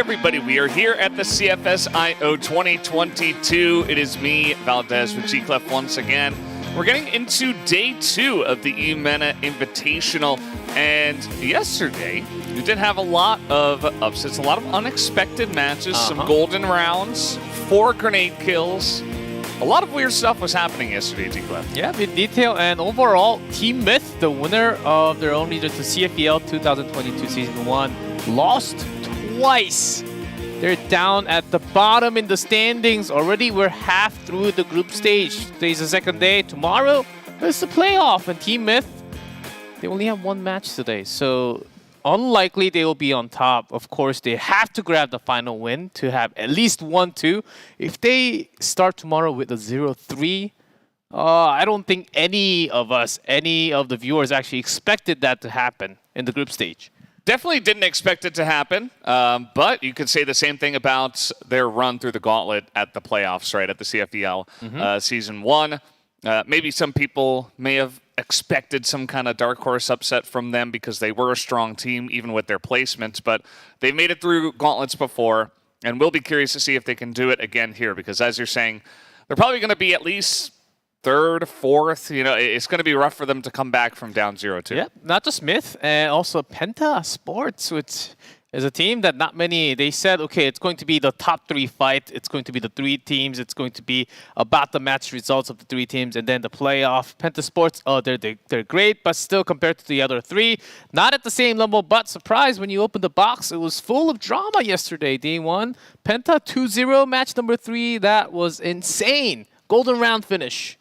everybody. We are here at the CFS IO 2022. It is me, Valdez, with Cfs once again. We're getting into day 2 of the Eumena Invitational. And yesterday, we did have a lot of upsets, a lot of unexpected matches, some golden rounds, 4 grenade kills. A lot of weird stuff was happening yesterday, Cfs. Yeah, in detail. And overall, Team Myth, the winner of their own region to CFEL 2022 Season 1, lost twice. They're down at the bottom in the standings. Already, we're half through the group stage. Today's the second day. Tomorrow, it's the playoff. And Team Myth, they only have 1 match today. So, unlikely they will be on top. Of course, they have to grab the final win to have at least 1-2. If they start tomorrow with a 0-3, I don't think any of the viewers actually expected that to happen in the group stage. Definitely didn't expect it to happen, but you could say the same thing about their run through the gauntlet at the playoffs, right, at the CFEL Season 1. Maybe some people may have expected some kind of dark horse upset from them because they were a strong team, even with their placements, but they've made it through gauntlets before, and we'll be curious to see if they can do it again here, because as you're saying, they're probably going to be at least 3rd, 4th. You know, it's going to be rough for them to come back from down 0-2. Yeah, not just Myth, and also Penta Sports, which is a team that not many, they said, okay, it's going to be the top 3 fight. It's going to be the 3 teams. It's going to be about the match results of the 3 teams, and then the playoff. Penta Sports, they're great, but still compared to the other 3, not at the same level. But surprise, when you open the box, it was full of drama yesterday. Day 1, Penta 2-0, match number 3. That was insane. Golden round finish.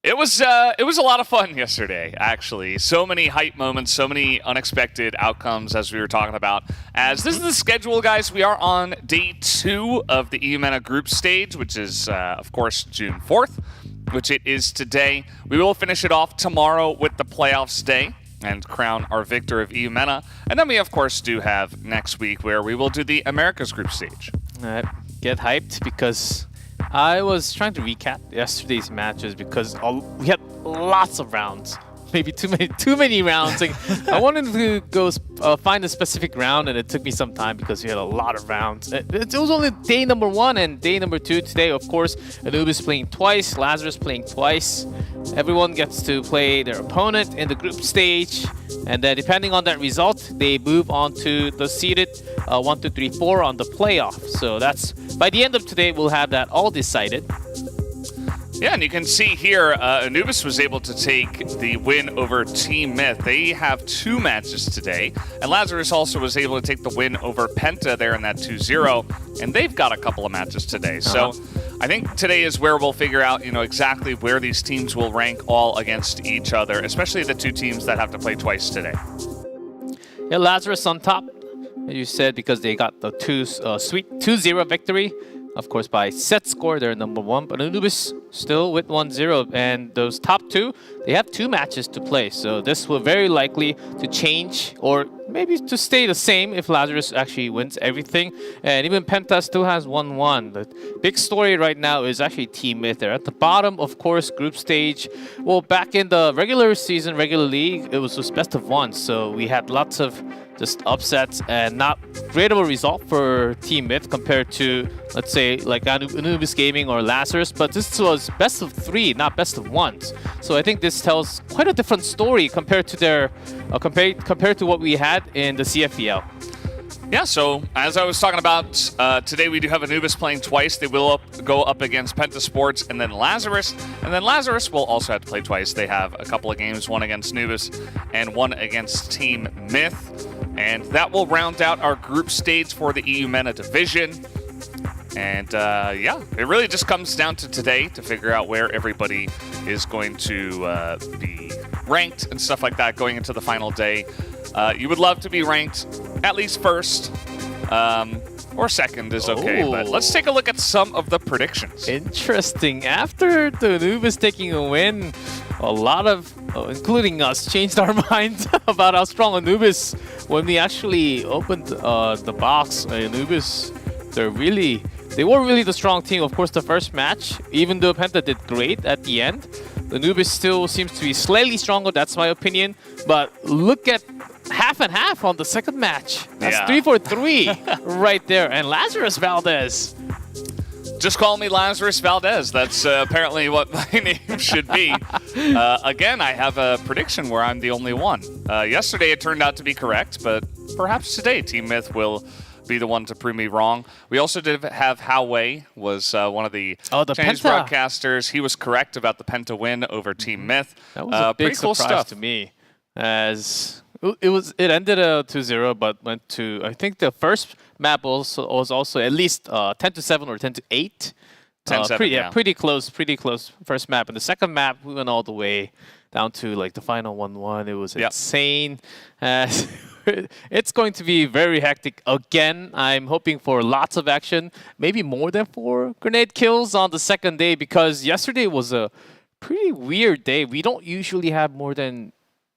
It was a lot of fun yesterday, actually. So many hype moments, so many unexpected outcomes, as we were talking about. As this is the schedule, guys, we are on day 2 of the Eumena group stage, which is, of course, June 4th, which it is today. We will finish it off tomorrow with the playoffs day and crown our victor of Eumena. And then we, of course, do have next week where we will do the Americas group stage. Get hyped because I was trying to recap yesterday's matches because we had lots of rounds. Maybe too many rounds. Like, I wanted to go find a specific round, and it took me some time because we had a lot of rounds. It was only day number 1 and day number 2 today. Of course, Anubis playing twice, Lazarus playing twice. Everyone gets to play their opponent in the group stage, and then depending on that result, they move on to the seeded 1, 2, 3, 4 on the playoff. So that's by the end of today, we'll have that all decided. Yeah, and you can see here, Anubis was able to take the win over Team Myth. They have 2 matches today, and Lazarus also was able to take the win over Penta there in that 2-0, and they've got a couple of matches today. So I think today is where we'll figure out, exactly where these teams will rank all against each other, especially the 2 teams that have to play twice today. Yeah, Lazarus on top, as you said, because they got the sweet 2-0 victory. Of course, by set score, they're number 1, but Anubis still with 1-0. And those top 2, they have 2 matches to play. So this will very likely to change or maybe to stay the same if Lazarus actually wins everything. And even Penta still has 1-1. The big story right now is actually Team Myth. They're at the bottom, of course, group stage. Well, back in the regular season, regular league, it was just best of 1. So we had lots of just upsets and not great of a result for Team Myth compared to, let's say, like Anubis Gaming or Lazarus. But this was best of 3, not best of 1s. So I think this tells quite a different story compared to their compared to what we had in the CFEL. Yeah, so as I was talking about, today we do have Anubis playing twice. They will go up against Penta Sports and then Lazarus. And then Lazarus will also have to play twice. They have a couple of games, 1 against Anubis and 1 against Team Myth. And that will round out our group stage for the Eumena division. And yeah, it really just comes down to today to figure out where everybody is going to be ranked and stuff like that going into the final day. You would love to be ranked at least 1st, or 2nd is okay. But let's take a look at some of the predictions. Interesting. After the Anubis taking a win, a lot of, including us, changed our minds about how strong Anubis. When we actually opened the box, Anubis, they were really the strong team. Of course, the first match, even though Penta did great at the end, Anubis still seems to be slightly stronger. That's my opinion. But look at half and half on the second match. That's Yeah. 3 for 3 right there. And Lazarus Valdez. Just call me Lazarus Valdez. That's apparently what my name should be. Again, I have a prediction where I'm the only one. Yesterday it turned out to be correct, but perhaps today Team Myth will be the one to prove me wrong. We also did have Hao Wei was one of the Chinese Penta broadcasters. He was correct about the Penta win over Team Myth. That was a big pretty cool surprise stuff to me, as it ended 2-0, but went to, I think the first map was also at least 10-7 or 10-8. 10-7, Pretty close first map. And the second map, we went all the way down to like the final 1-1. It was insane. It's going to be very hectic again. I'm hoping for lots of action, maybe more than 4 grenade kills on the second day, because yesterday was a pretty weird day. We don't usually have more than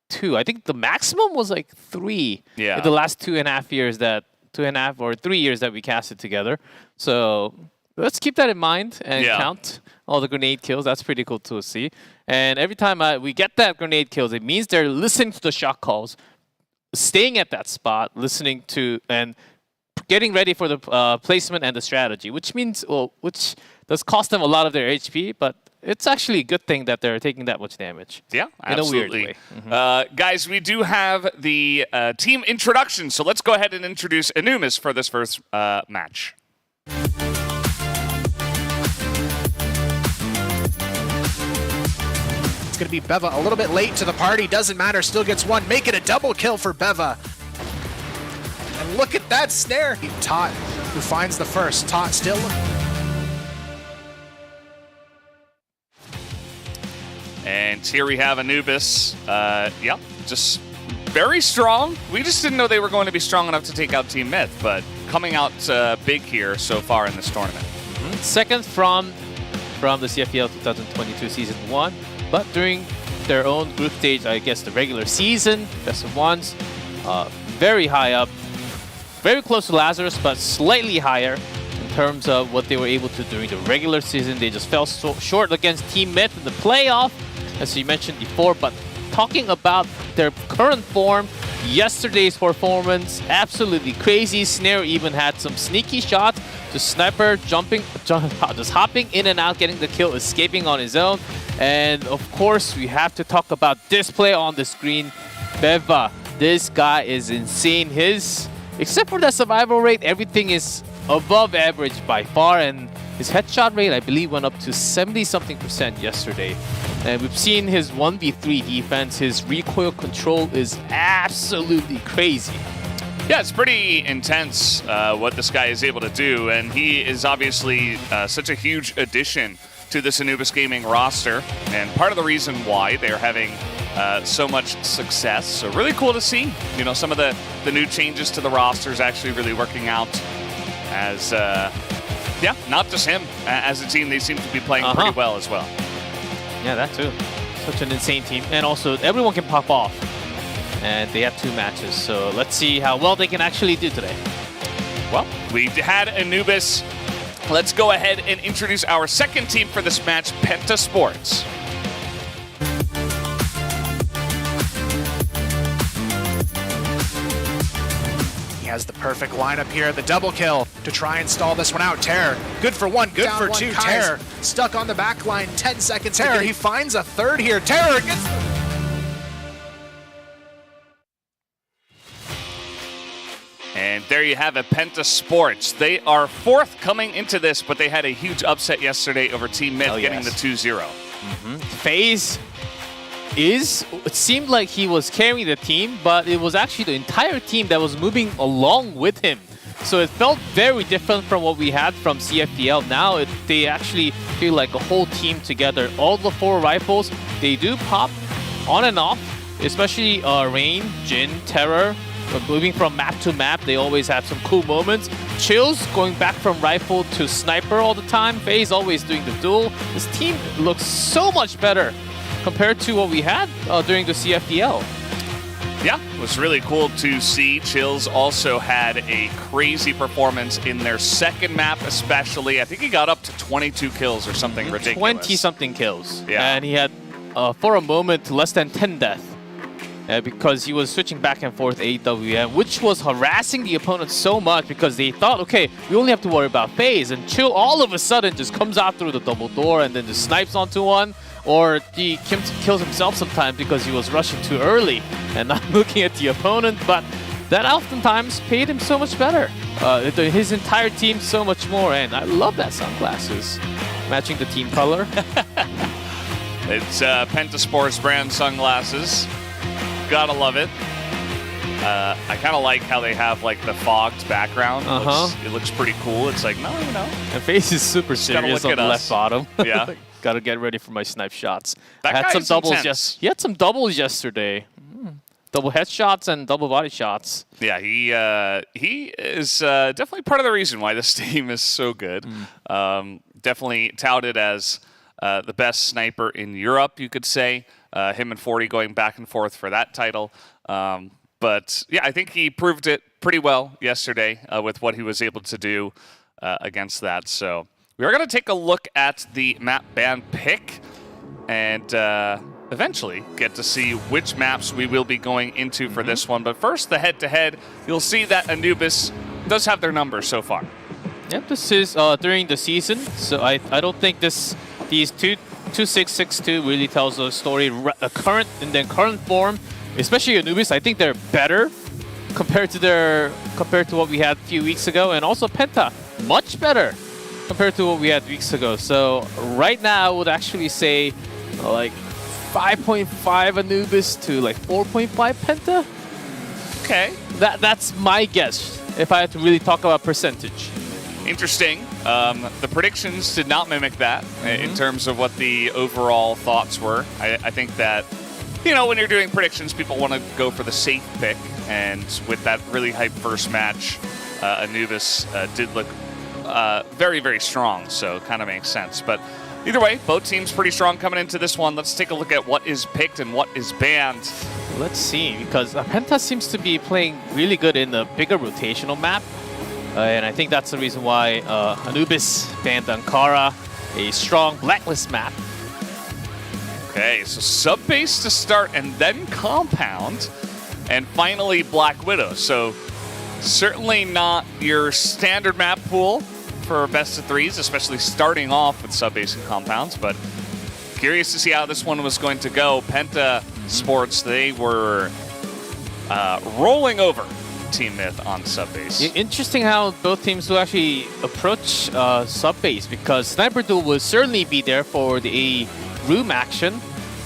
2. I think the maximum was like 3 in the last 2.5 years, 2.5 or 3 years that we casted together. So let's keep that in mind and count all the grenade kills. That's pretty cool to see. And every time we get that grenade kills, it means they're listening to the shot calls, staying at that spot, listening to and getting ready for the placement and the strategy, which means, which does cost them a lot of their HP, but it's actually a good thing that they're taking that much damage. Yeah, absolutely. In a weird way. Guys, we do have the team introduction, so let's go ahead and introduce Anubis for this first match. It's going to be Beva a little bit late to the party. Doesn't matter. Still gets one. Make it a double kill for Beva. And look at that snare. Tot, who finds the first. Tot still. And here we have Anubis. Just very strong. We just didn't know they were going to be strong enough to take out Team Myth, but coming out big here so far in this tournament. Second from the CFPL 2022 Season 1, but during their own group stage, I guess the regular season, best of ones, very high up, very close to Lazarus, but slightly higher in terms of what they were able to do during the regular season. They just fell short against Team Myth in the playoff, as you mentioned before. But talking about their current form, yesterday's performance, absolutely crazy. Snare even had some sneaky shots. The sniper just hopping in and out, getting the kill, escaping on his own. And of course, we have to talk about display on the screen. Beva, this guy is insane. Except for the survival rate, everything is above average by far. And his headshot rate, I believe, went up to 70-something% yesterday. And we've seen his 1v3 defense. His recoil control is absolutely crazy. Yeah, it's pretty intense what this guy is able to do, and he is obviously such a huge addition to this Anubis Gaming roster, and part of the reason why they're having so much success. So really cool to see, you know, some of the new changes to the roster is actually really working out as, not just him. As a team, they seem to be playing pretty well as well. Yeah, that too. Such an insane team. And also, everyone can pop off. And they have 2 matches, so let's see how well they can actually do today. Well, we had Anubis. Let's go ahead and introduce our second team for this match, Penta Sports. He has the perfect lineup here. The double kill to try and stall this one out. Terror, good for 1, good for 2. Terror stuck on the back line, 10 seconds. Terror, he finds a third here. Terror gets... And there you have it, Penta Sports. They are 4th coming into this, but they had a huge upset yesterday over Team Myth, getting the 2-0. FaZe it seemed like he was carrying the team, but it was actually the entire team that was moving along with him. So it felt very different from what we had from CFPL. Now they actually feel like a whole team together. All the 4 rifles, they do pop on and off, especially Rain, Jin, Terror. But moving from map to map, they always have some cool moments. Chills going back from rifle to sniper all the time. FaZe always doing the duel. This team looks so much better compared to what we had during the CFPL. Yeah, it was really cool to see. Chills also had a crazy performance in their second map especially. I think he got up to 22 kills or something ridiculous. 20-something kills. Yeah. And he had, for a moment, less than 10 deaths. because he was switching back and forth AWM, which was harassing the opponent so much because they thought, okay, we only have to worry about phase, and Chill all of a sudden just comes out through the double door and then just snipes onto one, or he kills himself sometimes because he was rushing too early and not looking at the opponent, but that oftentimes paid him so much better. His entire team so much more, and I love that sunglasses. Matching the team color. It's Penta Sports brand sunglasses. Gotta love it. I kind of like how they have like the fogged background. It looks pretty cool. It's like, no. And face is super serious on the left bottom. Yeah. Gotta get ready for my snipe shots. That I had some doubles. intense. He had some doubles yesterday. Double headshots and double body shots. Yeah, he is definitely part of the reason why this team is so good. Definitely touted as the best sniper in Europe, you could say. Him and 40 going back and forth for that title. But yeah, I think he proved it pretty well yesterday with what he was able to do against that. So we are going to take a look at the map ban pick and eventually get to see which maps we will be going into for this one. But first, the head-to-head, you'll see that Anubis does have their numbers so far. Yep, this is during the season, so I don't think these 2-6-6-2 really tells a story in their current form, especially Anubis. I think they're better compared to what we had a few weeks ago, and also Penta much better compared to what we had weeks ago. So right now, I would actually say like 5.5 Anubis to like 4.5 Penta. Okay, that's my guess if I had to really talk about percentage. Interesting. The predictions did not mimic that in terms of what the overall thoughts were. I think that, you know, when you're doing predictions, people want to go for the safe pick. And with that really hype first match, Anubis did look very, very strong. So it kind of makes sense. But either way, both teams pretty strong coming into this one. Let's take a look at what is picked and what is banned. Let's see, because Penta seems to be playing really good in the bigger rotational map. And I think that's the reason why Anubis banned Ankara, a strong blacklist map. Okay, so sub-base to start and then compound, and finally Black Widow. So certainly not your standard map pool for best of threes, especially starting off with sub-base and compounds, but curious to see how this one was going to go. Penta Sports, they were rolling over Team Myth on sub-base. Interesting how both teams will actually approach sub-base, because Sniper Duel will certainly be there for the room action,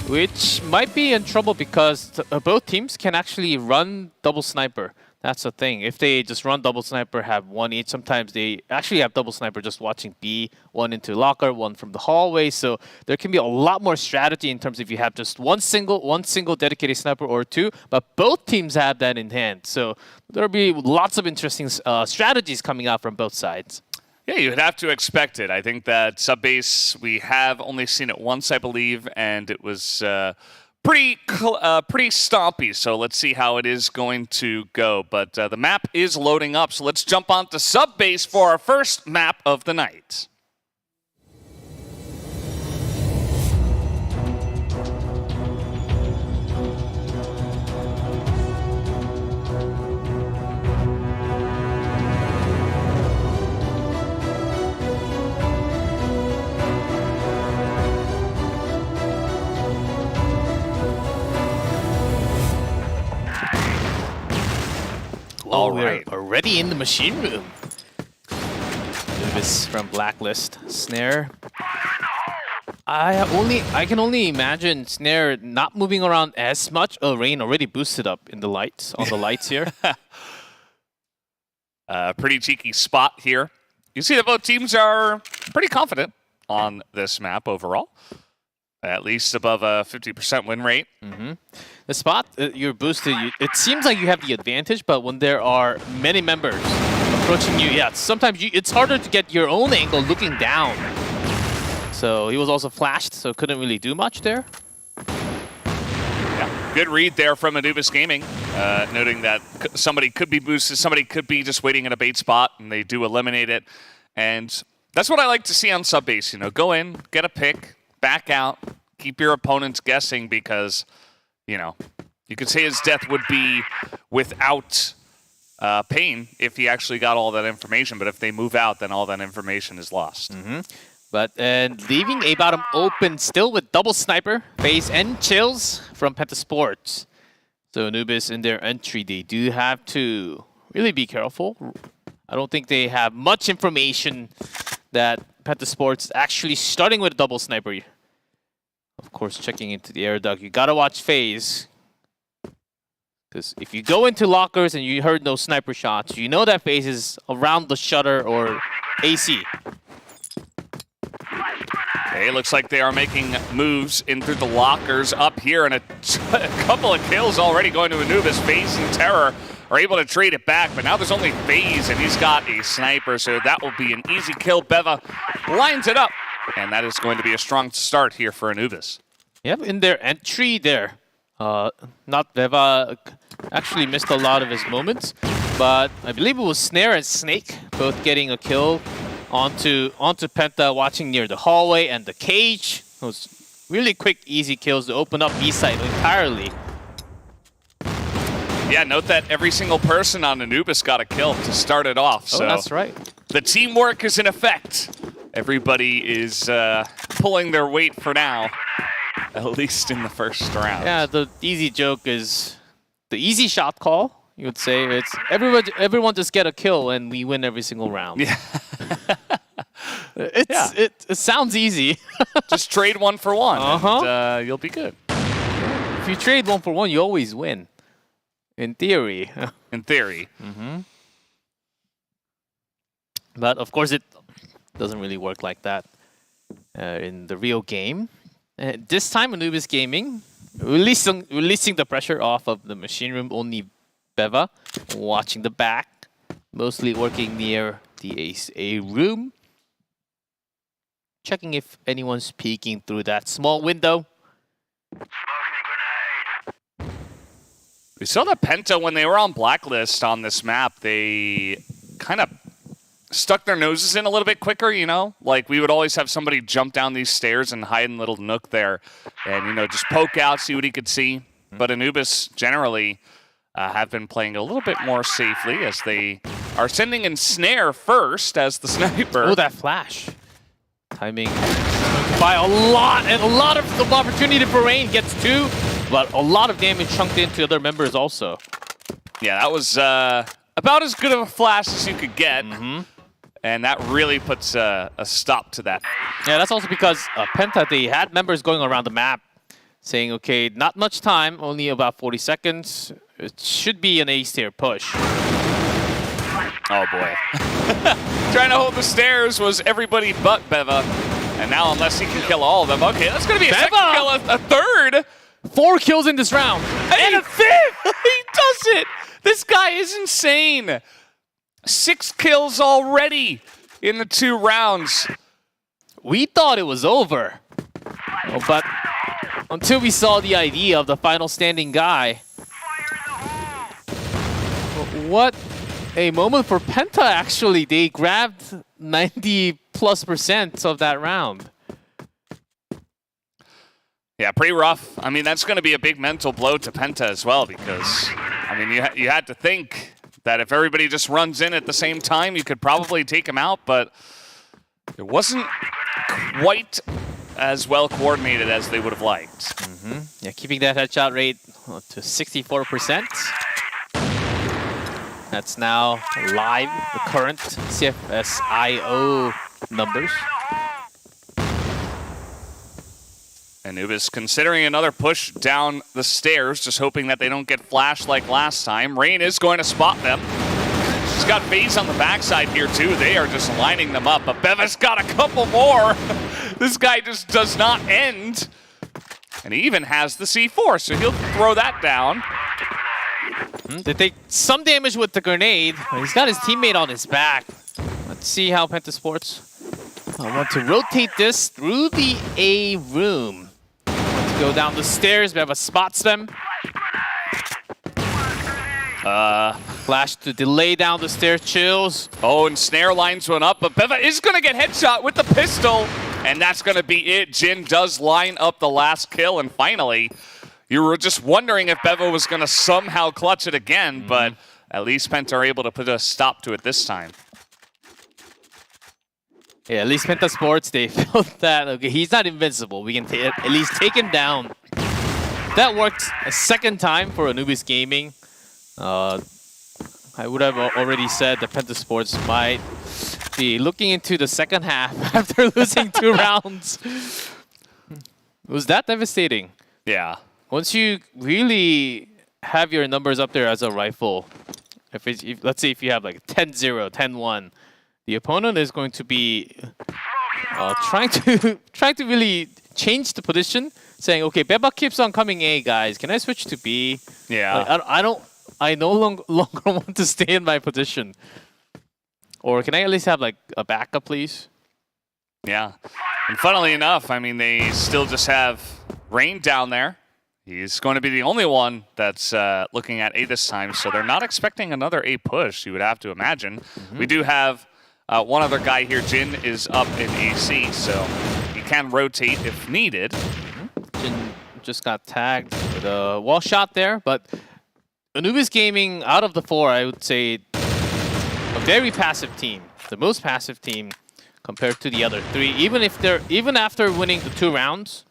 which might be in trouble because both teams can actually run double sniper. That's the thing. If they just run double sniper, have one each, sometimes they actually have double sniper just watching B, one into locker, one from the hallway. So there can be a lot more strategy in terms of if you have just one single dedicated sniper or two, but both teams have that in hand. So there'll be lots of interesting strategies coming out from both sides. Yeah, you'd have to expect it. I think that sub-base, we have only seen it once, I believe, and it was pretty stompy. So let's see how it is going to go. But the map is loading up, so let's jump on to sub-base for our first map of the night. All right, already in the machine room. Anubis from Blacklist. Snare. I can only imagine Snare not moving around as much. Oh, Rain already boosted up in the lights, on the lights here. Pretty cheeky spot here. You see that both teams are pretty confident on this map overall. At least above a 50% win rate. The spot you're boosted, it seems like you have the advantage, but when there are many members approaching you, yeah, sometimes it's harder to get your own angle looking down. So he was also flashed, so couldn't really do much there. Yeah, good read there from Anubis Gaming, noting that somebody could be boosted, somebody could be just waiting in a bait spot, and they do eliminate it. And that's what I like to see on sub-base, you know, go in, get a pick, back out, keep your opponents guessing because, you know, You could say his death would be without pain if he actually got all that information, but if they move out, then all that information is lost. But leaving A bottom open still with double sniper, phase and chills from Penta Sports. So Anubis in their entry, they do have to really be careful. I don't think they have much information that Penta Sports actually starting with a double sniper. Of course, checking into the air duct. You gotta watch phase. Because if you go into lockers and you heard no sniper shots, you know that phase is around the shutter or AC. Okay, looks like they are making moves in through the lockers up here, and a couple of kills already going to Anubis. FaZe and Terror are able to trade it back, but now there's only FaZe, and he's got a sniper, so that will be an easy kill. Beva lines it up, and that is going to be a strong start here for Anubis. Yep, in their entry there. Not Beva actually missed a lot of his moments, but I believe it was Snare and Snake both getting a kill onto Penta, watching near the hallway and the cage. Those really quick, easy kills to open up B-side entirely. Yeah, note that every single person on Anubis got a kill to start it off. Oh, so that's right. The teamwork is in effect. Everybody is pulling their weight for now, at least in the first round. Yeah, the easy joke is the easy shot call. You would say it's everyone just get a kill and we win every single round. Yeah. It sounds easy. Just trade 1 for 1 and you'll be good. If you trade 1 for 1, you always win. In theory. In theory. But of course it doesn't really work like that in the real game. This time Anubis Gaming releasing the pressure off of the machine room. Only Beva watching the back, mostly working near the Ace A room. Checking if anyone's peeking through that small window. We saw that Penta, when they were on Blacklist on this map, they kind of stuck their noses in a little bit quicker, you know? Like, we would always have somebody jump down these stairs and hide in a little nook there and, you know, just poke out, see what he could see. But Anubis generally have been playing a little bit more safely as they are sending in Snare first as the sniper. Oh, that flash. Timing by a lot, and a lot of the opportunity for Rain gets 2, but a lot of damage chunked into other members also. Yeah, that was about as good of a flash as you could get. And that really puts a stop to that. Yeah, that's also because Penta, they had members going around the map saying, okay, not much time, only about 40 seconds. It should be an ace tier push. Oh boy. Trying to hold the stairs was everybody but Beva. And now unless he can kill all of them, okay, that's going to be a Beva! second kill, a third. 4 kills in this round. And a fifth! He does it! This guy is insane. 6 kills already in the 2 rounds. We thought it was over. Oh, but until we saw the idea of the final standing guy. What a moment for Penta, actually. They grabbed 90+% of that round. Yeah, pretty rough. I mean, that's going to be a big mental blow to Penta as well because, I mean, you had to think that if everybody just runs in at the same time, you could probably take him out, but it wasn't quite as well coordinated as they would have liked. Yeah, keeping that headshot rate to 64%. That's now live, the current CFS IO numbers. Anubis considering another push down the stairs, just hoping that they don't get flashed like last time. Rain is going to spot them. She's got FaZe on the backside here too. They are just lining them up, but Beva's got a couple more. This guy just does not end. And he even has the C4, so he'll throw that down. They take some damage with the grenade. He's got his teammate on his back. Let's see how Penta Sports want to rotate this through the A room. Let's go down the stairs. Beva spots them. Flash to delay down the stairs, chills. Oh, and Snare lines one up, but Beva is going to get headshot with the pistol. And that's going to be it. Jin does line up the last kill, and finally, you were just wondering if Bevo was going to somehow clutch it again, but at least Penta are able to put a stop to it this time. Yeah, at least Penta Sports, they felt that, okay, he's not invincible. We can at least take him down. That worked a second time for Anubis Gaming. I would have already said that Penta Sports might be looking into the second half after losing 2 rounds. It was that devastating. Yeah. Once you really have your numbers up there as a rifle, if let's say if you have like 10-0, 10-1, the opponent is going to be trying to really change the position, saying, okay, Beba keeps on coming A, guys. Can I switch to B? Yeah. Like, I no longer want to stay in my position. Or can I at least have like a backup, please? Yeah. And funnily enough, I mean, they still just have Rain down there. He's going to be the only one that's looking at A this time, so they're not expecting another A push, you would have to imagine. We do have one other guy here. Jin is up in AC, so he can rotate if needed. Jin just got tagged with a wall shot there, but Anubis Gaming, out of the 4, I would say a very passive team. The most passive team compared to the other 3. Even after winning the 2 rounds,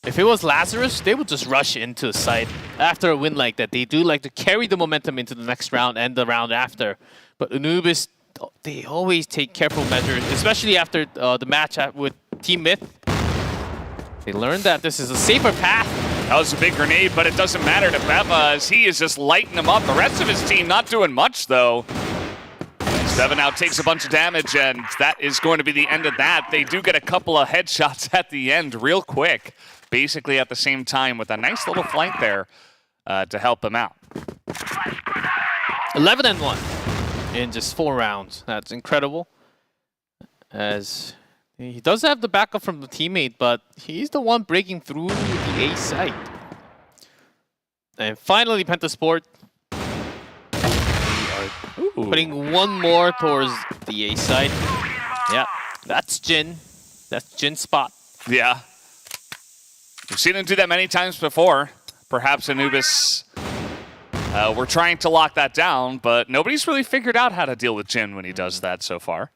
if it was Lazarus, they would just rush into the site after a win like that. They do like to carry the momentum into the next round and the round after. But Anubis, they always take careful measures, especially after the match with Team Myth. They learned that this is a safer path. That was a big grenade, but it doesn't matter to Beva as he is just lighting him up. The rest of his team not doing much, though. Beva now takes a bunch of damage, and that is going to be the end of that. They do get a couple of headshots at the end real quick, basically at the same time, with a nice little flank there to help him out. 11-1 in just 4 rounds. That's incredible. As he does have the backup from the teammate, but he's the one breaking through the A site. And finally, Penta Sport putting one more towards the A side. Yeah, that's Jin. That's Jin's spot. Yeah. We've seen him do that many times before. Perhaps Anubis we're trying to lock that down, but nobody's really figured out how to deal with Jin when he does that so far.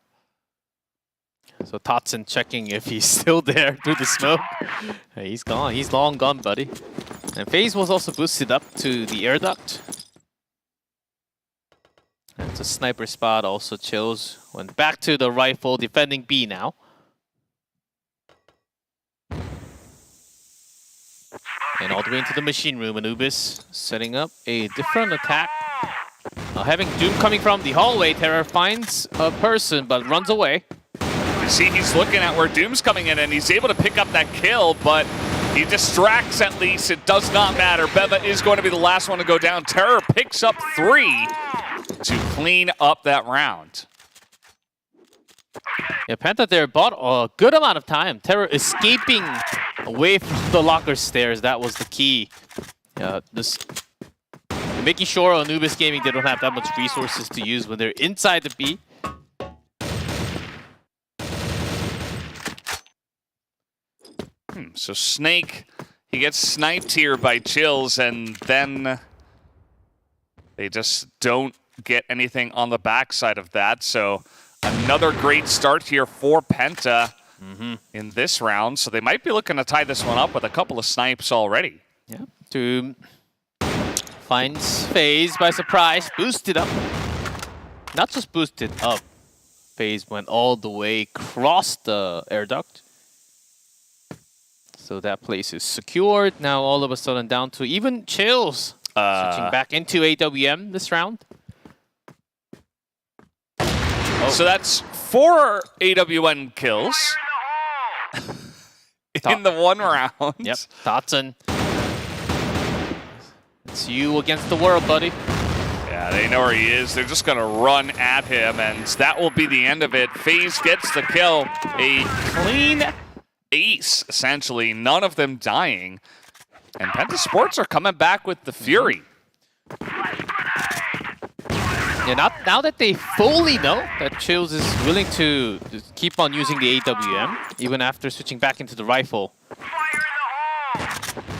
So Totson checking if he's still there through the smoke. Hey, he's gone. He's long gone, buddy. And FaZe was also boosted up to the air duct. That's a sniper spot. Also chills. Went back to the rifle, defending B now. And all the way into the machine room, Anubis setting up a different attack. Having Doom coming from the hallway, Terror finds a person but runs away. You see, he's looking at where Doom's coming in, and he's able to pick up that kill, but he distracts at least. It does not matter. Beva is going to be the last one to go down. Terror picks up 3 to clean up that round. Yeah, Penta there bought a good amount of time. Terror escaping away from the locker stairs. That was the key. Making sure Anubis Gaming, they don't have that much resources to use when they're inside the B. So Snake, he gets sniped here by Chills, and then they just don't get anything on the backside of that. So another great start here for Penta in this round. So they might be looking to tie this one up with a couple of snipes already. Yeah. Doom finds FaZe by surprise, boosted up. Not just boosted up, FaZe went all the way across the air duct. So that place is secured. Now all of a sudden down to even Chills. Switching back into AWM this round. So that's 4 AWM kills in the 1 round. Yep, Totson. It's you against the world, buddy. Yeah, they know where he is. They're just going to run at him, and that will be the end of it. FaZe gets the kill. A clean ace, essentially. None of them dying. And Penta Sports are coming back with the Fury. Yeah, now that they fully know that Chills is willing to keep on using the AWM, even after switching back into the rifle.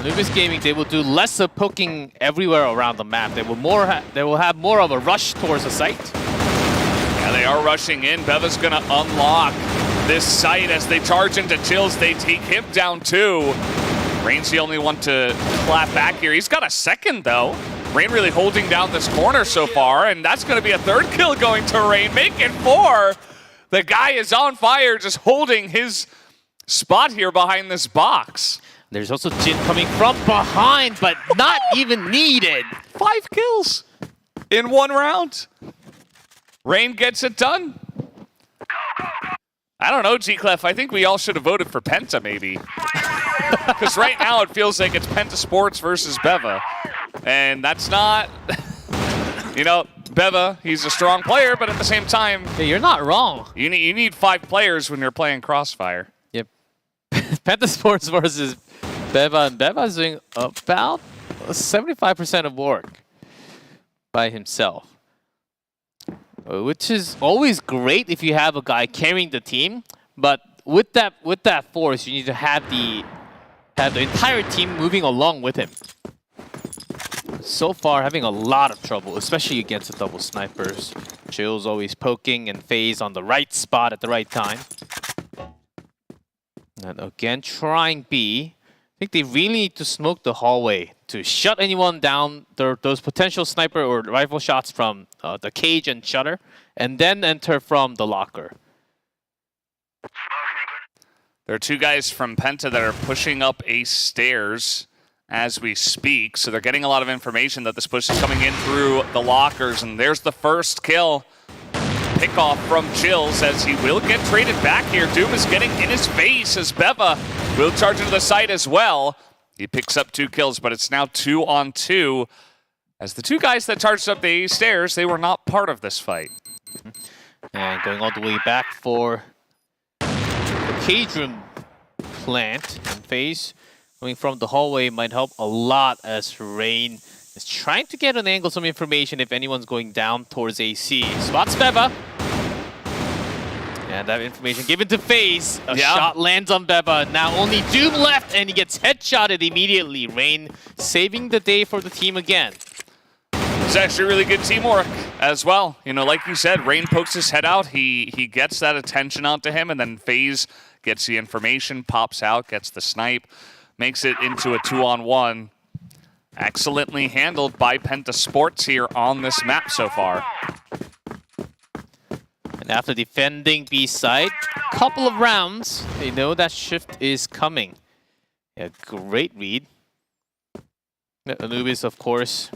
Anubis Gaming, they will do less of poking everywhere around the map. They will have more of a rush towards the site. Yeah, they are rushing in. Beva's gonna unlock this site as they charge into Chills. They take him down too. Rain's the only one to clap back here. He's got a second though. Rain really holding down this corner so far, and that's gonna be a third kill going to Rain, making 4. The guy is on fire, just holding his spot here behind this box. There's also Jin coming from behind, but not even needed. 5 kills in 1 round. Rain gets it done. I don't know, G-Clef. I think we all should have voted for Penta, maybe. Because right now it feels like it's Penta Sports versus Beva. And that's not... You know, Beva, he's a strong player, but at the same time... Hey, you're not wrong. You need 5 players when you're playing Crossfire. Yep. Penta Sports versus Beva, and Beva's doing about 75% of work by himself. Which is always great if you have a guy carrying the team, but with that force, you need to have the entire team moving along with him. So far, having a lot of trouble, especially against the double snipers. Chill's always poking and FaZe on the right spot at the right time. And again, trying B. I think they really need to smoke the hallway to shut anyone down, those potential sniper or rifle shots from the cage and shutter, and then enter from the locker. There are 2 guys from Penta that are pushing up A stairs as we speak, so they're getting a lot of information that this push is coming in through the lockers, and there's the first kill. Pick off from Chills as he will get traded back here. Doom is getting in his face as Beva will charge into the site as well. He picks up 2 kills, but it's now 2 on 2. As the 2 guys that charged up the stairs, they were not part of this fight. And going all the way back for the cage room plant and FaZe. Coming from the hallway might help a lot as Rain is trying to get an angle, some information if anyone's going down towards AC. Spots Beva. And that information given to FaZe. A shot lands on Beva. Now only Doom left, and he gets headshotted immediately. Rain saving the day for the team again. It's actually really good teamwork as well. You know, like you said, Rain pokes his head out. He gets that attention onto him, and then FaZe gets the information, pops out, gets the snipe, makes it into a 2-on-1. Excellently handled by Penta Sports here on this map so far. And after defending B side, couple of rounds, they know that shift is coming. Yeah, great read. Anubis, of course,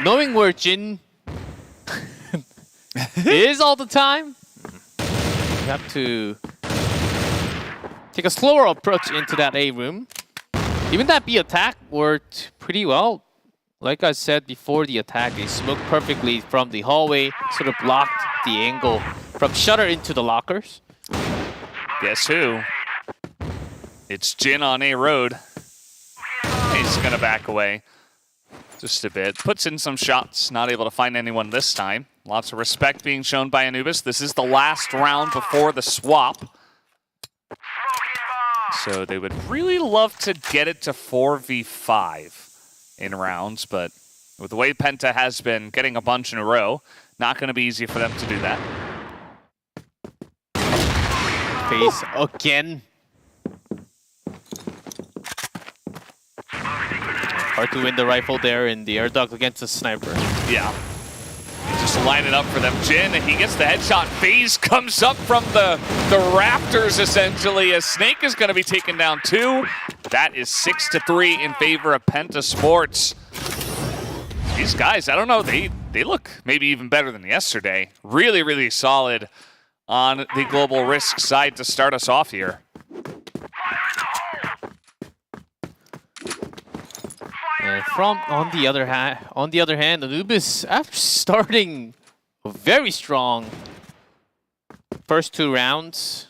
knowing where Jin is all the time, you have to take a slower approach into that A room. Even that B attack worked pretty well. Like I said before the attack, they smoked perfectly from the hallway, sort of blocked the angle from shutter into the lockers. Guess who? It's Jin on A road. He's gonna back away just a bit. Puts in some shots, not able to find anyone this time. Lots of respect being shown by Anubis. This is the last round before the swap. So they would really love to get it to 4v5 in rounds, but with the way Penta has been getting a bunch in a row, not going to be easy for them to do that. FaZe again. Hard to win the rifle there in the air duct against the sniper. Yeah. Just line it up for them. Jin, he gets the headshot. FaZe comes up from the rafters, essentially, as Snake is going to be taken down too. That is 6-3 in favor of Penta Sports. These guys, I don't know, they look maybe even better than yesterday. Really, really solid on the Global Risk side to start us off here. And on the other hand, Anubis, after starting a very strong first 2 rounds,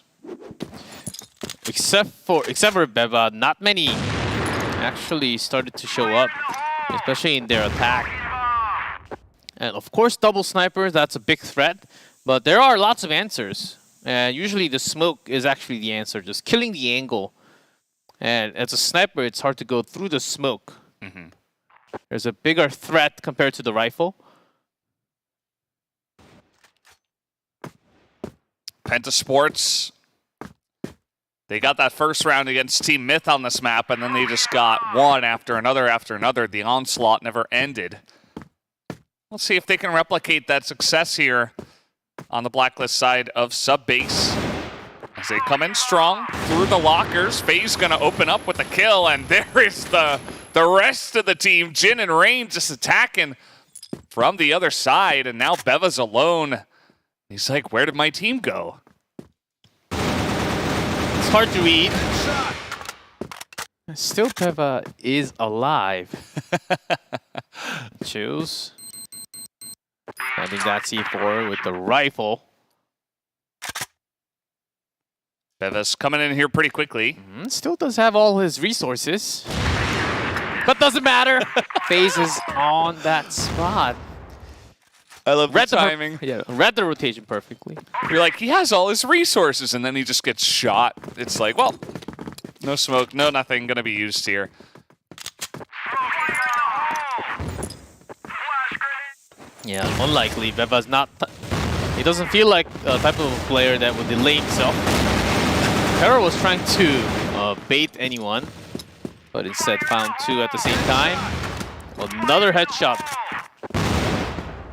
except for Beva, not many actually started to show up, especially in their attack. And of course, double snipers, that's a big threat, but there are lots of answers. Usually the smoke is actually the answer, just killing the angle. And as a sniper, it's hard to go through the smoke. Mm-hmm. There's a bigger threat compared to the rifle. Penta Sports, they got that first round against Team Myth on this map, and then they just got one after another after another. The onslaught never ended. Let's see if they can replicate that success here on the Blacklist side of Subbase. As they come in strong through the lockers, FaZe gonna open up with a kill, and there is the rest of the team. Jin and Rain just attacking from the other side, and now Beva's alone. He's like, where did my team go? It's hard to read. Still, Beva is alive. Choose. I think that's C4 with the rifle. Beva's coming in here pretty quickly. Still does have all his resources. But doesn't matter. FaZe is on that spot. I love the timing. Yeah, read the rotation perfectly. You're like, he has all his resources, and then he just gets shot. It's like, well, no smoke, no nothing gonna be used here. Yeah, unlikely. Beva's not... He doesn't feel like a type of player that would delay himself. Terror was trying to bait anyone, but instead found two at the same time. Another headshot.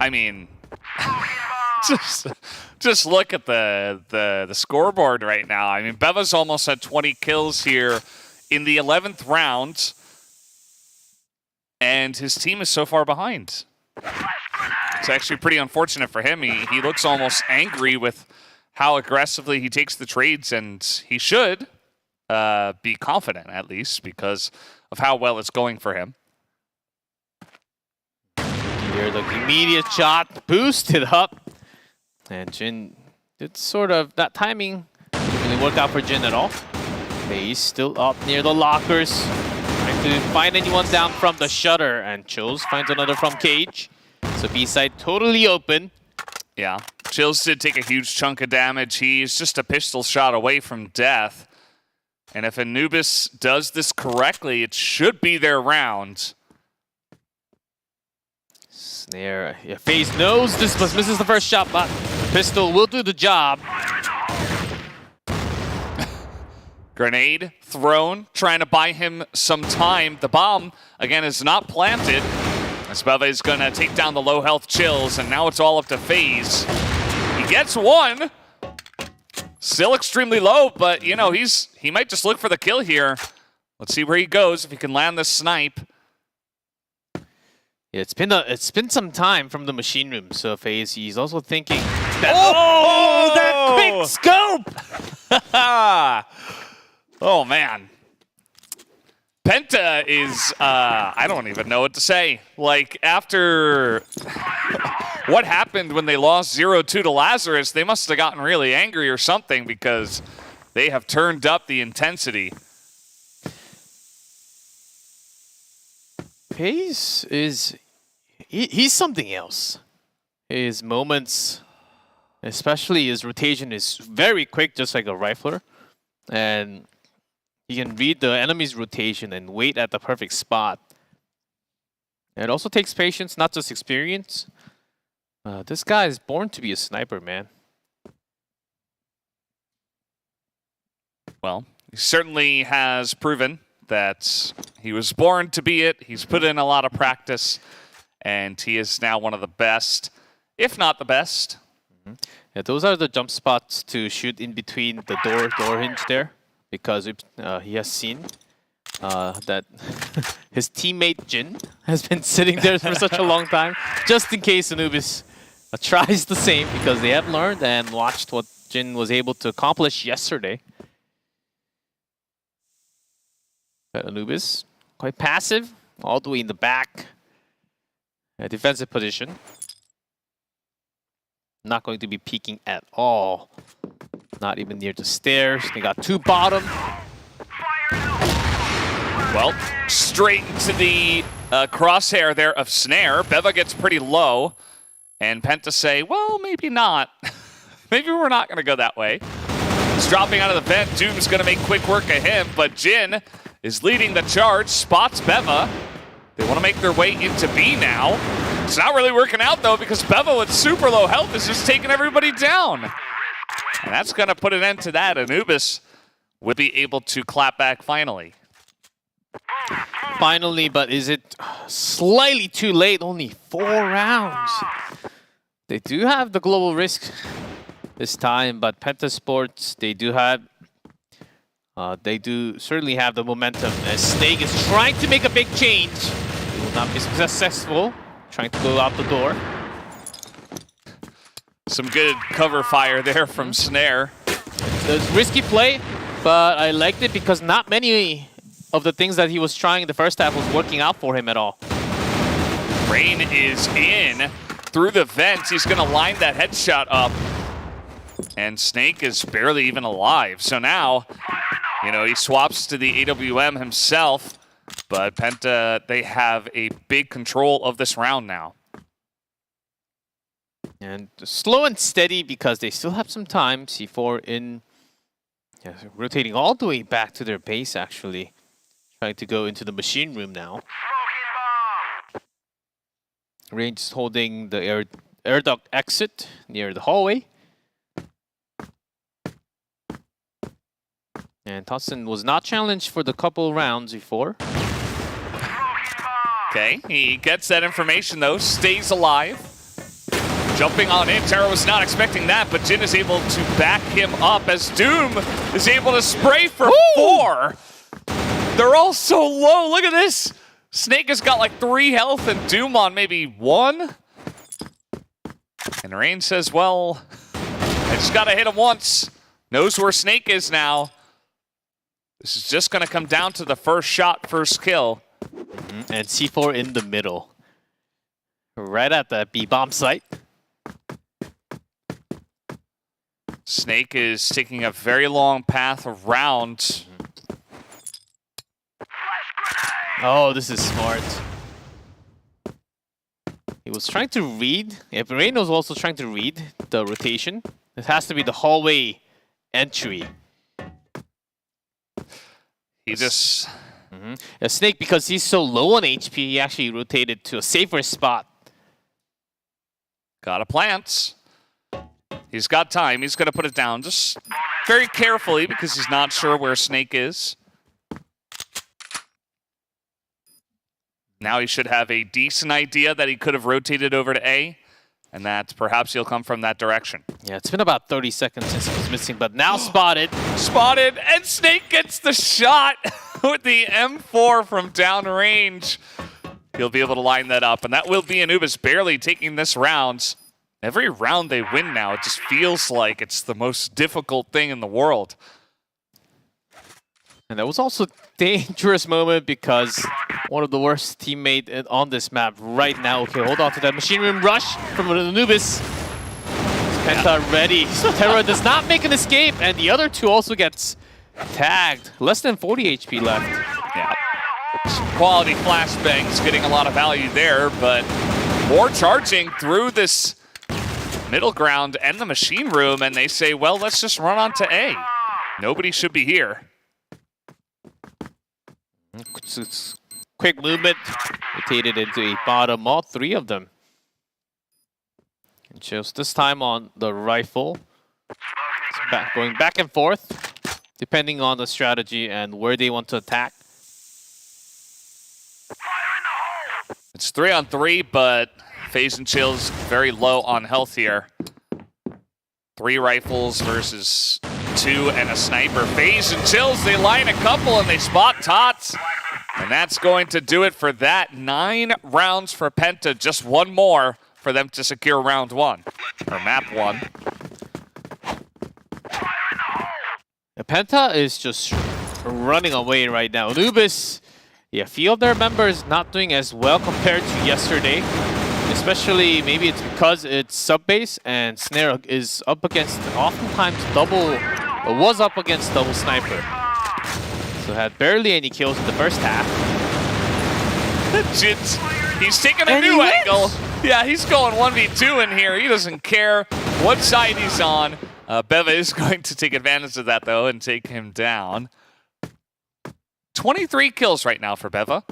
I mean, just look at the scoreboard right now. I mean, Beva's almost had 20 kills here in the 11th round, and his team is so far behind. It's actually pretty unfortunate for him. He looks almost angry with how aggressively he takes the trades, and he should be confident, at least, because of how well it's going for him. Here, the immediate shot, boosted up. And Jin did sort of, that timing didn't really work out for Jin at all. He's still up near the lockers, trying to find anyone down from the shutter, and Chills finds another from Cage. So B-side totally open. Yeah, Chills did take a huge chunk of damage. He's just a pistol shot away from death. And if Anubis does this correctly, it should be their round. Snare. Yeah, FaZe knows this, but misses the first shot, but pistol will do the job. Grenade thrown, trying to buy him some time. The bomb, again, is not planted. As Beva is going to take down the low health Chills, and now it's all up to FaZe. He gets one. Still extremely low, but, you know, he might just look for the kill here. Let's see where he goes, if he can land the snipe. Yeah, it's been some time from the machine room, so FaZe, he's also thinking that, that quick scope! Oh, man. Penta is, I don't even know what to say. Like, after what happened when they lost 0-2 to Lazarus, they must have gotten really angry or something, because they have turned up the intensity. FaZe is... He's something else. His moments, especially his rotation, is very quick, just like a rifler. And he can read the enemy's rotation and wait at the perfect spot. And it also takes patience, not just experience. This guy is born to be a sniper, man. Well, he certainly has proven that he was born to be it. He's put in a lot of practice, and he is now one of the best, if not the best. Yeah, those are the jump spots to shoot in between the door hinge there, because he has seen that his teammate Jin has been sitting there for such a long time, just in case Anubis tries the same, because they have learned and watched what Jin was able to accomplish yesterday. But Anubis, quite passive, all the way in the back. A defensive position. Not going to be peeking at all. Not even near the stairs. They got two bottom. Well, straight into the crosshair there of Snare. Beva gets pretty low. And Penta say, well, maybe not. Maybe we're not going to go that way. He's dropping out of the vent. Doom's going to make quick work of him, but Jin is leading the charge, spots Beva. They want to make their way into B now. It's not really working out, though, because Beva with super low health is just taking everybody down. And that's going to put an end to that. Anubis will be able to clap back finally. Finally, but is it slightly too late? Only 4 rounds. They do have the global risk this time, but Penta Sports, they do certainly have the momentum as Snake is trying to make a big change. He will not be successful, trying to go out the door. Some good cover fire there from Snare. It was risky play, but I liked it because not many of the things that he was trying in the first half was working out for him at all. Rain is in through the vents. He's going to line that headshot up. And Snake is barely even alive. So now, you know, he swaps to the AWM himself. But Penta, they have a big control of this round now. And slow and steady because they still have some time. C4 in, yeah, rotating all the way back to their base, actually. Trying to go into the machine room now. Range is holding the air duct exit near the hallway. And Tossin was not challenged for the couple rounds before. Okay, he gets that information though, stays alive. Jumping on in, Terra was not expecting that, but Jin is able to back him up as Doom is able to spray for 4. They're all so low, look at this! Snake has got like 3 health and Doom on maybe 1. And Rain says, well, I just gotta hit him once. Knows where Snake is now. This is just gonna come down to the first shot, first kill. And C4 in the middle. Right at the B-bomb site. Snake is taking a very long path around. Oh, this is smart. He was trying to read. Yeah, Rain was also trying to read the rotation. It has to be the hallway entry. He just... Snake, because he's so low on HP, he actually rotated to a safer spot. Got a plant. He's got time. He's going to put it down just very carefully because he's not sure where Snake is. Now he should have a decent idea that he could have rotated over to A, and that perhaps he'll come from that direction. Yeah, it's been about 30 seconds since he was missing, but now spotted. Spotted, and Snake gets the shot with the M4 from downrange. He'll be able to line that up, and that will be Anubis barely taking this round. Every round they win now, it just feels like it's the most difficult thing in the world. And that was also a dangerous moment because one of the worst teammates on this map right now. Okay, hold on to that machine room rush from Anubis. Penta ready. So Terra does not make an escape, and the other two also gets tagged. Less than 40 HP left. Yeah. Some quality flashbangs getting a lot of value there, but more charging through this middle ground and the machine room, and they say, well, let's just run on to A. Nobody should be here. Quick movement, rotated into a bottom, all 3 of them. And just this time on the rifle. Going back and forth, depending on the strategy and where they want to attack. It's 3-on-3, but FaZe and Chill's very low on health here. 3 rifles versus 2 and a sniper. FaZe and Chills, they line a couple and they spot Tots. And that's going to do it for that. 9 rounds for Penta, just 1 more for them to secure round 1, or map 1. Penta is just running away right now. Anubis, yeah, few of their members not doing as well compared to yesterday. Especially, maybe it's because it's sub-base and Snare is up against, oftentimes was up against double sniper. So had barely any kills in the first half. He's taking a new angle. Yeah, he's going 1v2 in here. He doesn't care what side he's on. Beva is going to take advantage of that, though, and take him down. 23 kills right now for Beva.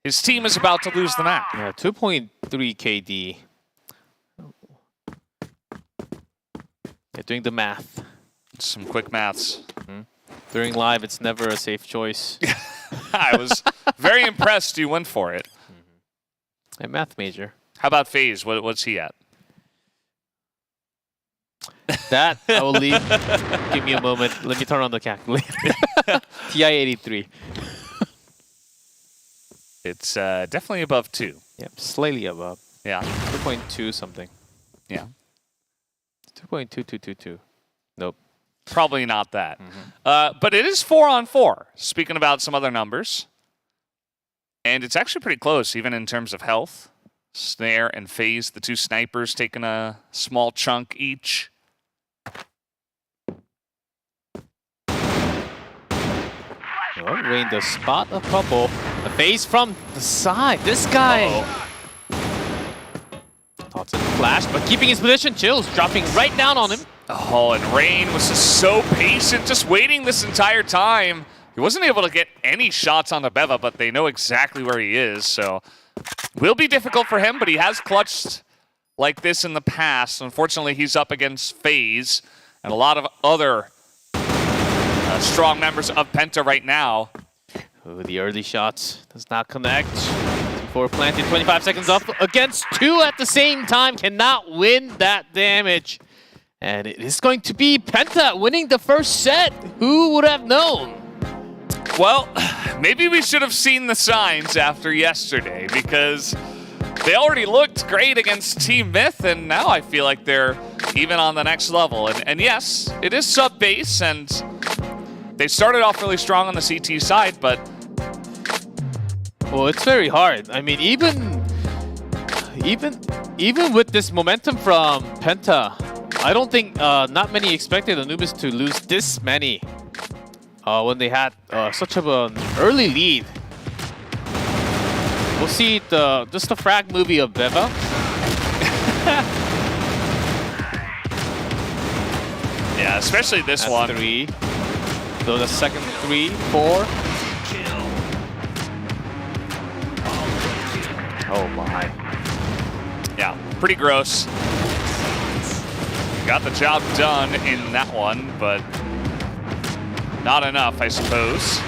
His team is about to lose the map. Yeah, 2.3 KD. Yeah, doing the math. Some quick maths. During live, it's never a safe choice. I was very impressed you went for it. A math major. How about FaZe? What's he at? That I will leave. Give me a moment. Let me turn on the calculator. TI 83. It's definitely above 2. Yep, slightly above. Yeah. 2.2 something. Yeah. 2.2222. Nope. Probably not that. But it is 4-on-4. Speaking about some other numbers. And it's actually pretty close, even in terms of health. Snare and FaZe, the two snipers, taking a small chunk each. Oh, Rain does spot a couple. The FaZe from the side. This guy. Thoughts in the flash, but keeping his position. Chills dropping right down on him. Oh, and Rain was just so patient, just waiting this entire time. He wasn't able to get any shots on the Beva, but they know exactly where he is, so will be difficult for him, but he has clutched like this in the past. Unfortunately, he's up against FaZe and a lot of other strong members of Penta right now. Ooh, the early shots does not connect. T4 planted, 25 seconds up against 2 at the same time. Cannot win that damage. And it is going to be Penta winning the first set. Who would have known? Well, maybe we should have seen the signs after yesterday, because they already looked great against Team Myth, and now I feel like they're even on the next level. And yes, it is sub-base, and they started off really strong on the CT side, but... Well, it's very hard. I mean, even with this momentum from Penta, I don't think not many expected Anubis to lose this many when they had such of an early lead. We'll see just the frag movie of Beva. Yeah, especially this That's one. 3. So the second 3, 4. Oh my. Yeah, pretty gross. Got the job done in that one, but not enough, I suppose.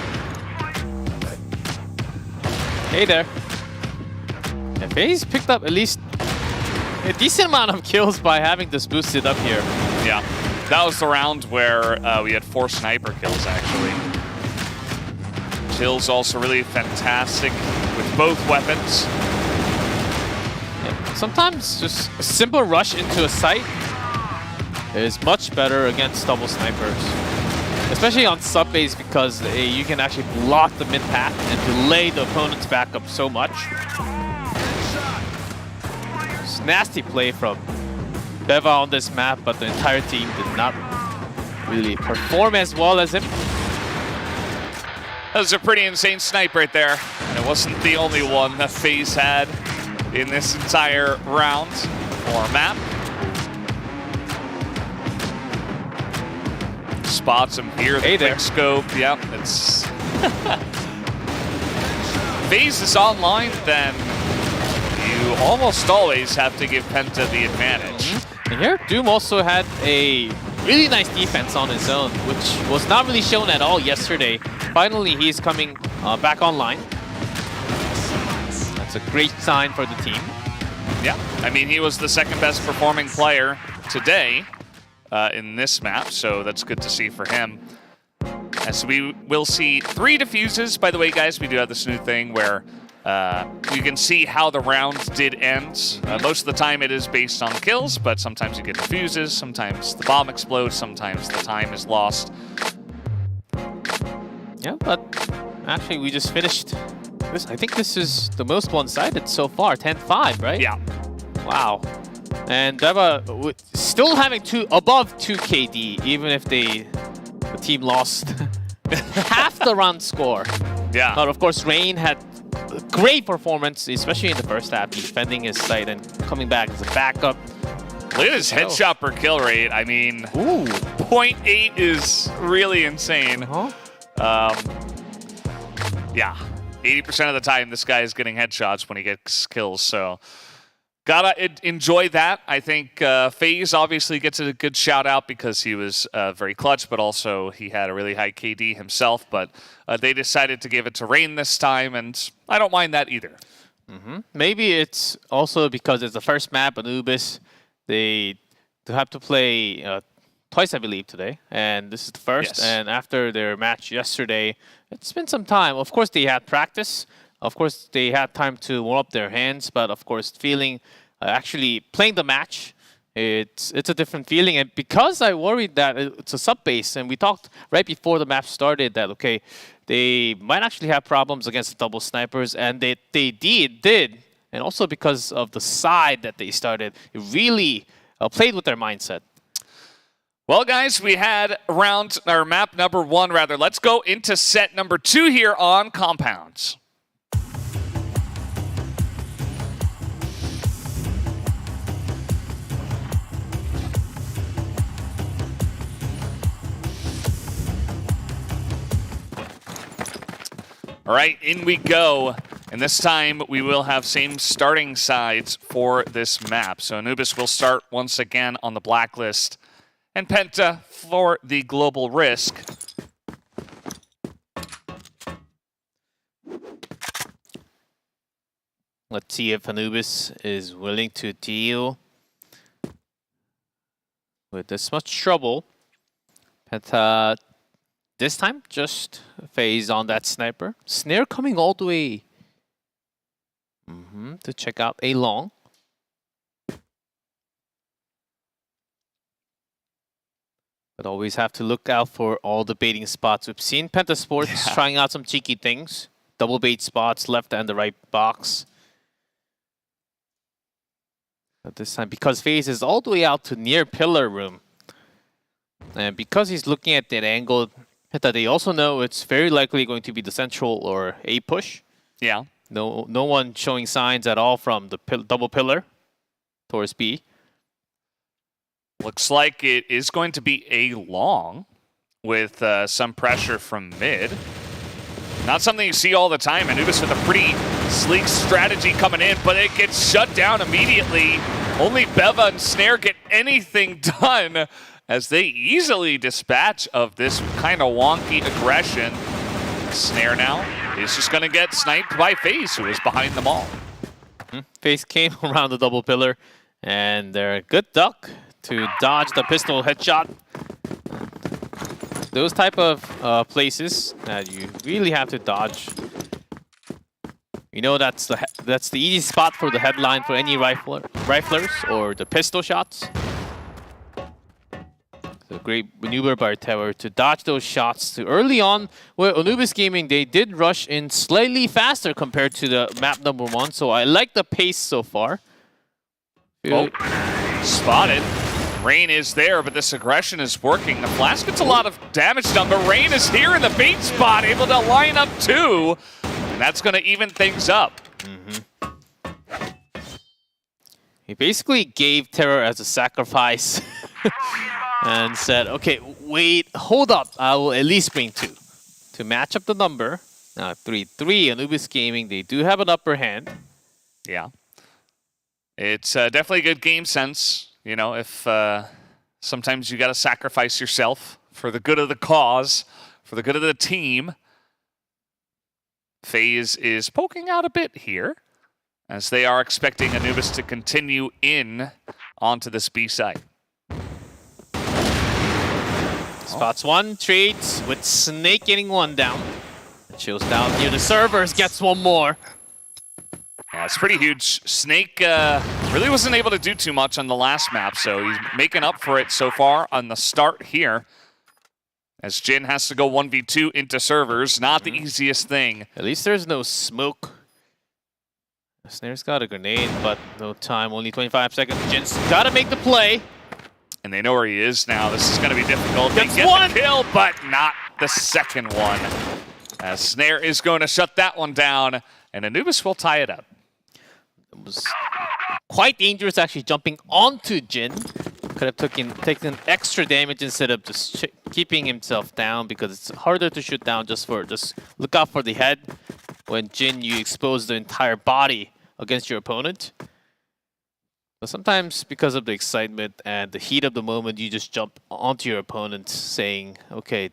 Hey there. And FaZe picked up at least a decent amount of kills by having this boosted up here. Yeah, that was the round where we had 4 sniper kills, actually. Kills also really fantastic with both weapons. Yeah. Sometimes just a simple rush into a site is much better against double snipers. Especially on sub-base, because you can actually block the mid path and delay the opponent's backup so much. It's nasty play from Beva on this map, but the entire team did not really perform as well as him. That was a pretty insane snipe right there. And it wasn't the only one that FaZe had in this entire round or map. Spots him here, the quick scope. Yep, it's... FaZe is online, then you almost always have to give Penta the advantage. And here, Doom also had a really nice defense on his own, which was not really shown at all yesterday. Finally, he's coming back online. That's a great sign for the team. Yeah, I mean, he was the second best performing player today in this map, so that's good to see for him. So we will see 3 defuses. By the way, guys, we do have this new thing where you can see how the round did end. Most of the time it is based on kills, but sometimes you get defuses, sometimes the bomb explodes, sometimes the time is lost. Yeah, but actually we just finished this. I think this is the most one-sided so far, 10-5, right? Yeah. Wow. And Beva still having above 2 KD, even if the team lost half the round score. Yeah. But of course, Rain had a great performance, especially in the first half, defending his site and coming back as a backup. Look at his headshot per kill rate. I mean, 0.8 is really insane. Yeah, 80% of the time this guy is getting headshots when he gets kills, so gotta enjoy that. I think FaZe obviously gets a good shout out because he was very clutch, but also he had a really high KD himself, but they decided to give it to Rain this time, and I don't mind that either. Maybe it's also because it's the first map, Anubis. They have to play twice, I believe, today. And this is the first. Yes. And after their match yesterday, it's been some time. Of course, they had practice. Of course, they had time to warm up their hands. But of course, actually playing the match, it's a different feeling. And because I worried that it's a sub-base, and we talked right before the match started that, okay, they might actually have problems against the double snipers, and they did. And also because of the side that they started, it really played with their mindset. Well, guys, we had map number 1, rather. Let's go into set number 2 here on Compounds. All right, in we go. And this time, we will have same starting sides for this map. So Anubis will start once again on the blacklist, and Penta for the global risk. Let's see if Anubis is willing to deal with this much trouble. Penta, this time, just FaZe on that sniper. Snare coming all the way to check out A long. But always have to look out for all the baiting spots. We've seen Penta Sports trying out some cheeky things. Double bait spots, left and the right box. But this time, because FaZe is all the way out to near pillar room, and because he's looking at that angle, Penta, they also know it's very likely going to be the central or A push. Yeah. No one showing signs at all from the double pillar towards B. Looks like it is going to be A long with some pressure from mid. Not something you see all the time. Anubis with a pretty sleek strategy coming in, but it gets shut down immediately. Only Beva and Snare get anything done as they easily dispatch of this kind of wonky aggression. Snare now is just going to get sniped by FaZe, who is behind them all. FaZe came around the double pillar, and they're a good duck to dodge the pistol headshot. Those type of places that you really have to dodge. You know that's the easy spot for the headline for any riflers or the pistol shots. So great maneuver by Terror to dodge those shots. To early on, with Anubis Gaming, they did rush in slightly faster compared to the map number 1. So I like the pace so far. Oh, spotted. Rain is there, but this aggression is working. The Flash gets a lot of damage done, but Rain is here in the bait spot, able to line up 2. And that's going to even things up. He basically gave Terror as a sacrifice and said, okay, wait, hold up. I will at least bring 2 to match up the number. Now 3-3, Anubis Gaming, they do have an upper hand. Yeah. It's definitely good game sense. You know, if sometimes you got to sacrifice yourself for the good of the cause, for the good of the team. FaZe is poking out a bit here, as they are expecting Anubis to continue in onto this B side. Spots 1, trades with Snake getting 1 down. Chills down near the servers, gets 1 more. Yeah, it's pretty huge. Snake really wasn't able to do too much on the last map, so he's making up for it so far on the start here. As Jin has to go 1v2 into servers, not the easiest thing. At least there's no smoke. Snare's got a grenade, but no time, only 25 seconds. Jin's gotta make the play. And they know where he is now. This is gonna be difficult. They Gets get 1! the kill, but not the second one. As Snare is going to shut that one down, and Anubis will tie it up. It was quite dangerous actually jumping onto Jin. Could have taken extra damage instead of just keeping himself down, because it's harder to shoot down just look out for the head. When Jin, you expose the entire body against your opponent. But sometimes because of the excitement and the heat of the moment, you just jump onto your opponent saying, okay,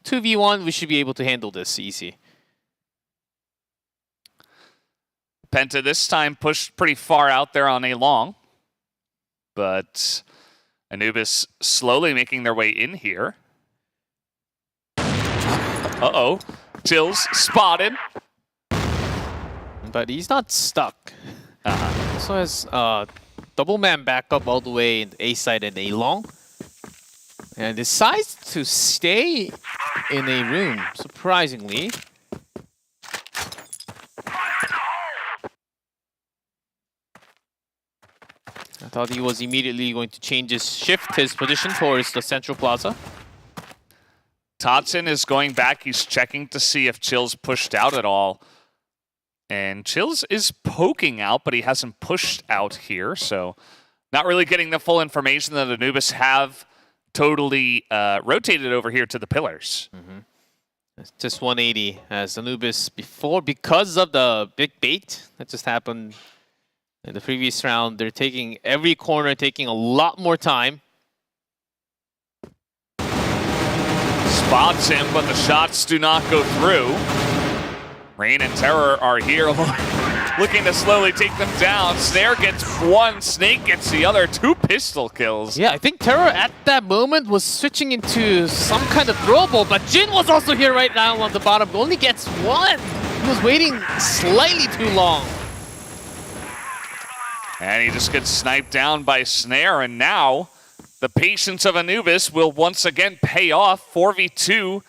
2v1, we should be able to handle this easy. Penta this time pushed pretty far out there on a long, but Anubis slowly making their way in here. Uh-oh. Chills spotted. But he's not stuck. Also has double man backup all the way in the A side and A long. And decides to stay in a room, surprisingly. I thought he was immediately going to shift his position towards the central plaza. Totson is going back. He's checking to see if Chills pushed out at all. And Chills is poking out, but he hasn't pushed out here. So not really getting the full information that Anubis have totally rotated over here to the pillars. It's just 180 as Anubis before, because of the big bait that just happened in the previous round. They're taking every corner, taking a lot more time. Spots him, but the shots do not go through. Rain and Terror are here looking to slowly take them down. Snare gets one, Snake gets the other, 2 pistol kills. Yeah, I think Terror at that moment was switching into some kind of throwable, but Jin was also here right now on the bottom. Only gets one. He was waiting slightly too long. And he just gets sniped down by Snare, and now the patience of Anubis will once again pay off. 4v2,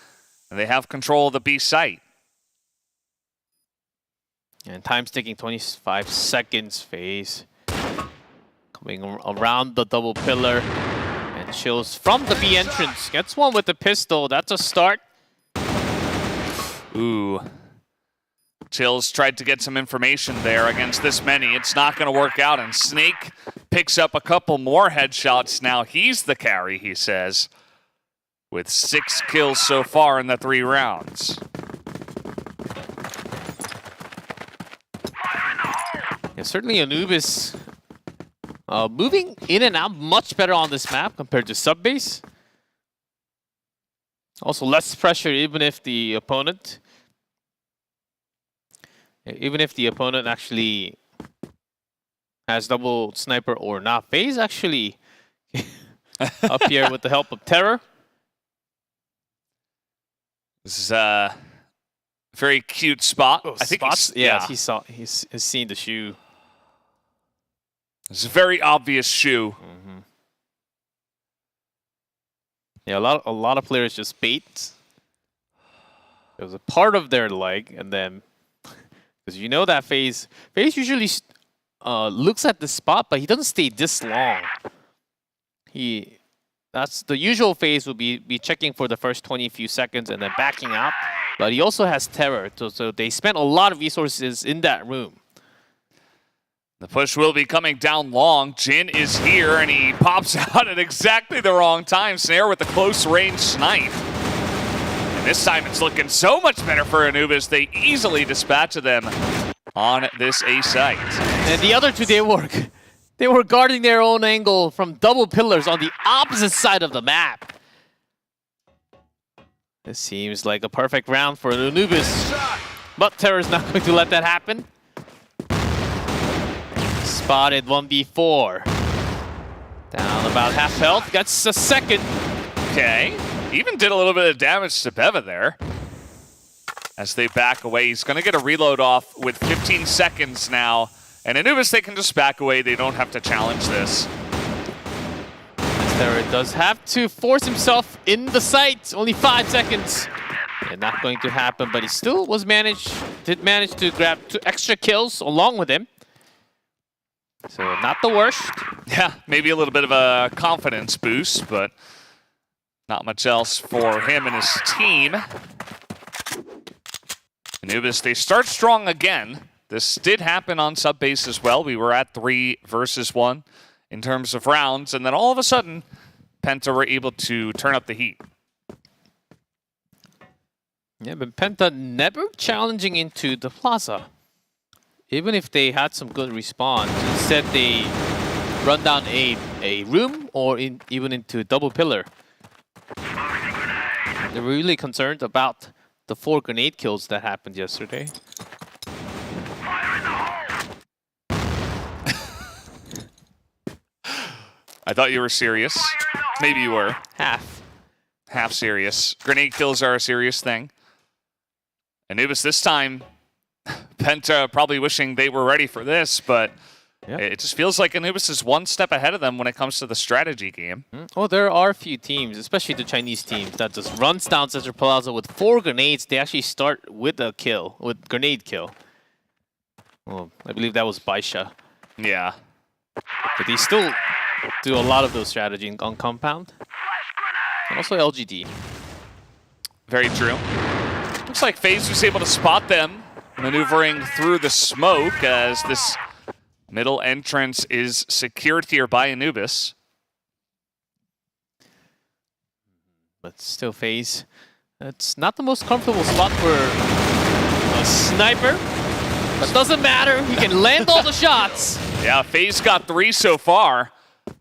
and they have control of the B site. And time's taking 25 seconds. FaZe coming around the double pillar, and Chills from the B entrance gets one with the pistol. That's a start. Ooh. Chills tried to get some information there against this many. It's not going to work out, and Snake picks up a couple more headshots. Now he's the carry, he says, with 6 kills so far in the 3 rounds. Yeah, certainly Anubis moving in and out much better on this map compared to Subbase. Also less pressure even if the opponent actually has double sniper or not. FaZe actually up here with the help of Terror. This is a very cute spot. I think he's seen the shoe. It's a very obvious shoe. Yeah, a lot of players just bait. It was a part of their leg, and then because you know that FaZe usually looks at the spot, but he doesn't stay this long. That's the usual FaZe will be checking for the first 20 few seconds and then backing out. But he also has Terror, so they spent a lot of resources in that room. The push will be coming down long. Jin is here, and he pops out at exactly the wrong time. Snare with the close range snipe. And this time it's looking so much better for Anubis. They easily dispatch them on this A site. And the other two, they were guarding their own angle from double pillars on the opposite side of the map. This seems like a perfect round for Anubis. But Terror's not going to let that happen. Spotted 1v4. Down about half health. Gets a second. Okay. Even did a little bit of damage to Beva there. As they back away, he's going to get a reload off with 15 seconds now. And Anubis, they can just back away. They don't have to challenge this. Terror does have to force himself in the site. Only 5 seconds. Yeah, not going to happen, but he still did manage to grab 2 extra kills along with him. So not the worst. Yeah, maybe a little bit of a confidence boost, but not much else for him and his team. Anubis, they start strong again. This did happen on sub base as well. We were at 3 versus 1 in terms of rounds, and then all of a sudden, Penta were able to turn up the heat. Yeah, but Penta never challenging into the plaza. Even if they had some good response, instead they run down a room or even into a double pillar. They're really concerned about the 4 grenade kills that happened yesterday. I thought you were serious. Maybe you were. Half serious. Grenade kills are a serious thing. Anubis this time, Penta probably wishing they were ready for this, but it just feels like Anubis is one step ahead of them when it comes to the strategy game. Well, there are a few teams, especially the Chinese teams, that just runs down Central Plaza with 4 grenades. They actually start with a kill, with grenade kill. Well, I believe that was Baisha. Yeah. But they still do a lot of those strategy on compound. And also LGD. Very true. Looks like FaZe was able to spot them maneuvering through the smoke as this middle entrance is secured here by Anubis. But still FaZe. It's not the most comfortable spot for a sniper. But doesn't matter, he can land all the shots. Yeah, FaZe got 3 so far.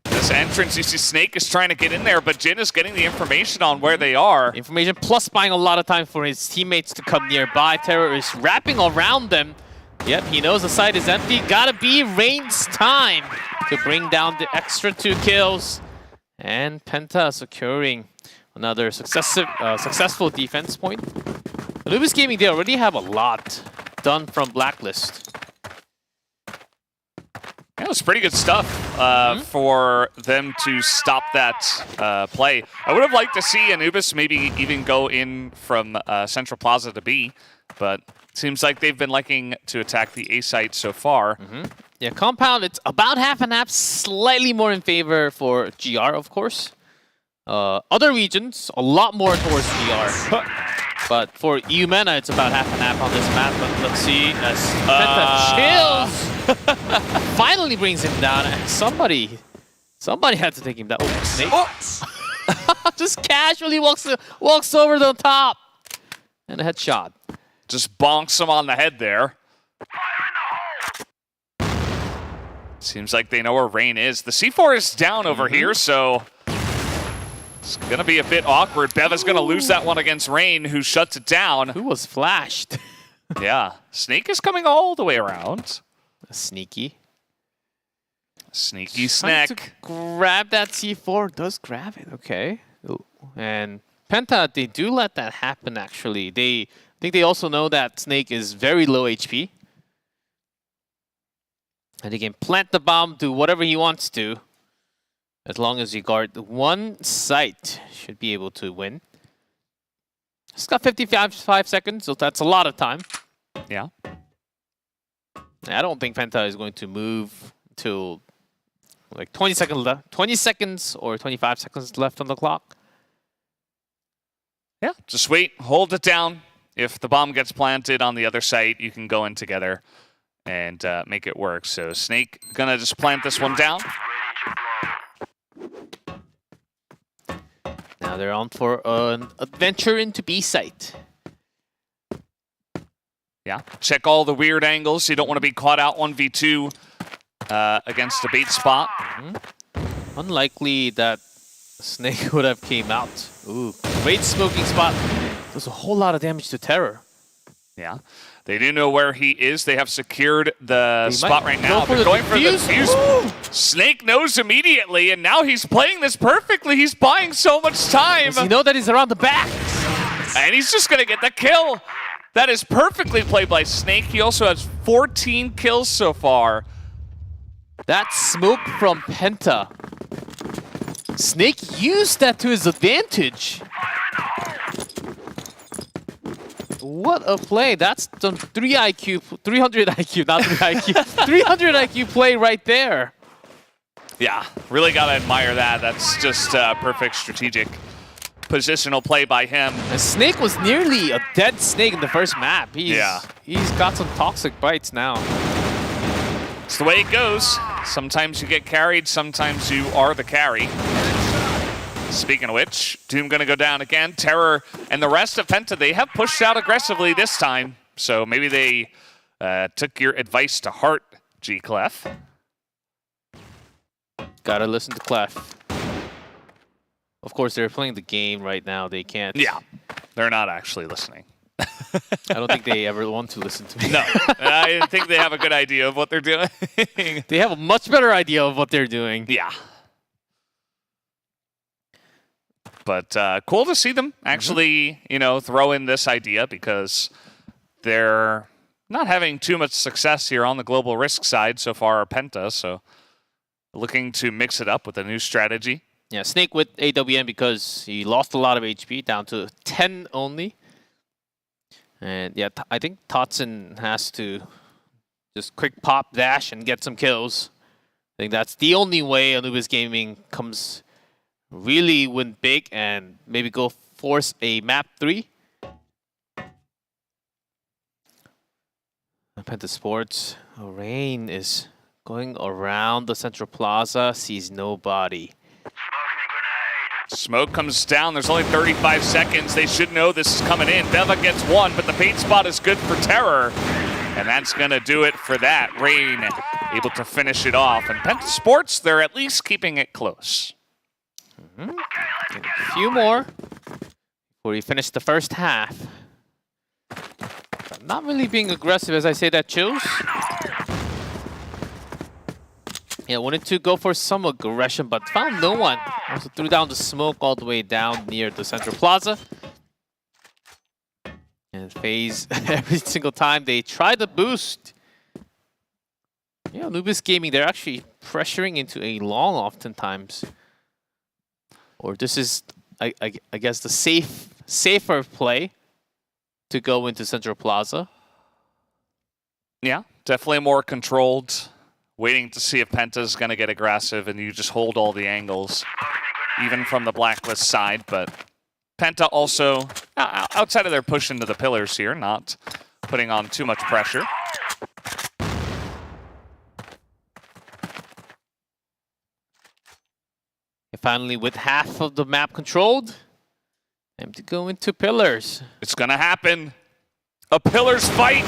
This entrance, you see Snake is trying to get in there, but Jin is getting the information on where they are. Information plus buying a lot of time for his teammates to come nearby. Terror is wrapping around them. Yep, he knows the site is empty. Gotta be Rain's time to bring down the extra 2 kills. And Penta securing another successful defense point. Anubis Gaming, they already have a lot done from Blacklist. Yeah, it was pretty good stuff for them to stop that play. I would have liked to see Anubis maybe even go in from Central Plaza to B, but it seems like they've been liking to attack the A site so far. Yeah, compound, it's about half and half, slightly more in favor for GR, of course. Other regions, a lot more towards GR. But for Eumena, it's about half and half on this map. But let's see as Penta chills. Finally brings him down. And somebody had to take him down. Oh, Snake. Oh. Just casually walks over the top. And a headshot. Just bonks him on the head there. Seems like they know where Rain is. The C4 is down over here, so it's going to be a bit awkward. Beva's going to lose that one against Rain, who shuts it down. Who was flashed? Yeah. Snake is coming all the way around. Sneaky. Sneaky Trying to snack. grab that C4. Does grab it. Okay. Ooh. And Penta, they do let that happen, actually. I think they also know that Snake is very low HP. And he can plant the bomb, do whatever he wants to. As long as you guard one site, should be able to win. It's got 55 seconds, so that's a lot of time. Yeah. I don't think Penta is going to move till like 20 seconds left. 20 seconds or 25 seconds left on the clock. Yeah, just wait, hold it down. If the bomb gets planted on the other site, you can go in together and make it work. So Snake gonna just plant this one down. Now they're on for an adventure into B site. Yeah, check all the weird angles. You don't want to be caught out 1v2 against a bait spot. Unlikely that Snake would have came out. Ooh, great smoking spot. Does a whole lot of damage to Terror. Yeah, they do know where he is. They have secured the spot right now. They're going for the defuse. Ooh. Snake knows immediately, and now he's playing this perfectly. He's buying so much time. Does he know that he's around the back? And he's just going to get the kill. That is perfectly played by Snake. He also has 14 kills so far. That smoke from Penta. Snake used that to his advantage. What a play. That's some 300 IQ, not 3 IQ. 300 IQ play right there. Yeah, really got to admire that. That's just perfect strategic positional play by him. And Snake was nearly a dead Snake in the first map. He's got some toxic bites now. It's the way it goes. Sometimes you get carried, sometimes you are the carry. Speaking of which, Doom gonna go down again. Terror and the rest of Penta, they have pushed out aggressively this time. So maybe they took your advice to heart, G-Clef. Gotta listen to Clef. Of course, they're playing the game right now. They can't. Yeah, they're not actually listening. I don't think they ever want to listen to me. No, I think they have a good idea of what they're doing. They have a much better idea of what they're doing. Yeah. But cool to see them actually, you know, throw in this idea because they're not having too much success here on the global risk side so far, Penta. So looking to mix it up with a new strategy. Yeah, Snake with AWM because he lost a lot of HP, down to 10 only. And yeah, I think Totson has to just quick pop, dash, and get some kills. I think that's the only way Anubis Gaming comes really win big and maybe go force a map 3. Penta Sports, Rain is going around the central plaza, sees nobody. Smoke comes down. There's only 35 seconds. They should know this is coming in. Beva gets one, but the bait spot is good for Terror. And that's going to do it for that. Rain able to finish it off. And Penta Sports, they're at least keeping it close. A few more before we finish the first half. But not really being aggressive as I say that, Chills. Yeah, wanted to go for some aggression, but found no one. Also threw down the smoke all the way down near the central plaza. And FaZe, every single time they try to boost. Yeah, Anubis Gaming, they're actually pressuring into a long oftentimes. Or this is, I guess, the safer play to go into central plaza. Yeah, definitely more controlled. Waiting to see if Penta's going to get aggressive, and you just hold all the angles, even from the Blacklist side. But Penta also, outside of their push into the pillars here, not putting on too much pressure. And finally, with half of the map controlled, time to go into pillars. It's going to happen. A pillars fight.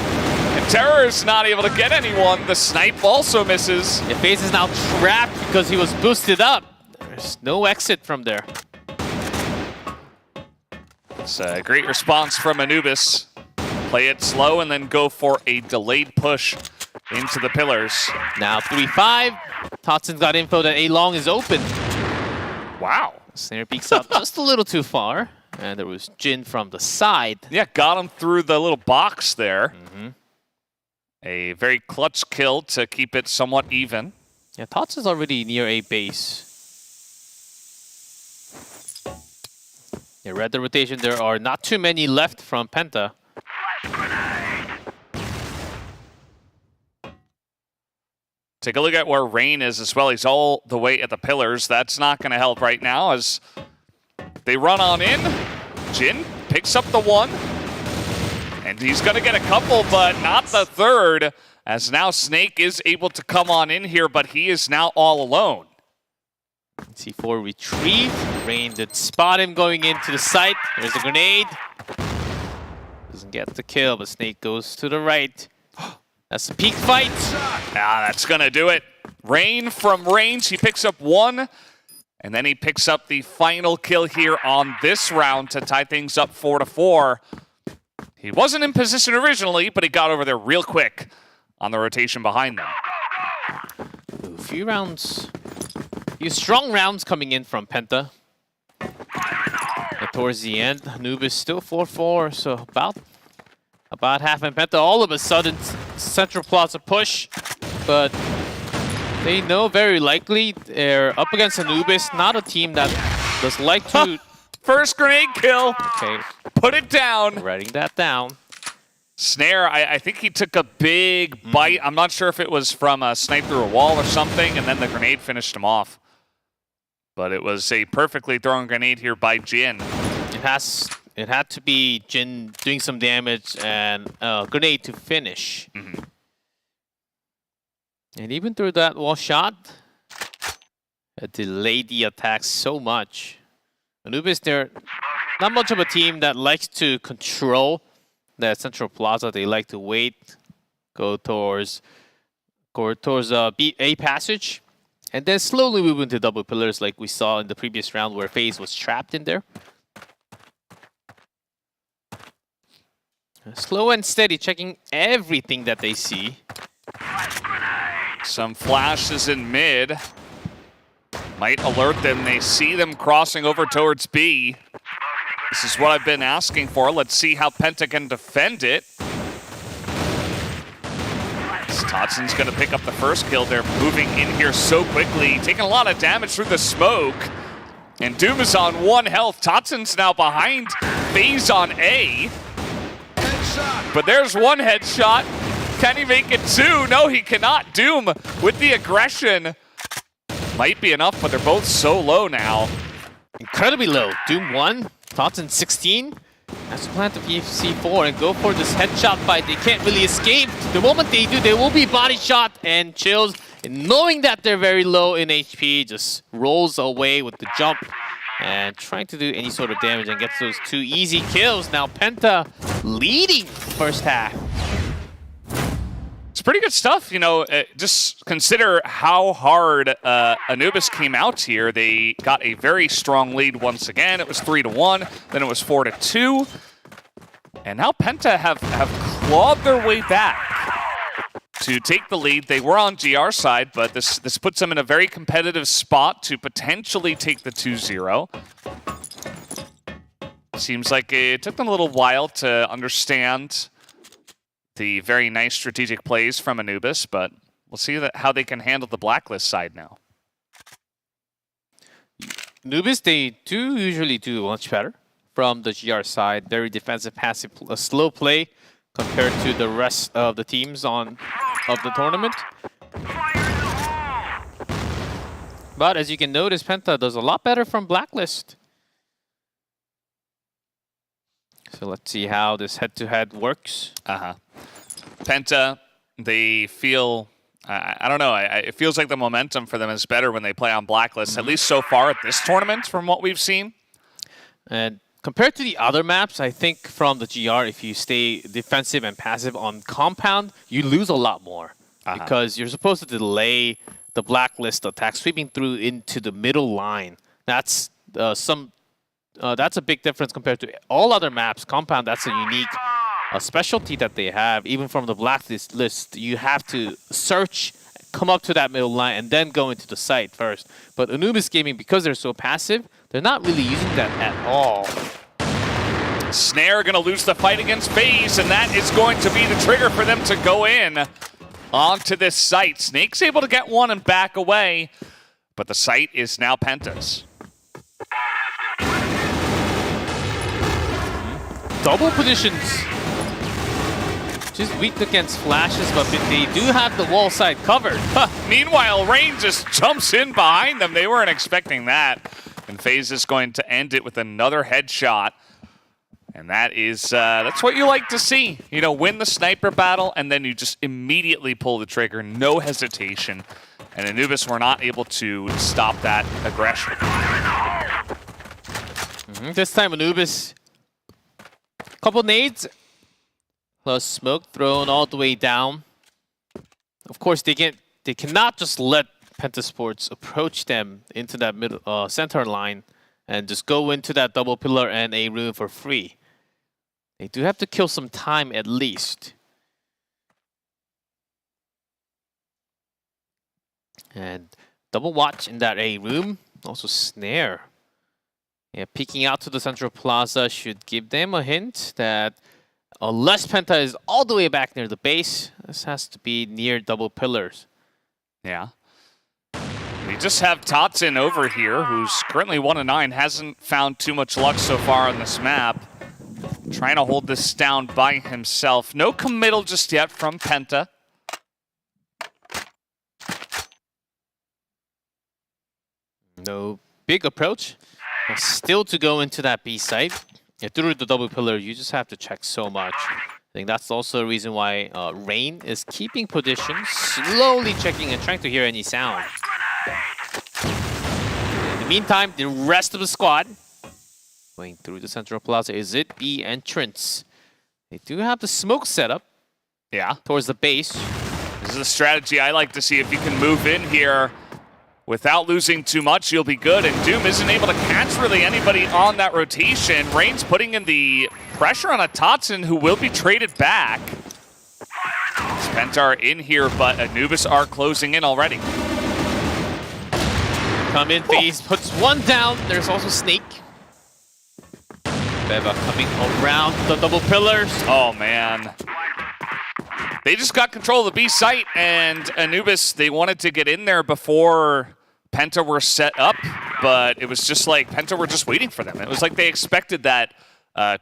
And Terror is not able to get anyone. The snipe also misses. The FaZe is now trapped because he was boosted up. There's no exit from there. It's a great response from Anubis. Play it slow and then go for a delayed push into the pillars. Now 3-5. Totson's got info that A-Long is open. Wow. Snare peeks out just a little too far. And there was Jin from the side. Yeah, got him through the little box there. A very clutch kill to keep it somewhat even. Yeah, Tots is already near a base. Yeah, read the rotation. There are not too many left from Penta. Take a look at where Rain is as well. He's all the way at the pillars. That's not going to help right now as they run on in. Jin picks up the one. And he's going to get a couple, but not the third, as now Snake is able to come on in here, but he is now all alone. C4 retrieve. Rain did spot him going into the site. There's a grenade. Doesn't get the kill, but Snake goes to the right. That's a peak fight. Yeah, that's going to do it. Rain from range. He picks up one, and then he picks up the final kill here on this round to tie things up 4-4. He wasn't in position originally, but he got over there real quick on the rotation behind them. A few rounds, few strong rounds coming in from Penta. And towards the end, Anubis still 4-4, so about half. And Penta all of a sudden central plaza push, but they know very likely they're up against Anubis, not a team that does like to. First grenade kill. Okay. Put it down. Writing that down. Snare, I think he took a big bite. I'm not sure if it was from a snipe through a wall or something, and then the grenade finished him off. But it was a perfectly thrown grenade here by Jin. It had to be Jin doing some damage and grenade to finish. And even through that wall shot, it delayed the attack so much. Anubis, they're not much of a team that likes to control that central plaza. They like to wait, go towards A passage, and then slowly move into double pillars like we saw in the previous round where FaZe was trapped in there. Slow and steady, checking everything that they see. Some flashes in mid. Might alert them. They see them crossing over towards B. This is what I've been asking for. Let's see how Penta can defend it. Totson's going to pick up the first kill. They're moving in here so quickly, taking a lot of damage through the smoke. And Doom is on 1 health. Totson's now behind FaZe on A. But there's 1 headshot. Can he make it 2? No, he cannot. Doom with the aggression. Might be enough, but they're both so low now. Incredibly low. Doom 1, Totson 16. Has to plant the PC4 and go for this headshot fight. They can't really escape. The moment they do, they will be body shot, and Chills, knowing that they're very low in HP, just rolls away with the jump and trying to do any sort of damage and gets those 2 easy kills. Now Penta leading first half. It's pretty good stuff, you know. Just consider how hard Anubis came out here. They got a very strong lead once again. It was 3-1, then it was 4-2. And now Penta have clawed their way back to take the lead. They were on GR side, but this puts them in a very competitive spot to potentially take the 2-0. Seems like it took them a little while to understand the very nice strategic plays from Anubis, but we'll see how they can handle the blacklist side now. Anubis, they do usually do much better from the GR side. Very defensive, passive, slow play compared to the rest of the teams of the tournament. But as you can notice, Penta does a lot better from blacklist. So let's see how this head-to-head works. Penta, they feel, I don't know, it feels like the momentum for them is better when they play on blacklist, at least so far at this tournament from what we've seen. And compared to the other maps, I think from the GR, if you stay defensive and passive on compound, you lose a lot more. Because you're supposed to delay the blacklist attack sweeping through into the middle line. That's that's a big difference compared to all other maps. Compound, that's a unique specialty that they have. Even from the blacklist list, you have to search, come up to that middle line, and then go into the site first. But Anubis Gaming, because they're so passive, they're not really using that at all. Snare going to lose the fight against FaZe, and that is going to be the trigger for them to go in onto this site. Snake's able to get one and back away, but the site is now Penta's. Double positions. Just weak against flashes, but they do have the wall side covered. Meanwhile, Rain just jumps in behind them. They weren't expecting that. And FaZe is going to end it with another headshot. And that is, that's what you like to see. You know, win the sniper battle, and then you just immediately pull the trigger. No hesitation. And Anubis were not able to stop that aggression. This time, Anubis, couple nades, plus smoke thrown all the way down. Of course, they cannot just let Penta Sports approach them into that middle center line and just go into that double pillar and a room for free. They do have to kill some time at least. And double watch in that A room, also Snare. Yeah, peeking out to the central plaza should give them a hint that unless Penta is all the way back near the base, this has to be near double pillars. Yeah. We just have Totson over here, who's currently 1-9, hasn't found too much luck so far on this map. Trying to hold this down by himself. No committal just yet from Penta. No big approach. Still to go into that B site. Yeah, through the double pillar, you just have to check so much. I think that's also a reason why Rain is keeping position, slowly checking and trying to hear any sound. In the meantime, the rest of the squad going through the central plaza. Is it B entrance? They do have the smoke setup. Yeah. Towards the base. This is a strategy I like to see. If you can move in here without losing too much, you'll be good. And Doom isn't able to catch really anybody on that rotation. Rain's putting in the pressure on a Tatsun who will be traded back. Penta are in here, but Anubis are closing in already. Come in, phase puts one down. There's also Snake. Beva coming around the double pillars. Oh, man. They just got control of the B site, and Anubis, they wanted to get in there before Penta were set up, but it was just like Penta were just waiting for them. It was like they expected that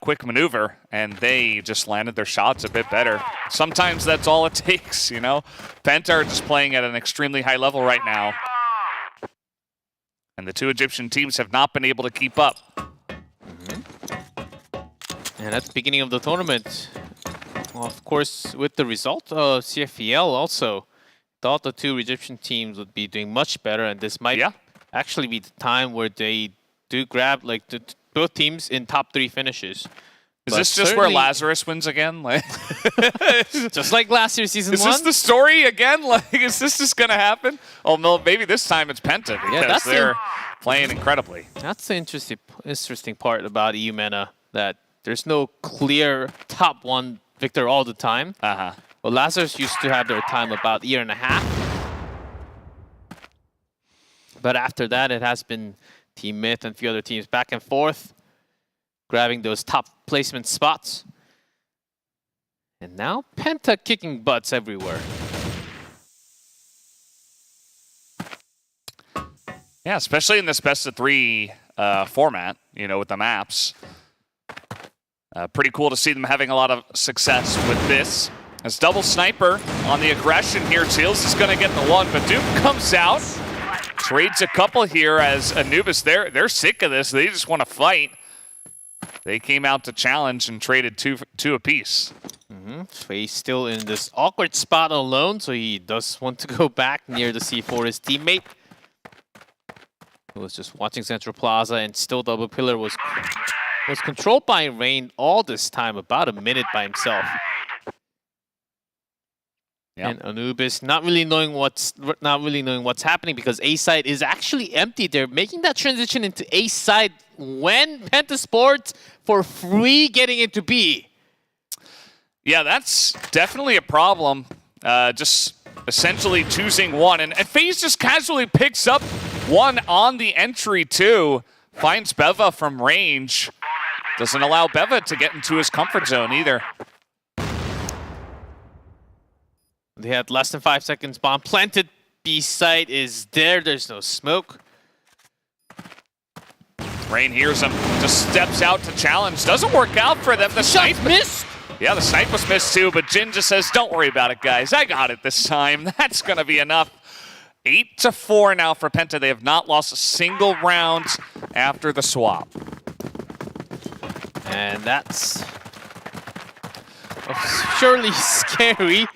quick maneuver, and they just landed their shots a bit better. Sometimes that's all it takes, you know? Penta are just playing at an extremely high level right now. And the two Egyptian teams have not been able to keep up. And at the beginning of the tournament, well, of course, with the result of CFEL also, thought the two Egyptian teams would be doing much better, and this might actually be the time where they do grab like both teams in top 3 finishes. Is this just where Lazarus wins again? Like, just like last year's season 1? Is this the story again? Like, is this just going to happen? Oh, no, maybe this time it's Penta because they're playing incredibly. That's the interesting part about Eumena, that there's no clear top 1 victor all the time. Well, Lazarus used to have their time about a year and a half. But after that, it has been Team Myth and a few other teams back and forth, grabbing those top placement spots. And now Penta kicking butts everywhere. Yeah, especially in this best of 3 format, you know, with the maps. Pretty cool to see them having a lot of success with this. As double sniper on the aggression here, Tails is going to get the one, but Doom comes out, trades a couple here as Anubis, they're sick of this. They just want to fight. They came out to challenge and traded two apiece. Faye still in this awkward spot alone, so he does want to go back near the C4, his teammate, who was just watching Central Plaza, and still double pillar was controlled by Rain all this time, about a minute by himself. And Anubis not really knowing what's happening, because A side is actually empty. They're making that transition into A side when Penta Sports for free getting into B. Yeah, that's definitely a problem. Just essentially choosing one, and FaZe just casually picks up one on the entry too. Finds Beva from range. Doesn't allow Beva to get into his comfort zone either. They had less than 5 seconds. Bomb planted. B site is there. There's no smoke. Rain hears him. Just steps out to challenge. Doesn't work out for them. The snipe missed. Yeah, the snipe was missed too, but Jin just says, don't worry about it, guys. I got it this time. That's going to be enough. 8-4 now for Penta. They have not lost a single round after the swap. And that's surely scary.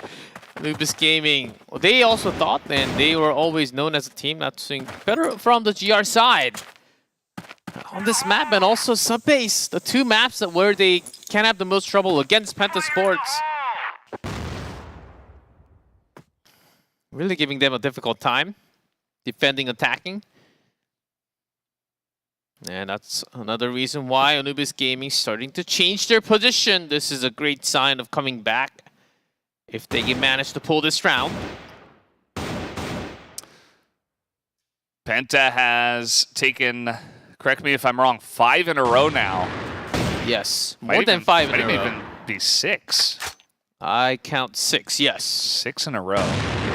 Anubis Gaming, they also thought, and they were always known as a team that's doing better from the GR side. On this map and also Subbase, the 2 maps where they can have the most trouble against Penta Sports. Really giving them a difficult time, defending, attacking. And that's another reason why Anubis Gaming starting to change their position. This is a great sign of coming back if they can manage to pull this round. Penta has taken, correct me if I'm wrong, 5 in a row now. Yes, more than 5 in a row. Might even be 6. I count 6, yes. 6 in a row.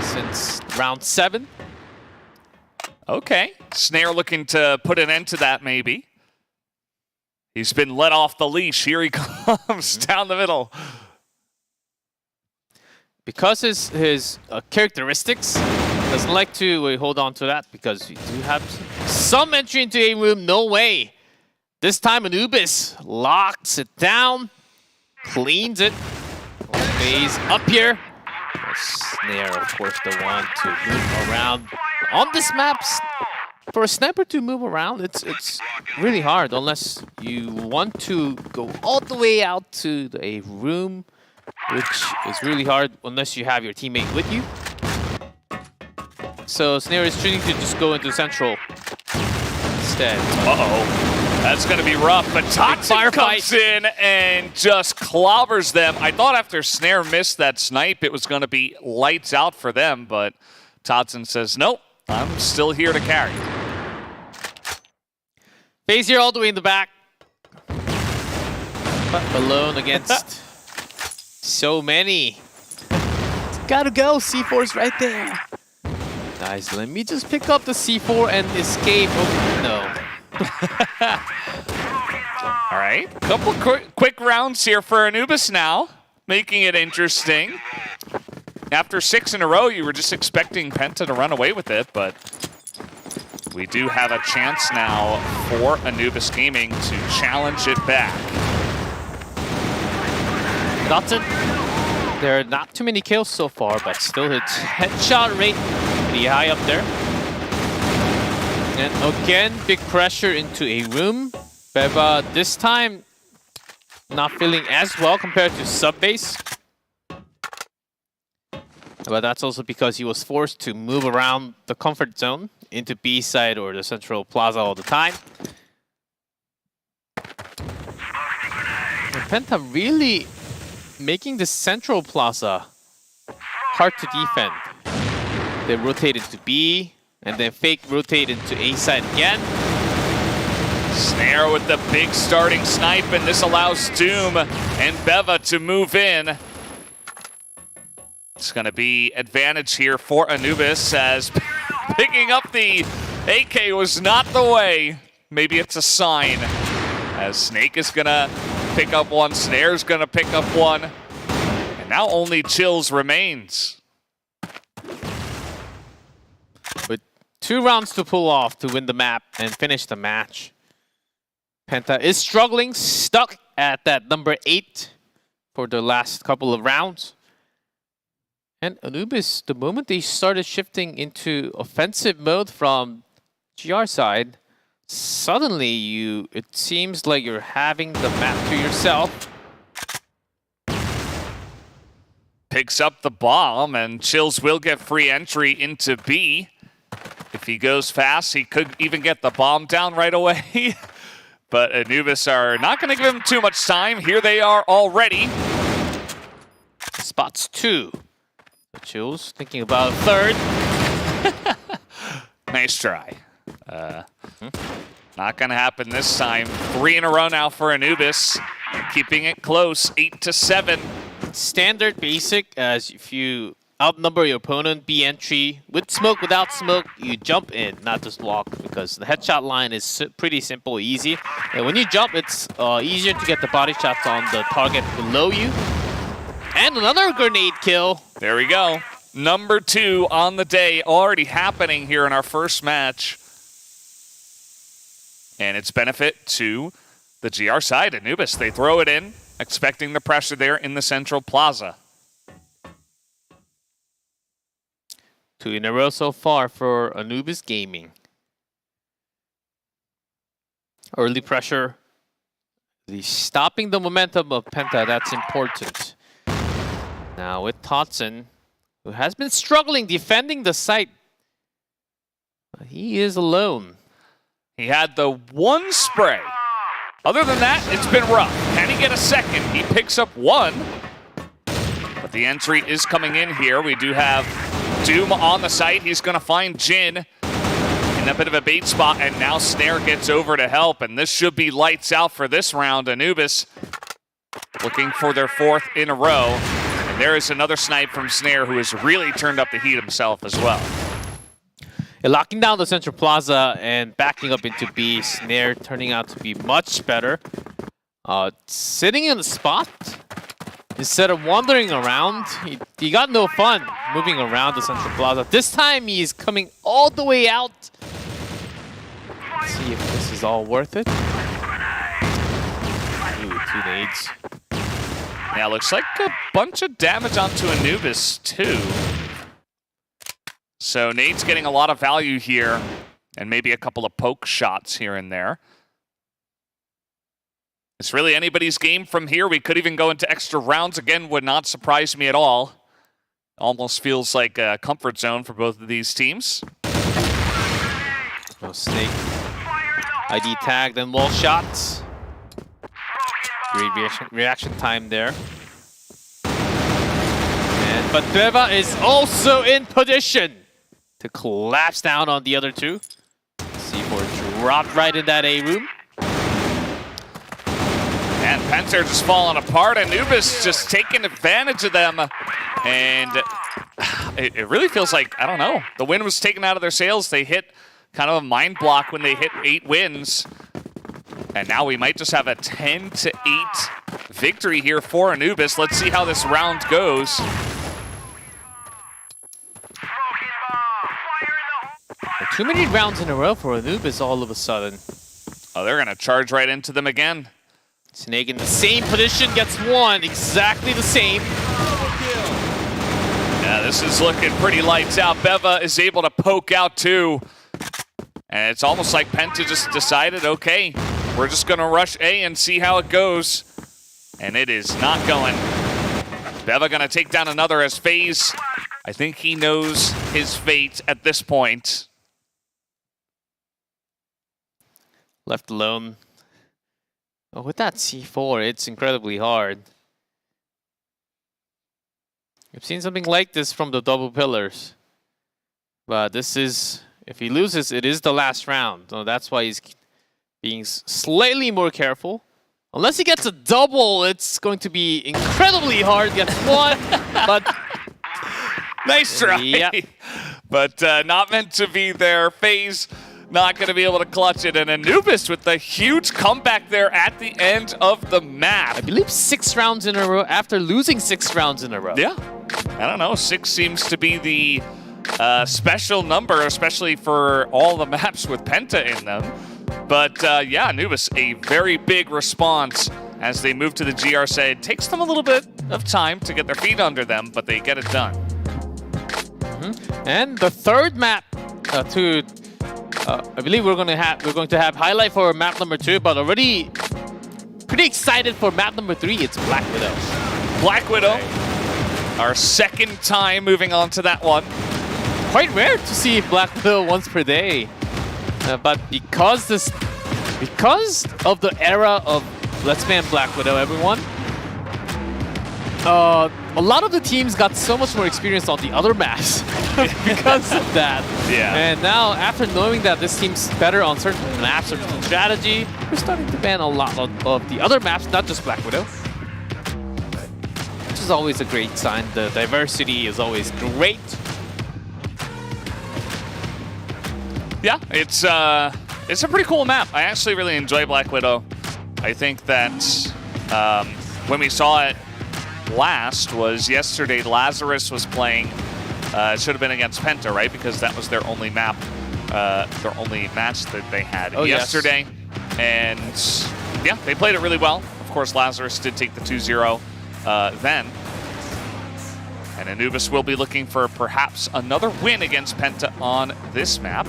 Since round 7. Okay. Snare looking to put an end to that, maybe. He's been let off the leash. Here he comes down the middle. Because his characteristics, doesn't like to hold on to that, because you do have some entry into A room. No way. This time Anubis locks it down, cleans it. Phase up here. Snare, of course, the one to move around. On this map, for a sniper to move around, it's really hard unless you want to go all the way out to a room, which is really hard unless you have your teammate with you. So Snare is choosing to just go into central instead. Uh-oh. That's going to be rough, but Toxic comes in and just clobbers them. I thought after Snare missed that snipe, it was going to be lights out for them, but Totson says, nope, I'm still here to carry. FaZe here all the way in the back. But alone against so many. Gotta go, C4's right there. Guys, let me just pick up the C4 and escape. Oh, no. All right, couple quick rounds here for Anubis now, making it interesting. After 6 in a row, you were just expecting Penta to run away with it, but we do have a chance now for Anubis Gaming to challenge it back. Dotson, there are not too many kills so far, but still his headshot rate pretty high up there. And again, big pressure into a room. Beba this time not feeling as well compared to sub-base. But that's also because he was forced to move around the comfort zone into B side or the central plaza all the time. And Penta really making the central plaza hard to defend. They rotated to B, and then fake rotate into A side again. Snare with the big starting snipe, and this allows Doom and Beva to move in. It's going to be advantage here for Anubis as picking up the AK was not the way. Maybe it's a sign as Snake is going to pick up one, Snare's going to pick up one, and now only Chills remains. With 2 rounds to pull off to win the map and finish the match. Penta is struggling, stuck at that number 8 for the last couple of rounds. And Anubis, the moment they started shifting into offensive mode from GR side, suddenly it seems like you're having the map to yourself. Picks up the bomb, and Chills will get free entry into B. If he goes fast, he could even get the bomb down right away. But Anubis are not going to give him too much time. Here they are already. Spots 2. Chills thinking about a 3rd. Nice try. Not going to happen this time. 3 in a row now for Anubis. Keeping it close, 8-7. Standard basic, as if you outnumber your opponent, B entry. With smoke, without smoke, you jump in, not just block, because the headshot line is pretty simple, easy. And when you jump, it's easier to get the body shots on the target below you. And another grenade kill. There we go. Number 2 on the day, already happening here in our first match. And it's benefit to the GR side, Anubis. They throw it in, expecting the pressure there in the central plaza. 2 in a row so far for Anubis Gaming. Early pressure. Stopping the momentum of Penta, that's important. Now with Totson, who has been struggling defending the site. He is alone. He had the 1 spray. Other than that, it's been rough. Can he get a second? He picks up 1. But the entry is coming in here. We do have Doom on the site. He's going to find Jin in a bit of a bait spot, and now Snare gets over to help, and this should be lights out for this round. Anubis looking for their 4th in a row, and there is another snipe from Snare, who has really turned up the heat himself as well. Yeah, locking down the central plaza and backing up into B. Snare turning out to be much better. Sitting in the spot, instead of wandering around, he got no fun moving around the central plaza. This time he's coming all the way out. Let's see if this is all worth it. 2 nades. Yeah, looks like a bunch of damage onto Anubis, too. So Nade's getting a lot of value here, and maybe a couple of poke shots here and there. It's really anybody's game from here. We could even go into extra rounds. Again, would not surprise me at all. Almost feels like a comfort zone for both of these teams. Oh, Snake. ID tag, then wall shots. Great reaction time there. But Beva is also in position to collapse down on the other two. C4 dropped right in that A room. And Penta just falling apart. Anubis just taking advantage of them. And it really feels like, I don't know, the wind was taken out of their sails. They hit kind of a mind block when they hit 8 wins. And now we might just have a 10-8 victory here for Anubis. Let's see how this round goes. Too many rounds in a row for Anubis all of a sudden. Oh, they're going to charge right into them again. Snake in the same position, gets one, exactly the same. Yeah, this is looking pretty lights out. Beva is able to poke out too. And it's almost like Penta just decided, okay, we're just going to rush A and see how it goes. And it is not going. Beva going to take down another as FaZe. I think he knows his fate at this point. Left alone. Oh, with that C4, it's incredibly hard. We've seen something like this from the double pillars. But this is, if he loses, it is the last round. So that's why he's being slightly more careful. Unless he gets a double, it's going to be incredibly hard. Gets one, but... Nice try. Yep. But not meant to be there. FaZe not going to be able to clutch it. And Anubis with the huge comeback there at the end of the map. I believe 6 rounds in a row after losing 6 rounds in a row. Yeah. I don't know. 6 seems to be the special number, especially for all the maps with Penta in them. But yeah, Anubis, a very big response as they move to the GR side. It takes them a little bit of time to get their feet under them, but they get it done. And the third map I believe we're going to have highlight for map number 2, but already pretty excited for map number 3. It's Black Widow. Black Widow, our second time moving on to that one. Quite rare to see Black Widow once per day, but because of the era of Let's Ban Black Widow, everyone. A lot of the teams got so much more experience on the other maps because of that. Yeah. And now, after knowing that this team's better on certain maps or certain strategy, we're starting to ban a lot of the other maps, not just Black Widow. Which is always a great sign. The diversity is always great. Yeah, it's a pretty cool map. I actually really enjoy Black Widow. I think that when we saw it last was yesterday. Lazarus was playing. It should have been against Penta, right? Because that was their only map, their only match that they had yesterday. Yes. And yeah, they played it really well. Of course, Lazarus did take the 2-0 then. And Anubis will be looking for perhaps another win against Penta on this map.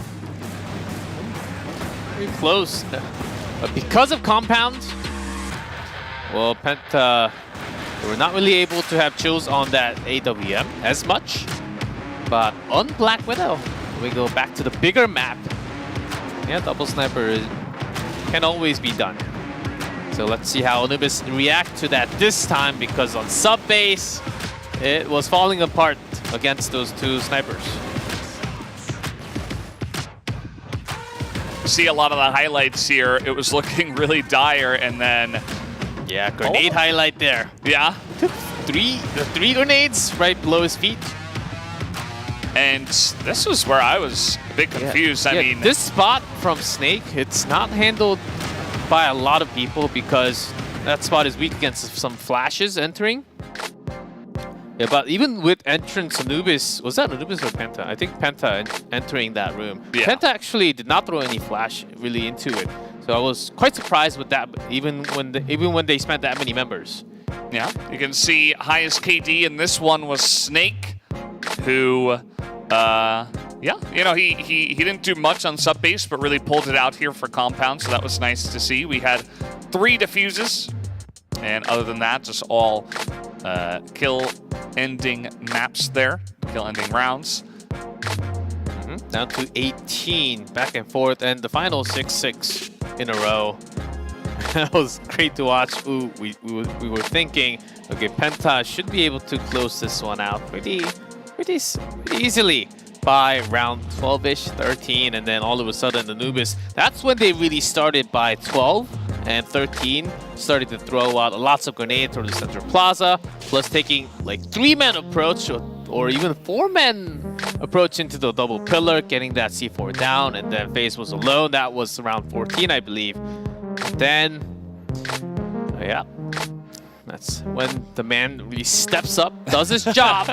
Very close. But because of Compound, well, Penta were not really able to have chills on that AWM as much. But on Black Widow, we go back to the bigger map. Yeah, double sniper can always be done. So let's see how Anubis react to that this time, because on sub base, it was falling apart against those 2 snipers. See a lot of the highlights here. It was looking really dire, and then yeah, grenade highlight there. Yeah, the 3 grenades right below his feet. And this was where I was a bit confused. I mean, this spot from Snake, it's not handled by a lot of people because that spot is weak against some flashes entering. Yeah, but even with entrance Anubis, was that Anubis or Penta? I think Penta entering that room. Yeah. Penta actually did not throw any flash really into it. So I was quite surprised with that, even when they spent that many members. Yeah, you can see highest KD in this one was Snake, who, yeah, you know, he didn't do much on sub base, but really pulled it out here for compound, so that was nice to see. We had 3 defuses, and other than that, just all kill-ending maps there, kill-ending rounds. Down to 18, back and forth, and the final 6-6 in a row. That was great to watch. Ooh, we were thinking, okay, Penta should be able to close this one out pretty easily by round 12-ish, 13, and then all of a sudden Anubis, that's when they really started by 12 and 13, started to throw out lots of grenades towards the central plaza, plus taking like 3-man approach or even 4-man approach into the double pillar, getting that C4 down, and then FaZe was alone. That was around 14, I believe. Then, yeah, that's when the man really steps up, does his job.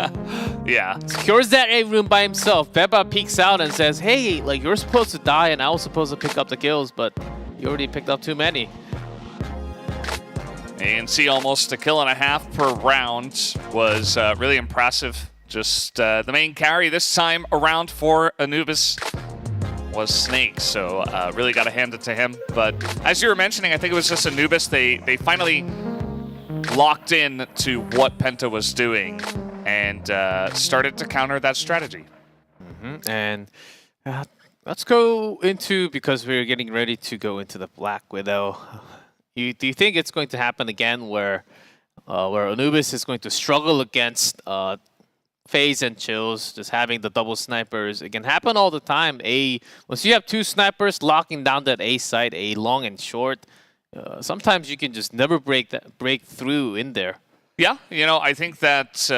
Yeah. Secures that A room by himself. Beba peeks out and says, hey, like, you're supposed to die and I was supposed to pick up the kills, but you already picked up too many. And you can see almost a kill and a half per round was really impressive. Just the main carry this time around for Anubis was Snake, so really got to hand it to him. But as you were mentioning, I think it was just Anubis. They finally locked in to what Penta was doing and started to counter that strategy. And let's go into, because we're getting ready to go into the Black Widow. Do you think it's going to happen again where Anubis is going to struggle against FaZe and Chills, just having the double snipers? It can happen all the time. Once you have 2 snipers locking down that A site, A long and short, sometimes you can just never break through in there. Yeah, you know, I think that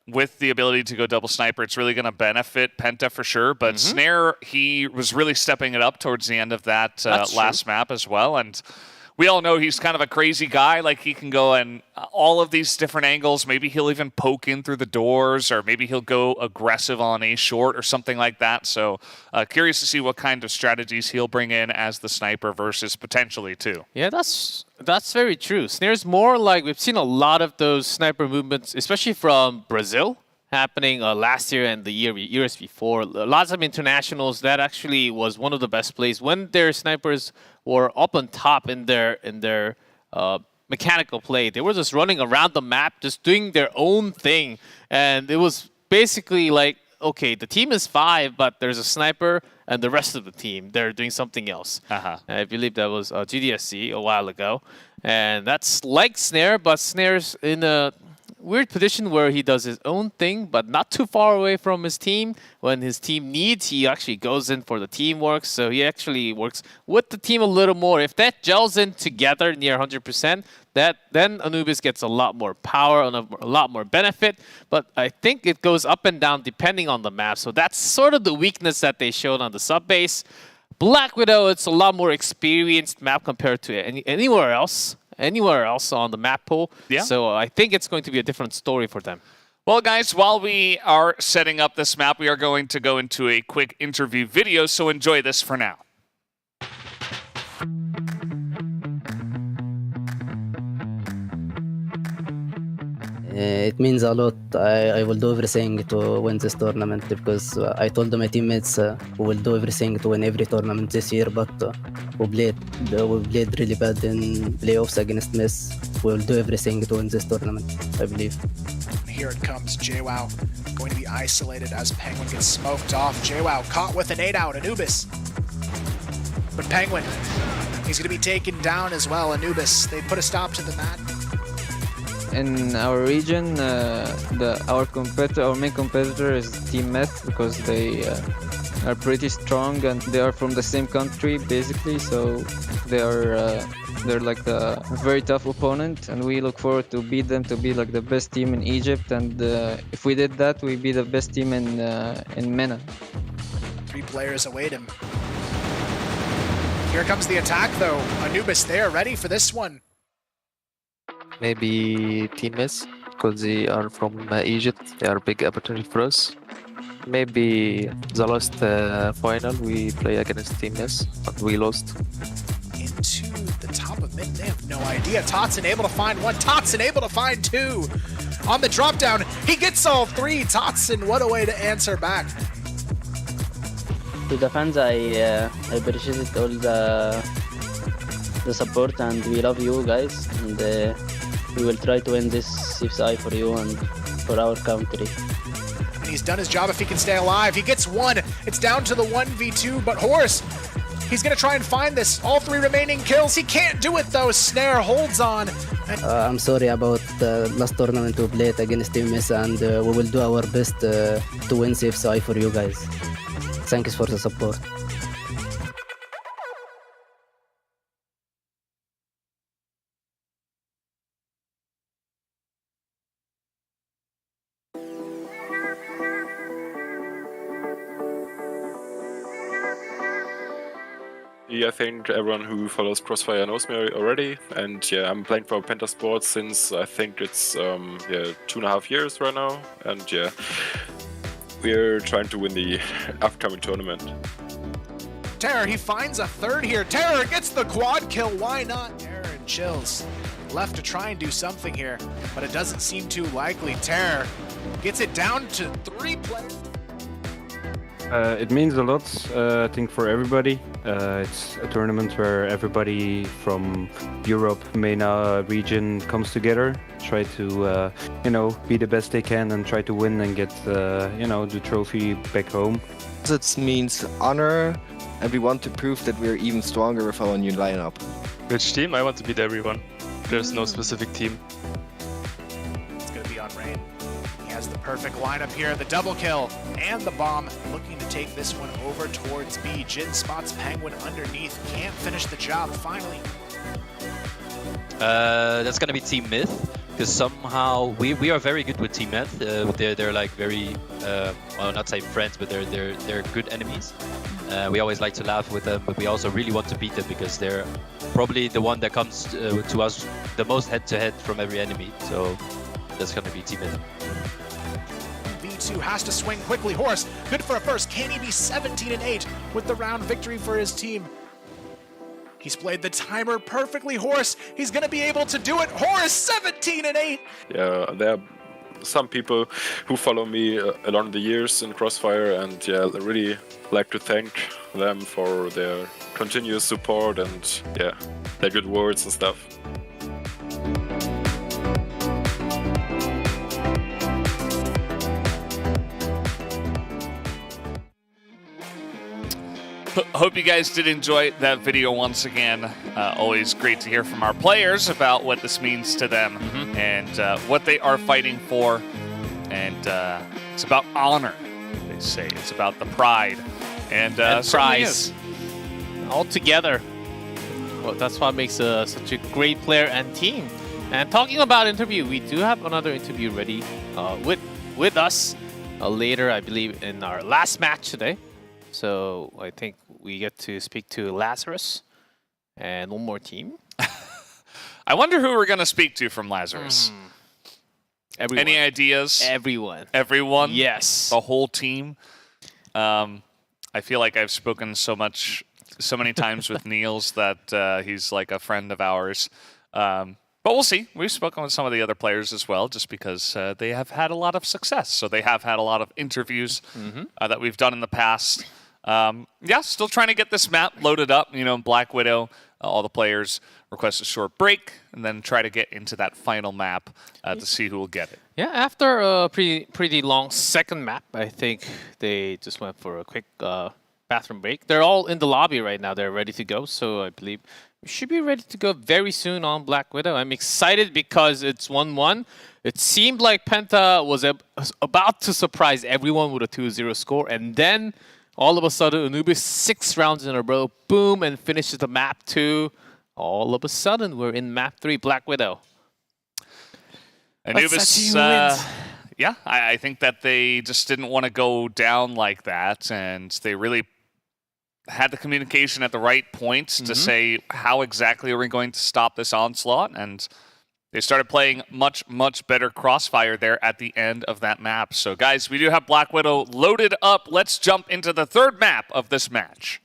with the ability to go double sniper, it's really going to benefit Penta for sure. But Snare, he was really stepping it up towards the end of that last map as well. And we all know he's kind of a crazy guy. Like, he can go in all of these different angles. Maybe he'll even poke in through the doors, or maybe he'll go aggressive on A short or something like that. So curious to see what kind of strategies he'll bring in as the sniper versus potentially too. Yeah, that's very true. Snare's more like, we've seen a lot of those sniper movements, especially from Brazil, happening last year and the years before. Lots of internationals. That actually was one of the best plays when their snipers were up on top in their mechanical play. They were just running around the map, just doing their own thing, and it was basically like, okay, the team is 5, but there's a sniper, and the rest of the team, they're doing something else. I believe that was GDSC a while ago, and that's like Snare, but Snare's in a weird position where he does his own thing, but not too far away from his team. When his team needs, he actually goes in for the teamwork. So he actually works with the team a little more. If that gels in together near 100%, then Anubis gets a lot more power and a lot more benefit. But I think it goes up and down depending on the map. So that's sort of the weakness that they showed on the sub base. Black Widow, it's a lot more experienced map compared to anywhere else on the map pool. Yeah. So I think it's going to be a different story for them. Well, guys, while we are setting up this map, we are going to go into a quick interview video, so enjoy this for now. It means a lot. I will do everything to win this tournament because I told my teammates we will do everything to win every tournament this year, but we played really bad in playoffs against Miss. We will do everything to win this tournament, I believe. Here it comes, JWoww going to be isolated as Penguin gets smoked off. JWoww caught with an 8-out, Anubis. But Penguin, he's going to be taken down as well. Anubis, they put a stop to the match. In our region, our main competitor is Team Meth because they are pretty strong and they are from the same country basically, so they're like a very tough opponent, and we look forward to beat them, to be like the best team in Egypt, and if we did that, we'd be the best team in Eumena. 3 players await him. Here comes the attack though. Anubis, they are ready for this one. Maybe Team S, because they are from Egypt. They are a big opportunity for us. Maybe the last final we play against Team S, but we lost. to the top of mid. They have no idea. Totson able to find one. Totson able to find two. On the drop down, he gets all three. Totson, what a way to answer back. To the fans, I appreciate all the support, and we love you guys, and we will try to win this Cfs for you and for our country. And he's done his job if he can stay alive. He gets one. It's down to the 1v2, but Horse, he's going to try and find this. All three remaining kills. He can't do it, though. Snare holds on. I'm sorry about the last tournament we played against Team Miss, and we will do our best to win Cfs for you guys. Thanks for the support. I think everyone who follows Crossfire knows me already, and yeah, I'm playing for Penta Sports since I think it's 2.5 years right now, and yeah, we're trying to win the upcoming tournament. Terror, he finds a third here. Terror gets the quad kill. Why not? Terror and Chills left to try and do something here, but it doesn't seem too likely. Terror gets it down to 3 players. It means a lot, I think, for everybody. It's a tournament where everybody from Europe, Eumena region comes together, try to, be the best they can and try to win and get, the trophy back home. It means honor, and we want to prove that we're even stronger with our new lineup. Which team? I want to beat everyone. There's no specific team. It's going to be on Rain. He has the perfect lineup here, the double kill and the bomb, looking to take this one over towards B. Jin spots Penguin underneath, can't finish the job, finally. That's gonna be Team Myth, because somehow we are very good with Team Myth. They're like very, well, not say friends, but they're good enemies. We always like to laugh with them, but we also really want to beat them because they're probably the one that comes to us the most head-to-head from every enemy. So that's gonna be Team Myth. V2 has to swing quickly. Horse, good for a first. Can he be 17-8 with the round victory for his team? He's played the timer perfectly. Horse, he's going to be able to do it. Horse, 17-8. Yeah, there are some people who follow me along the years in Crossfire, and yeah, I really like to thank them for their continuous support and yeah, their good words and stuff. Hope you guys did enjoy that video once again. Always great to hear from our players about what this means to them and what they are fighting for. And it's about honor, they say. It's about the pride. And prize. All together. Well, that's what makes such a great player and team. And talking about interview, we do have another interview ready with us later, I believe, in our last match today. So I think we get to speak to Lazarus and one more team. I wonder who we're going to speak to from Lazarus. Everyone. Any ideas? Everyone. Everyone? Yes. The whole team? I feel like I've spoken so many times with Niels that he's like a friend of ours. But we'll see. We've spoken with some of the other players as well, just because they have had a lot of success. So they have had a lot of interviews that we've done in the past. Yeah, still trying to get this map loaded up. You know, Black Widow, all the players request a short break and then try to get into that final map to see who will get it. Yeah, after a pretty long second map, I think they just went for a quick bathroom break. They're all in the lobby right now. They're ready to go. So I believe we should be ready to go very soon on Black Widow. I'm excited because it's 1-1. It seemed like Penta was about to surprise everyone with a 2-0 score. And then all of a sudden, Anubis 6 rounds in a row, boom, and finishes the map 2. All of a sudden, we're in map 3, Black Widow. Anubis, yeah, I think that they just didn't want to go down like that, and they really had the communication at the right points to say how exactly are we going to stop this onslaught, and they started playing much, much better Crossfire there at the end of that map. So guys, we do have Black Widow loaded up. Let's jump into the third map of this match.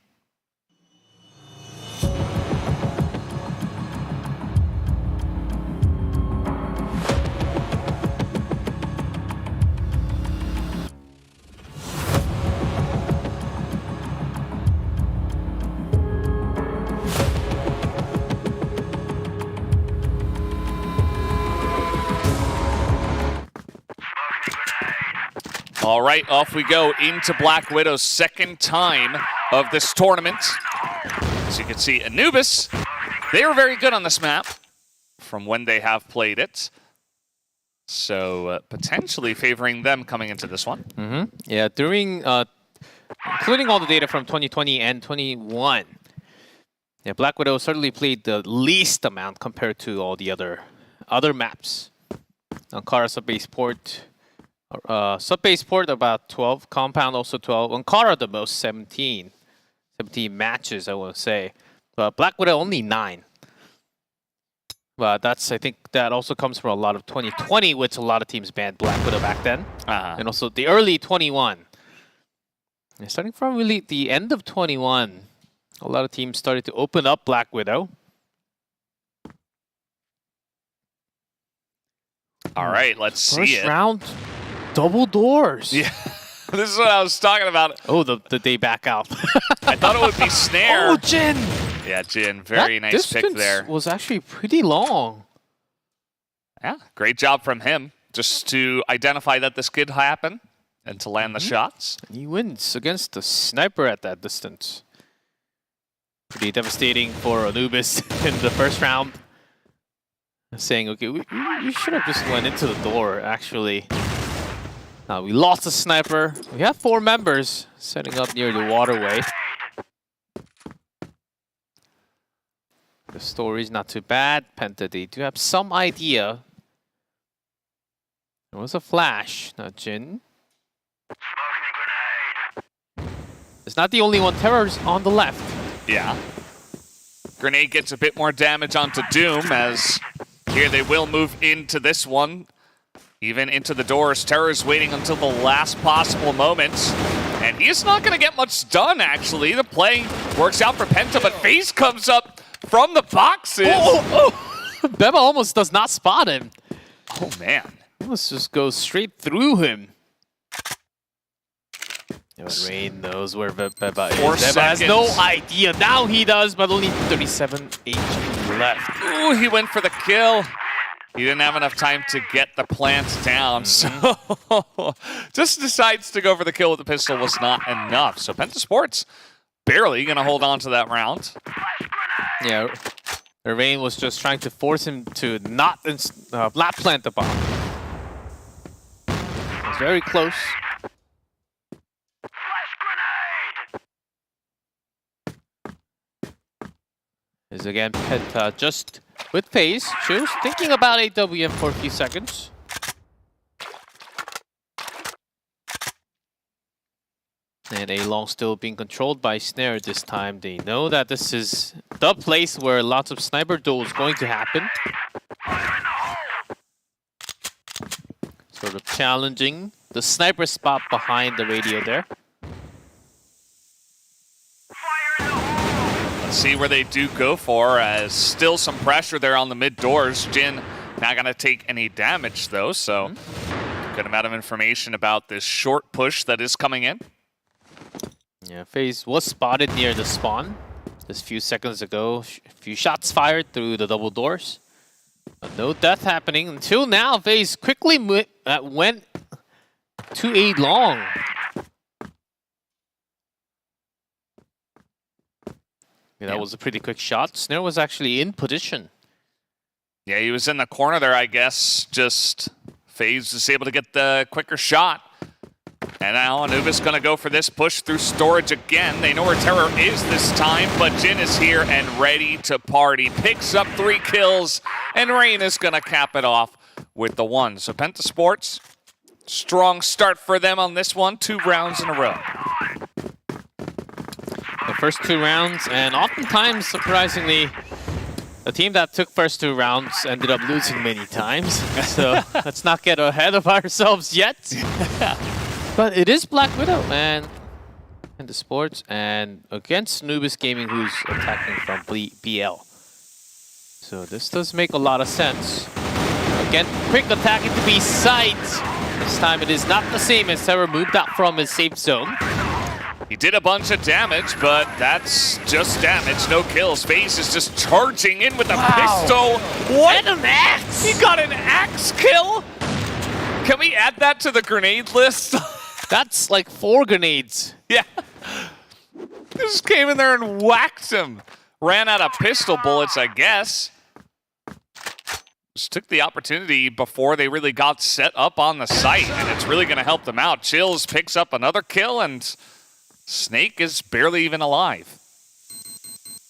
All right, off we go into Black Widow's second time of this tournament. As you can see, Anubis, they were very good on this map from when they have played it. So potentially favoring them coming into this one. Yeah, during, including all the data from 2020 and 21, yeah, Black Widow certainly played the least amount compared to all the other maps. Ankara sub-base port, about 12, Compound also 12, Ankara the most, 17 matches I want to say, but Black Widow only 9. But I think that also comes from a lot of 2020, which a lot of teams banned Black Widow back then, and also the early 21. And starting from really the end of 21, a lot of teams started to open up Black Widow. All right, let's see it. First round, double doors. Yeah, this is what I was talking about. Oh, the day back out. I thought it would be Snare. Oh, Jin! Yeah, Jin, very nice pick there. Was actually pretty long. Yeah, great job from him just to identify that this could happen and to land the shots. And he wins against the sniper at that distance. Pretty devastating for Anubis in the first round. Saying, okay, we should have just went into the door, actually. We lost a sniper. We have 4 members setting up near the waterway. The story's not too bad. Penta, they do have some idea. There was a flash. Now, Jin. It's not the only one. Terror's on the left. Yeah. Grenade gets a bit more damage onto Doom as here they will move into this one. Even into the doors. Terror's waiting until the last possible moment. And he's not going to get much done, actually. The play works out for Penta, but FaZe comes up from the boxes. Beba almost does not spot him. Oh, man. Almost just goes straight through him. Yeah, but Rain knows where Beba is. Beba has no idea. Now he does, but only 37 HP left. Ooh, he went for the kill. He didn't have enough time to get the plant down, so just decides to go for the kill with the pistol was not enough. So Penta Sports barely going to hold on to that round. Yeah, Rain was just trying to force him to not plant the bomb. It's very close. Is again Penta just with FaZe. She was thinking about AWM for a few seconds. And A-Long still being controlled by Snare this time. They know that this is the place where lots of sniper duels going to happen. Sort of challenging the sniper spot behind the radio there. See where they do go for, as still some pressure there on the mid doors. Jin not going to take any damage though, so good amount of information about this short push that is coming in. Yeah, FaZe was spotted near the spawn just a few seconds ago. A few shots fired through the double doors. But no death happening until now. FaZe quickly went to A-Long. Yeah, that was a pretty quick shot. Snare was actually in position. Yeah, he was in the corner there, I guess. Just FaZe was able to get the quicker shot. And now Anubis going to go for this push through storage again. They know where Terror is this time, but Jin is here and ready to party. Picks up 3 kills, and Rain is going to cap it off with the 1. So Penta Sports, strong start for them on this one. 2 rounds in a row. The first 2 rounds, and oftentimes, surprisingly, the team that took first 2 rounds ended up losing many times. So let's not get ahead of ourselves yet. But it is Black Widow and the Sports, and against Anubis Gaming, who's attacking from BL. So this does make a lot of sense. Again, quick attack into B site. This time it is not the same as Terror moved out from his safe zone. He did a bunch of damage, but that's just damage, no kills. FaZe is just charging in with a pistol. What? And an axe! He got an axe kill? Can we add that to the grenade list? That's like 4 grenades. Yeah. Just came in there and whacked him. Ran out of pistol bullets, I guess. Just took the opportunity before they really got set up on the site, and it's really going to help them out. Chills picks up another kill, and Snake is barely even alive.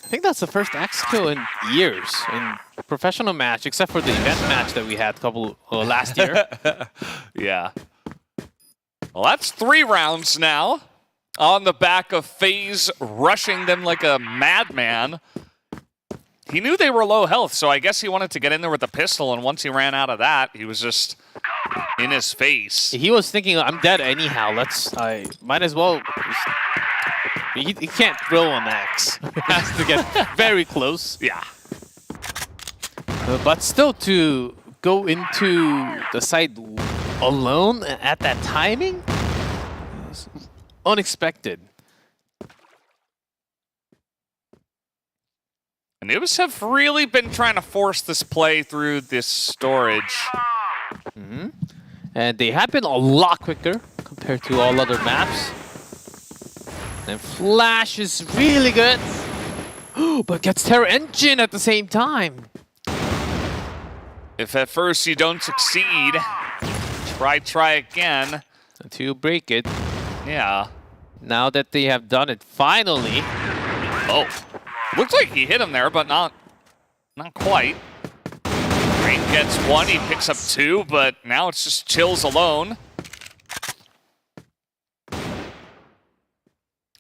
I think that's the first Axe kill in years in professional match, except for the event match that we had last year. Yeah. Well, that's 3 rounds now. On the back of FaZe rushing them like a madman. He knew they were low health, so I guess he wanted to get in there with a pistol, and once he ran out of that, he was just in his face. He was thinking, I'm dead anyhow. I might as well. He can't throw an axe. He has to get very close. Yeah. But still, to go into the site alone at that timing, was unexpected. Anubis have really been trying to force this play through this storage. And they have been a lot quicker compared to all other maps. And Flash is really good. But gets Terror Engine at the same time. If at first you don't succeed, try again. Until you break it. Yeah. Now that they have done it, finally. Oh. Looks like he hit him there, but not quite. Rain gets 1, he picks up 2, but now it's just Chills alone.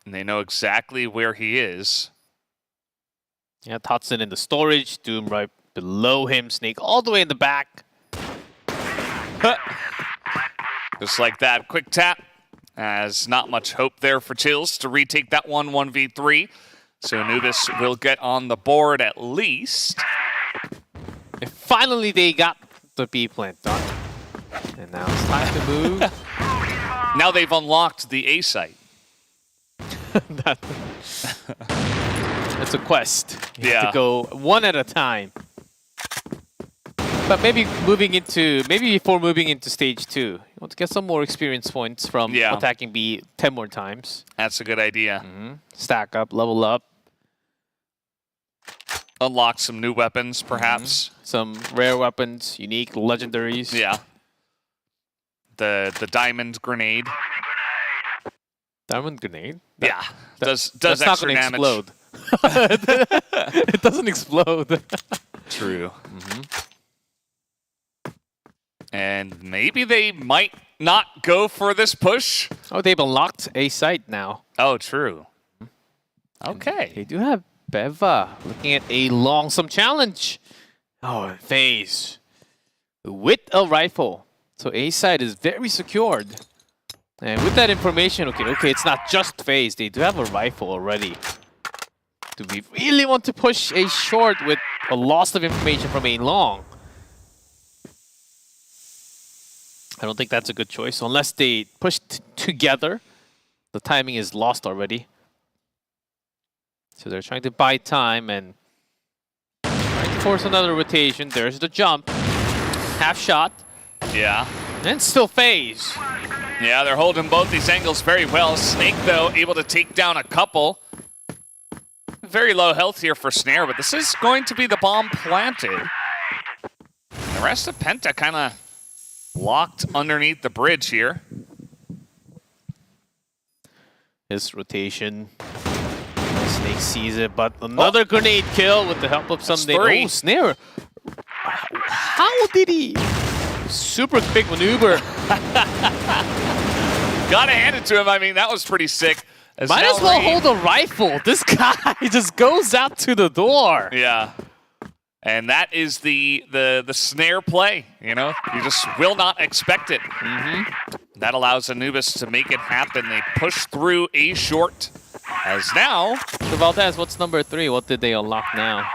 And they know exactly where he is. Yeah, Totson in the storage, Doom right below him, Snake all the way in the back. Just like that, quick tap. As not much hope there for Chills to retake that 1v3. So Anubis will get on the board at least. And finally they got the B plant done. And now it's time to move. Now they've unlocked the A site. It's a quest. You have Yeah. to go one at a time. But maybe before moving into stage 2, you want to get some more experience points from attacking B 10 more times. That's a good idea. Stack up, level up. Unlock some new weapons, perhaps. Some rare weapons, unique, legendaries. Yeah. The diamond grenade. Diamond grenade? Yeah. Does that's extra not damage. Explode. It doesn't explode. True. And maybe they might not go for this push. Oh, they've unlocked a site now. Oh, true. Okay. They do have Beva looking at a longsome challenge. Oh, FaZe with a rifle. So A side is very secured. And with that information, okay, it's not just FaZe. They do have a rifle already. Do we really want to push a short with a loss of information from a long? I don't think that's a good choice. Unless they push together, the timing is lost already. So they're trying to buy time and trying to force another rotation. There's the jump. Half shot. Yeah. And still FaZe. Yeah, they're holding both these angles very well. Snake, though, able to take down a couple. Very low health here for Snare, but this is going to be the bomb planted. The rest of Penta kind of locked underneath the bridge here. His rotation. Snake sees it, but another grenade kill with the help of some... Oh, Snare! How did he... Super quick maneuver. Gotta hand it to him. I mean, that was pretty sick. Might as well hold a rifle. This guy just goes out to the door. Yeah. And that is the Snare play, you know? You just will not expect it. That allows Anubis to make it happen. They push through a short. As now... So Valdez, what's number 3? What did they unlock now?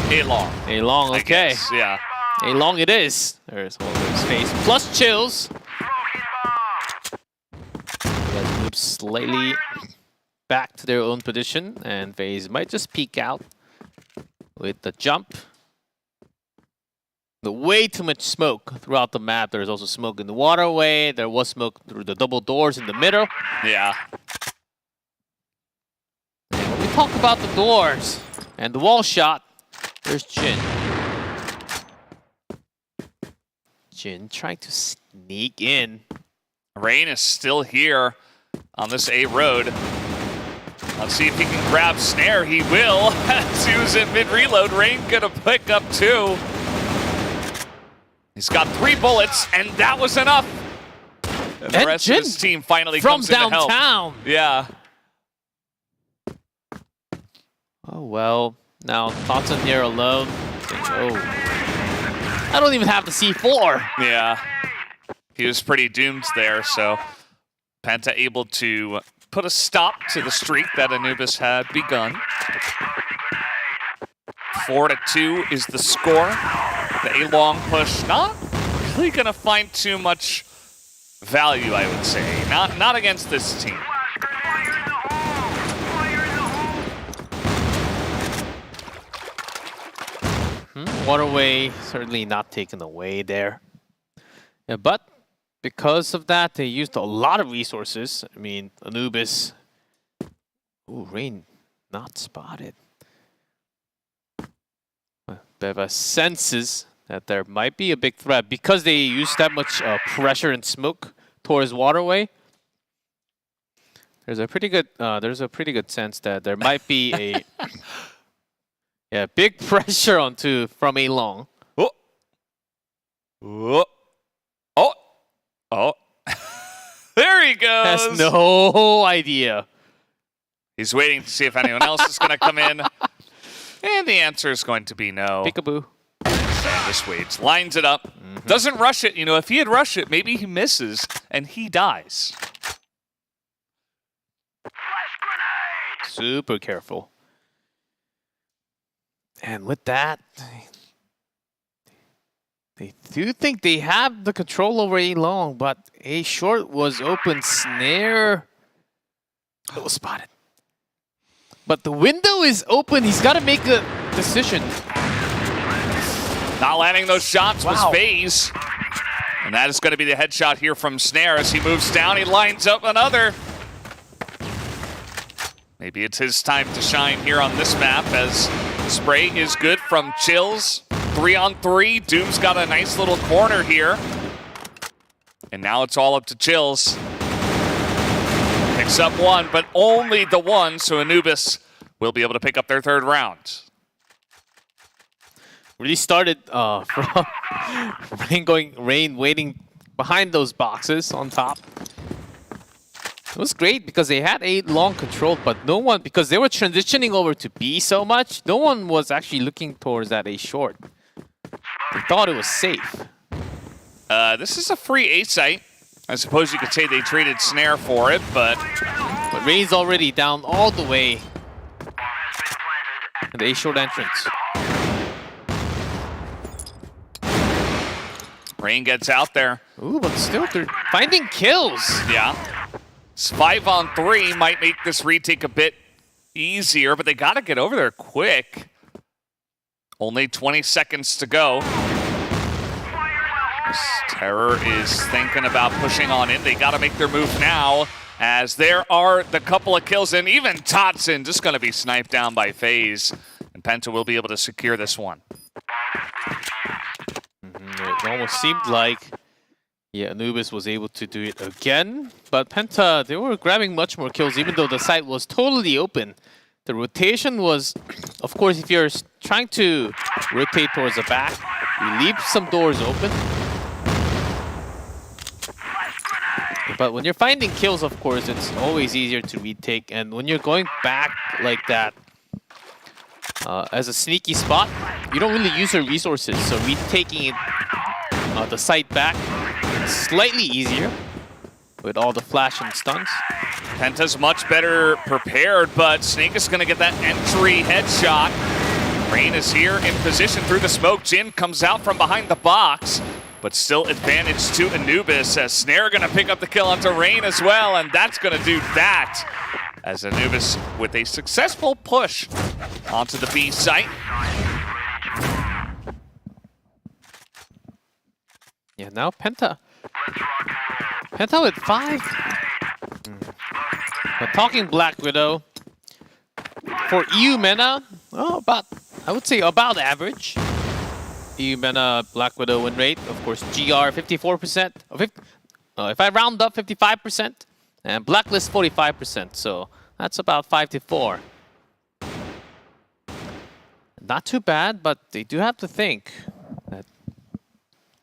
A long. A long, okay. I guess, yeah. A long it is. There's FaZe. Plus Chills. Let's move slightly back to their own position. And FaZe might just peek out with the jump. way too much smoke throughout the map. There's also smoke in the waterway. There was smoke through the double doors in the middle. Yeah. And when we talk about the doors and the wall shot, there's Jin. Jin trying to sneak in. Rain is still here on this A road. Let's see if he can grab Snare. He will. As he was in mid-reload, Rain gonna pick up 2. He's got 3 bullets, and that was enough. And the rest Jin of his team finally from comes in to help. downtown. Yeah. Oh well. Now Thompson here alone. Oh, I don't even have the C4. Yeah. He was pretty doomed there, so Penta able to put a stop to the streak that Anubis had begun. 4-2 is the score. The A-long push not really gonna find too much value, I would say. Not against this team. Waterway certainly not taken away there. Yeah, but because of that, they used a lot of resources. I mean, Anubis. Ooh, Rain not spotted. Beva senses that there might be a big threat because they used that much pressure and smoke towards waterway. There's a pretty good sense that there might be a yeah, big pressure onto from A long. Oh. Oh. Oh. Oh. There he goes. Has no idea. He's waiting to see if anyone else is going to come in. And the answer is going to be no. Peekaboo. And just waits. Lines it up. Doesn't rush it. You know, if he had rushed it, maybe he misses and he dies. Super careful. And with that, they do think they have the control over A long, but A short was open. Snare. It was spotted. But the window is open. He's got to make a decision. Not landing those shots was FaZe. And that is going to be the headshot here from Snare as he moves down. He lines up another. Maybe it's his time to shine here on this map as spray is good from Chills. 3-on-3. Doom's got a nice little corner here. And now it's all up to Chills. Picks up 1, but only the 1, so Anubis will be able to pick up their 3rd round. Really started from Rain waiting behind those boxes on top. It was great because they had A long control, but no one, because they were transitioning over to B so much, no one was actually looking towards that A short. They thought it was safe. This is a free A site. I suppose you could say they traded Snare for it, but Rain's already down all the way at the A short entrance. Rain gets out there. Ooh, but still they're finding kills. Yeah. It's 5-on-3 might make this retake a bit easier, but they got to get over there quick. Only 20 seconds to go. Terror is thinking about pushing on in. They got to make their move now, as there are the couple of kills, and even Totson just going to be sniped down by FaZe, and Penta will be able to secure this one. It almost seemed like Anubis was able to do it again, but Penta, they were grabbing much more kills, even though the site was totally open. The rotation was, of course, if you're trying to rotate towards the back, you leave some doors open. But when you're finding kills, of course, it's always easier to retake. And when you're going back like that, as a sneaky spot, you don't really use your resources. So retaking it, the site back, it's slightly easier with all the flash and stuns. Penta's much better prepared, but Snake is going to get that entry headshot. Rain is here in position through the smoke. Jin comes out from behind the box, but still advantage to Anubis as Snare going to pick up the kill onto Rain as well, and that's going to do that as Anubis with a successful push onto the B site. Yeah, now Penta. Penta with 5. But talking Black Widow, for Eumena, oh, I would say about average. Eumena Black Widow win rate, of course, GR 54%. If I round up, 55%. And Blacklist 45%, so that's about 5-4. Not too bad, but they do have to think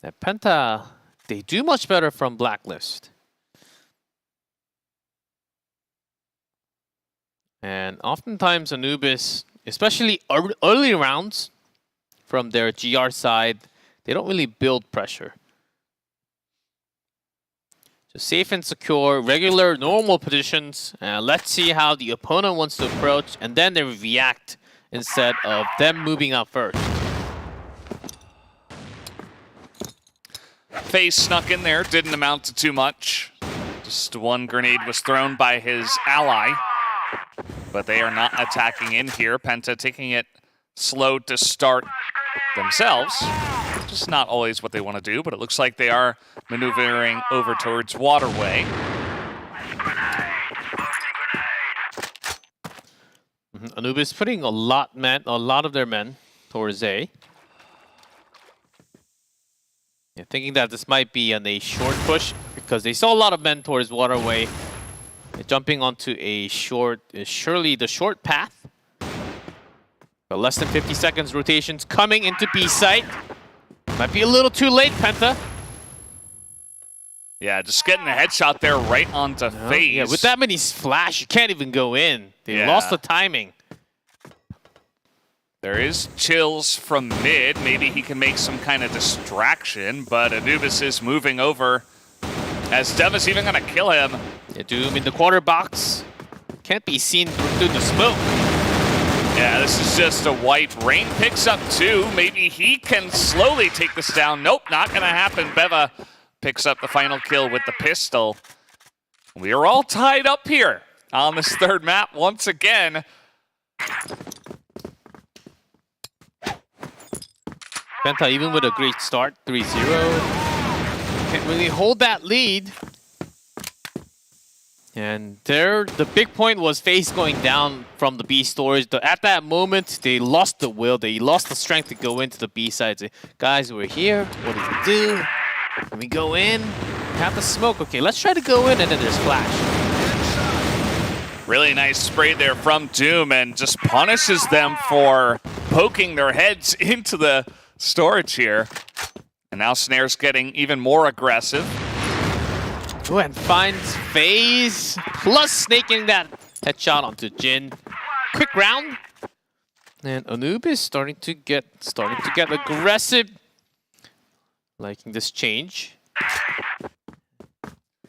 that Penta, they do much better from Blacklist. And oftentimes Anubis, especially early rounds from their GR side, they don't really build pressure. Just safe and secure, regular, normal positions. Let's see how the opponent wants to approach, and then they react instead of them moving out first. FaZe snuck in there, didn't amount to too much. Just one grenade was thrown by his ally. But they are not attacking in here. Penta taking it slow to start themselves. Just not always what they want to do, but it looks like they are maneuvering over towards Waterway. Anubis putting a lot of their men towards A. Yeah, thinking that this might be a short push because they saw a lot of men towards Waterway. Jumping onto a short is surely the short path. But less than 50 seconds rotations coming into B site. Might be a little too late, Penta. Yeah, just getting a headshot there right onto FaZe. Yeah, with that many flash, you can't even go in. They lost the timing. There is chills from mid. Maybe he can make some kind of distraction, but Anubis is moving over. As Dev is even going to kill him. Yeah, Doom in the quarter box. Can't be seen through the smoke. Yeah, this is just a white. Rain picks up 2. Maybe he can slowly take this down. Nope, not going to happen. Beva picks up the final kill with the pistol. We are all tied up here on this third map once again. Penta, even with a great start, 3-0. Can't really hold that lead. And there, the big point was FaZe going down from the B storage. At that moment, they lost the will. They lost the strength to go into the B side. Say, guys, we're here. What do we do? Can we go in? Have the smoke. Okay, let's try to go in, and then there's flash. Really nice spray there from Doom, and just punishes them for poking their heads into the storage here. And now Snare's getting even more aggressive. Ooh, and finds FaZe, plus snaking that headshot onto Jin. Quick round. And Anubis starting to get aggressive. Liking this change.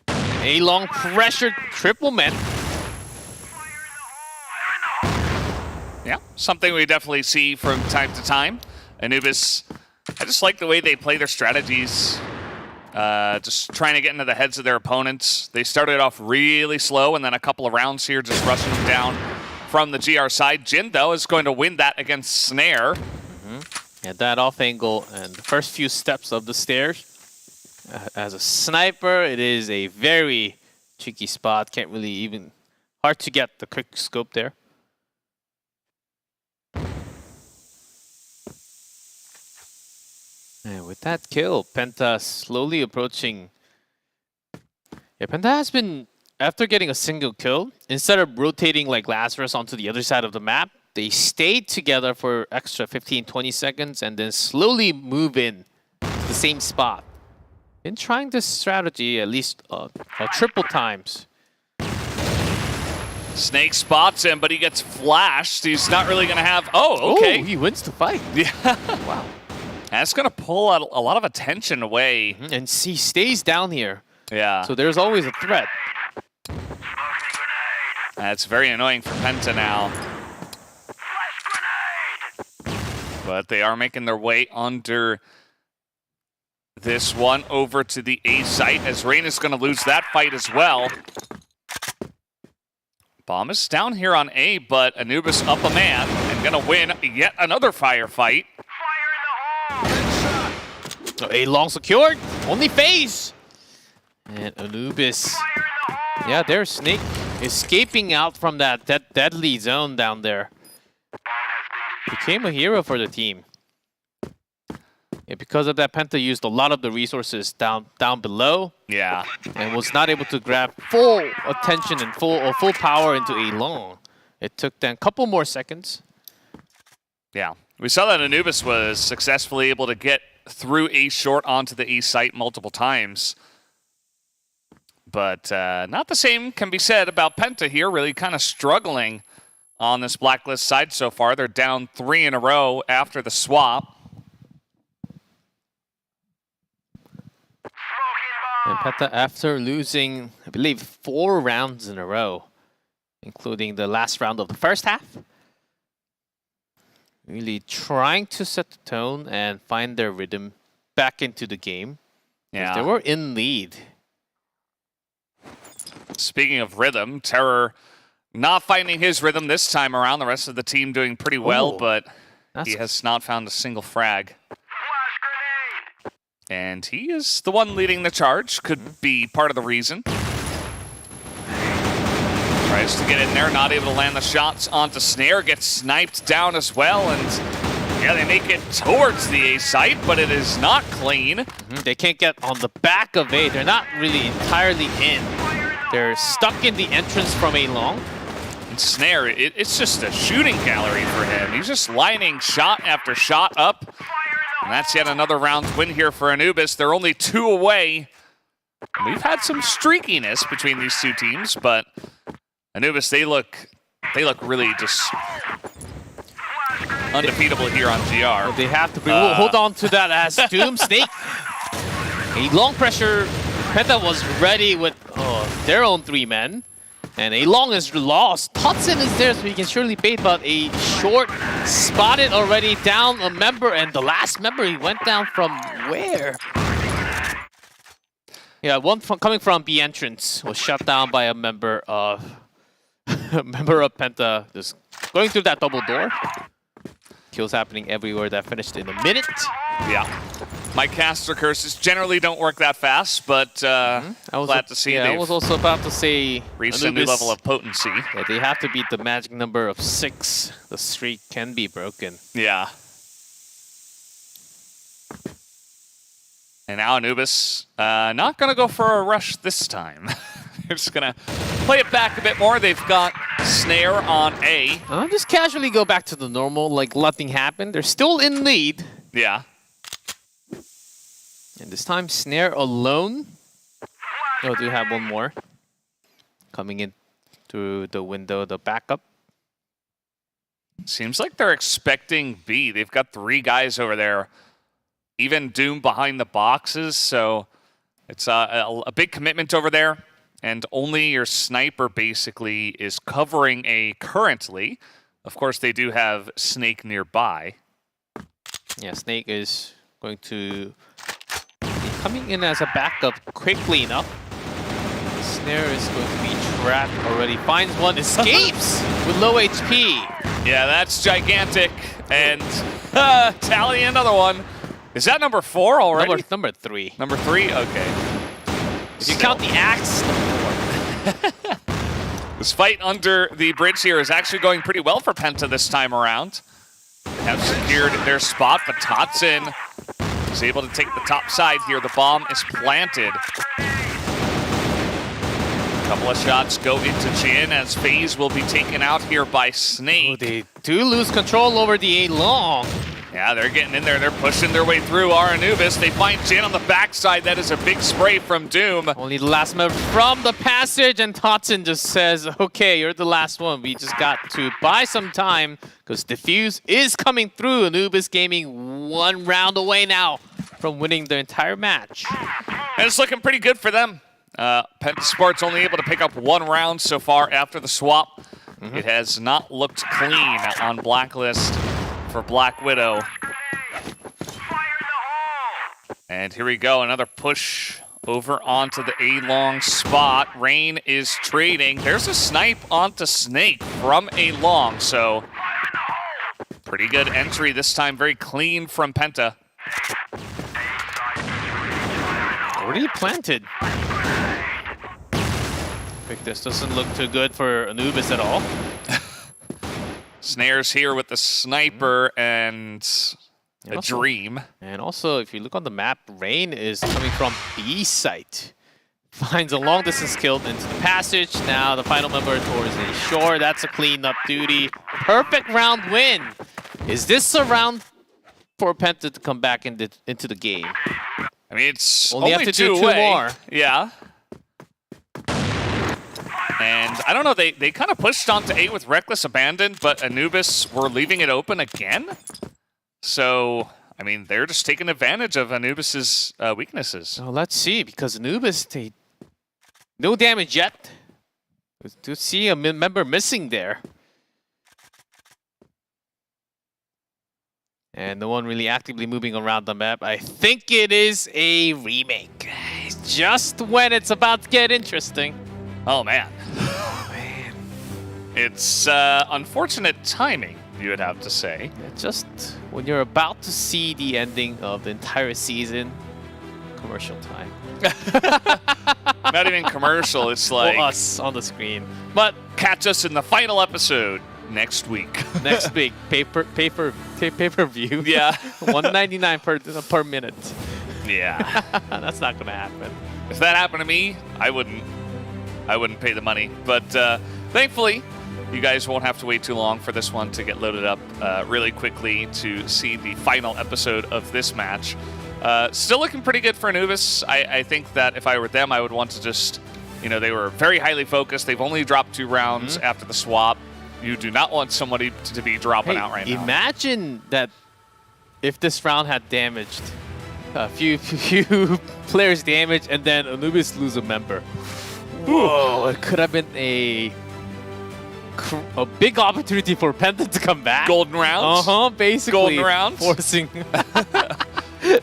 A long pressure triple man. Yeah, something we definitely see from time to time. Anubis, I just like the way they play their strategies. Just trying to get into the heads of their opponents. They started off really slow, and then a couple of rounds here just rushing them down from the GR side. Jin, though, is going to win that against Snare. And that off angle and the first few steps of the stairs. As a sniper, it is a very tricky spot. Can't really even... Hard to get the quick scope there. And with that kill, Penta slowly approaching. Yeah, Penta has been, after getting a single kill, instead of rotating like Lazarus onto the other side of the map, they stayed together for extra 15-20 seconds and then slowly move in to the same spot. Been trying this strategy at least triple times. Snake spots him, but he gets flashed. He's not really going to have... Oh, okay. Oh, he wins the fight. Yeah. Wow. That's going to pull a lot of attention away. And he stays down here. Yeah. So there's always a threat. That's very annoying for Penta now. But they are making their way under this one over to the A site, as Rain is going to lose that fight as well. Bomb is down here on A, but Anubis up a man and going to win yet another firefight. So A long secured. Only phase. And Anubis. Yeah, there's Snake escaping out from that deadly zone down there. Became a hero for the team. Yeah, because of that, Penta used a lot of the resources down below. Yeah. And was not able to grab full attention and full power into A long. It took them a couple more seconds. Yeah. We saw that Anubis was successfully able to get through A short onto the A site multiple times. But not the same can be said about Penta here, really kind of struggling on this Blacklist side so far. They're down 3 in a row after the swap. And Penta, after losing, I believe, 4 rounds in a row, including the last round of the first half, really trying to set the tone and find their rhythm back into the game. Yeah. They were in lead. Speaking of rhythm, Terror not finding his rhythm this time around. The rest of the team doing pretty well, but he has not found a single frag. And he is the one leading the charge. Could be part of the reason. Tries to get in there, not able to land the shots onto Snare. Gets sniped down as well, and yeah, they make it towards the A site, but it is not clean. They can't get on the back of A. They're not really entirely in. They're stuck in the entrance from A long. And Snare, it's just a shooting gallery for him. He's just lining shot after shot up. And that's yet another round win here for Anubis. They're only 2 away. We've had some streakiness between these two teams, but Anubis, they look really just undefeatable here on GR. They have to hold on to that as Doom Snake. A long pressure. Penta was ready with their own 3 men. And A long is lost. Totson is there, so he can surely bait, but A short spotted already down a member, and the last member, he went down from where? Yeah, one coming from B entrance was shut down by a member of Penta, just going through that double door. Kills happening everywhere. That finished in a minute. Yeah. My caster curses generally don't work that fast, but glad to see I was also about to say reached a new level of potency. Yeah, they have to beat the magic number of 6. The streak can be broken. Yeah. And now Anubis not going to go for a rush this time. They're just going to play it back a bit more. They've got Snare on A. Just casually go back to the normal, like nothing happened. They're still in lead. Yeah. And this time, Snare alone. Oh, do have one more. Coming in through the window, the backup. Seems like they're expecting B. They've got 3 guys over there. Even Doom behind the boxes, so it's a big commitment over there. And only your sniper basically is covering A currently. Of course, they do have Snake nearby. Yeah, Snake is going to be coming in as a backup quickly enough. Snare is going to be trapped already. Finds one, escapes with low HP. Yeah, that's gigantic. And tally another one. Is that number 4 already? Number 3. Number 3? Okay. If you count the axe, this fight under the bridge here is actually going pretty well for Penta this time around. They have secured their spot, but Totson is able to take the top side here. The bomb is planted. A couple of shots go into Jin as FaZe will be taken out here by Snake. They do lose control over the A long. Yeah, they're getting in there. They're pushing their way through our Anubis. They find Jin on the backside. That is a big spray from Doom. Only the last member from the passage, and Totson just says, okay, you're the last one. We just got to buy some time because Diffuse is coming through. Anubis Gaming 1 round away now from winning the entire match. And it's looking pretty good for them. Penta Sports only able to pick up 1 round so far after the swap. It has not looked clean on Blacklist for Black Widow. And here we go, another push over onto the A-long spot. Rain is trading. There's a snipe onto Snake from A-long, so pretty good entry this time, very clean from Penta. Already planted. This doesn't look too good for Anubis at all. Snares here with the sniper and a also, dream. And also, if you look on the map, Rain is coming from B site. Finds a long distance kill into the passage. Now the final member towards the shore. That's a cleanup duty. Perfect round win. Is this a round for Penta to come back into the game? I mean, it's only have to do two more. Yeah. And I don't know, they kind of pushed onto 8 with Reckless Abandon, but Anubis were leaving it open again. So, I mean, they're just taking advantage of Anubis's weaknesses. Oh, let's see, because Anubis, no damage yet. To see a member missing there. And no one really actively moving around the map. I think it is a remake. Just when it's about to get interesting. Oh, man. Man. It's unfortunate timing, you would have to say. Yeah, just when you're about to see the ending of the entire season, commercial time. Not even commercial, it's like... Well, us on the screen. But catch us in the final episode next week. Next week, pay-per-view. Yeah. $1.99 per minute. Yeah. That's not going to happen. If that happened to me, I wouldn't pay the money. But thankfully, you guys won't have to wait too long for this one to get loaded up really quickly to see the final episode of this match. Still looking pretty good for Anubis. I think that if I were them, I would want to just, they were very highly focused. They've only dropped 2 rounds after the swap. You do not want somebody to be dropping out right now. Imagine that if this round had damaged, a few players damaged, and then Anubis lose a member. Whoa, it could have been a big opportunity for Penta to come back. Golden rounds? Basically. Golden rounds? Forcing.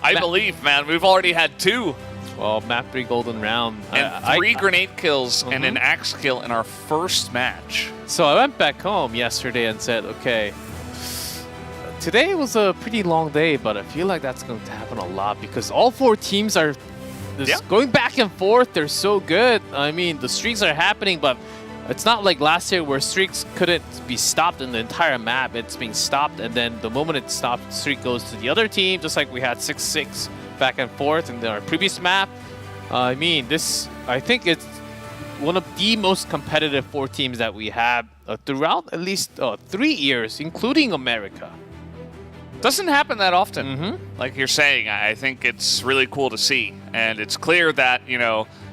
I believe, man. We've already had 2. Well, map 3 golden round. And 3 grenade kills and an axe kill in our first match. So I went back home yesterday and said, okay, today was a pretty long day, but I feel like that's going to happen a lot because all 4 teams are going back and forth. They're so good. I mean, the streaks are happening, but it's not like last year where streaks couldn't be stopped in the entire map. It's being stopped, and then the moment it stopped, the streak goes to the other team, just like we had 6-6 back and forth in our previous map. I mean, I think it's one of the most competitive 4 teams that we have throughout at least 3 years, including America. Doesn't happen that often. Like you're saying, I think it's really cool to see. And it's clear that,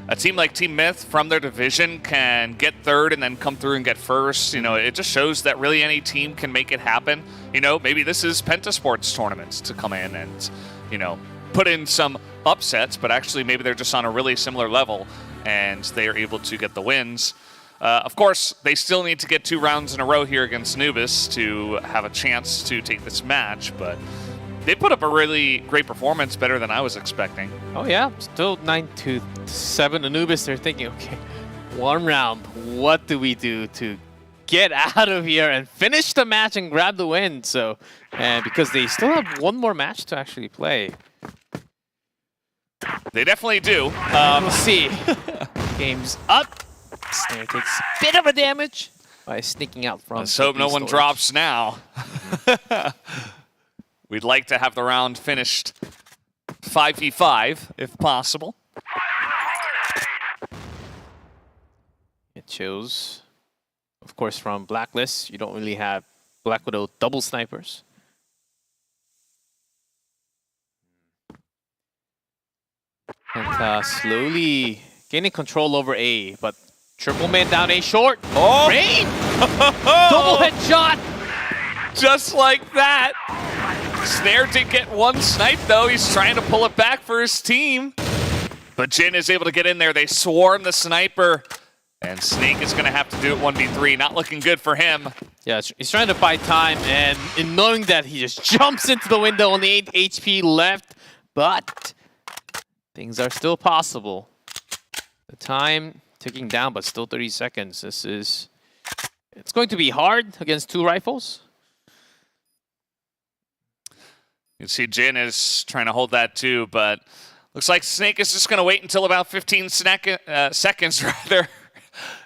a team like Team Myth from their division can get 3rd and then come through and get 1st. It just shows that really any team can make it happen. Maybe this is Penta Sports tournaments to come in and, put in some upsets, but actually maybe they're just on a really similar level and they are able to get the wins. Of course, they still need to get 2 rounds in a row here against Anubis to have a chance to take this match, but they put up a really great performance, better than I was expecting. Oh yeah, still 9-7 Anubis. They're thinking, okay, 1 round, what do we do to get out of here and finish the match and grab the win? So, and because they still have 1 more match to actually play. They definitely do. We'll see. Game's up. Snare takes a bit of a damage by sneaking out from. Let's hope no one drops now. We'd like to have the round finished 5v5, if possible. It shows, of course, from Blacklist, you don't really have Black Widow double snipers. And slowly gaining control over A, but triple man down A short. Oh! Rain! Double headshot! Just like that. Snare did get 1 snipe, though. He's trying to pull it back for his team. But Jin is able to get in there. They swarm the sniper. And Snake is going to have to do it 1v3. Not looking good for him. Yeah, he's trying to buy time, and in knowing that he just jumps into the window, only 8 HP left. But things are still possible. The time ticking down, but still 30 seconds. It's going to be hard against 2 rifles. You can see Jin is trying to hold that too, but Looks like Snake is just going to wait until about 15 seconds rather,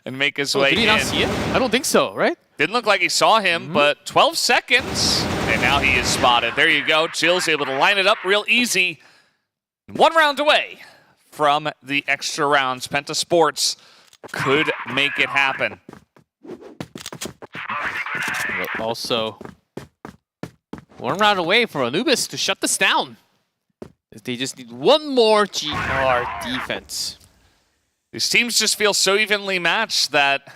and make his way did he in. not see it? I don't think so, right? Didn't look like he saw him, but 12 seconds, and now he is spotted. There you go. Chill's able to line it up real easy. 1 round away from the extra rounds. Penta Sports could make it happen. But also, 1 round away for Anubis to shut this down. They just need 1 more GR defense. These teams just feel so evenly matched that,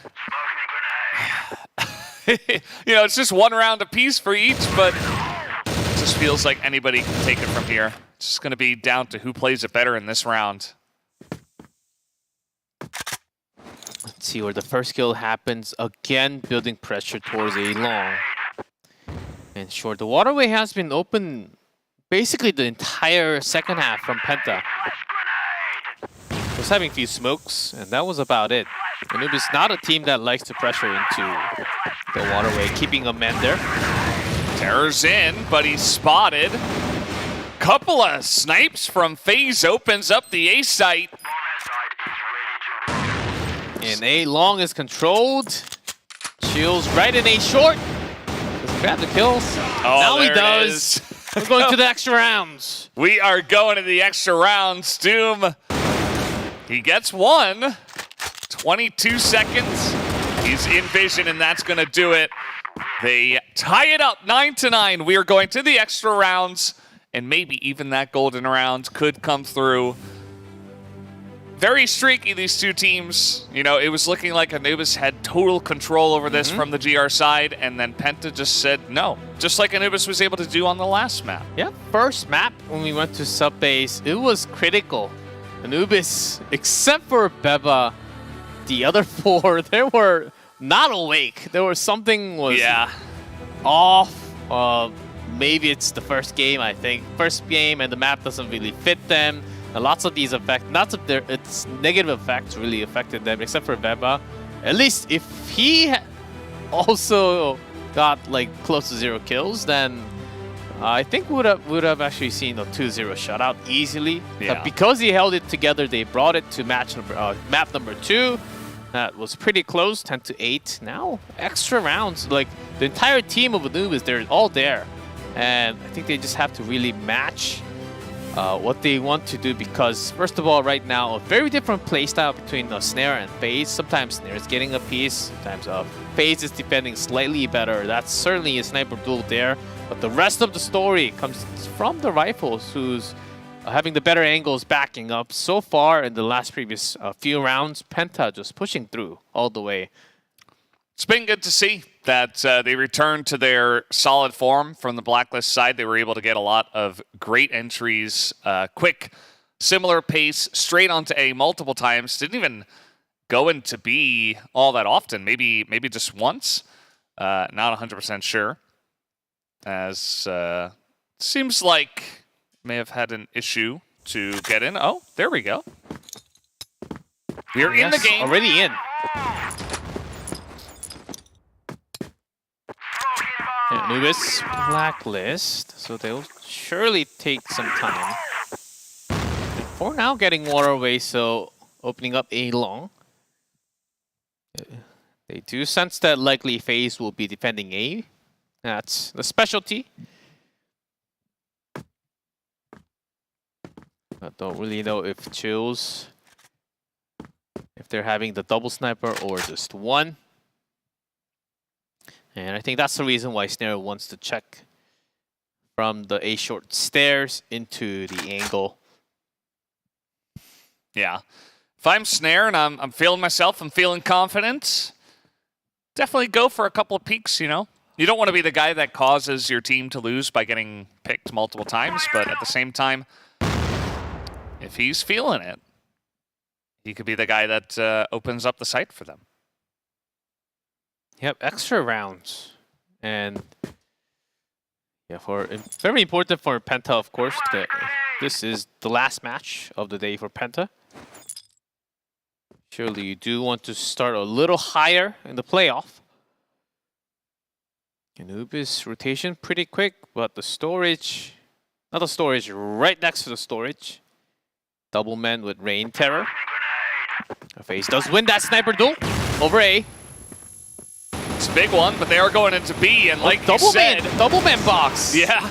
it's just 1 round apiece for each, but it just feels like anybody can take it from here. It's just going to be down to who plays it better in this round. Let's see where the first kill happens. Again, building pressure towards A long. And sure, the waterway has been open basically the entire second half from Penta. Was having a few smokes, and that was about it. Anubis not a team that likes to pressure into the waterway, keeping a man there. Terror's in, but he's spotted. Couple of snipes from FaZe opens up the A site. And A long is controlled. Chills right in A short. Doesn't grab the kills. Oh, now he there it does. is. We're going to the extra rounds. We are going to the extra rounds. Doom, he gets 1. 22 seconds. He's in vision, and that's going to do it. They tie it up 9-9. We are going to the extra rounds, and maybe even that golden round could come through. Very streaky, these two teams. It was looking like Anubis had total control over this from the GR side, and then Penta just said no. Just like Anubis was able to do on the last map. Yeah, first map when we went to sub base, it was critical. Anubis, except for Beba, the other 4, they were not awake. There was something was off. Maybe it's the first game, I think. First game, and the map doesn't really fit them. And lots of these its negative effects really affected them, except for Beba. At least if he also got close to 0 kills, then I think would have actually seen a 2-0 shutout easily. Yeah. But because he held it together, they brought it to map number 2. That was pretty close, 10-8. Now extra rounds, the entire team of Anubis, they're all there, and I think they just have to really match what they want to do, because first of all, right now, a very different playstyle between Snare and FaZe. Sometimes Snare is getting a piece, sometimes FaZe is defending slightly better. That's certainly a sniper duel there, but the rest of the story comes from the rifles, who's having the better angles backing up. So far in the previous few rounds, Penta just pushing through all the way. It's been good to see that they returned to their solid form from the Blacklist side. They were able to get a lot of great entries, quick, similar pace, straight onto A multiple times. Didn't even go into B all that often. Maybe just once. Not 100% sure. As seems like may have had an issue to get in. Oh, there we go. We're in the game. Already in. Anubis Blacklist, so they'll surely take some time. For now, getting waterway, so opening up A long. They do sense that likely FaZe will be defending A. That's the specialty. I don't really know if Chills, if they're having the double sniper or just one. And I think that's the reason why Snare wants to check from the A short stairs into the angle. Yeah. If I'm Snare and I'm feeling myself, I'm feeling confident, definitely go for a couple of peeks, you know? You don't want to be the guy that causes your team to lose by getting picked multiple times, but at the same time, if he's feeling it, he could be the guy that opens up the site for them. Yep, extra rounds. And yeah, very important for Penta, of course. This is the last match of the day for Penta. Surely you do want to start a little higher in the playoff. Anubis rotation pretty quick, but the storage, not the storage, right next to the storage. double men with Rain Terror. FaZe does win that sniper duel over A. It's a big one, but they are going into B, and like you said, double man box. Yeah.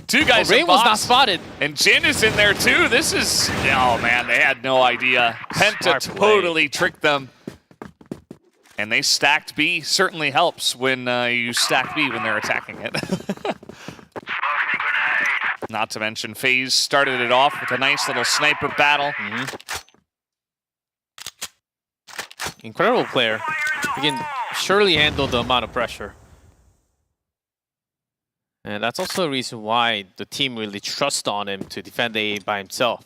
Two guys. Rain was not spotted. And Jin is in there too. This is, oh man, they had no idea. Penta totally tricked them. And they stacked B. Certainly helps when you stack B when they're attacking it. Not to mention, FaZe started it off with a nice little sniper battle. Incredible player. He can surely handle the amount of pressure. And that's also a reason why the team really trusts on him to defend A by himself.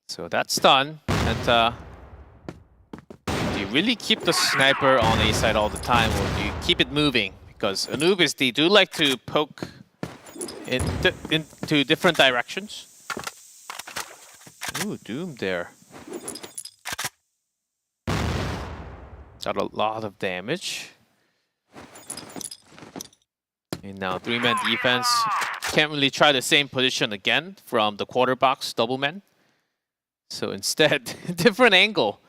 So that's done. And do you really keep the sniper on A side all the time, or do you keep it moving? Because Anubis, they do like to poke into different directions. Ooh, Doom there. Got a lot of damage. And now 3-man defense. Can't really try the same position again from the quarter box double men. So instead, different angle.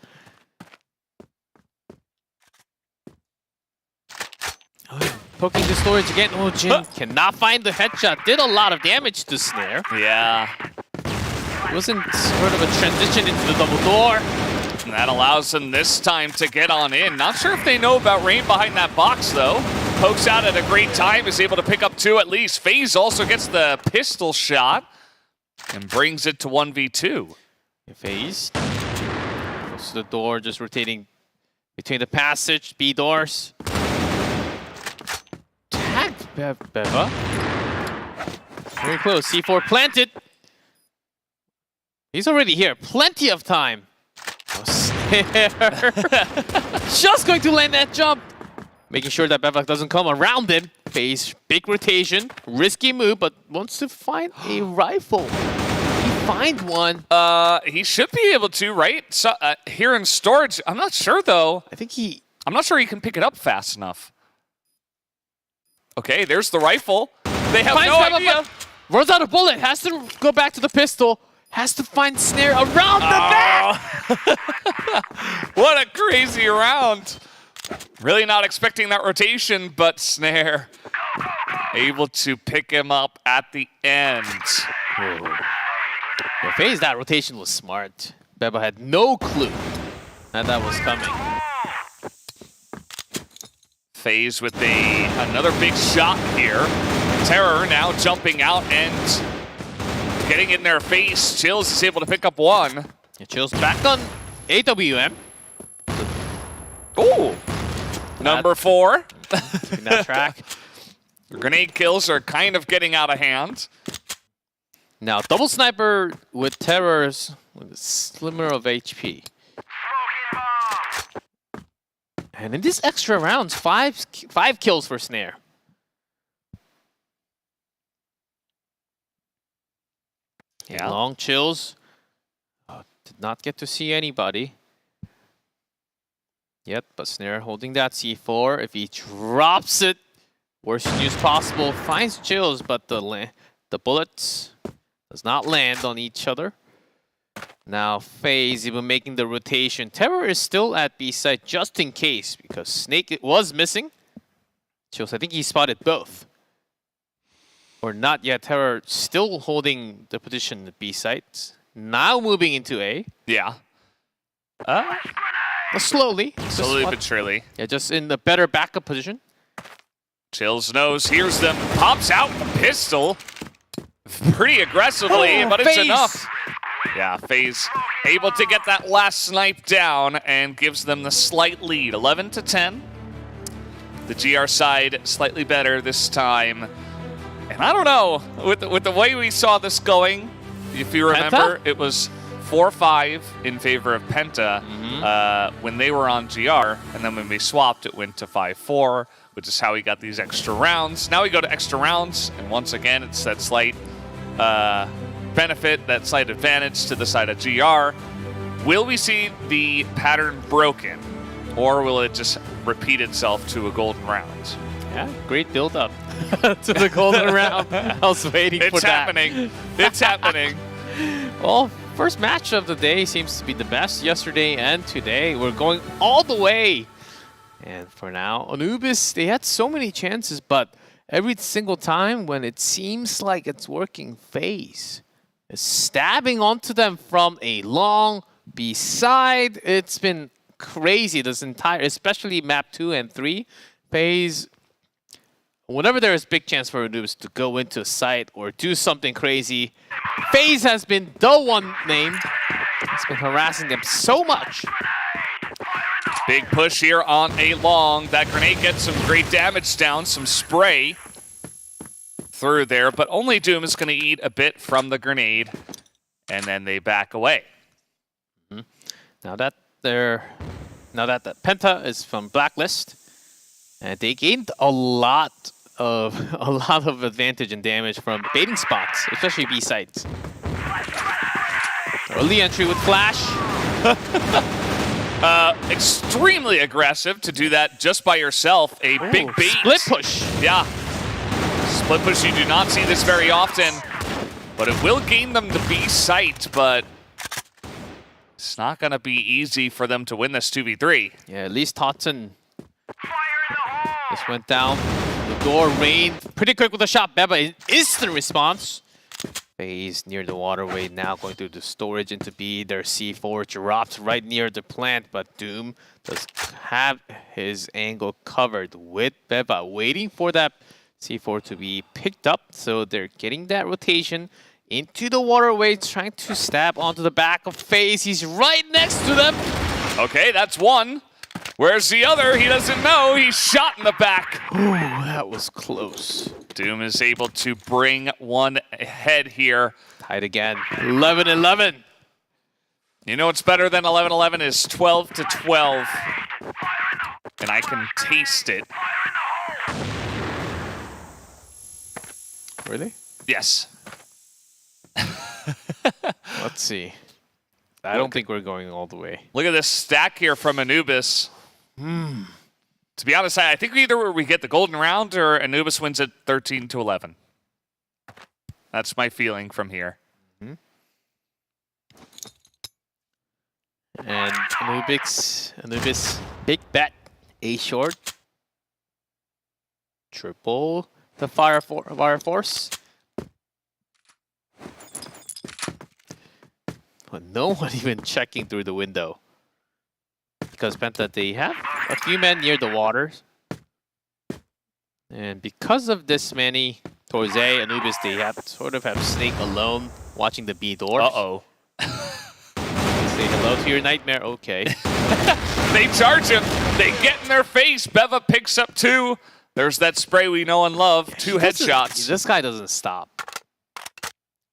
Oh, poking the storage again. Oh, Jin cannot find the headshot. Did a lot of damage to Snare. Yeah. It wasn't sort of a transition into the double door. And that allows them this time to get on in. Not sure if they know about Rain behind that box, though. Pokes out at a great time, is able to pick up 2 at least. FaZe also gets the pistol shot and brings it to 1v2. FaZe goes to the door, just rotating between the passage, B doors. Tagged Beva. Very close. C4 planted. He's already here. Plenty of time. Just going to land that jump. Making sure that Bevak doesn't come around him. FaZe, big rotation. Risky move, but wants to find a rifle. He find one. He should be able to, right? So, here in storage, I'm not sure though. I'm not sure he can pick it up fast enough. Okay, there's the rifle. They have no idea. Runs out of bullet. Has to go back to the pistol. Has to find Snare around the back. What a crazy round. Really not expecting that rotation, but Snare able to pick him up at the end. Yeah, FaZe, that rotation was smart. Beba had no clue that was coming. FaZe with another big shot here. Terror now jumping out and getting in their face. Chills is able to pick up 1. Yeah, Chills back on AWM. Ooh! Number 4. In that track. Grenade kills are kind of getting out of hand. Now, double sniper with Terrors with a slimmer of HP. And in this extra rounds, five kills for Snare. Yeah. Long Chills. Did not get to see anybody yet, but Snare holding that C4. If he drops it, worst news possible, finds Chills, but the bullets does not land on each other. Now FaZe even making the rotation. Terror is still at B side just in case, because Snake was missing. Chills, I think he spotted both. Or not yet. Terror still holding the position at B site. Now moving into A. Yeah. Slowly. Slowly but surely. Yeah, just in the better backup position. Chills knows, hears them, pops out the pistol. Pretty aggressively, but it's enough. Yeah, FaZe able to get that last snipe down and gives them the slight lead, 11-10. The GR side slightly better this time. And I don't know, with the way we saw this going, if you remember, it was 4-5 in favor of Penta when they were on GR, and then when we swapped, it went to 5-4, which is how we got these extra rounds. Now we go to extra rounds, and once again, it's that slight benefit, that slight advantage to the side of GR. Will we see the pattern broken, or will it just repeat itself to a golden round? Yeah, great build-up to the golden round. I was waiting for that. It's happening. It's happening. Well, first match of the day seems to be the best. Yesterday and today, we're going all the way. And for now, Anubis, they had so many chances, but every single time when it seems like it's working, FaZe is stabbing onto them from a long B side. It's been crazy this entire, especially map 2 and 3. FaZe, whenever there is big chance for Anubis to go into a site or do something crazy, FaZe has been the one name. It's been harassing them so much. Big push here on a long. That grenade gets some great damage down, some spray through there, but only Doom is going to eat a bit from the grenade, and then they back away. Now that the Penta is from Blacklist, and they gained a lot of advantage and damage from baiting spots, especially B sites. Early entry with flash. Extremely aggressive to do that just by yourself. A big bait. Split push. Yeah. Split push, you do not see this very often, but it will gain them the B site, but it's not going to be easy for them to win this 2v3. Yeah, at least Totten just went down. The door rained pretty quick with a shot. Beba, instant response. FaZe near the waterway now, going through the storage into B. Their C4 dropped right near the plant, but Doom does have his angle covered with Beba, waiting for that C4 to be picked up. So they're getting that rotation into the waterway, trying to stab onto the back of FaZe. He's right next to them. Okay, that's one. Where's the other? He doesn't know. He's shot in the back. Ooh, that was close. Doom is able to bring one ahead here. Tied again. 11-11. You know what's better than 11-11 is 12-12. And I can taste it. Really? Yes. Let's see. I don't think we're going all the way. Look at this stack here from Anubis. To be honest, I think either we get the golden round or Anubis wins it 13-11. That's my feeling from here. And Anubis, big bet, A short. Triple the fire force. But no one even checking through the window. Because Penta, they have a few men near the waters. And because of this many, towards A, Anubis, they have Snake alone watching the B doors. Uh-oh. Say hello to your nightmare. Okay. They charge him. They get in their face. Beva picks up 2. There's that spray we know and love. 2 headshots. This guy doesn't stop.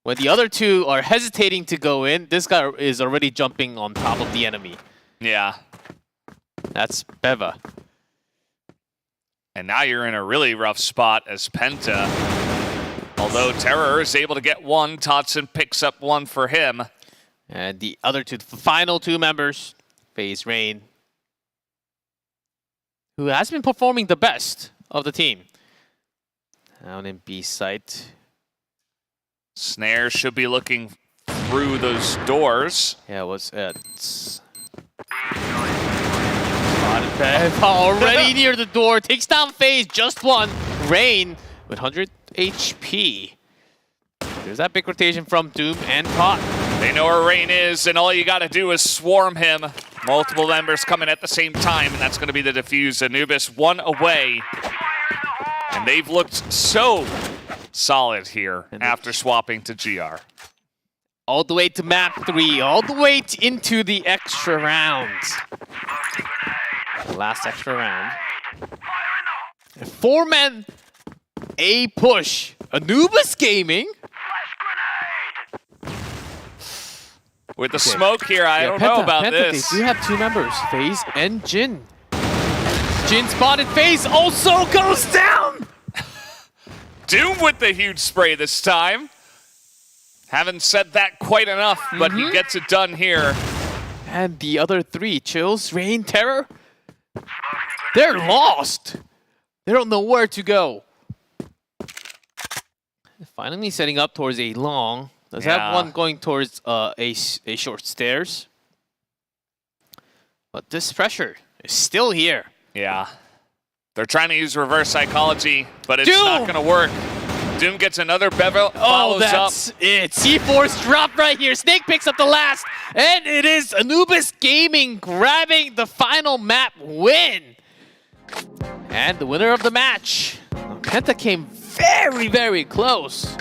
When the other 2 are hesitating to go in, this guy is already jumping on top of the enemy. Yeah. That's Beva. And now you're in a really rough spot as Penta. Although Terror is able to get 1, Totson picks up 1 for him. And the other 2, the final 2 members, FaZe Rain, who has been performing the best of the team. Down in B site. Snare should be looking through those doors. Yeah, what's it? Already near the door, takes down FaZe, just 1. Rain with 100 HP. There's that big rotation from Doom and Pot. They know where Rain is, and all you gotta do is swarm him. Multiple members coming at the same time, and that's gonna be the defuse. Anubis 1 away. And they've looked so solid here after swapping to GR. All the way to map 3, all the way into the extra rounds. The last extra round. 4 men, A push. Anubis Gaming. With the smoke here, I don't know about this. They do have 2 members, FaZe and Jin. Jin spotted FaZe, also goes down! Doom with the huge spray this time. Haven't said that quite enough, but he gets it done here. And the other 3, Chills, Rain, Terror, they're lost. They don't know where to go. Finally setting up towards a long. Does have one going towards a short stairs. But this pressure is still here. Yeah. They're trying to use reverse psychology, but it's not going to work. Doom gets another bevel, follows that's up. it. C4's dropped right here. Snake picks up the last, and it is Anubis Gaming grabbing the final map win. And the winner of the match. Penta came very, very close,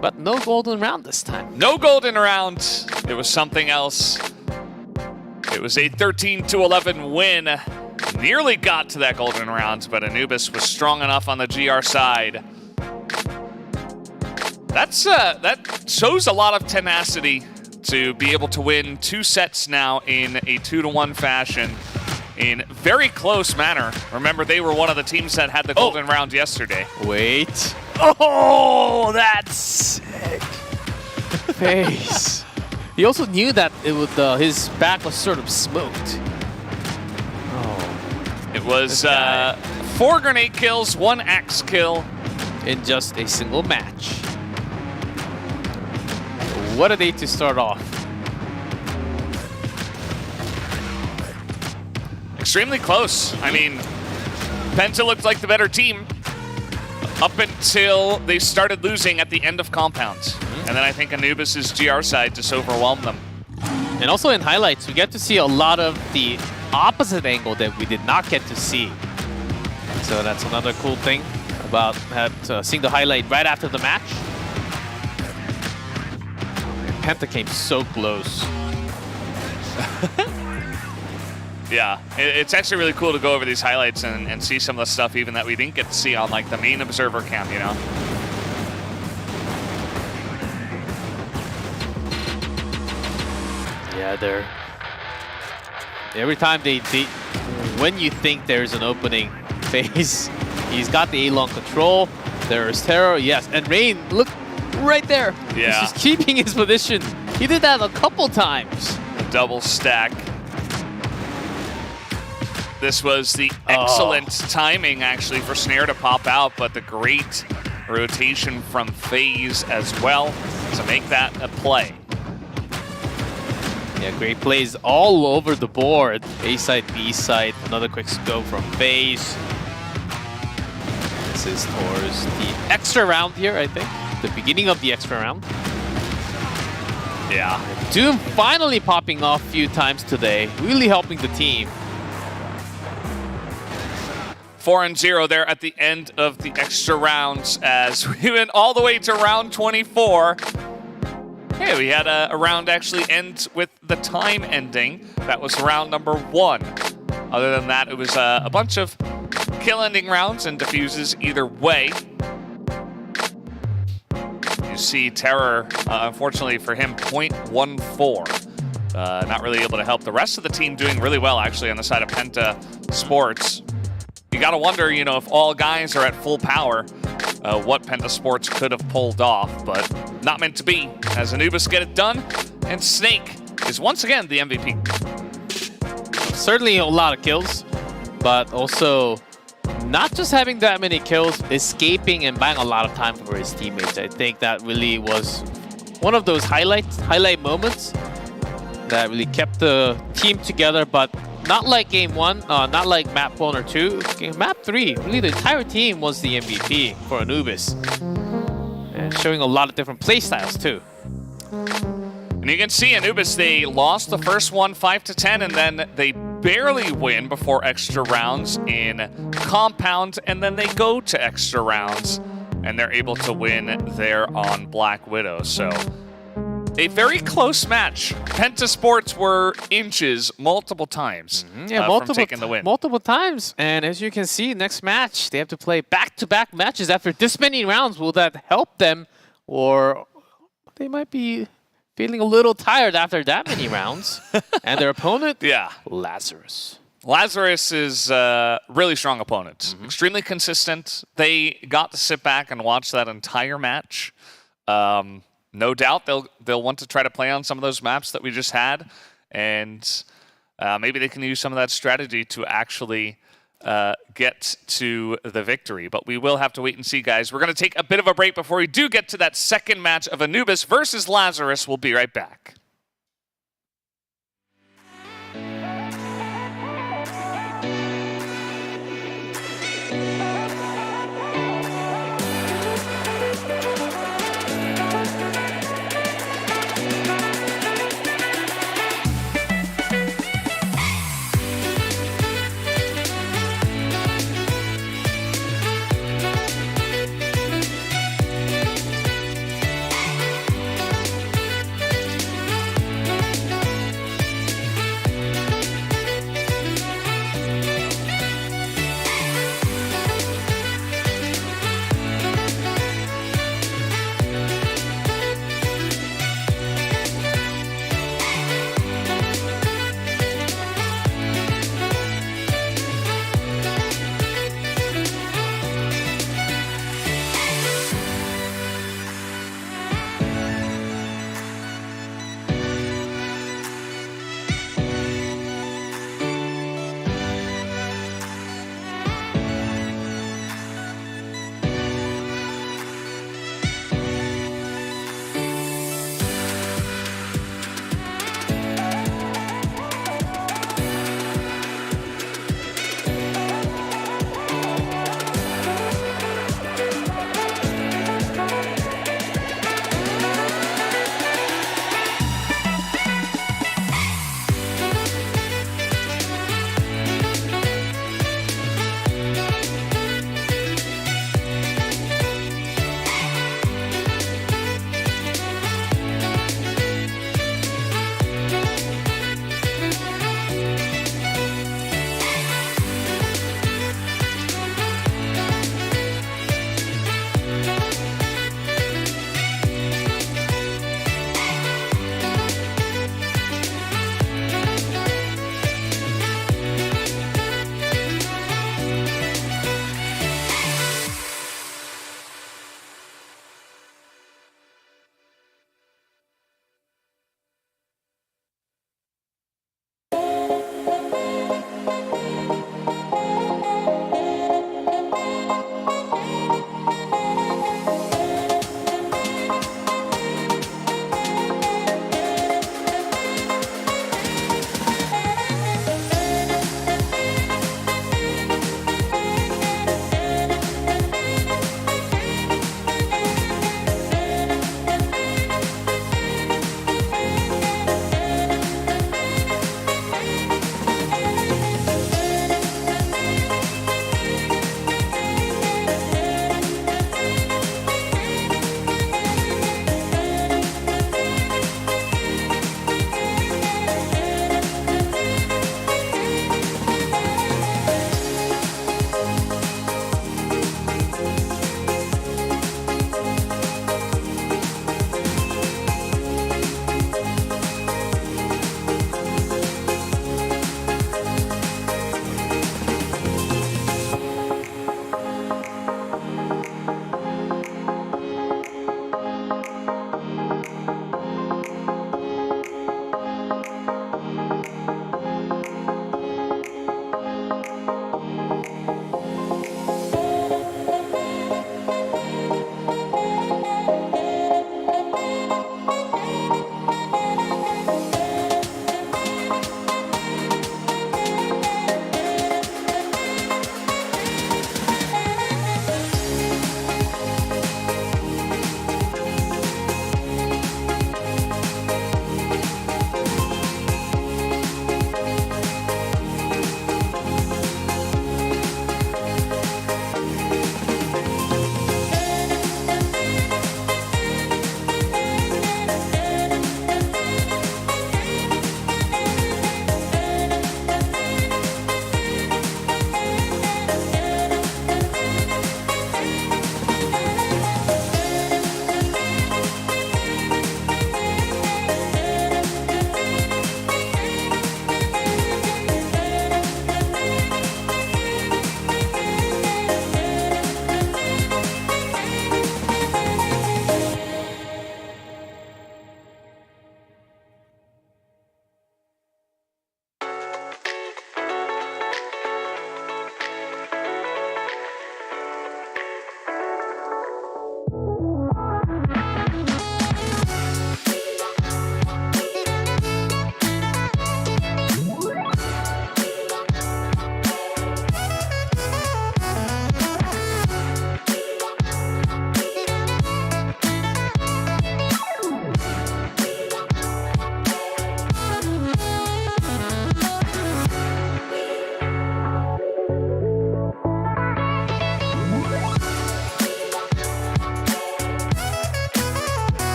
but no golden round this time. No golden round. It was something else. It was a 13-11 win. Nearly got to that golden round, but Anubis was strong enough on the GR side. That shows a lot of tenacity to be able to win 2 sets now in a 2-1 fashion in very close manner. Remember, they were one of the teams that had the golden round yesterday. Wait. Oh, that's sick. Face. He also knew that it would, his back was sort of smoked. Oh. It was 4 grenade kills, 1 axe kill. In just a single match. What a day to start off. Extremely close. I mean, Penta looked like the better team up until they started losing at the end of compounds. And then I think Anubis' GR side just overwhelmed them. And also in highlights, we get to see a lot of the opposite angle that we did not get to see. So that's another cool thing about seeing the highlight right after the match. Penta came so close. Yeah, it's actually really cool to go over these highlights and see some of the stuff even that we didn't get to see on like the main observer cam, you know? Yeah, every time when you think there's an opening phase, he's got the A-long control. There's Terror, yes, and Rain, look right there. Yeah. He's just keeping his position. He did that a couple times. A double stack. This was the excellent timing actually for Snare to pop out, but the great rotation from FaZe as well to make that a play. Yeah, great plays all over the board. A side, B side, another quick scope from FaZe. This is towards the extra round here, I think. The beginning of the extra round. Yeah. Doom finally popping off a few times today, really helping the team. 4-0 there at the end of the extra rounds as we went all the way to round 24. Hey, we had a round actually end with the time ending. That was round number 1. Other than that, it was a bunch of kill ending rounds and diffuses either way. You see Terror, unfortunately for him, 0.14. Not really able to help the rest of the team doing really well actually on the side of Penta Sports. You gotta wonder, you know, if all guys are at full power, what Penta Sports could have pulled off, but not meant to be, as Anubis get it done, and Snake is once again the MVP. Certainly a lot of kills, but also not just having that many kills, escaping and buying a lot of time for his teammates. I think that really was one of those highlight moments that really kept the team together, but not like game 1, not like map 1 or 2. Map 3, really the entire team was the MVP for Anubis. And showing a lot of different playstyles too. And you can see Anubis, they lost the first one 5-10, and then they barely win before extra rounds in Compound, and then they go to extra rounds, and they're able to win there on Black Widow. So a very close match. Penta Sports were inches multiple times from taking the win. Multiple times. And as you can see, next match, they have to play back-to-back matches after this many rounds. Will that help them? Or they might be feeling a little tired after that many rounds. And their opponent? Yeah. Lazarus. Lazarus is a really strong opponent. Extremely consistent. They got to sit back and watch that entire match. No doubt they'll want to try to play on some of those maps that we just had, and maybe they can use some of that strategy to actually get to the victory. But we will have to wait and see, guys. We're going to take a bit of a break before we do get to that second match of Anubis versus Lazarus. We'll be right back.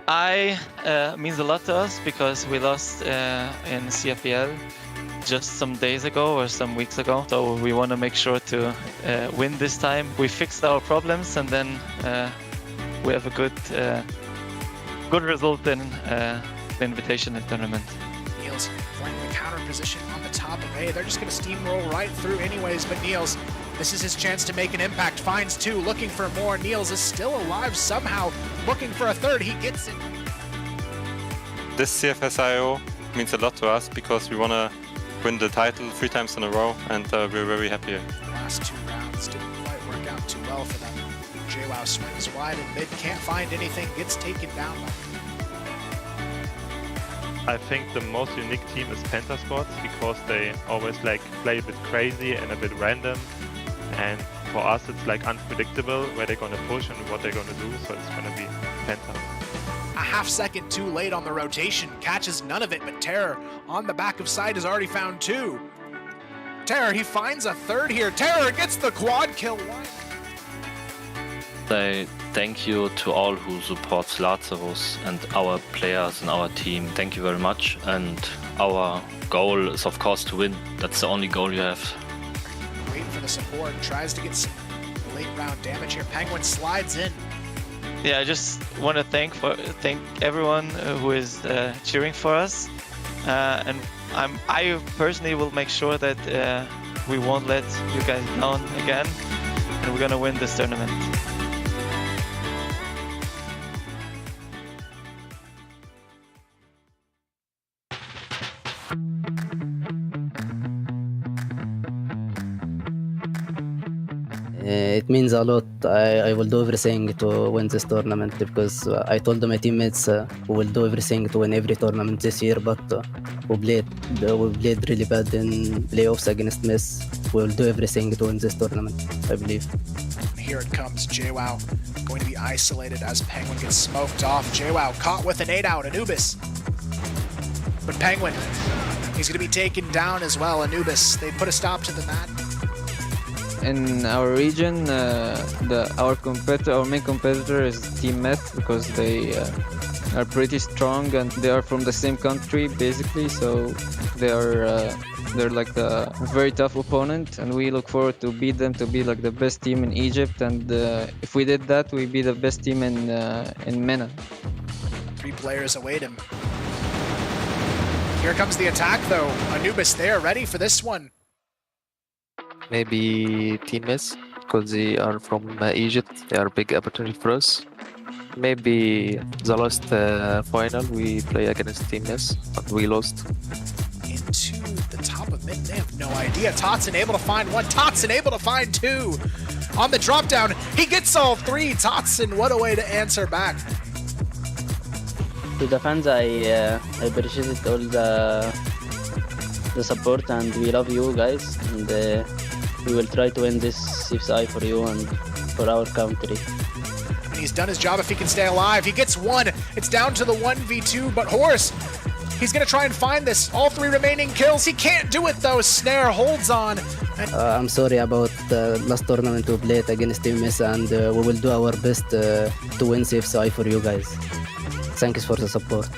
Means a lot to us because we lost in CFPL just some days ago or some weeks ago. So we want to make sure to win this time. We fixed our problems and then we have a good result in the Invitational tournament. Niels playing the counter position on the top of A. They're just going to steamroll right through anyways, but Niels, this is his chance to make an impact. Finds two, looking for more. Niels is still alive somehow, looking for a third. He gets it. This CFS IO means a lot to us because we want to win the title 3 times in a row, and we're very happy. The last 2 rounds didn't quite work out too well for them. JWoww swings wide in mid, can't find anything, gets taken down. I think the most unique team is Penta Sports because they always like play a bit crazy and a bit random, and for us it's like unpredictable where they're gonna push and what they're gonna do, so it's gonna be Penta. A half second too late on the rotation, catches none of it, but Terror on the back of side has already found 2. Terror, he finds a third here. Terror gets the quad kill. I thank you to all who supports Lazarus and our players and our team. Thank you very much. And our goal is of course to win. That's the only goal you have. Waiting for the support, tries to get some late round damage here. Penguin slides in. Yeah, I just want to thank everyone who is cheering for us, and I personally will make sure that we won't let you guys down again, and we're gonna win this tournament. It means a lot. I will do everything to win this tournament because I told my teammates we will do everything to win every tournament this year, but we played really bad in playoffs against Miss. We will do everything to win this tournament, I believe. Here it comes, JWoww going to be isolated as Penguin gets smoked off. JWoww caught with an 8-out, Anubis. But Penguin, he's going to be taken down as well. Anubis, they put a stop to the mat. In our region, our main competitor is Team Meth because they are pretty strong and they are from the same country basically, so they're like a very tough opponent, and we look forward to beat them, to be like the best team in Egypt, and if we did that, we'd be the best team in Eumena. 3 players await him. Here comes the attack though. Anubis there, ready for this one. Maybe Team S, because they are from Egypt. They are a big opportunity for us. Maybe the last final we play against Team S, but we lost. Into the top of mid, they have no idea. Totson able to find 1, Totson able to find 2. On the drop down, he gets all 3. Totson, what a way to answer back. To the fans, I appreciate all the support, and we love you guys, and we will try to win this Cfs for you and for our country. And he's done his job if he can stay alive. He gets 1. It's down to the 1v2, but Horse, he's going to try and find this. All 3 remaining kills. He can't do it though. Snare holds on. I'm sorry about the last tournament we played against Team Miss, and we will do our best to win Cfs for you guys. Thanks for the support.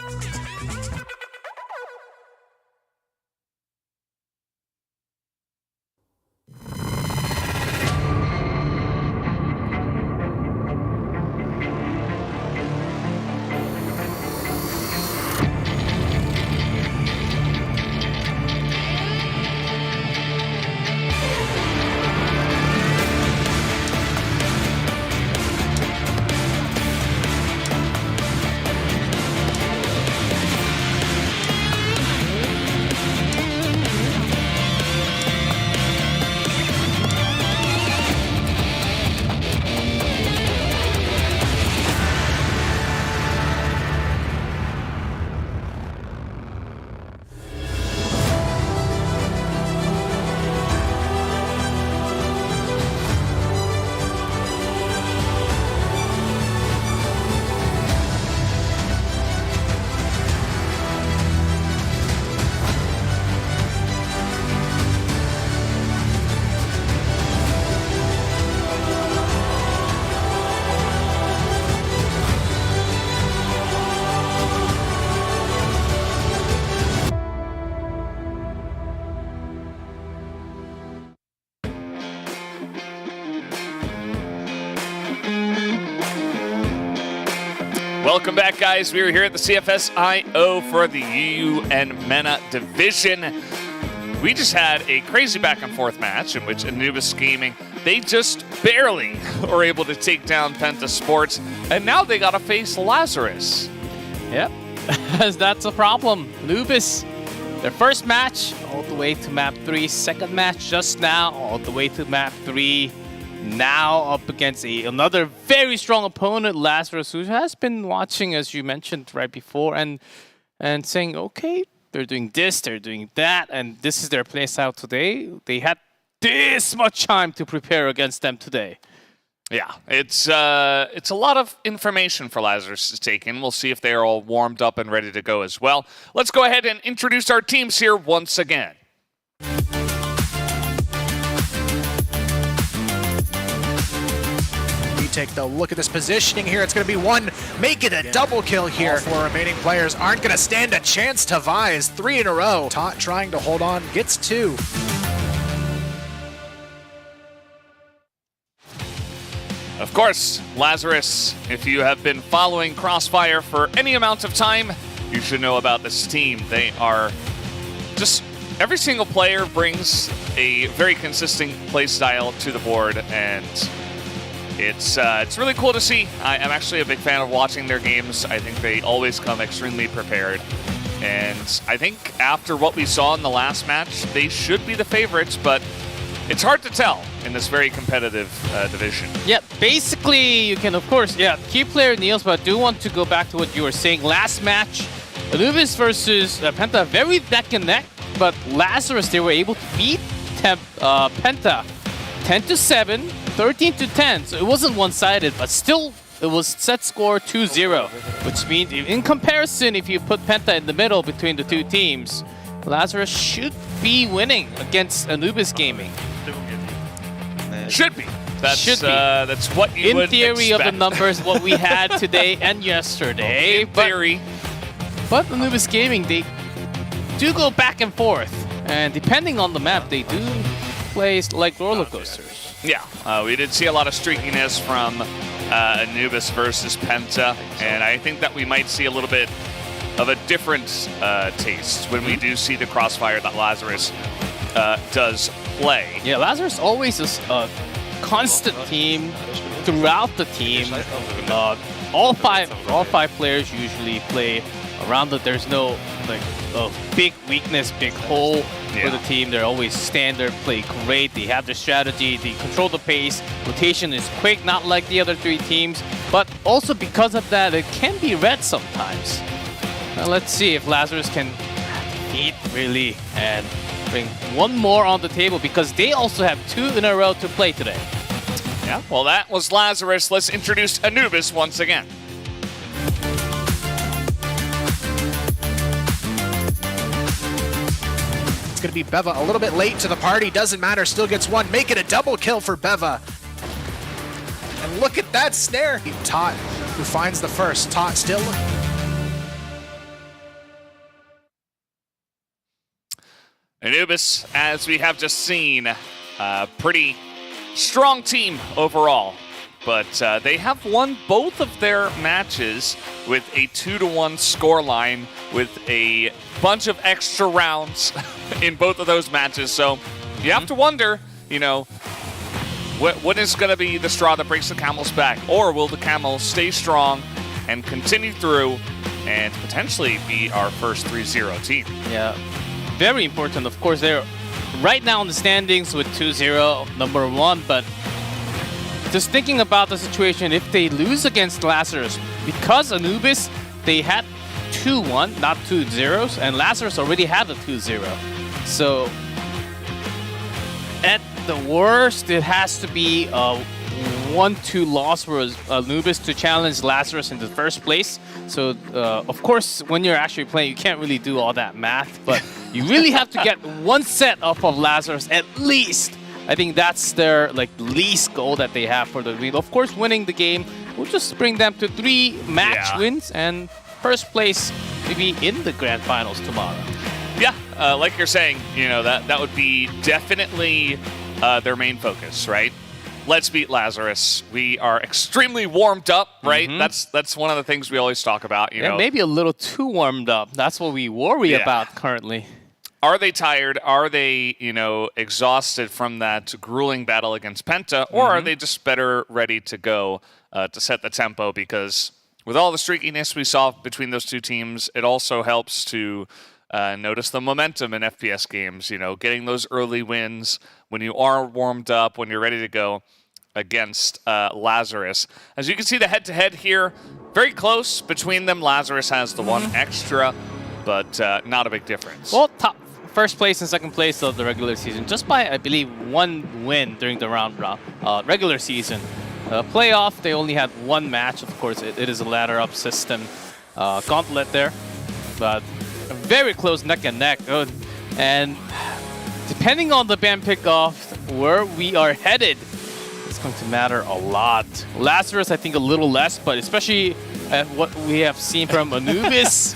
Welcome back, guys. We are here at the CFS IO for the Eumena division. We just had a crazy back and forth match in which Anubis Gaming, they just barely were able to take down Penta Sports, and now they gotta face Lazarus. Yep, that's a problem. Anubis, their first match, all the way to map 3. Second match just now, all the way to map 3. Now up against another very strong opponent, Lazarus, who has been watching, as you mentioned right before, and saying, okay, they're doing this, they're doing that, and this is their playstyle today. They had this much time to prepare against them today. Yeah, it's a lot of information for Lazarus to take in. We'll see if they are all warmed up and ready to go as well. Let's go ahead and introduce our teams here once again. Take the look at this positioning here. It's going to be one, make it a double kill here. All 4 remaining players aren't going to stand a chance to Vise. 3 in a row. Tot trying to hold on, gets 2. Of course, Lazarus, if you have been following Crossfire for any amount of time, you should know about this team. They are just, every single player brings a very consistent play style to the board, and it's really cool to see. I'm actually a big fan of watching their games. I think they always come extremely prepared. And I think after what we saw in the last match, they should be the favorites, but it's hard to tell in this very competitive division. Yeah, basically, you can, of course, key player Niels, but I do want to go back to what you were saying. Last match, Anubis versus Penta, very neck and neck, but Lazarus, they were able to beat Penta 10-7. 13-10, so it wasn't one-sided, but still it was set score 2-0, which means in comparison, if you put Penta in the middle between the two teams, Lazarus should be winning against Anubis Gaming. Should be. That's what you would would expect. In theory of the numbers, what we had today and yesterday. In theory. But Anubis Gaming, they do go back and forth, and depending on the map, they do play like roller coasters. Yeah, we did see a lot of streakiness from Anubis versus Penta, and I think that we might see a little bit of a different taste when we do see the Crossfire that Lazarus does play. Yeah, Lazarus always is a constant team throughout the team. All five players usually play around it. There's no like a big weakness, big hole for the team. They're always standard, play great. They have their strategy, they control the pace. Rotation is quick, not like the other 3 teams. But also because of that, it can be read sometimes. Now let's see if Lazarus can eat really and bring one more on the table, because they also have 2 in a row to play today. Yeah, well, that was Lazarus. Let's introduce Anubis once again. It's going to be Beva a little bit late to the party. Doesn't matter. Still gets 1. Make it a double kill for Beva. And look at that snare. Tot, who finds the first. Tot still. Anubis, as we have just seen, pretty strong team overall. But they have won both of their matches with a 2-1 scoreline, with a bunch of extra rounds in both of those matches. So you have to wonder, you know, what is going to be the straw that breaks the camel's back? Or will the camel stay strong and continue through and potentially be our first 3-0 team? Yeah, very important. Of course, they're right now in the standings with 2-0, number 1, but just thinking about the situation, if they lose against Lazarus, because Anubis, they had 2-1, not 2-0s, and Lazarus already had a 2-0. So, at the worst, it has to be a 1-2 loss for Anubis to challenge Lazarus in the first place. So, of course, when you're actually playing, you can't really do all that math, but you really have to get 1 set off of Lazarus at least. I think that's their least goal that they have for the win. Of course, winning the game will just bring them to 3 match wins and first place maybe in the grand finals tomorrow. Yeah, like you're saying, you know, that would be definitely their main focus, right? let's beat Lazarus. We are extremely warmed up, right? That's one of the things we always talk about. You know, maybe a little too warmed up. That's what we worry about currently. Are they tired? Are they, exhausted from that grueling battle against Penta? Or are they just better ready to go to set the tempo? Because with all the streakiness we saw between those two teams, it also helps to notice the momentum in FPS games, getting those early wins when you are warmed up, when you're ready to go against Lazarus. As you can see, the head-to-head here, very close between them. Lazarus has the one extra, but not a big difference. Well, first place and second place of the regular season, just by, I believe, one win during the regular season. Playoff, they only had one match. Of course, it is a ladder-up system gauntlet there, but very close neck and neck. And depending on the ban pick-off, where we are headed, it's going to matter a lot. Lazarus, I think, a little less, but especially at what we have seen from Anubis,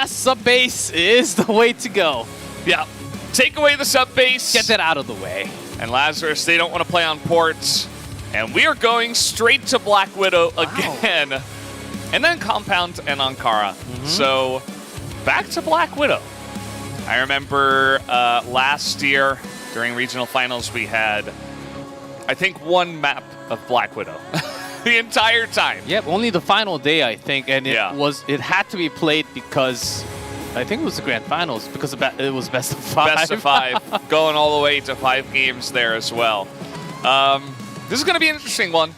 sub-base is the way to go. Yeah, take away the sub-base. Get that out of the way. And Lazarus, they don't want to play on ports. And we are going straight to Black Widow again. And then Compound and Ankara. So, back to Black Widow. I remember last year, during regional finals, we had, I think, one map of Black Widow. The entire time. Yep, only the final day, I think. And it had to be played because I think it was the grand finals because it was best of 5. Best of 5, going all the way to 5 games there as well. This is going to be an interesting one.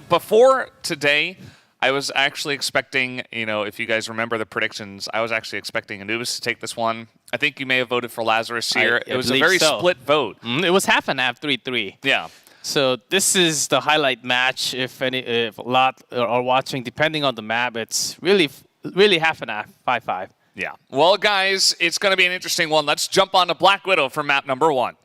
Before today, I was actually expecting, if you guys remember the predictions, I was actually expecting Anubis to take this one. I think you may have voted for Lazarus here. It was a very split vote. It was half and half, 3-3. Yeah. So this is the highlight match. If a lot are watching, depending on the map, it's really half and half, 5-5. Yeah. Well, guys, it's going to be an interesting one. Let's jump on to Black Widow for map number 1.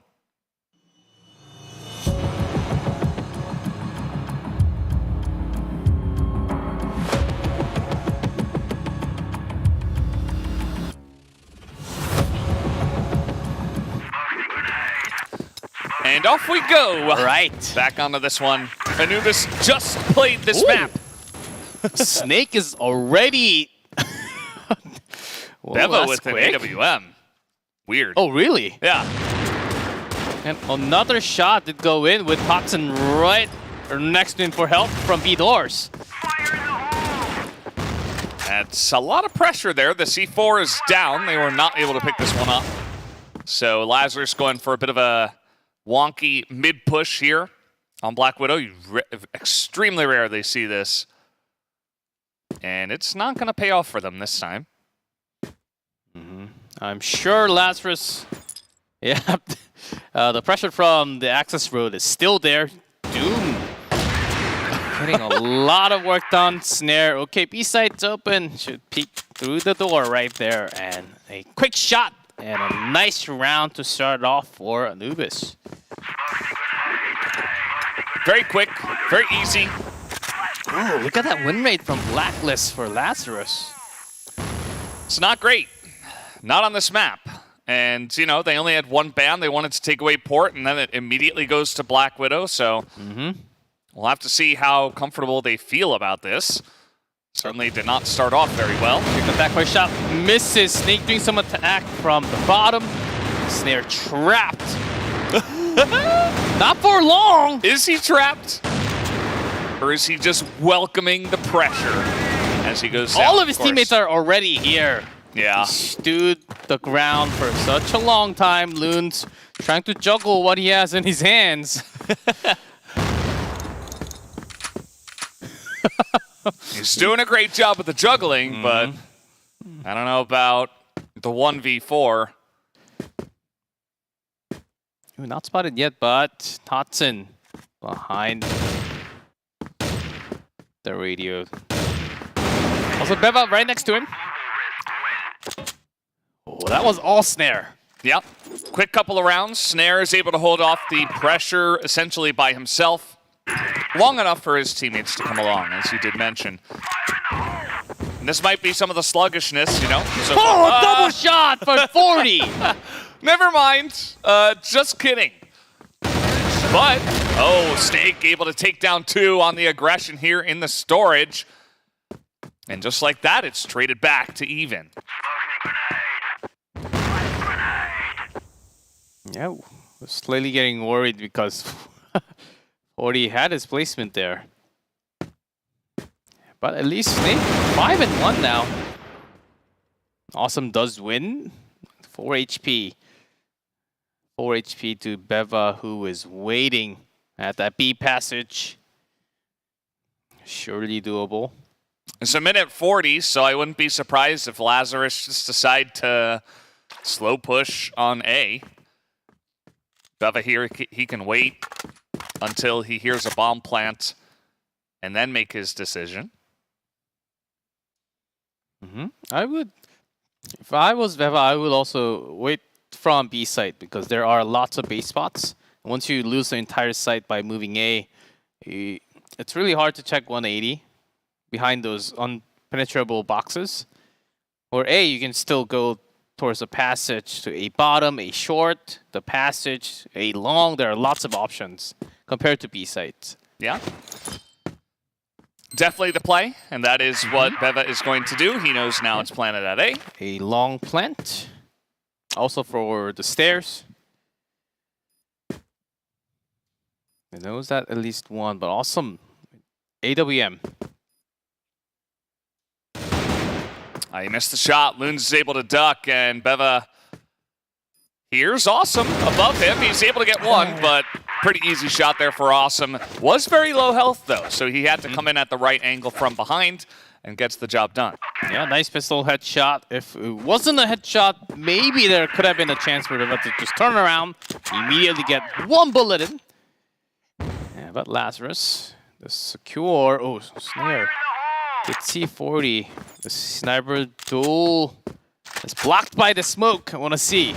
And off we go. Right. Back onto this one. Anubis just played this map. Snake is already... Beva with an AWM. Weird. Oh, really? Yeah. And another shot did go in with Hudson right next to him for help from B-Doors. That's a lot of pressure there. The C4 is down. They were not able to pick this one up. So Lazarus going for a bit of a wonky mid-push here on Black Widow. You extremely rarely see this. And it's not going to pay off for them this time. I'm sure Lazarus... Yeah, the pressure from the access road is still there. Doom. Getting a lot of work done. Snare. Okay, B-side's open. Should peek through the door right there. And a quick shot. And a nice round to start off for Anubis. Very quick. Very easy. Oh, look at that win rate from Blacklist for Lazarus. It's not great. Not on this map. And, they only had one ban. They wanted to take away port, and then it immediately goes to Black Widow. So we'll have to see how comfortable they feel about this. Certainly did not start off very well. Pick up that quick shot. Misses. Snake doing some attack from the bottom. Snare trapped. Not for long. Is he trapped? Or is he just welcoming the pressure as he goes down? All of his teammates are already here. Yeah. He stood the ground for such a long time. Loon's trying to juggle what he has in his hands. He's doing a great job with the juggling, but I don't know about the 1v4. Not spotted yet, but Totson behind the radio. Also Beva right next to him. Oh, that was all Snare. Yep. Quick couple of rounds. Snare is able to hold off the pressure essentially by himself. Long enough for his teammates to come along, as you did mention. And this might be some of the sluggishness, So, double shot for 40! Never mind. Just kidding. but, oh, Snake able to take down 2 on the aggression here in the storage. And just like that, it's traded back to even. Yeah, we're slightly getting worried because 40 had his placement there. But at least Snake 5-1 now. Awesome does win. 4 HP. 4 HP to Beva, who is waiting at that B passage. Surely doable. It's a minute 40, so I wouldn't be surprised if Lazarus just decide to slow push on A. Beva here, he can wait until he hears a bomb plant and then make his decision. I would, if I was Beva, I would also wait from B site because there are lots of base spots. Once you lose the entire site by moving A, it's really hard to check 180 behind those unpenetrable boxes. Or A, you can still go towards the passage to A bottom, A short, the passage, A long. There are lots of options compared to B sites. Yeah. Definitely the play, and that is what Beva is going to do. He knows now it's planted at A. A long plant. Also for the stairs. He knows that at least one, but awesome. AWM. He missed the shot. Loons is able to duck, and Beva here's Awesome above him. He's able to get one, but pretty easy shot there for Awesome. Was very low health, though, so he had to come in at the right angle from behind and gets the job done. Yeah, nice pistol headshot. If it wasn't a headshot, maybe there could have been a chance for Beva to just turn around, immediately get one bullet in. Yeah, but Lazarus, the secure, oh, snare. It's C40. The sniper duel is blocked by the smoke. I want to see.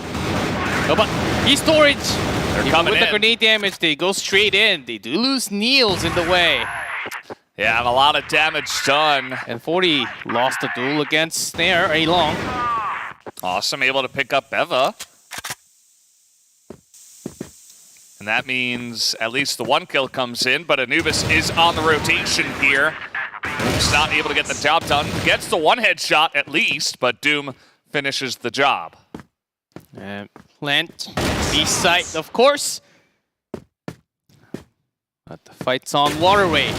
Oh, but he's storage. They're coming with in. the grenade damage, they go straight in. They do lose Niels in the way. Yeah, and a lot of damage done. And 40 lost the duel against Snare, A long. Awesome, able to pick up Beva. And that means at least the 1 kill comes in, but Anubis is on the rotation here. Doom's not able to get the job done. Gets the 1 headshot at least, but Doom finishes the job. And plant, B site, of course. But the fight's on Waterway.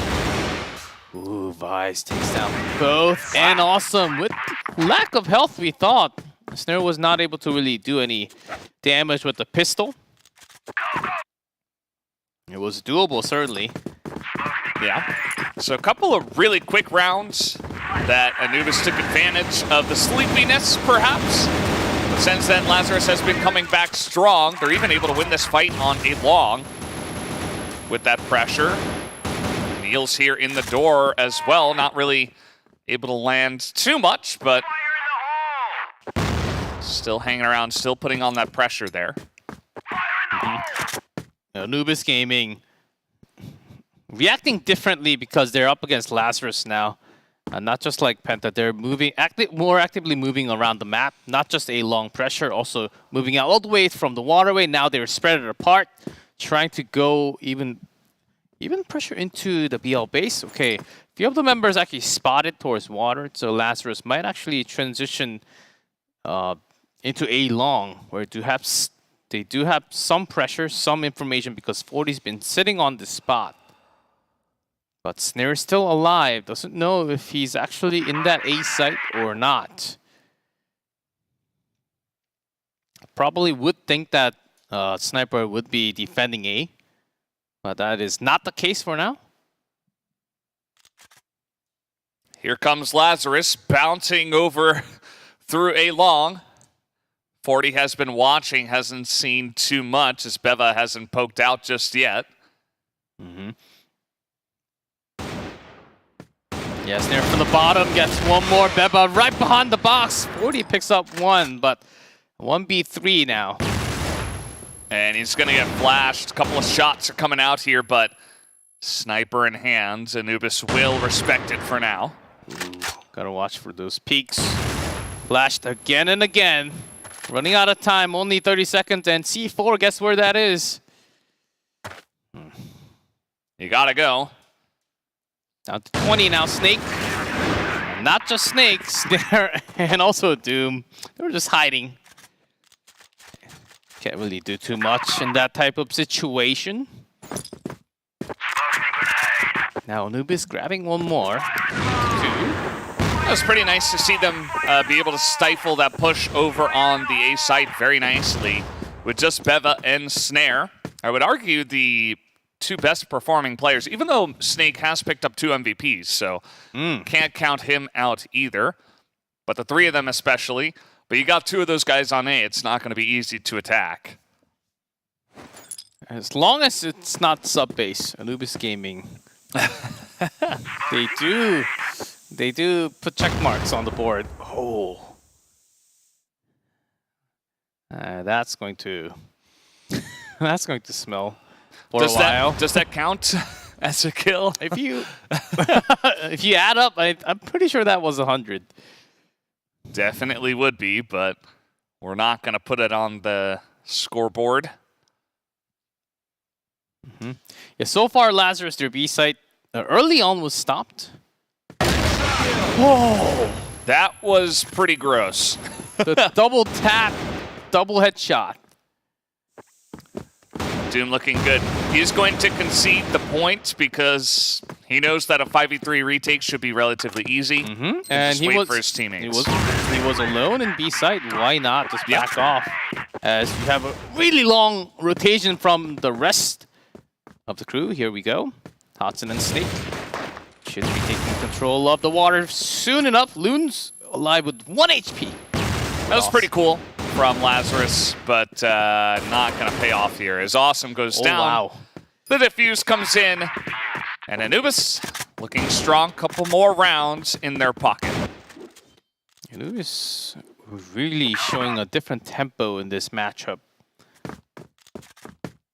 Ooh, Vice takes down both. And Awesome, with lack of health, we thought. Snare was not able to really do any damage with the pistol. It was doable, certainly. Yeah. So a couple of really quick rounds that Anubis took advantage of the sleepiness, perhaps. But since then, Lazarus has been coming back strong. They're even able to win this fight on A long with that pressure. Niels here in the door as well, not really able to land too much, but still hanging around, still putting on that pressure there. Anubis Gaming reacting differently because they're up against Lazarus now. Not just like Penta, they're moving, more actively moving around the map. Not just A long pressure, also moving out all the way from the waterway. Now they're spread apart, trying to go even pressure into the BL base. Okay, a few of the members actually spotted towards water, so Lazarus might actually transition into A long, where they do have some pressure, some information, because 40's been sitting on this spot. But Snare is still alive, doesn't know if he's actually in that A site or not. Probably would think that Sniper would be defending A, but that is not the case for now. Here comes Lazarus bouncing over through A long. 40 has been watching, hasn't seen too much as Beva hasn't poked out just yet. Yeah, Snare from the bottom gets one more. Beva right behind the box. 40 picks up one, but 1v3 now. And he's going to get flashed. A couple of shots are coming out here, but sniper in hands. Anubis will respect it for now. Ooh, gotta watch for those peaks. Flashed again and again. Running out of time, only 30 seconds, and C4, guess where that is? You gotta go. Down to 20 now, Snake. And not just Snakes, and also Doom. They were just hiding. Can't really do too much in that type of situation. Now Anubis grabbing one more. 2. It was pretty nice to see them be able to stifle that push over on the A side very nicely with just Beva and Snare. I would argue the 2 best performing players, even though Snake has picked up 2 MVPs, so can't count him out either. But the 3 of them especially. But you got 2 of those guys on A, it's not going to be easy to attack. As long as it's not sub-base, Anubis Gaming. They do put check marks on the board. Oh. That's going to smell for a while. Does that count as a kill? If you if you add up, I'm pretty sure that was 100. Definitely would be, but we're not going to put it on the scoreboard. Yeah, so far Lazarus, their B site early on was stopped. Whoa, that was pretty gross. The double tap, double headshot. Doom looking good. He's going to concede the point because he knows that a 5v3 retake should be relatively easy. And he wait for his teammates. He was alone in B site. Why not just back off? As you have a really long rotation from the rest of the crew. Here we go. Hudson and Snake should be taking control of the water soon enough. Loon's alive with 1 HP. That was pretty cool from Lazarus, but not going to pay off here as Awesome goes down. Wow. The defuse comes in, and Anubis looking strong. Couple more rounds in their pocket. Anubis really showing a different tempo in this matchup.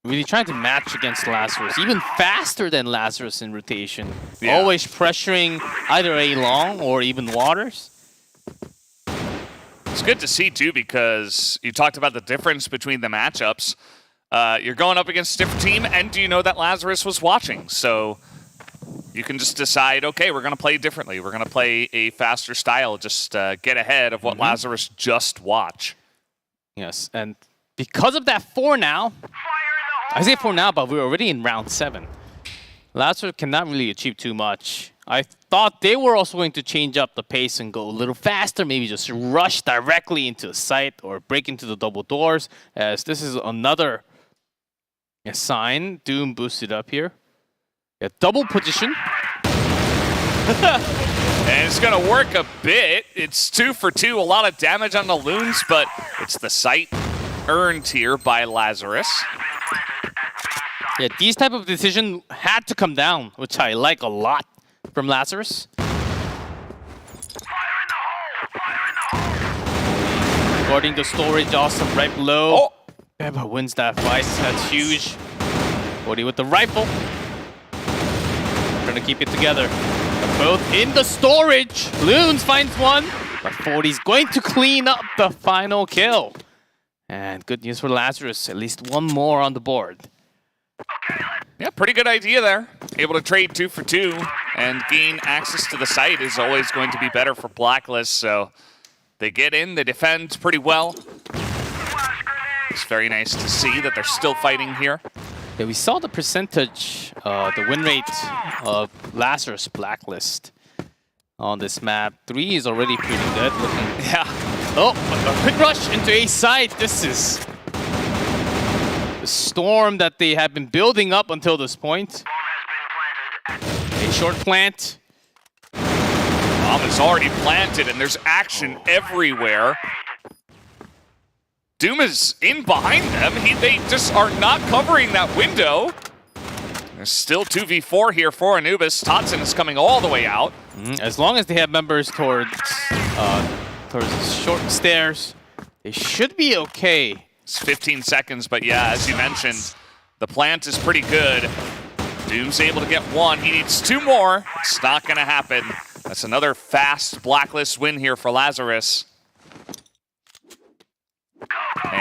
Really trying to match against Lazarus, even faster than Lazarus in rotation. Yeah. Always pressuring either A long or even Waters. It's good to see, too, because you talked about the difference between the matchups. You're going up against a different team, and you know that Lazarus was watching. So you can just decide, okay, we're going to play differently. We're going to play a faster style, just get ahead of what Lazarus just watched. Yes, and because of that 4 now, I say 4 now, but we're already in round 7. Lazarus cannot really achieve too much. I thought they were also going to change up the pace and go a little faster, maybe just rush directly into the site or break into the double doors, as this is another sign. Doom boosted up here. Yeah, double position. And it's going to work a bit. It's 2 for 2, a lot of damage on the Loons, but it's the site earned here by Lazarus. Yeah, these type of decisions had to come down, which I like a lot from Lazarus. Guarding the storage, Awesome right below. Beba wins that fight, that's huge. 40 with the rifle. Trying to keep it together. Both in the storage. Loons finds one, but 40's going to clean up the final kill. And good news for Lazarus, at least one more on the board. Yeah, pretty good idea there. Able to trade 2 for 2 and gain access to the site is always going to be better for Blacklist. So they get in, they defend pretty well. It's very nice to see that they're still fighting here. Yeah, we saw the percentage, the win rate of Lazarus Blacklist on this map. 3 is already pretty good looking. Yeah. Oh, a quick rush into A side. This is the storm that they have been building up until this point. A short plant. Bomb is already planted and there's action everywhere. Doom is in behind them. They just are not covering that window. There's still 2v4 here for Anubis. Totson is coming all the way out. As long as they have members towards short stairs, they should be okay. It's 15 seconds, but yeah, as you mentioned, the plant is pretty good. Doom's able to get 1. He needs 2 more. It's not going to happen. That's another fast Blacklist win here for Lazarus.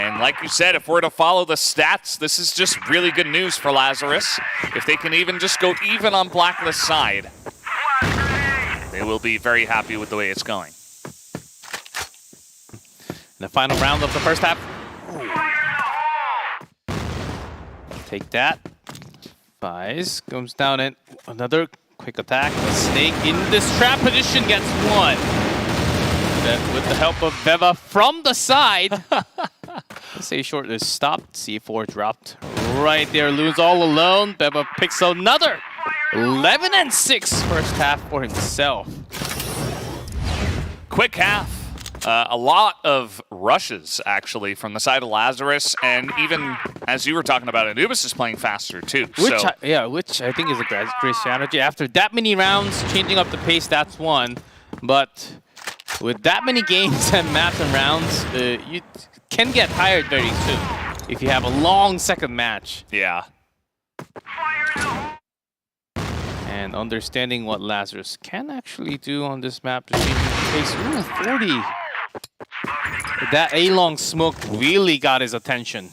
And like you said, if we're to follow the stats, this is just really good news for Lazarus. If they can even just go even on Blacklist's side, they will be very happy with the way it's going. In the final round of the first half. Take that. Vice comes down and another quick attack. Snake in this trap position gets one. Then with the help of Beva from the side. This A short is stopped. C4 dropped right there. Loon's all alone. Beva picks another 11-6 first half for himself. Quick half. A lot of rushes, actually, from the side of Lazarus, and even, as you were talking about, Anubis is playing faster, too. Which I think is a great strategy. After that many rounds, changing up the pace, that's one. But with that many games and maps and rounds, you can get tired very soon if you have a long second match. Yeah. And understanding what Lazarus can actually do on this map to change the pace. Ooh, 40. That A-long smoke really got his attention.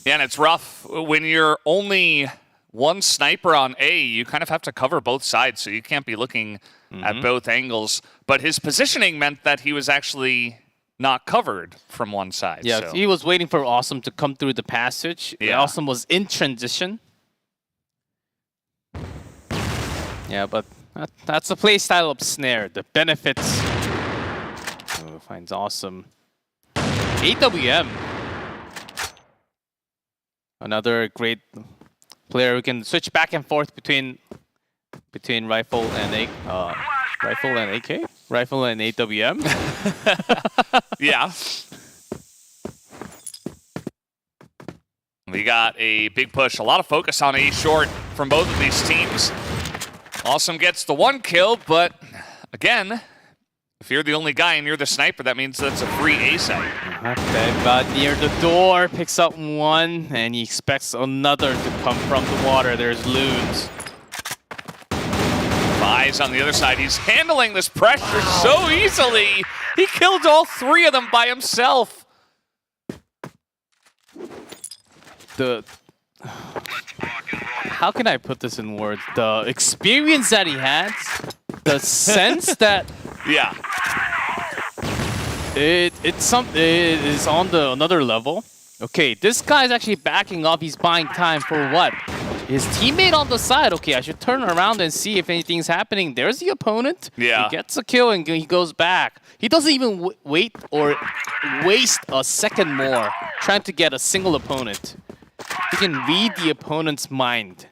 Yeah, and it's rough. When you're only one sniper on A, you kind of have to cover both sides, so you can't be looking at both angles. But his positioning meant that he was actually not covered from one side. Yeah, so. he was waiting for Awesome to come through the passage. Yeah. Awesome was in transition. Yeah, but that's the playstyle of Snare. The benefits. Oh, finds Awesome. AWM. Another great player who can switch back and forth between rifle and AK. Rifle and AWM. Yeah. We got a big push. A lot of focus on A short from both of these teams. Awesome gets the one kill, but again, if you're the only guy and you're the sniper, that means that's a free A site. Beva near the door, picks up one, and he expects another to come from the water. There's Loons. Eyes on the other side. He's handling this pressure so easily. He killed all three of them by himself. How can I put this in words? The experience that he has, the sense that yeah, it is on another level. Okay, this guy's actually backing up. He's buying time for what? His teammate on the side. Okay, I should turn around and see if anything's happening. There's the opponent. Yeah. He gets a kill and he goes back. He doesn't even wait or waste a second more trying to get a single opponent. He can read the opponent's mind.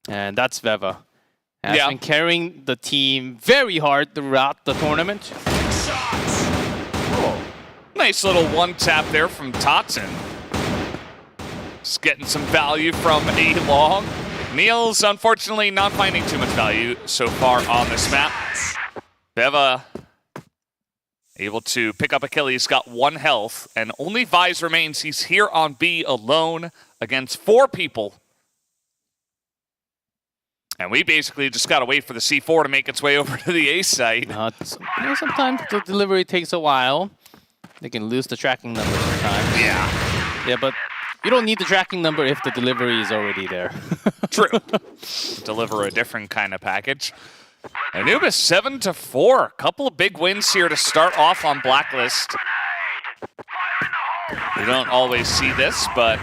And that's Veva. Has been carrying the team very hard throughout the tournament. Oh. Nice little one tap there from Totson. Just getting some value from A-long. Niels, unfortunately, not finding too much value so far on this map. Veva able to pick up a kill. He's got 1 health, and only Vise remains. He's here on B alone against 4 people. And we basically just got to wait for the C4 to make its way over to the A site. Sometimes the delivery takes a while. They can lose the tracking number sometimes. Yeah. Yeah, but you don't need the tracking number if the delivery is already there. True. Deliver a different kind of package. Anubis 7-4. A couple of big wins here to start off on Blacklist. We don't always see this, but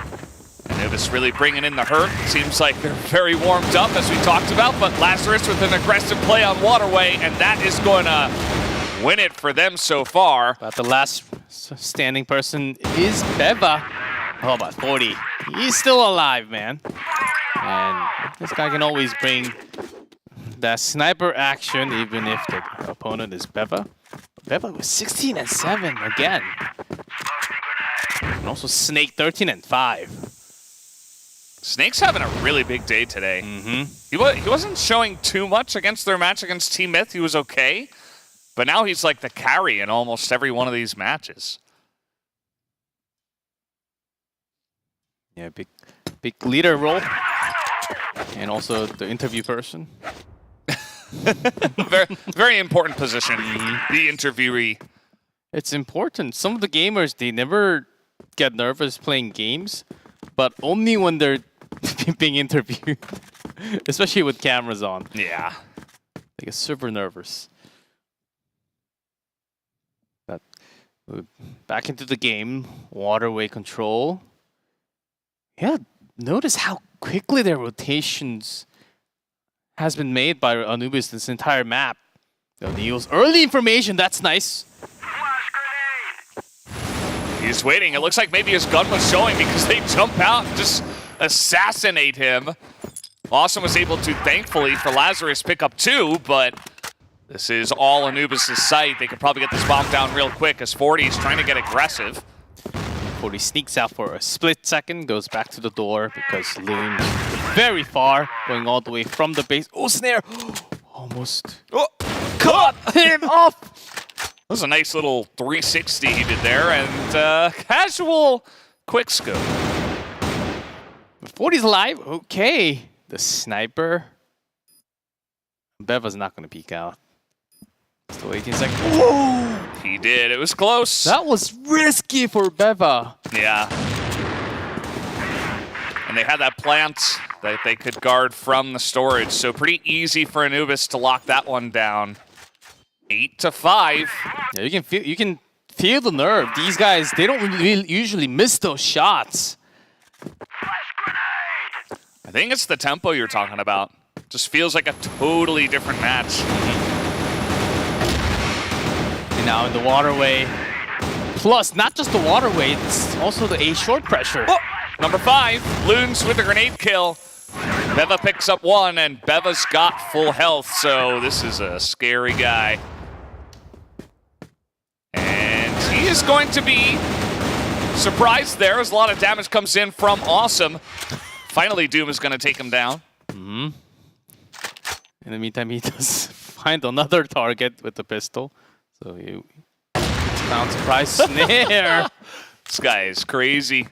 Anubis really bringing in the hurt. Seems like they're very warmed up, as we talked about, but Lazarus with an aggressive play on Waterway, and that is going to win it for them so far. But the last standing person is Beva. Oh, about 40. He's still alive, man. And this guy can always bring that sniper action, even if the opponent is Beva. Beva was 16-7 again. And also Snake 13-5. Snake's having a really big day today. He wasn't showing too much against their match against Team Myth. He was okay. But now he's like the carry in almost every one of these matches. Yeah, big leader role. And also the interview person. very, very important position, the interviewee. It's important. Some of the gamers, they never get nervous playing games, but only when they're being interviewed, especially with cameras on. Yeah. They get super nervous. But back into the game, waterway control. Yeah, notice how quickly their rotations has been made by Anubis this entire map. Neil's early information, that's nice. He's waiting. It looks like maybe his gun was showing because they jump out and just assassinate him. Awesome was able to, thankfully, for Lazarus, pick up 2, but this is all Anubis' sight. They could probably get this bomb down real quick as 40 is trying to get aggressive. 40 sneaks out for a split second, goes back to the door because Loon's very far, going all the way from the base. Oh, snare! Almost. Oh, cut him off! That was a nice little 360 he did there, and casual quick scope. 40's alive, okay. The sniper. Beva's not gonna peek out. Still 18 seconds. Whoa! He did, it was close. That was risky for Beva. Yeah. And they had that plant that they could guard from the storage, so pretty easy for Anubis to lock that one down. 8-5. Yeah, you can feel the nerve. These guys, they don't really usually miss those shots. I think it's the tempo you're talking about. Just feels like a totally different match. And now in the waterway. Plus, not just the waterway, it's also the A short pressure. Oh, number 5, Loons with a grenade kill. Beva picks up 1, and Beva's got full health, so this is a scary guy. And he is going to be surprised there as a lot of damage comes in from Awesome. Finally, Doom is going to take him down. In the meantime, he does find another target with the pistol. So he found surprise snare. This guy is crazy.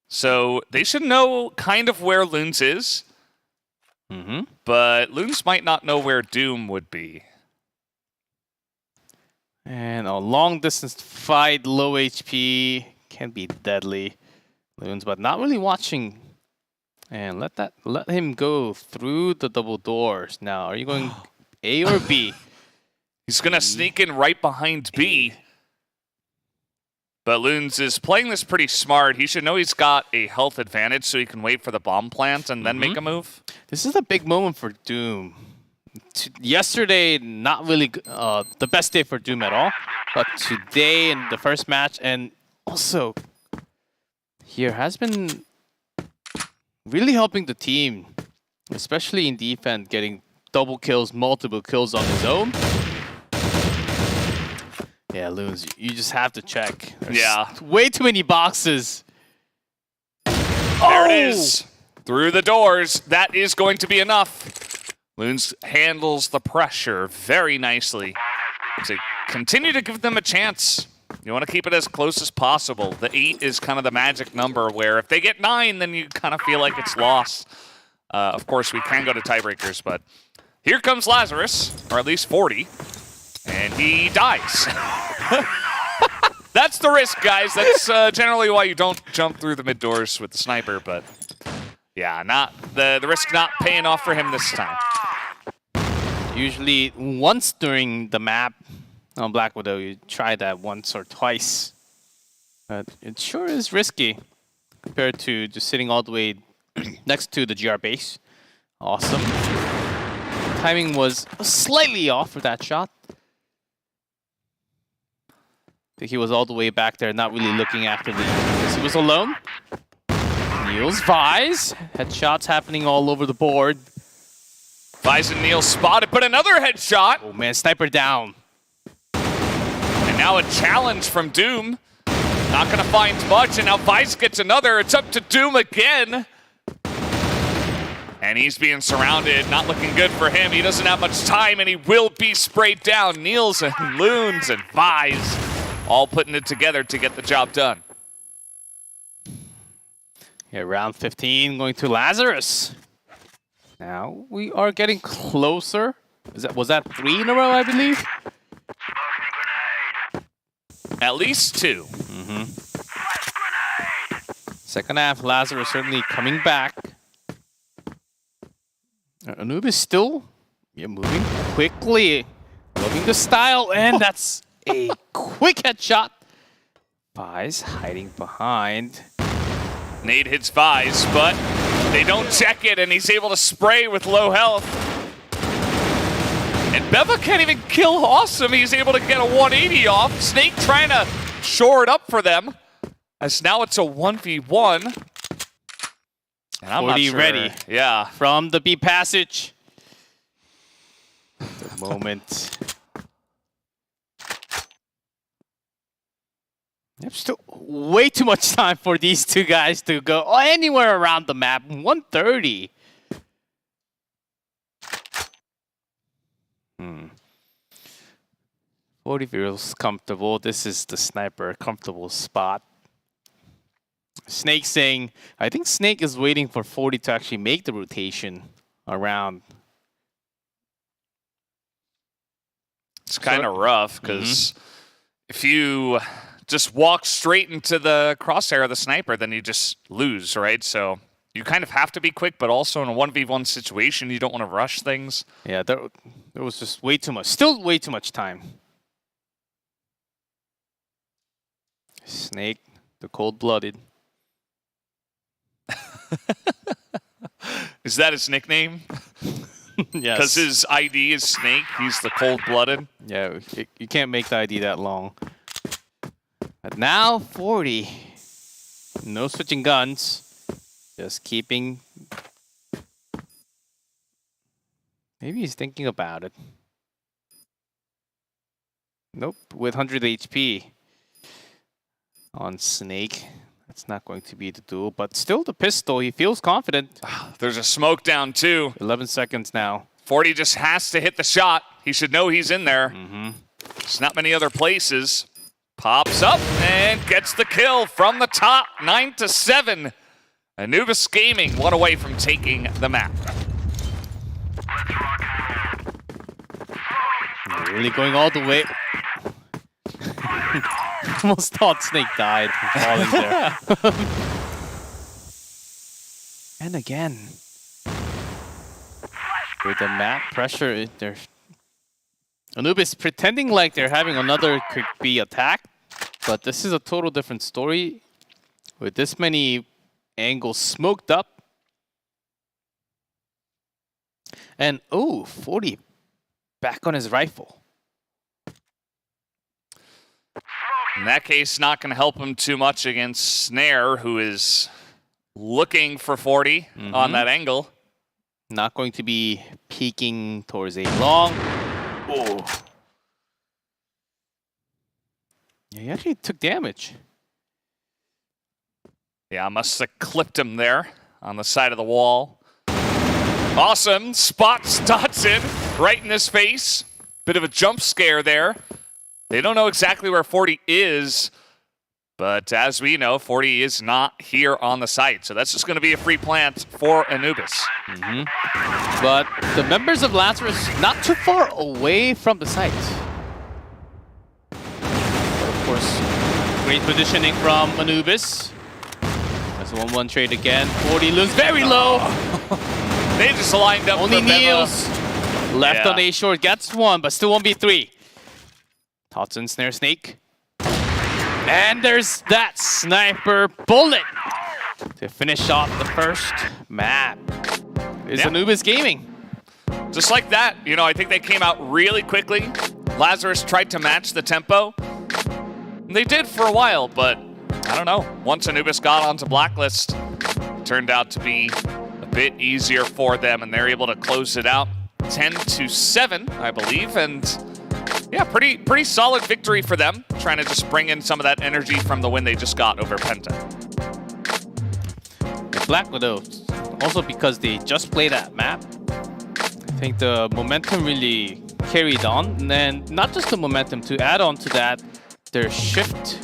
So they should know kind of where Loons is. But Loons might not know where Doom would be. And a long distance fight, low HP, can be deadly. Loons, but not really watching. And let him go through the double doors. Now, are you going A or B? He's gonna sneak in right behind B. But Loons is playing this pretty smart. He should know he's got a health advantage so he can wait for the bomb plant and then make a move. This is a big moment for Doom. Yesterday, not really the best day for Doom at all. But today in the first match, and also here has been really helping the team, especially in defense, getting double kills, multiple kills on his own. Yeah, Loons, you just have to check. There's way too many boxes. There it is. Through the doors. That is going to be enough. Loons handles the pressure very nicely. So continue to give them a chance. You want to keep it as close as possible. The 8 is kind of the magic number where if they get 9, then you kind of feel like it's lost. Of course, we can go to tiebreakers, but here comes Lazarus, or at least 40, and he dies. That's the risk, guys. That's generally why you don't jump through the mid doors with the sniper, but yeah, not the risk not paying off for him this time. Usually once during the map on Black Widow, you try that once or twice. But it sure is risky compared to just sitting all the way next to the GR base. Awesome. Timing was slightly off for that shot. I think he was all the way back there, not really looking actively because he was alone. Niels, Vise. Headshots happening all over the board. Vise and Niels spotted, but another headshot. Oh man, sniper down. And now a challenge from Doom. Not gonna find much, and now Vise gets another. It's up to Doom again. And he's being surrounded, not looking good for him. He doesn't have much time, and he will be sprayed down. Niels and Loons and Vise all putting it together to get the job done. Yeah, round 15 going to Lazarus. Now we are getting closer. Was that 3 in a row, I believe? At least 2. Second half, Lazarus certainly coming back. Anubis still moving quickly. Loving the style, and that's a quick headshot. Vise hiding behind. Nade hits Vise, but they don't check it, and he's able to spray with low health. And Beva can't even kill Awesome. He's able to get a 180 off. Snake trying to shore it up for them. As now it's a 1v1. And I'm 40 not sure. ready. Yeah. From the B passage. The moment. There's still way too much time for these two guys to go anywhere around the map. 130. 40 feels comfortable. This is the sniper comfortable spot. Snake saying, I think Snake is waiting for 40 to actually make the rotation around. It's kind of rough because if you just walk straight into the crosshair of the sniper, then you just lose, right? So you kind of have to be quick, but also in a 1v1 situation, you don't want to rush things. Yeah, there was just way too much. Still way too much time. Snake, the cold-blooded. Is that his nickname? Yes. Because his ID is Snake. He's the cold-blooded. Yeah, you can't make the ID that long. But now 40. No switching guns. Just keeping. Maybe he's thinking about it. Nope, with 100 HP on Snake. That's not going to be the duel, but still the pistol. He feels confident. There's a smoke down too. 11 seconds now. 40 just has to hit the shot. He should know he's in there. There's not many other places. Pops up and gets the kill from the top. 9-7. Anubis Gaming one away from taking the map. Really going all the way. Almost thought Snake died from falling there. And again. With the map pressure, Anubis pretending like they're having another quick B attack, but this is a total different story. With this many angles smoked up. And, 40 back on his rifle. In that case, not going to help him too much against Snare, who is looking for 40 on that angle. Not going to be peeking towards a long. Oh. Yeah, he actually took damage. Yeah, must have clipped him there on the side of the wall. Awesome. Spots Dotson right in his face. Bit of a jump scare there. They don't know exactly where 40 is, but as we know, 40 is not here on the site. So that's just going to be a free plant for Anubis. But the members of Lazarus not too far away from the site. Of course, great positioning from Anubis. That's a 1-1 trade again. 40 looks very low. They just lined up Only for Beva. Niels left on A short, gets one, but still 1v3. Totson, Snare, Snake. And there's that sniper bullet to finish off the first map. Is Anubis Gaming. Just like that, you know, I think they came out really quickly. Lazarus tried to match the tempo. And they did for a while, but I don't know. Once Anubis got onto Blacklist, it turned out to be a bit easier for them, and they're able to close it out 10-7, I believe. And yeah, pretty solid victory for them, trying to just bring in some of that energy from the win they just got over Penta. Black Widows, also because they just played that map, I think the momentum really carried on. And not just the momentum, to add on to that, their shift,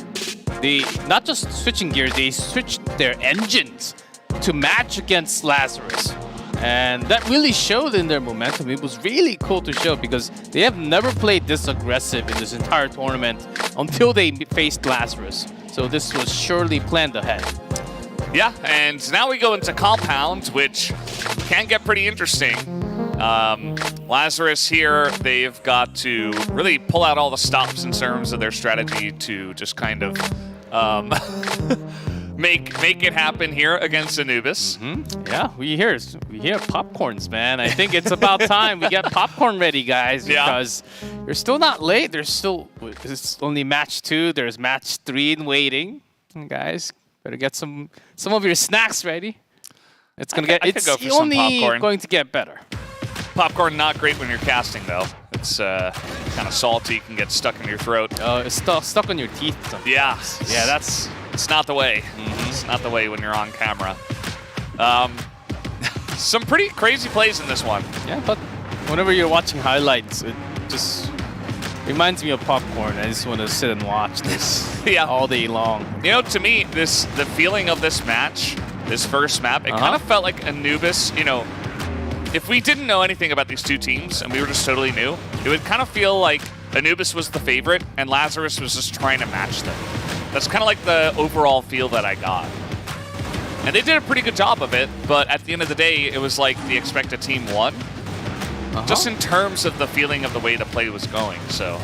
they not just switching gears, they switched their engines to match against Lazarus. And that really showed in their momentum. It was really cool to show because they have never played this aggressive in this entire tournament until they faced Lazarus. So this was surely planned ahead. Yeah, and now we go into Compound, which can get pretty interesting. Lazarus here, they've got to really pull out all the stops in terms of their strategy to just kind of make it happen here against Anubis. Yeah, we hear popcorns, man. I think it's about time we get popcorn ready, guys, because you're still not late. It's only match 2. There's match 3 in waiting. Guys, better get some of your snacks ready. It's only going to get better. Popcorn not great when you're casting though. It's kind of salty, can get stuck in your throat. Oh, it's stuck on your teeth sometimes. Yeah, it's not the way. It's not the way when you're on camera. Some pretty crazy plays in this one. Yeah, but whenever you're watching highlights, it just reminds me of popcorn. I just want to sit and watch this all day long. You know, to me, the feeling of this match, this first map, it kind of felt like Anubis, you know, if we didn't know anything about these two teams and we were just totally new, it would kind of feel like Anubis was the favorite and Lazarus was just trying to match them. That's kind of like the overall feel that I got. And they did a pretty good job of it, but at the end of the day, it was like the expected team won. Just in terms of the feeling of the way the play was going. So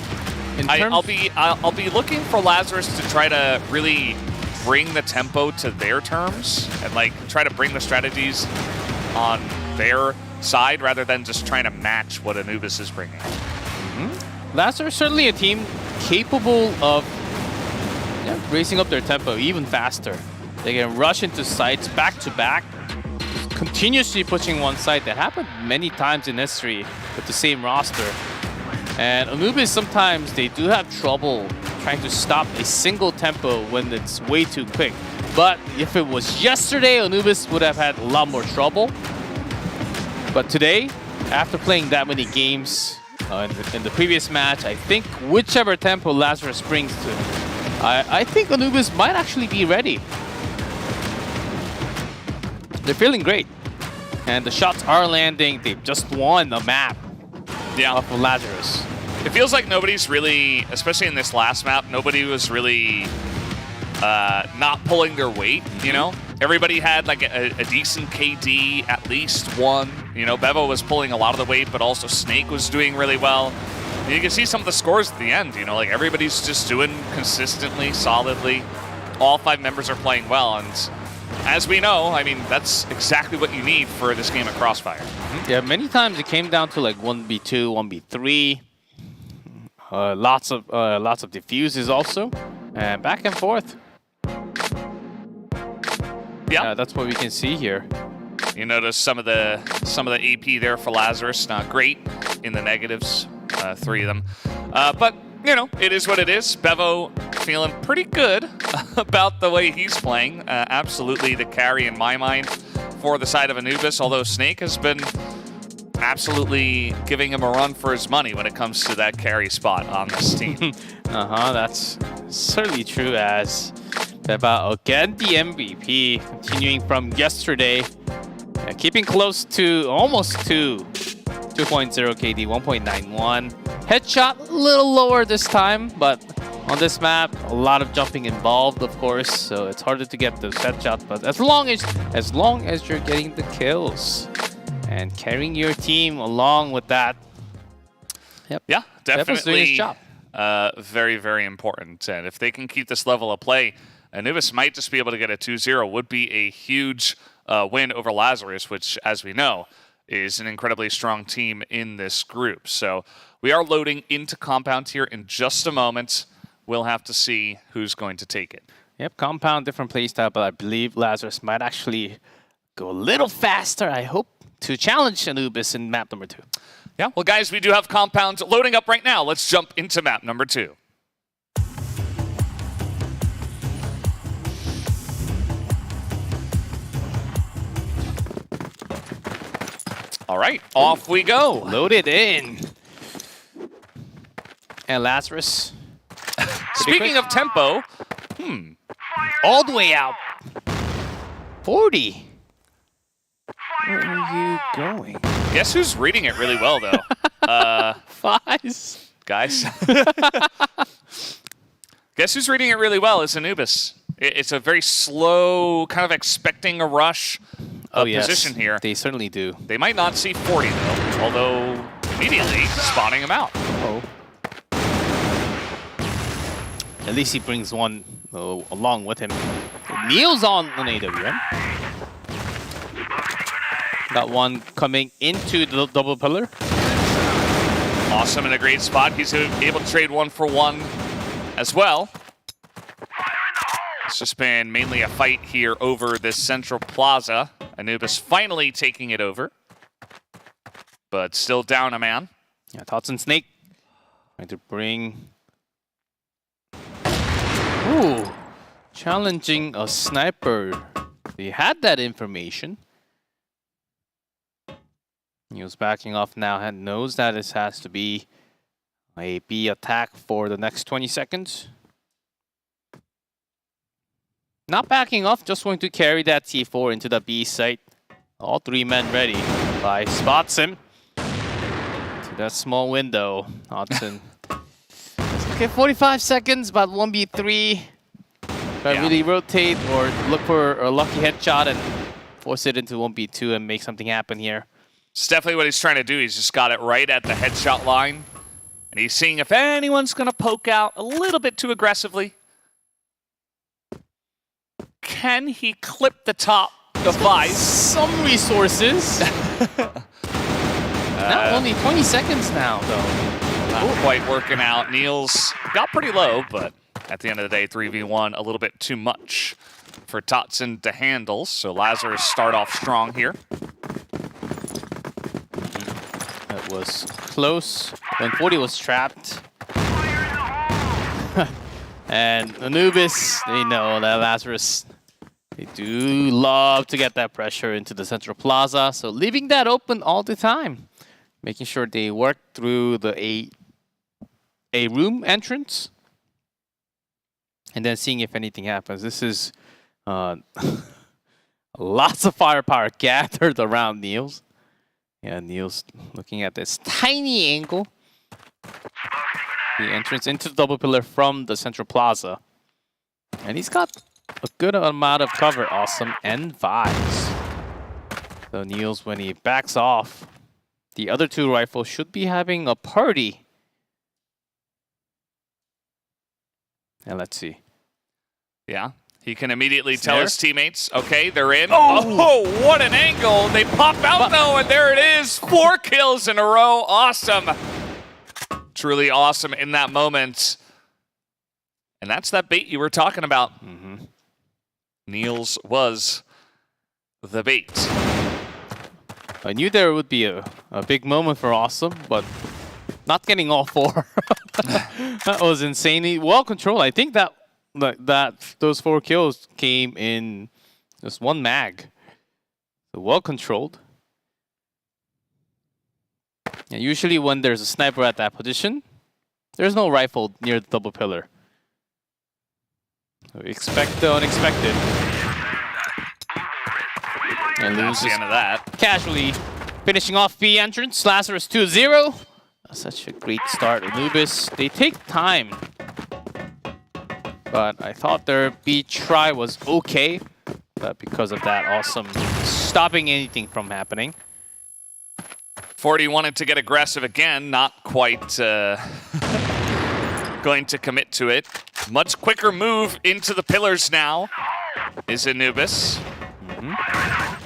I'll be looking for Lazarus to try to really bring the tempo to their terms and like try to bring the strategies on their side rather than just trying to match what Anubis is bringing. Lazarus certainly a team capable of raising up their tempo even faster. They can rush into sites back to back, continuously pushing one site. That happened many times in history with the same roster. And Anubis, sometimes they do have trouble trying to stop a single tempo when it's way too quick. But if it was yesterday, Anubis would have had a lot more trouble. But today, after playing that many games in the previous match, I think whichever tempo Lazarus brings to I think Anubis might actually be ready. They're feeling great. And the shots are landing. They've just won the map off of Lazarus. It feels like nobody's really, especially in this last map, nobody was really not pulling their weight, you know? Everybody had like a decent KD, at least one. You know, Bevo was pulling a lot of the weight, but also Snake was doing really well. And you can see some of the scores at the end, you know, like everybody's just doing consistently, solidly. All 5 members are playing well, and as we know, I mean, that's exactly what you need for this game of Crossfire. Yeah, many times it came down to like 1v2, 1v3. Lots of defuses also, and back and forth. Yeah, that's what we can see here. You notice some of the AP there for Lazarus, not great in the negatives, 3 of them. But you know, it is what it is. Bevo feeling pretty good about the way he's playing. Absolutely the carry in my mind for the side of Anubis, although Snake has been absolutely giving him a run for his money when it comes to that carry spot on this team. That's certainly true, as Bevo again the MVP, continuing from yesterday, keeping close to almost 2.0 KD, 1.91. Headshot a little lower this time, but on this map, a lot of jumping involved, of course, so it's harder to get those headshots. But as long as you're getting the kills and carrying your team along with that, yeah, definitely doing his job. Very, very important. And if they can keep this level of play, Anubis might just be able to get a 2-0. Would be a huge win over Lazarus, which, as we know, is an incredibly strong team in this group. So we are loading into Compound here in just a moment. We'll have to see who's going to take it. Yep, Compound, different playstyle, but I believe Lazarus might actually go a little faster, I hope, to challenge Anubis in map number 2. Yeah, well, guys, we do have Compound loading up right now. Let's jump into map number 2. All right, off we go. Loaded in. And Lazarus. Speaking of tempo, all the way out. 40. Where are you going? Guess who's reading it really well, though? Fies. Guys. Guess who's reading it really well is Anubis. It's a very slow, kind of expecting a rush position here. They certainly do. They might not see 40, though, although immediately spotting him out. At least he brings one along with him. Neil's on an AWM. Got one coming into the double pillar. Awesome, in a great spot. He's able to trade 1-for-1 as well. It's just been mainly a fight here over this central plaza. Anubis finally taking it over, but still down a man. Yeah, Tots and Snake trying to bring. Ooh, challenging a sniper. They had that information. He was backing off now and knows that this has to be a B attack for the next 20 seconds. Not backing off, just going to carry that T4 into the B site. All 3 men ready. Bai spots him to that small window. Hodson. Okay, 45 seconds, about 1v3. Try to really rotate or look for a lucky headshot and force it into 1v2 and make something happen here. It's definitely what he's trying to do. He's just got it right at the headshot line. And he's seeing if anyone's going to poke out a little bit too aggressively. Can he clip the top device? Some resources. Not only 20 seconds now, though. Not quite working out. Niels got pretty low, but at the end of the day, 3v1, a little bit too much for Totson to handle. So Lazarus start off strong here. That was close when 40 was trapped. And Anubis, they know that Lazarus, they do love to get that pressure into the central plaza. So leaving that open all the time. Making sure they work through the A room entrance. And then seeing if anything happens. This is lots of firepower gathered around Niels. Yeah, Niels looking at this tiny angle. The entrance into the double pillar from the central plaza. And he's got a good amount of cover. Awesome. And vibes. So Niels, when he backs off, the other 2 rifles should be having a party. And let's see. Yeah. He can immediately tell his teammates, okay, they're in. Oh, what an angle. They pop out, though, and there it is. 4 kills in a row. Awesome. Truly awesome in that moment. And that's that bait you were talking about. Niels was the bait. I knew there would be a big moment for Awesome, but not getting all 4. That was insanely well controlled. I think that those 4 kills came in just 1 mag. So well controlled. And usually when there's a sniper at that position, there's no rifle near the double pillar. So expect the unexpected. And that's the end of that. Casually finishing off B entrance. Lazarus 2-0. Such a great start. Anubis, they take time. But I thought their B try was okay. But because of that, Awesome stopping anything from happening. 40 wanted to get aggressive again, not quite going to commit to it. Much quicker move into the pillars now is Anubis.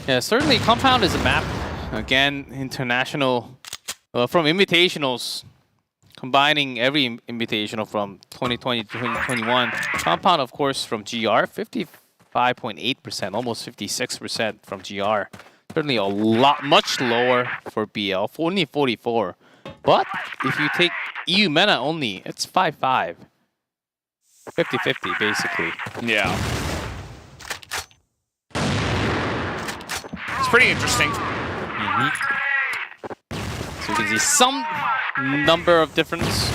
Yeah, certainly Compound is a map. Again, international, from invitationals, combining every invitational from 2020 to 2021. Compound, of course, from GR, 55.8%, almost 56% from GR. Certainly a lot, much lower for BL, only 44. But if you take Eumena only, it's 5-5. 50-50, basically. Yeah. It's pretty interesting. So you can see some number of difference,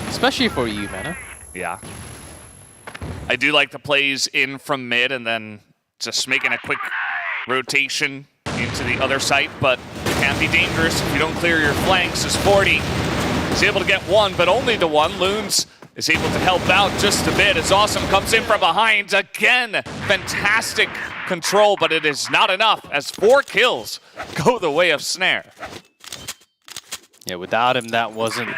especially for Eumena. Yeah. I do like the plays in from mid and then just making a quick rotation into the other site, but it can be dangerous if you don't clear your flanks, as 40 is able to get one, but only the one. Loons is able to help out just a bit as Awesome comes in from behind. Again, fantastic control, but it is not enough as 4 kills go the way of Snare. Yeah, without him, that wasn't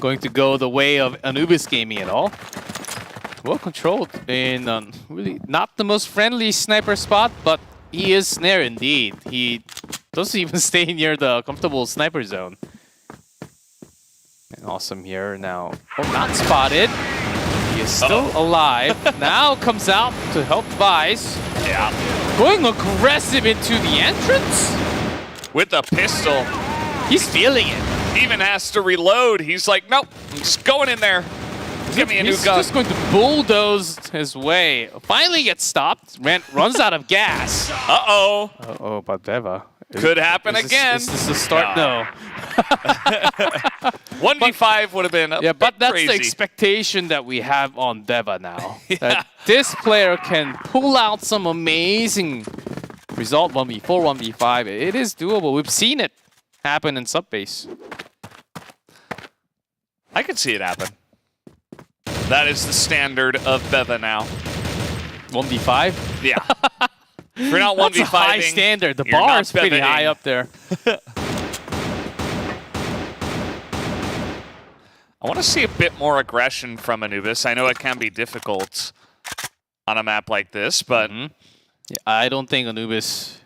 going to go the way of Anubis Gaming at all. Well controlled in really not the most friendly sniper spot, but he is Snare indeed. He doesn't even stay near the comfortable sniper zone. And Awesome here now. Oh, not spotted. He is still alive. Now comes out to help Vice. Yeah. Going aggressive into the entrance. With a pistol. He's feeling it. Even has to reload. He's like, nope, I'm just going in there. Give me a new gun. He's just going to bulldoze his way. Finally gets stopped. Runs out of gas. Uh-oh. Uh-oh, but Deva. Could happen again. Is this the start? No. 1v5 would have been a but that's crazy. the expectation that we have on Deva now. That this player can pull out some amazing result 1v4, 1v5. It is doable. We've seen it happen in Subbase. I could see it happen. That is the standard of Beva now. 1v5? Yeah. If you're not 1v5ing, that's a high standard. The you're bar not is pretty Bevaing. high up there. I want to see a bit more aggression from Anubis. I know it can be difficult on a map like this, but... Yeah, I don't think Anubis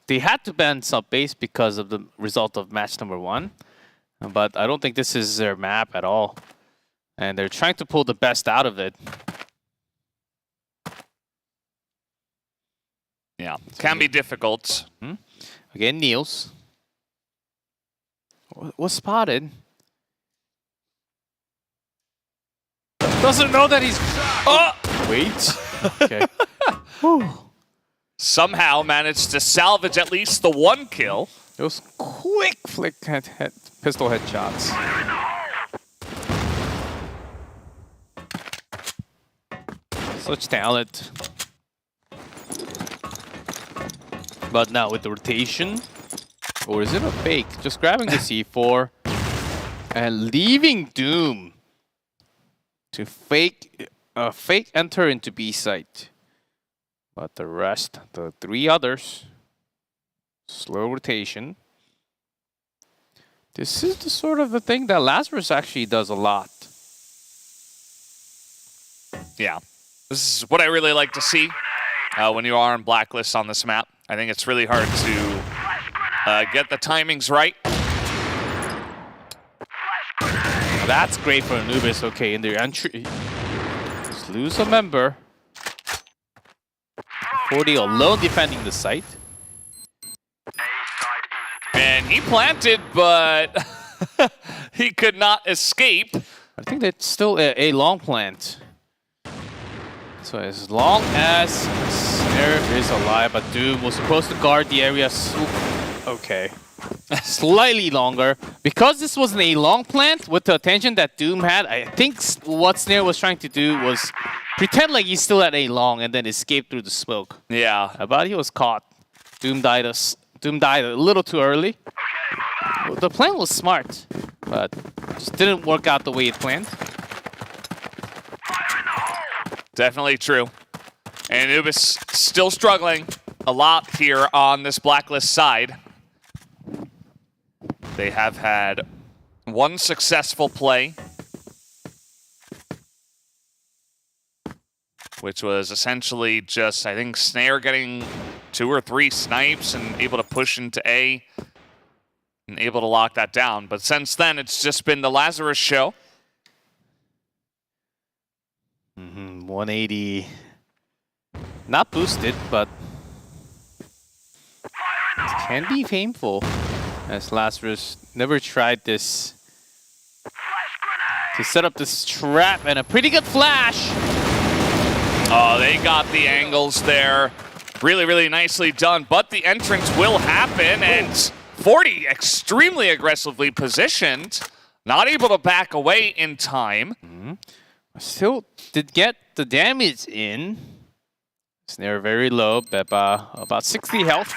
they had to ban Subbase because of the result of match number 1. But I don't think this is their map at all. And they're trying to pull the best out of it. Yeah, can be difficult. Again, Niels. Was spotted. Doesn't know that he's... Oh! Wait. Okay. Somehow managed to salvage at least the 1 kill. Those quick flick pistol headshots. Such talent. But now with the rotation, or is it a fake? Just grabbing the C4 and leaving Doom to fake enter into B site. But the rest, the 3 others, slow rotation. This is the sort of the thing that Lazarus actually does a lot. Yeah, this is what I really like to see when you are on Blacklist on this map. I think it's really hard to get the timings right. That's great for Anubis. Okay, in their entry, just lose a member. 40 alone defending the site. And he planted, but he could not escape. I think that's still a long plant. So as long as Snare is alive, but Doom was supposed to guard the area. Okay. Slightly longer. Because this wasn't a long plant, with the attention that Doom had, I think what Snare was trying to do was pretend like he's still at a long and then escape through the smoke. Yeah. But he was caught. Doom died a little too early. The plan was smart, but just didn't work out the way it planned. Definitely true. And Anubis still struggling a lot here on this Blacklist side. They have had 1 successful play, which was essentially just, I think, Snare getting 2 or 3 snipes and able to push into A and able to lock that down. But since then, it's just been the Lazarus show. 180. Not boosted, but it can be painful, as Lazarus never tried this to set up this trap, and a pretty good flash. Oh, they got the angles there. Really, really nicely done, but the entrance will happen, and 40 extremely aggressively positioned, not able to back away in time. Still did get the damage in. Snare very low, Beba about 60 health.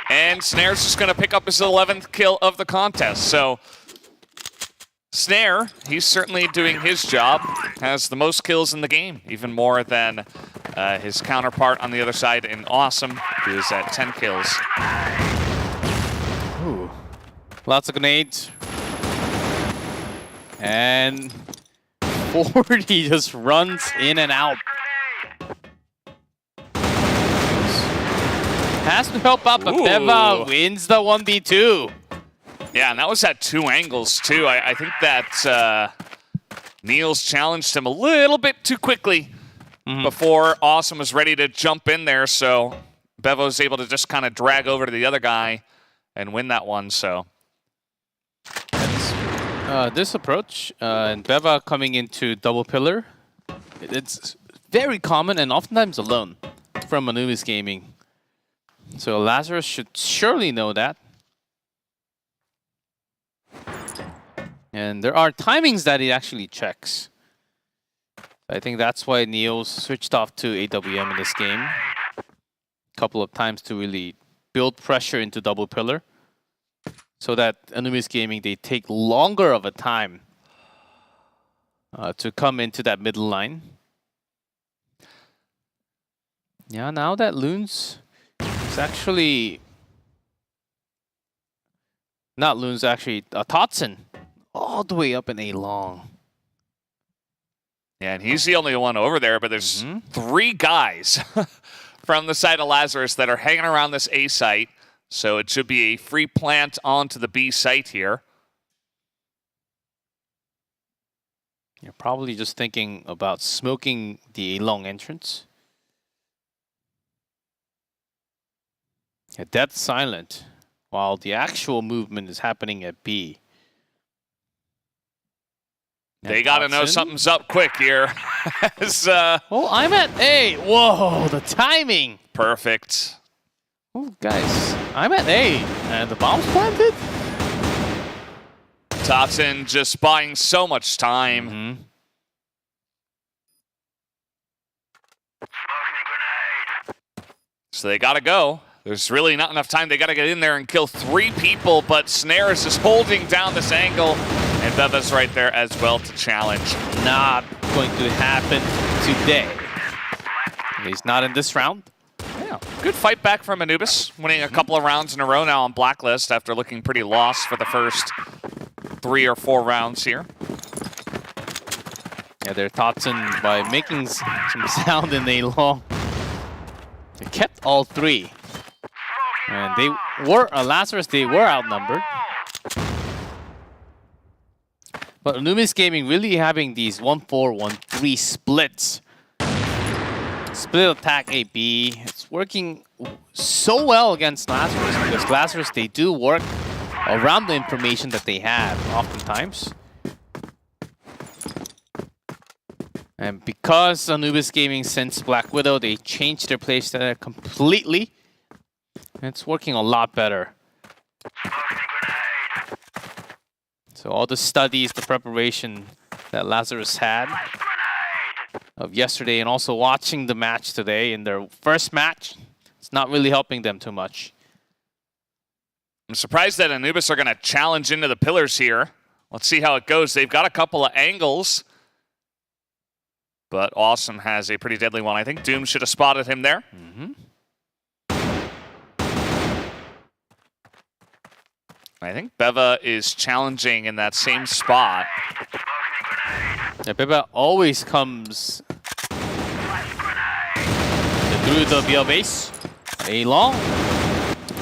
And Snare's just going to pick up his 11th kill of the contest. So Snare, he's certainly doing his job, has the most kills in the game, even more than his counterpart on the other side in Awesome, who is at 10 kills. Ooh. Lots of grenades. And 40 just runs in and out. Has to help out, but Beva wins the 1v2. Yeah, and that was at 2 angles, too. I think that Niels challenged him a little bit too quickly before Awesome was ready to jump in there, so Beva was able to just kind of drag over to the other guy and win that one, so. This approach, and Beva coming into double pillar, it's very common and oftentimes alone from Anubis Gaming. So Lazarus should surely know that. And there are timings that he actually checks. I think that's why Niels switched off to AWM in this game. A couple of times to really build pressure into double pillar. So that Anubis Gaming, they take longer of a time to come into that middle line. Yeah, now that Loons is actually... Not Loons, actually, Totson. All the way up in A long. Yeah, and he's the only one over there, but there's 3 guys from the side of Lazarus that are hanging around this A site. So it should be a free plant onto the B site here. You're probably just thinking about smoking the A long entrance. Yeah, dead silent, while the actual movement is happening at B. They got to know something's up quick here. Oh, I'm at A. Whoa, the timing. Perfect. Oh, guys, I'm at A, and the bomb's planted? Totson just buying so much time. So they got to go. There's really not enough time. They got to get in there and kill 3 people, but Snare is just holding down this angle, and Beva's right there as well to challenge. Not going to happen today. At least not in this round. Yeah, good fight back from Anubis, winning a couple of rounds in a row now on Blacklist after looking pretty lost for the first 3 or 4 rounds here. Yeah, they're Totson by making some sound in A long. They kept all 3. And they were, Lazarus, they were outnumbered. But Anubis Gaming really having these 1-4, 1-3 splits. Split attack AB. It's working so well against Lazarus because Lazarus, they do work around the information that they have oftentimes. And because Anubis Gaming since Black Widow, they changed their playstyle completely. It's working a lot better. So all the studies, the preparation that Lazarus had of yesterday and also watching the match today in their first match, it's not really helping them too much. I'm surprised that Anubis are going to challenge into the pillars here. Let's see how it goes. They've got a couple of angles, but Awesome has a pretty deadly one. I think Doom should have spotted him there. I think Beva is challenging in that same spot. Yeah, Beva always comes through the BL base. A long.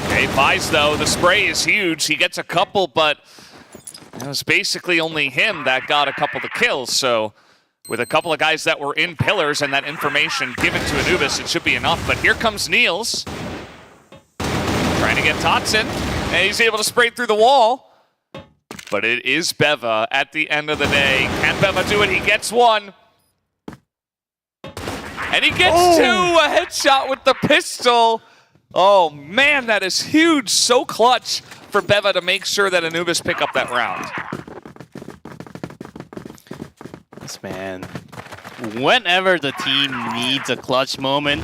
Okay, buys though. The spray is huge. He gets a couple, but it was basically only him that got a couple of kills. So with a couple of guys that were in pillars and that information given to Anubis, it should be enough. But here comes Niels. Trying to get Totson. And he's able to spray through the wall. But it is Beva at the end of the day. Can Beva do it? He gets 1. And he gets 2. A headshot with the pistol. Oh, man, that is huge. So clutch for Beva to make sure that Anubis pick up that round. This man whenever the team needs a clutch moment,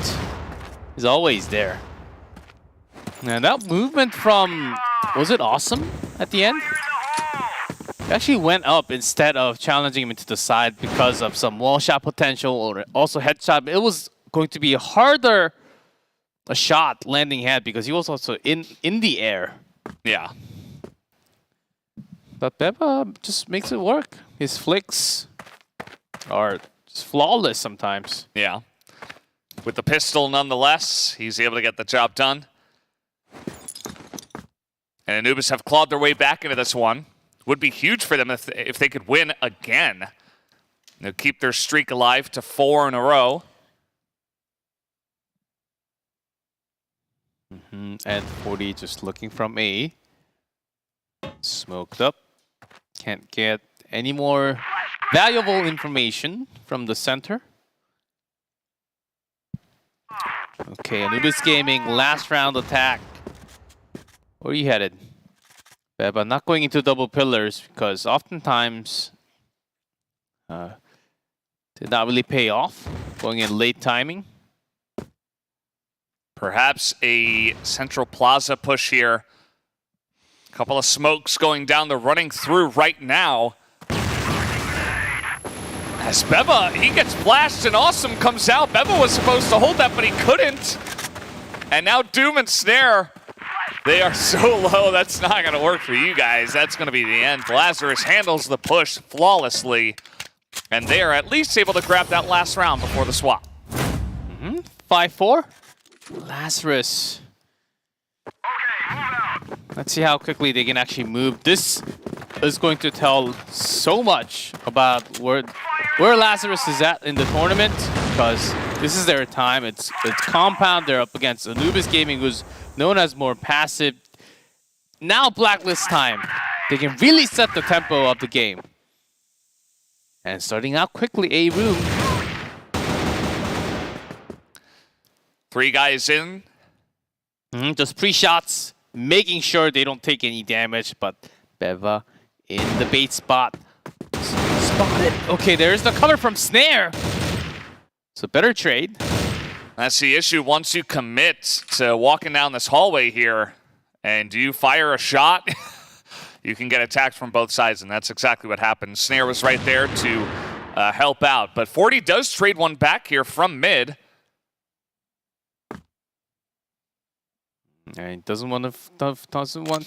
he's always there. And that movement from, was it Awesome at the end? He actually went up instead of challenging him into the side because of some wall shot potential or also headshot. It was going to be harder a shot landing head because he was also in the air. Yeah. But Beba just makes it work. His flicks are just flawless sometimes. Yeah. With the pistol, nonetheless, he's able to get the job done. And Anubis have clawed their way back into this one. Would be huge for them if they could win again. They'll keep their streak alive to 4 in a row. And 40 just looking from A. Smoked up. Can't get any more valuable information from the center. Okay, Anubis Gaming, last round attack. Where are you headed? Beba not going into double pillars because oftentimes did not really pay off. Going in late timing. Perhaps a central plaza push here. Couple of smokes going down. They're running through right now. As Beba, he gets flashed and Awesome comes out. Beba was supposed to hold that, but he couldn't. And now Doom and Snare, they are so low. That's not going to work for you guys. That's going to be the end. Lazarus handles the push flawlessly. And they are at least able to grab that last round before the swap. 5-4. Lazarus. Let's see how quickly they can actually move. This is going to tell so much about where Lazarus is at in the tournament, because this is their time. It's Compound. They're up against Anubis Gaming, who's known as more passive. Now Blacklist time. They can really set the tempo of the game. And starting out quickly, A room. 3 guys in. Just pre-shots, making sure they don't take any damage, but Beva in the bait spot. Spotted. Okay, there's the cover from Snare. It's a better trade. That's the issue. Once you commit to walking down this hallway here and you fire a shot, you can get attacked from both sides, and that's exactly what happened. Snare was right there to help out, but 40 does trade one back here from mid. And he doesn't want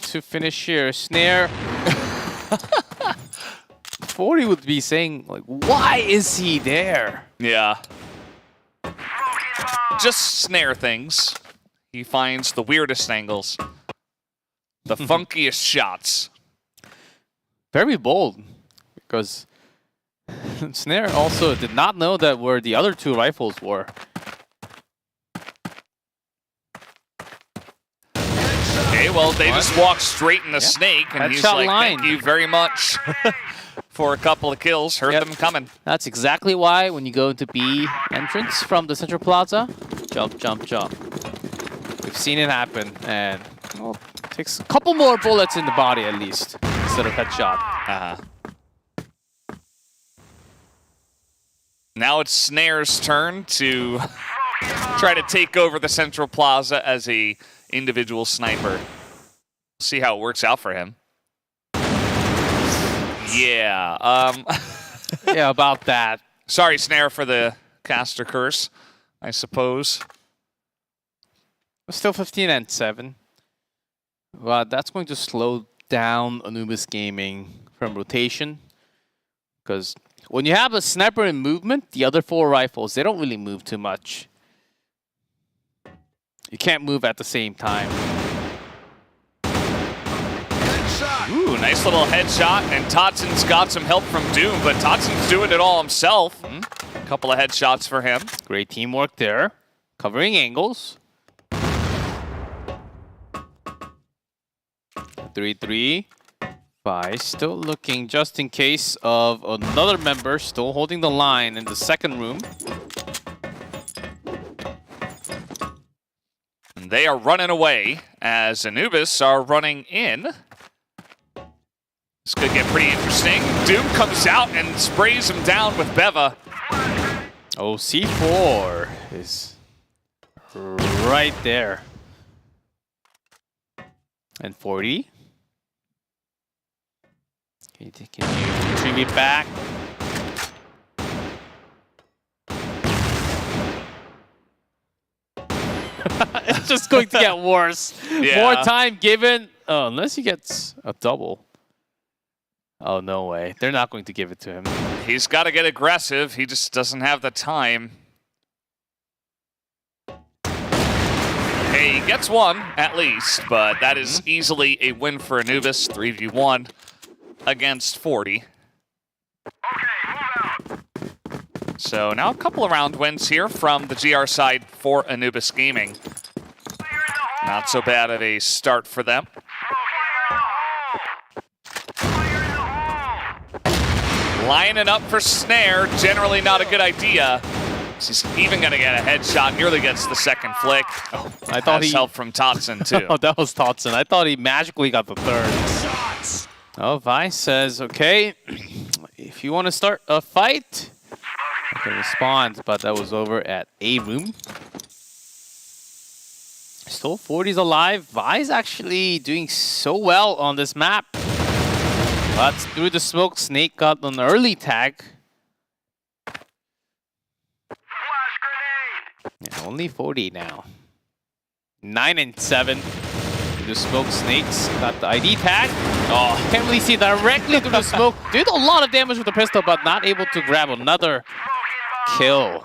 to finish here. Snare. 40 would be saying, like, why is he there? Yeah. Just Snare things. He finds the weirdest angles. The funkiest shots. Very bold, because Snare also did not know that where the other 2 rifles were. Okay, well, they just walked straight in the snake, and he's like, thank you very much for a couple of kills. Heard them coming. That's exactly why when you go into B entrance from the Central Plaza, jump, jump, jump. We've seen it happen, and well, it takes a couple more bullets in the body at least, instead of headshot. Now it's Snare's turn to try to take over the Central Plaza as a individual sniper. See how it works out for him. Yeah. Yeah, about that. Sorry, Snare, for the caster curse, I suppose. Still 15-7. Well, that's going to slow down Anubis Gaming from rotation. Because when you have a sniper in movement, the other 4 rifles, they don't really move too much. You can't move at the same time. Ooh, nice little headshot, and Totson's got some help from Doom, but Totson's doing it all himself. A couple of headshots for him. Great teamwork there. Covering angles. 3-3. Five still looking just in case of another member still holding the line in the second room. And they are running away as Anubis are running in. This could get pretty interesting. Doom comes out and sprays him down with Beva. Oh, C4 is right there. And 40. Can you retrieve it back? It's just going to get worse. Yeah. More time given. Oh, unless he gets a double. Oh, no way. They're not going to give it to him. He's got to get aggressive. He just doesn't have the time. Hey, he gets one, at least, but that is easily a win for Anubis. 3v1 against 40. So now a couple of round wins here from the GR side for Anubis Gaming. Not so bad of a start for them. Lining up for Snare, generally not a good idea. He's even going to get a headshot, nearly gets the second flick. Oh, I thought he help from Totson too. Oh, that was Totson. I thought he magically got the third. Oh, Vice says, okay, if you want to start a fight, I can respond, but that was over at A room. Still 40's alive. Vi's actually doing so well on this map. But through the smoke, Snake got an early tag. Yeah, only 40 now. 9 and 7. Through the smoke, Snakes got the ID tag. Oh, can't really see directly through the smoke. Did a lot of damage with the pistol, but not able to grab another kill.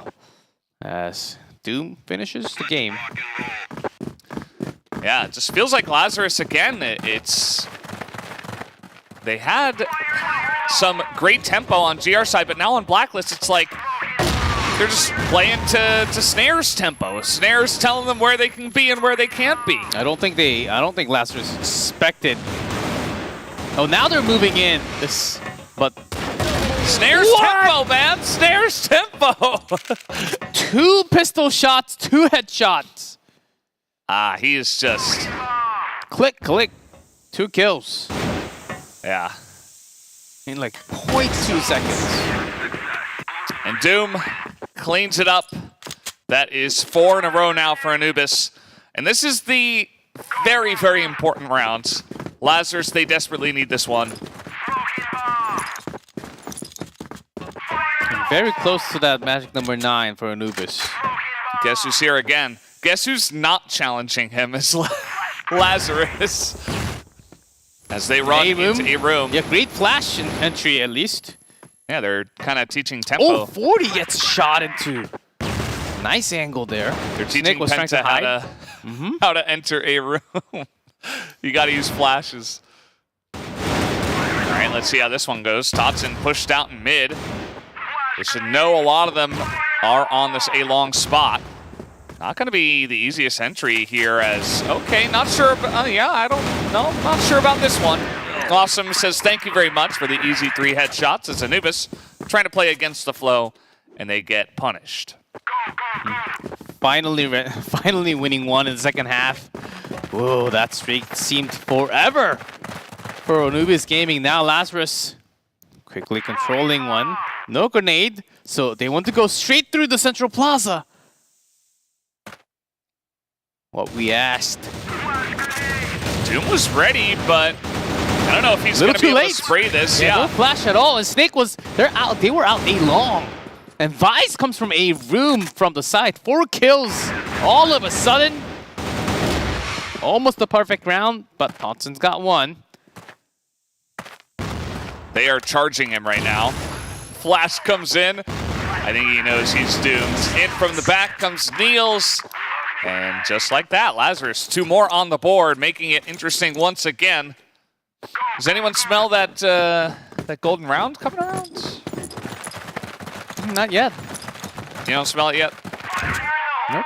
As Doom finishes the game. Yeah, it just feels like Lazarus again. They had some great tempo on GR side, but now on Blacklist, it's like they're just playing to Snare's tempo. Snare's telling them where they can be and where they can't be. I don't think Lazarus expected. Oh, now they're moving in. Snare's tempo, man. Snare's tempo. 2 pistol shots, 2 headshots. Ah, he is just click, click. 2 kills. Yeah. In like 0.2 seconds. And Doom cleans it up. That is 4 in a row now for Anubis. And this is the very, very important round. Lazarus, they desperately need this one. Very close to that magic number 9 for Anubis. Guess who's here again? Guess who's not challenging him is Lazarus. As they run into A room. Yeah, great flash entry at least. Yeah, they're kind of teaching tempo. Oh, 40 gets shot into. Nice angle there. They're teaching Penta how to enter A room. You got to use flashes. All right, let's see how this one goes. Totson pushed out in mid. They should know a lot of them are on this A-long spot. Not going to be the easiest entry here as, okay, not sure, yeah, I don't know, not sure about this one. Awesome says thank you very much for the easy 3 headshots as Anubis trying to play against the flow, and they get punished. Finally winning one in the second half. Whoa, that streak seemed forever for Anubis Gaming. Now Lazarus quickly controlling one. No grenade, so they want to go straight through the central plaza. What we asked. Doom was ready, but I don't know if he's going to be able to spray this. Yeah, no flash at all. And Snake was, they were out A long. And Vice comes from A room from the side. 4 kills all of a sudden. Almost the perfect round, but Thompson's got 1. They are charging him right now. Flash comes in. I think he knows he's doomed. In from the back comes Niels. And just like that, Lazarus, 2 more on the board, making it interesting once again. Does anyone smell that that golden round coming around? Not yet. You don't smell it yet? Nope.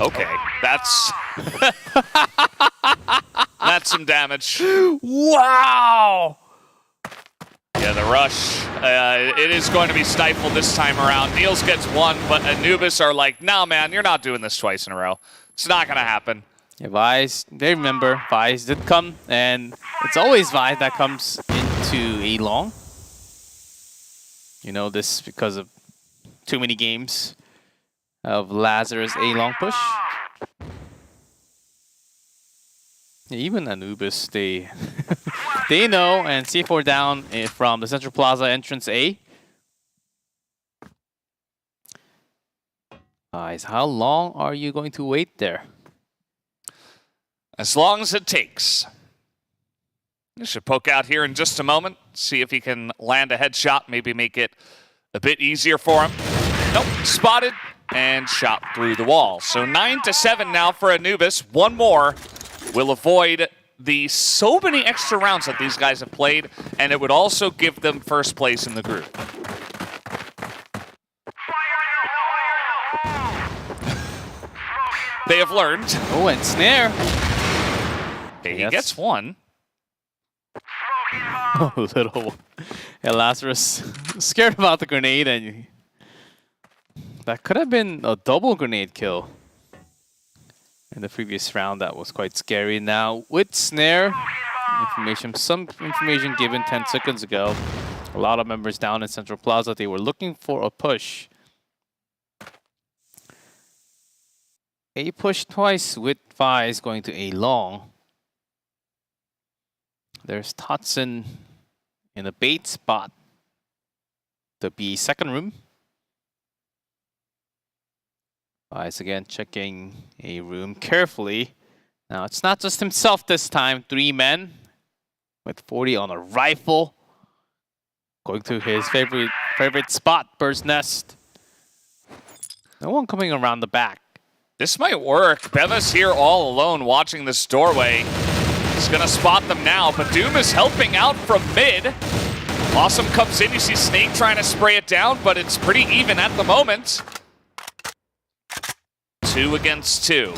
Okay, that's that's some damage. Wow! Yeah, the rush. It is going to be stifled this time around. Niels gets 1, but Anubis are like, nah, man, you're not doing this twice in a row. It's not going to happen. Yeah, Vice, they remember Vice did come, and it's always Vice that comes into A long. You know this because of too many games of Lazarus A long push. Yeah, even Anubis, they they know, and C4 down from the Central Plaza entrance A. Guys, how long are you going to wait there? As long as it takes. He should poke out here in just a moment, see if he can land a headshot, maybe make it a bit easier for him. Nope, spotted and shot through the wall. So 9-7 now for Anubis. One more will avoid the so many extra rounds that these guys have played, and it would also give them first place in the group. They have learned. Oh, and snare. Okay, he gets one. Oh, little. Yeah, Lazarus scared about the grenade, and that could have been a double grenade kill. In the previous round, that was quite scary. Now, with snare, some information given 10 seconds ago. A lot of members down in Central Plaza, they were looking for a push. A push twice with Vice going to A long. There's Totson in a bait spot to be second room. Vice again checking A room carefully. Now it's not just himself this time. 3 men with 40 on a rifle. Going to his favorite spot, Bird's Nest. No one coming around the back. This might work. Beva's here all alone watching this doorway. He's gonna spot them now, but Doom is helping out from mid. Awesome comes in, you see Snake trying to spray it down, but it's pretty even at the moment. 2 against 2.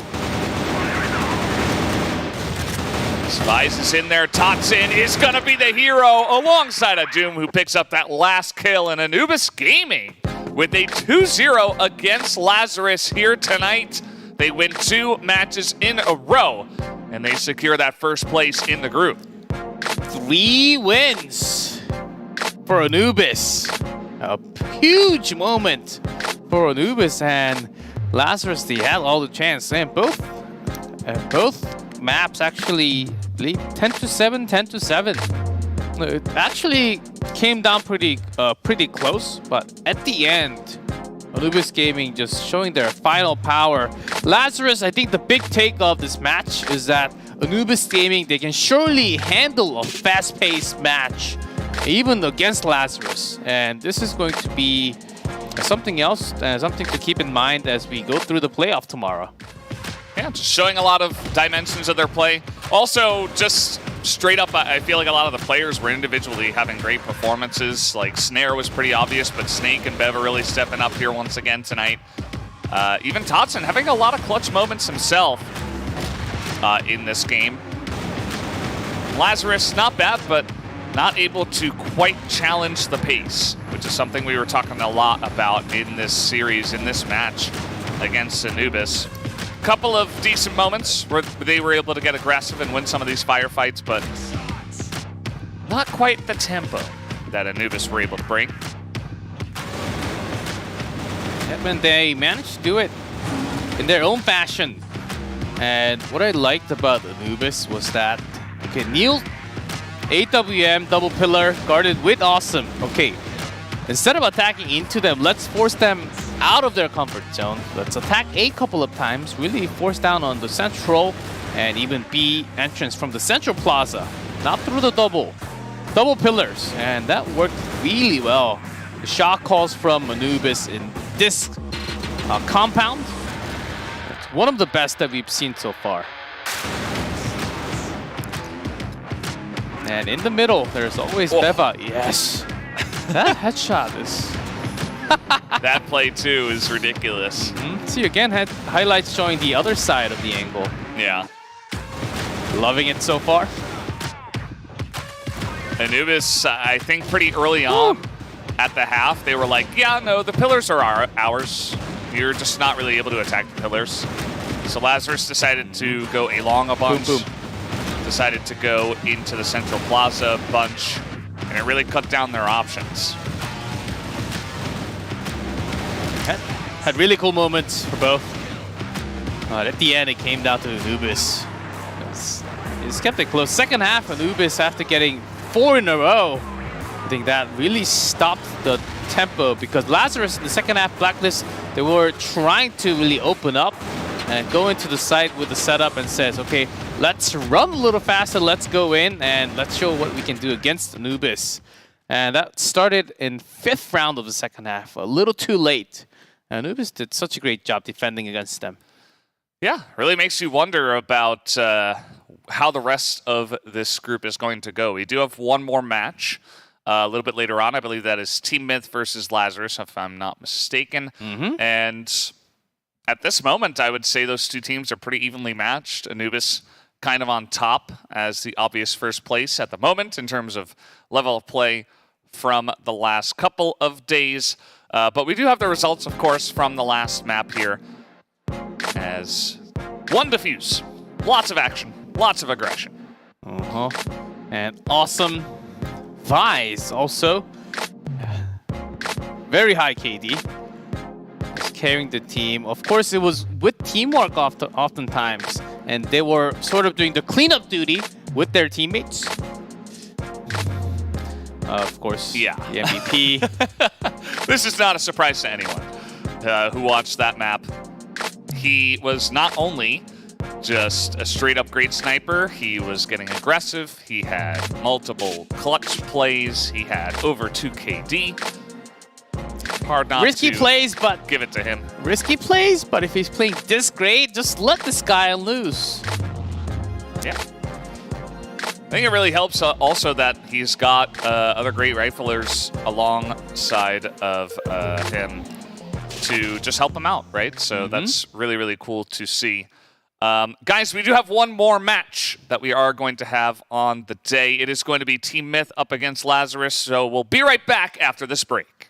Spies is in there, Totson is gonna be the hero alongside a Doom who picks up that last kill, and Anubis Gaming with a 2-0 against Lazarus here tonight. They win 2 matches in a row, and they secure that first place in the group. 3 wins for Anubis. A huge moment for Anubis, and Lazarus, they had all the chance. And both maps actually lead 10-7, 10-7. It actually came down pretty close, but at the end, Anubis Gaming just showing their final power. Lazarus, I think the big take of this match is that Anubis Gaming, they can surely handle a fast-paced match, even against Lazarus. And this is going to be something else, something to keep in mind as we go through the playoff tomorrow. Yeah, just showing a lot of dimensions of their play. Also, just straight up, I feel like a lot of the players were individually having great performances. Like Snare was pretty obvious, but Snake and Bev are really stepping up here once again tonight. Even Totson having a lot of clutch moments himself in this game. Lazarus, not bad, but not able to quite challenge the pace, which is something we were talking a lot about in this series, in this match against Anubis. Couple of decent moments where they were able to get aggressive and win some of these firefights, but not quite the tempo that Anubis were able to bring. And they managed to do it in their own fashion. And what I liked about Anubis was that, okay, Neil, AWM, double pillar, guarded with Awesome. Okay, instead of attacking into them, let's force them out of their comfort zone. Let's attack A couple of times, really force down on the central and even B entrance from the Central Plaza, not through the double pillars, and that worked really well. The shot calls from Anubis in this compound, it's one of the best that we've seen so far. And in the middle, there's always Beva. Yes, that headshot is... That play too is ridiculous. See again, highlights showing the other side of the angle. Yeah. Loving it so far. Anubis, I think pretty early on at the half, they were like, yeah, no, the pillars are ours. You're just not really able to attack the pillars. So Lazarus decided to go along a bunch. Boom, boom. Decided to go into the Central Plaza bunch, and it really cut down their options. Had really cool moments for both. But at the end, it came down to Anubis. It's kept it close. Second half, Anubis, after getting 4 in a row, I think that really stopped the tempo because Lazarus in the second half Blacklist, they were trying to really open up and go into the site with the setup and says, okay, let's run a little faster, let's go in and let's show what we can do against Anubis. And that started in 5th round of the second half, a little too late. And Anubis did such a great job defending against them. Yeah, really makes you wonder about how the rest of this group is going to go. We do have one more match a little bit later on. I believe that is Team Myth versus Lazarus, if I'm not mistaken. And at this moment, I would say those two teams are pretty evenly matched. Anubis kind of on top as the obvious first place at the moment in terms of level of play from the last couple of days. But we do have the results, of course, from the last map here. As one defuse, lots of action, lots of aggression. And awesome Vise also. Very high KD. Just carrying the team. Of course, it was with teamwork oftentimes. And they were sort of doing the cleanup duty with their teammates. Of course, the MVP. This is not a surprise to anyone who watched that map. He was not only just a straight-up great sniper, he was getting aggressive, he had multiple clutch plays, he had over 2 KD. Hard not risky to plays, but give it to him. Risky plays, but if he's playing this great, just let this guy loose. Yeah. I think it really helps also that he's got other great riflers alongside of him to just help him out, right? So that's really, really cool to see. Guys, we do have one more match that we are going to have on the day. It is going to be Team Myth up against Lazarus, so we'll be right back after this break.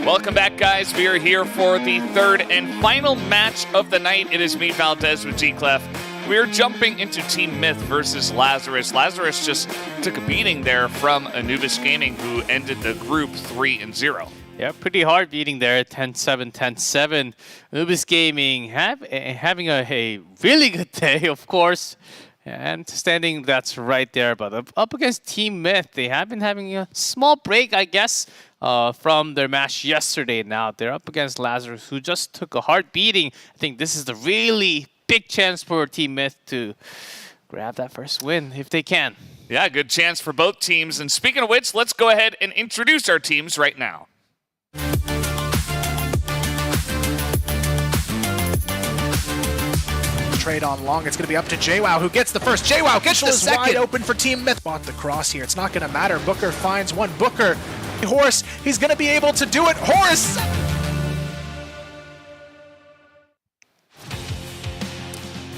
Welcome back, guys. We are here for the third and final match of the night. It is me, Valdez, with G-Clef. We're jumping into Team Myth versus Lazarus. Lazarus just took a beating there from Anubis Gaming, who ended the group 3-0. Yeah, pretty hard beating there, 10-7, 10-7. Anubis Gaming having a really good day, of course. And standing, that's right there. But up against Team Myth, they have been having a small break, I guess, from their match yesterday. Now they're up against Lazarus, who just took a hard beating. I think this is the really big chance for Team Myth to grab that first win, if they can. Yeah, good chance for both teams. And speaking of which, let's go ahead and introduce our teams right now. Trade on long. It's going to be up to JWoww, who gets the first. JWoww gets this wide open for Team Myth. Bought the cross here. It's not going to matter. Booker finds one. Booker, Horse, he's going to be able to do it. Horse!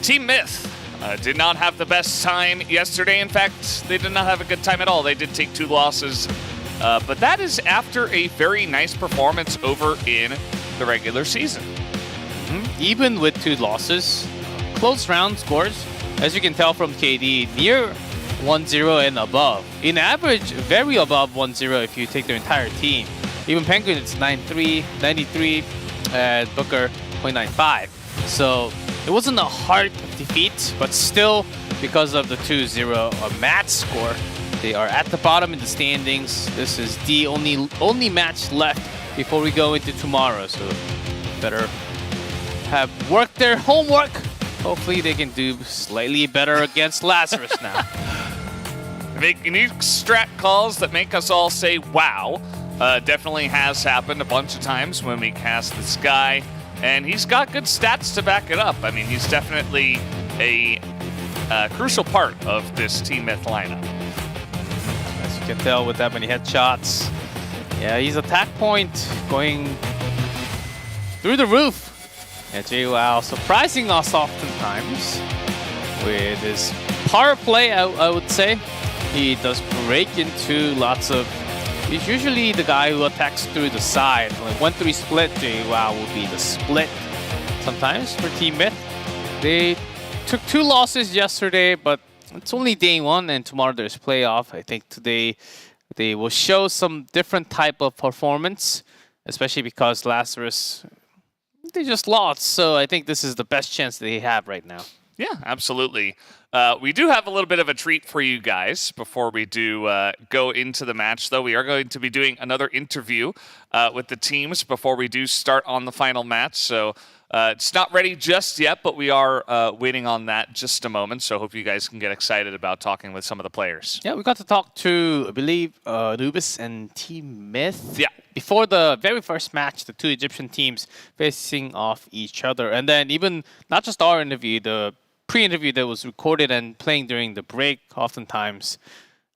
Team Myth did not have the best time yesterday. In fact, they did not have a good time at all. They did take 2 losses, but that is after a very nice performance over in the regular season. Even with 2 losses, close round scores, as you can tell from KD, near 1-0 and above. In average, very above 1-0 if you take their entire team. Even Penguin, it's 9-3, 93, and Booker 0.95. So it wasn't a hard defeat, but still, because of the 2-0 match score, they are at the bottom in the standings. This is the only match left before we go into tomorrow, so better have worked their homework. Hopefully they can do slightly better against Lazarus now. Make unique strat calls that make us all say, wow. Definitely has happened a bunch of times when we cast this guy. And he's got good stats to back it up. I mean, he's definitely a crucial part of this Team Myth lineup. As you can tell with that many headshots. Yeah, he's attack point going through the roof. And JWoww surprising us oftentimes with his power play, I would say. He does break into lots of... He's usually the guy who attacks through the side. Like 1-3 split, JWoww will be the split sometimes for Team Myth. They took 2 losses yesterday, but it's only day 1 and tomorrow there's playoff. I think today they will show some different type of performance, especially because Lazarus, they just lost. So I think this is the best chance they have right now. Yeah, absolutely. We do have a little bit of a treat for you guys before we do go into the match, though. We are going to be doing another interview with the teams before we do start on the final match. So it's not ready just yet, but we are waiting on that just a moment. So hope you guys can get excited about talking with some of the players. Yeah, we got to talk to, I believe, Anubis and Team Myth. Yeah. Before the very first match, the 2 Egyptian teams facing off each other. And then even not just our interview, the pre-interview that was recorded and playing during the break, oftentimes,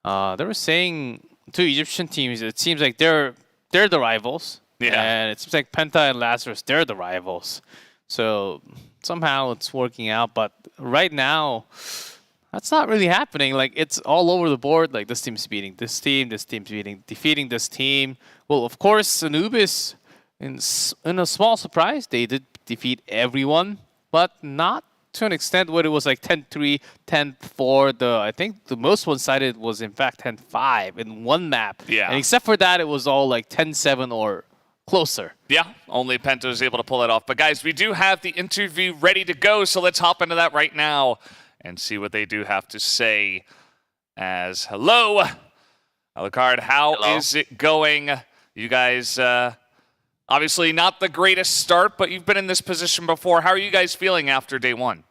they were saying 2 Egyptian teams, it seems like they're the rivals. Yeah. And it seems like Penta and Lazarus, they're the rivals. So somehow it's working out. But right now, that's not really happening. Like, it's all over the board. Like, this team's beating this team's defeating this team. Well, of course, Anubis, in a small surprise, they did defeat everyone, but not to an extent where it was like 10-3, 10-4. I think the most one-sided was, in fact, 10-5 in one map. Yeah. And except for that, it was all like 10-7 or closer. Yeah, only Penta was able to pull it off. But guys, we do have the interview ready to go, so let's hop into that right now and see what they do have to say. As hello, Alucard, how is it going? You guys, obviously not the greatest start, but you've been in this position before. How are you guys feeling after day 1?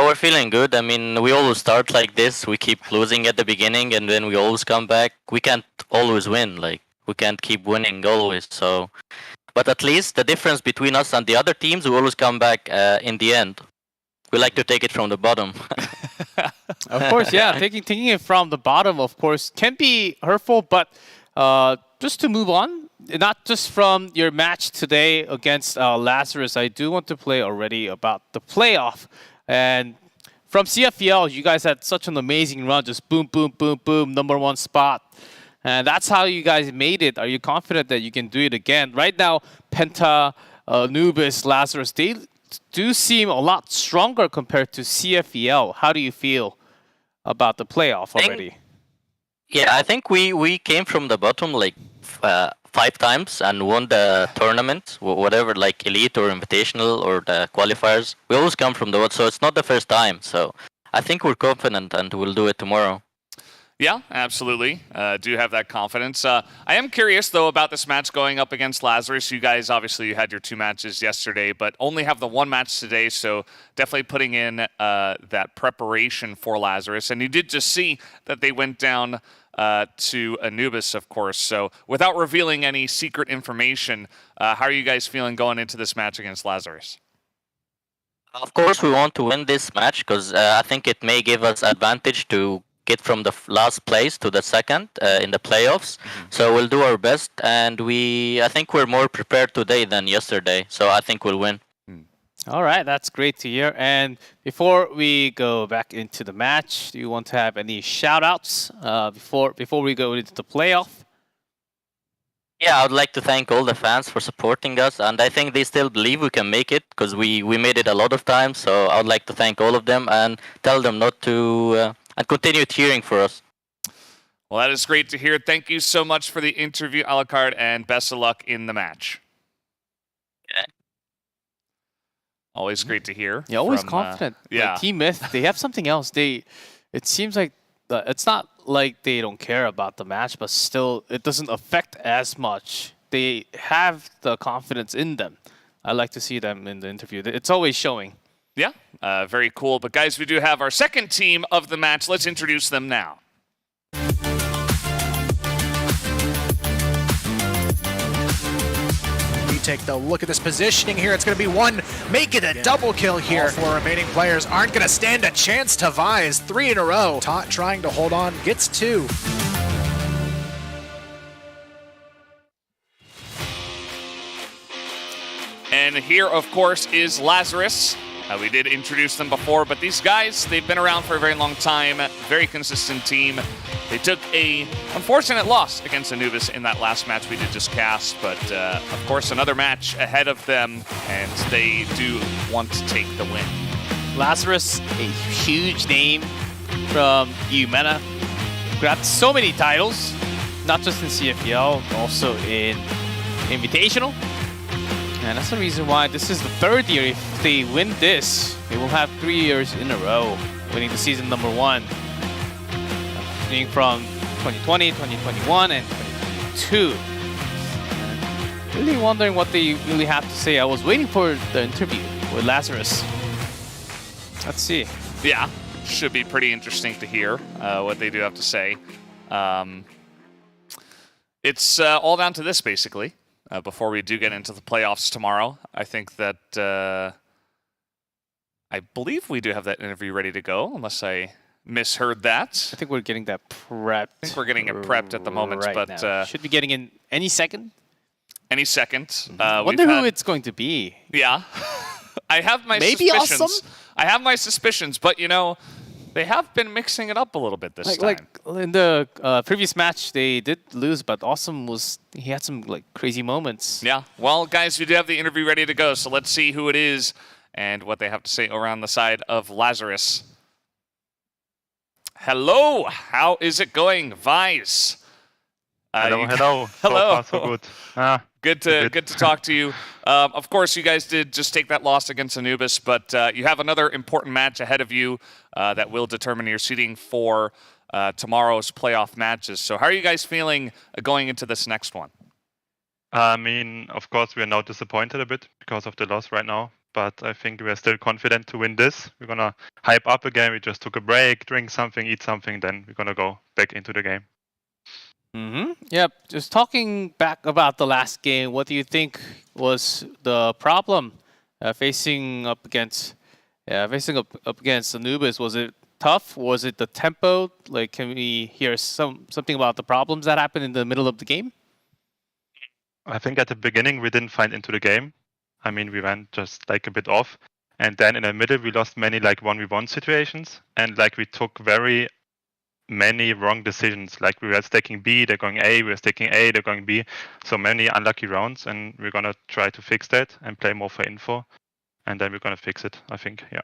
We're feeling good. I mean, we always start like this. We keep losing at the beginning, and then we always come back. We can't always win. Like, we can't keep winning always. So, but at least the difference between us and the other teams, we always come back in the end. We like to take it from the bottom. Of course, yeah. Taking it from the bottom, of course, can be hurtful. But just to move on, not just from your match today against Lazarus, I do want to play already about the playoff. And from CFPL, you guys had such an amazing run. Just boom, boom, boom, boom, #1 spot. And that's how you guys made it. Are you confident that you can do it again? Right now, Penta, Anubis, Lazarus, they do seem a lot stronger compared to CFEL. How do you feel about the playoff already? Yeah, I think we came from the bottom like 5 times and won the tournament, whatever, like Elite or Invitational or the qualifiers. We always come from the bottom, so it's not the first time. So I think we're confident and we'll do it tomorrow. Yeah, absolutely. Do have that confidence. I am curious, though, about this match going up against Lazarus. You guys, obviously, you had your 2 matches yesterday, but only have the 1 match today, so definitely putting in that preparation for Lazarus. And you did just see that they went down to Anubis, of course. So without revealing any secret information, how are you guys feeling going into this match against Lazarus? Of course, we want to win this match because I think it may give us advantage to get from the last place to the second in the playoffs. So we'll do our best, and I think we're more prepared today than yesterday. So I think we'll win. All right, that's great to hear. And before we go back into the match, do you want to have any shout-outs before we go into the playoff? Yeah, I would like to thank all the fans for supporting us, and I think they still believe we can make it because we made it a lot of times. So I would like to thank all of them and tell them not to and continue cheering for us. Well, that is great to hear. Thank you so much for the interview, Alucard, and best of luck in the match. Yeah. Always great to hear. Yeah, always confident. Yeah. Like Team Myth, they have something else. It seems like it's not like they don't care about the match, but still, it doesn't affect as much. They have the confidence in them. I like to see them in the interview. It's always showing. Yeah, very cool. But guys, we do have our second team of the match. Let's introduce them now. We take the look at this positioning here. It's going to be 1, make it a double kill here. All 4 remaining players aren't going to stand a chance to Vise. 3 in a row. Tot trying to hold on, gets 2. And here, of course, is Lazarus. We did introduce them before, but these guys, they've been around for a very long time. Very consistent team. They took a unfortunate loss against Anubis in that last match we did just cast, but of course another match ahead of them, and they do want to take the win. Lazarus, a huge name from Eumena, grabbed so many titles, not just in CFPL, also in Invitational. And that's the reason why this is the 3rd year. If they win this, they will have 3 years in a row winning the season number 1. Being from 2020, 2021, and 2022. And really wondering what they really have to say. I was waiting for the interview with Lazarus. Let's see. Yeah, should be pretty interesting to hear what they do have to say. It's all down to this, basically. Before we do get into the playoffs tomorrow, I think that I believe we do have that interview ready to go, unless I misheard that. I think we're getting that prepped. I think we're getting it prepped at the moment, right but now. Should be getting in any second. Any second. Wonder who it's going to be. Yeah, I have my Maybe suspicions. Awesome? I have my suspicions, but you know, they have been mixing it up a little bit this time. Like in the previous match, they did lose, but Awesome he had some like crazy moments. Yeah. Well, guys, we do have the interview ready to go, so let's see who it is and what they have to say around the side of Lazarus. Hello, how is it going, Vise? Hello. Hello. So far, so good. Good to talk to you. Of course, you guys did just take that loss against Anubis, but you have another important match ahead of you that will determine your seeding for tomorrow's playoff matches. So how are you guys feeling going into this next one? I mean, of course, we are now disappointed a bit because of the loss right now, but I think we are still confident to win this. We're going to hype up again. We just took a break, drink something, eat something, then we're going to go back into the game. Yep. Just talking back about the last game, what do you think was the problem facing up against Anubis? Was it tough? Was it the tempo? Like, can we hear something about the problems that happened in the middle of the game? I think at the beginning we didn't find into the game. I mean, we went just like a bit off, and then in the middle we lost many like 1v1 situations, and like we took very many wrong decisions. Like we were taking B, they're going A, we were taking A, they're going B. So many unlucky rounds, and we're gonna try to fix that and play more for info, and then we're gonna fix it, I think. Yeah.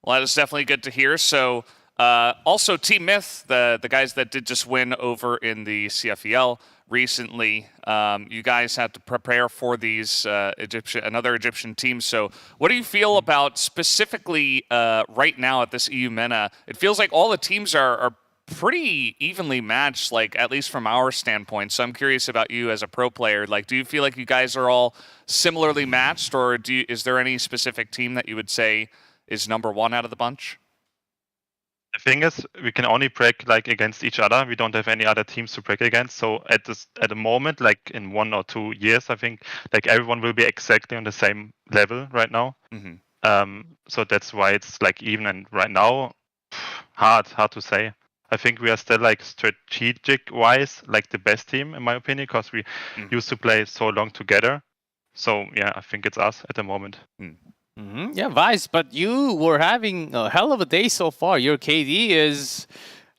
Well, that is definitely good to hear. So also Team Myth, the guys that did just win over in the CFEL recently, you guys had to prepare for these another Egyptian team. So what do you feel about specifically right now at this Eumena? It feels like all the teams are pretty evenly matched, like at least from our standpoint. So I'm curious about you as a pro player. Like, do you feel like you guys are all similarly matched, or is there any specific team that you would say is number one out of the bunch? The thing is, we can only break like against each other. We don't have any other teams to break against. So at the moment, like in 1 or 2 years, I think like everyone will be exactly on the same level right now. So that's why it's like even. And right now, hard to say. I think we are still like strategic wise like the best team in my opinion, because we used to play so long together. So yeah, I think it's us at the moment. Yeah, Vice, but you were having a hell of a day so far. Your KD is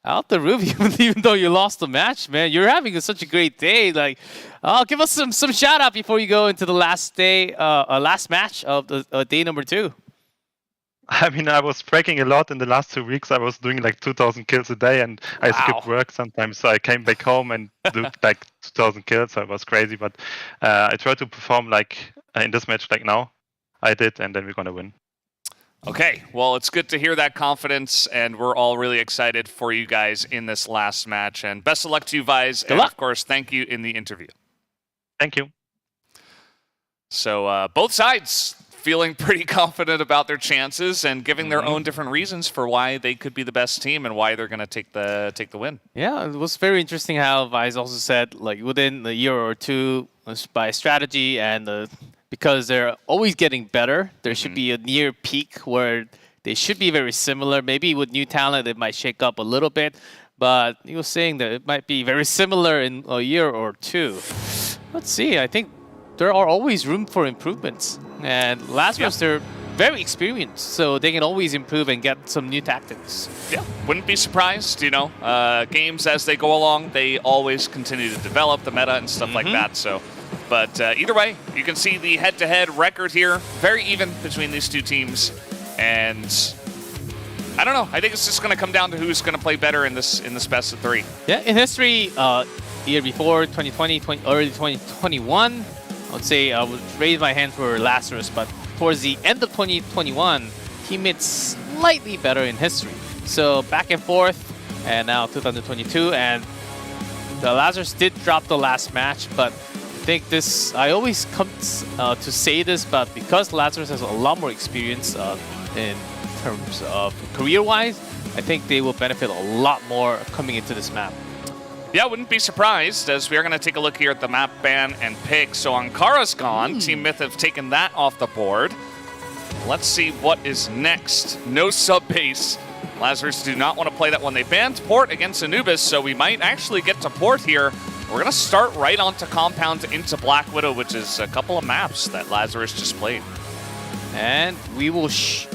out the roof, even though you lost the match, man. You're having such a great day. Like, give us some shout out before you go into the last day, last match of the day number 2. I mean, I was breaking a lot in the last 2 weeks. I was doing like 2,000 kills a day, and I skipped work sometimes. So I came back home and did like 2,000 kills. So it was crazy, but I tried to perform like in this match like now. I did, and then we're going to win. Okay, well, it's good to hear that confidence, and we're all really excited for you guys in this last match. And best of luck to you, Vise. And, of course, thank you in the interview. Thank you. So both sides feeling pretty confident about their chances and giving their own different reasons for why they could be the best team and why they're going to take the win. Yeah, it was very interesting how Vise also said, like, within a year or two, by strategy and because they're always getting better, there should be a near peak where they should be very similar. Maybe with new talent, it might shake up a little bit, but he was saying that it might be very similar in a year or two. Let's see. I think there are always room for improvements. And Lazarus, they're very experienced, so they can always improve and get some new tactics. Yeah, wouldn't be surprised, you know. Games, as they go along, they always continue to develop the meta and stuff like that, so... But either way, you can see the head-to-head record here. Very even between these two teams. And I don't know. I think it's just going to come down to who's going to play better in this best of 3. Yeah, in history, year before, 2020, early 2021, I would say I would raise my hand for Lazarus. But towards the end of 2021, Team Myth slightly better in history. So back and forth, and now 2022. And the Lazarus did drop the last match, but I think this, I always come to say this, but because Lazarus has a lot more experience in terms of career-wise, I think they will benefit a lot more coming into this map. Yeah, wouldn't be surprised, as we are going to take a look here at the map ban and pick. So Ankara's gone. Team Myth have taken that off the board. Let's see what is next. No sub-base. Lazarus do not want to play that one. They banned Port against Anubis, so we might actually get to Port here. We're going to start right onto Compound into Black Widow, which is a couple of maps that Lazarus just played. And we will,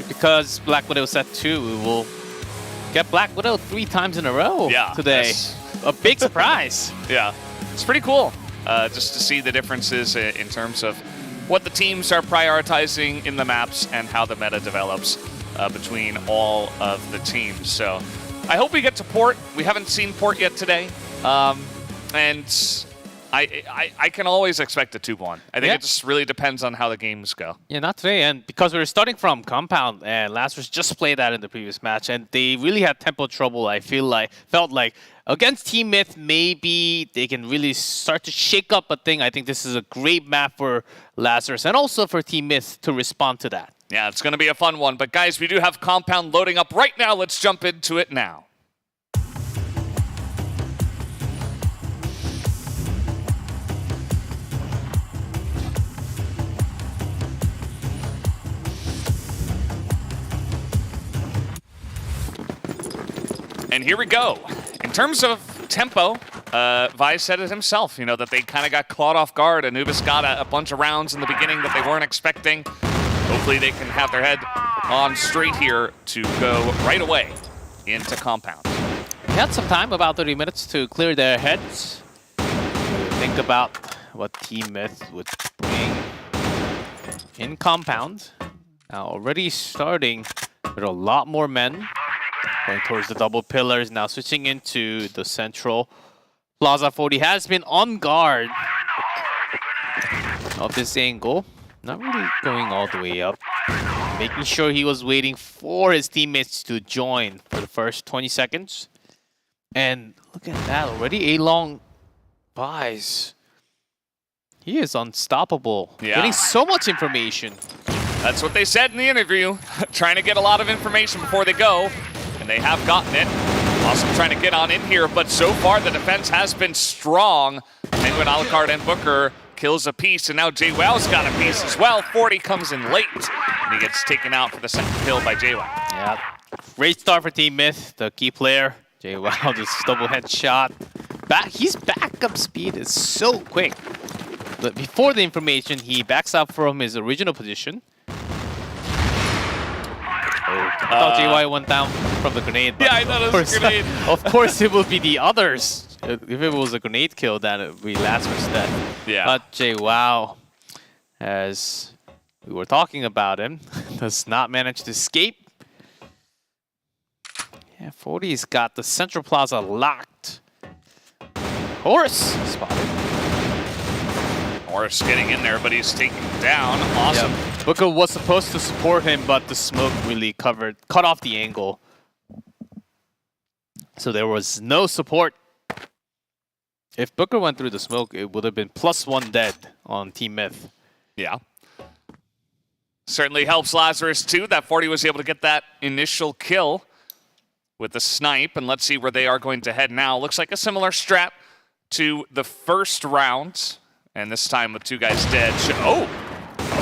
because Black Widow set 2, we will get Black Widow 3 times in a row today. A big surprise. Yeah, it's pretty cool just to see the differences in terms of what the teams are prioritizing in the maps and how the meta develops between all of the teams. So I hope we get to Port. We haven't seen Port yet today. And I can always expect a 2-1. I think it just really depends on how the games go. Yeah, not today. And because we're starting from Compound, and Lazarus just played that in the previous match, and they really had tempo trouble. I felt like against Team Myth, maybe they can really start to shake up a thing. I think this is a great map for Lazarus and also for Team Myth to respond to that. Yeah, it's going to be a fun one. But guys, we do have Compound loading up right now. Let's jump into it now. And here we go. In terms of tempo, Vi said it himself, you know, that they kind of got caught off guard. Anubis got a bunch of rounds in the beginning that they weren't expecting. Hopefully they can have their head on straight here to go right away into Compound. had some time, about 30 minutes, to clear their heads, to think about what Team Myth would bring in compound. Now already starting with a lot more men going towards the double pillars. Now switching into the central. Plaza 40 has been on guard of this angle. Not really going all the way up. Making sure he was waiting for his teammates to join for the first 20 seconds. And look at that, already A-Long buys. He is unstoppable. Yeah. Getting so much information. That's what they said in the interview. Trying to get a lot of information before they go. And they have gotten it. Awesome trying to get on in here, but so far the defense has been strong. Penguin, Alucard, and Booker kills a piece, and now JWoww's got a piece as well. 40 comes in late, and he gets taken out for the second kill by JWoww. Yeah, great start for Team Myth, the key player. JWoww just double headshot. His backup speed is so quick. But before the information, he backs up from his original position. I thought JY went down from the grenade. Yeah, I thought it was a grenade. Of course, it would be the others. If it was a grenade kill, then it would be Lazarus dead. Yeah. But JWoww, as we were talking about him, does not manage to escape. Yeah, 40's got the central plaza locked. Horse spotted. Horse getting in there, but he's taken down. Awesome. Yep. Booker was supposed to support him, but the smoke really cut off the angle. So there was no support. If Booker went through the smoke, it would have been +1 dead on Team Myth. Yeah. Certainly helps Lazarus too, that 40 was able to get that initial kill with the snipe. And let's see where they are going to head now. Looks like a similar strat to the first round. And this time with 2 guys dead. Oh!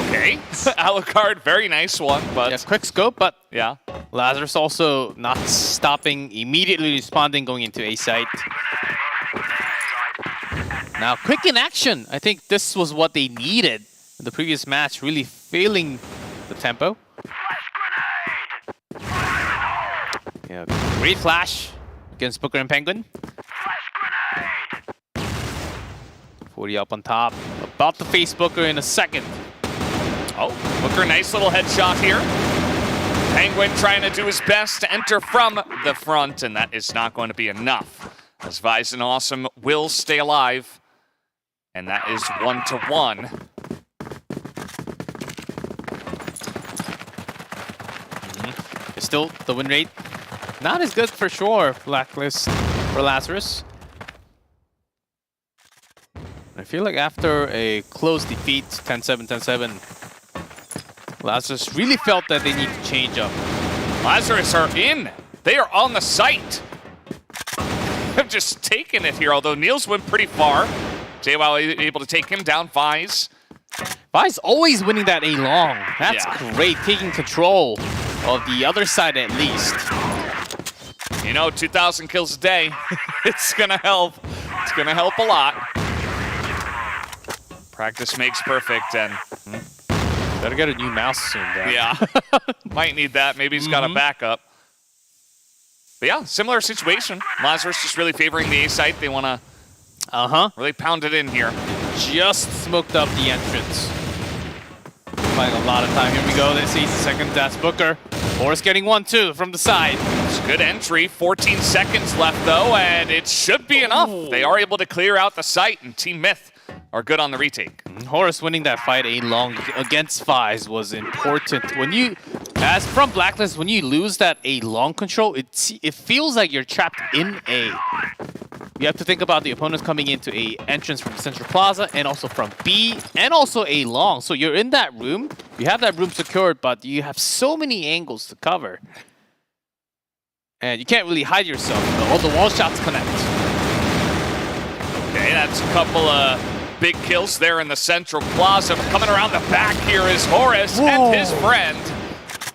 Okay. Alucard, very nice one, but... Yeah, quick scope, but yeah. Lazarus also not stopping, immediately responding, going into A site. Now, quick in action. I think this was what they needed in the previous match, really failing the tempo. Yeah, great flash against Booker and Penguin. 40 up on top, about to face Booker in a second. Oh, Booker, nice little headshot here. Penguin trying to do his best to enter from the front, and that is not going to be enough. As Vise and Awesome will stay alive, and that is 1-1. Still, the win rate, not as good for sure, Blacklist for Lazarus. I feel like after a close defeat, 10-7, 10-7, Lazarus really felt that they need to change up. Lazarus are in. They are on the site. They've just taken it here, although Niels went pretty far. JWoww able to take him down. Vise. Vise always winning that A-Long. That's Yeah. great, taking control of the other side at least. You know, 2,000 kills a day. It's gonna help. It's gonna help a lot. Practice makes perfect, and better get a new mouse soon, then. yeah, might need that. Maybe he's got a backup. But yeah, similar situation. Lazarus just really favoring the A site. They want to really pound it in here. Just smoked up the entrance. Buying a lot of time. Here we go. This 8 seconds. That's Booker. Boris getting 1-2 from the side. It's a good entry. 14 seconds left, though, and it should be enough. They are able to clear out the site, and Team Myth are good on the retake. Horus winning that fight A-Long against Vise was important. When you, as from Blacklist, when you lose that A-Long control, it feels like you're trapped in A. You have to think about the opponents coming into A entrance from the Central Plaza and also from B and also A-Long. So you're in that room, you have that room secured, but you have so many angles to cover. And you can't really hide yourself. All the wall shots connect. Okay, that's a couple of big kills there in the Central Plaza. Coming around the back here is Horus and his friend,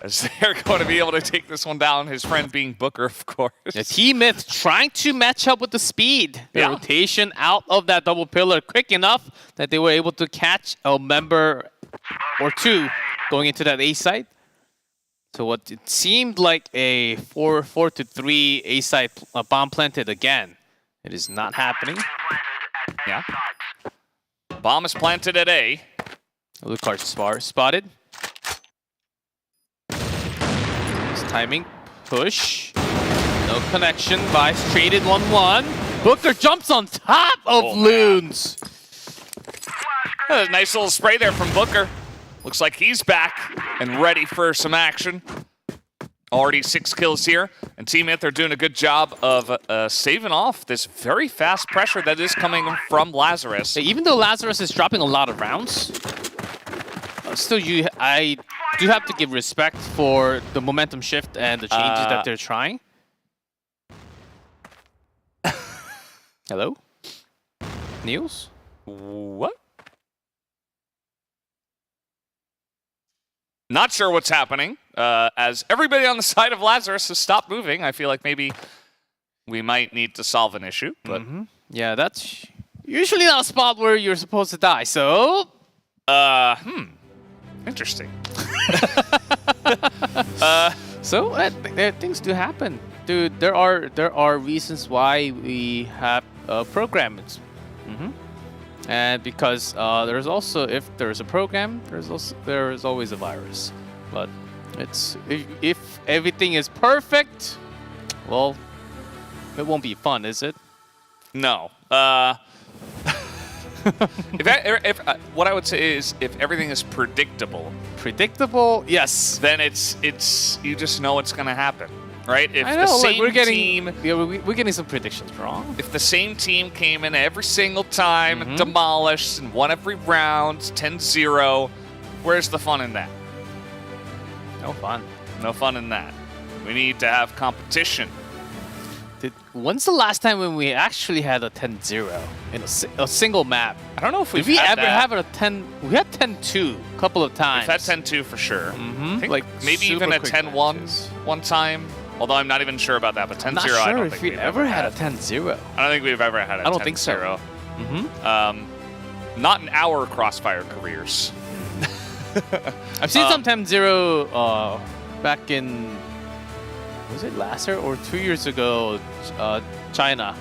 as they're going to be able to take this one down. His friend being Booker, of course. The Team Myth trying to match up with the speed. The rotation out of that double pillar quick enough that they were able to catch a member or two going into that A site. So what it seemed like a 4-3 A side bomb planted again. It is not happening. Yeah. Bomb is planted at A. Lucard spotted. This timing push. No connection. Vice traded 1-1. Booker jumps on top of Loons. A nice little spray there from Booker. Looks like he's back and ready for some action. Already 6 kills here, and Team Myth are doing a good job of saving off this very fast pressure that is coming from Lazarus. Even though Lazarus is dropping a lot of rounds, still I do have to give respect for the momentum shift and the changes that they're trying. Hello? Niels? What? Not sure what's happening, as everybody on the side of Lazarus has stopped moving. I feel like maybe we might need to solve an issue, but... Yeah, that's usually not a spot where you're supposed to die, so... Interesting. So, things do happen. Dude, there are reasons why we have programs. And because there's also, if there's a program, there is always a virus. But it's if everything is perfect, well, it won't be fun, is it? No. What I would say is, if everything is predictable. Predictable, yes. Then it's you just know what's gonna happen. Right? If I know, the same we're getting team, we're getting some predictions wrong. If the same team came in every single time, demolished, and won every round, 10-0, where's the fun in that? No fun. No fun in that. We need to have competition. When's the last time when we actually had a 10-0 in a single map? I don't know if we've Did we had ever that. have a 10? We had 10-2 a couple of times. We've had 10-2 for sure. I think Like maybe even a 10-1 one time. Although I'm not even sure about that, but 10-0, Not sure I don't if think we we've ever had a 10-0. I don't think we've ever had a 10-0. I don't think so. Not in our Crossfire careers. I've seen some 10-0 back in, was it last year or 2 years ago, China.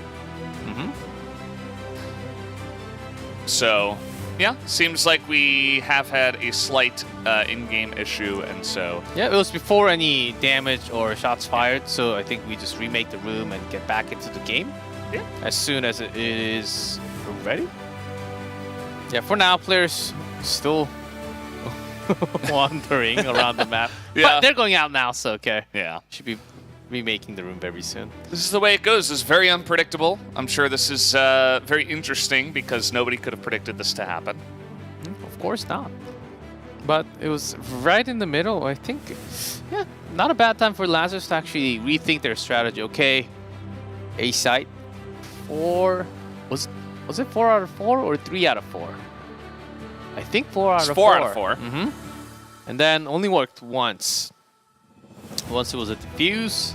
So, yeah, seems like we have had a slight in-game issue, and so... Yeah, it was before any damage or shots fired, so I think we just remake the room and get back into the game. Yeah. As soon as it is ready. Yeah, for now, players still wandering around the map. Yeah. But they're going out now, so okay. Yeah. Should be remaking the room very soon. This is the way it goes. It's very unpredictable. I'm sure this is very interesting because nobody could have predicted this to happen. Of course not. But it was right in the middle, I think. Yeah, not a bad time for Lazarus to actually rethink their strategy. Okay, A site. 4. Was it 4 out of 4 or 3 out of 4? I think 4 out of 4. 4 out of 4. And then only worked once. Once it was a defuse,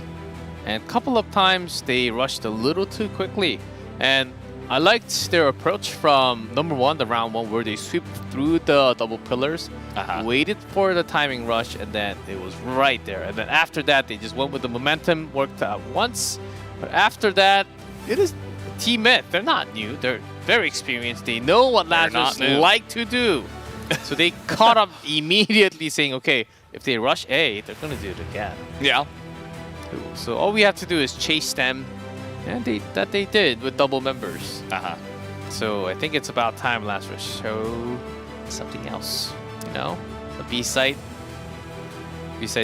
and a couple of times they rushed a little too quickly. And I liked their approach from number 1, the round 1, where they sweep through the double pillars, waited for the timing rush, and then it was right there. And then after that, they just went with the momentum, worked out once. But after that, it is Team Myth. They're not new. They're very experienced. They know what Lazarus like to do. So they caught up immediately, saying, okay, if they rush A, they're going to do it again. Yeah. So all we have to do is chase them, and that they did with double members. So I think it's about time Lazarus show something else. You know, a B site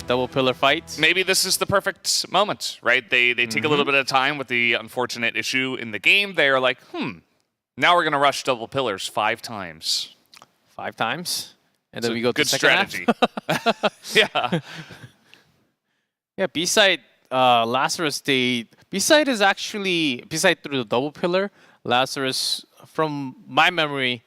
double pillar fight. Maybe this is the perfect moment, right? They take a little bit of time with the unfortunate issue in the game. They are like, now we're going to rush double pillars 5 times. 5 times? And then we go to good second strategy. Yeah. Yeah, B-side, Lazarus, B-side is actually, B-side through the double pillar, Lazarus, from my memory,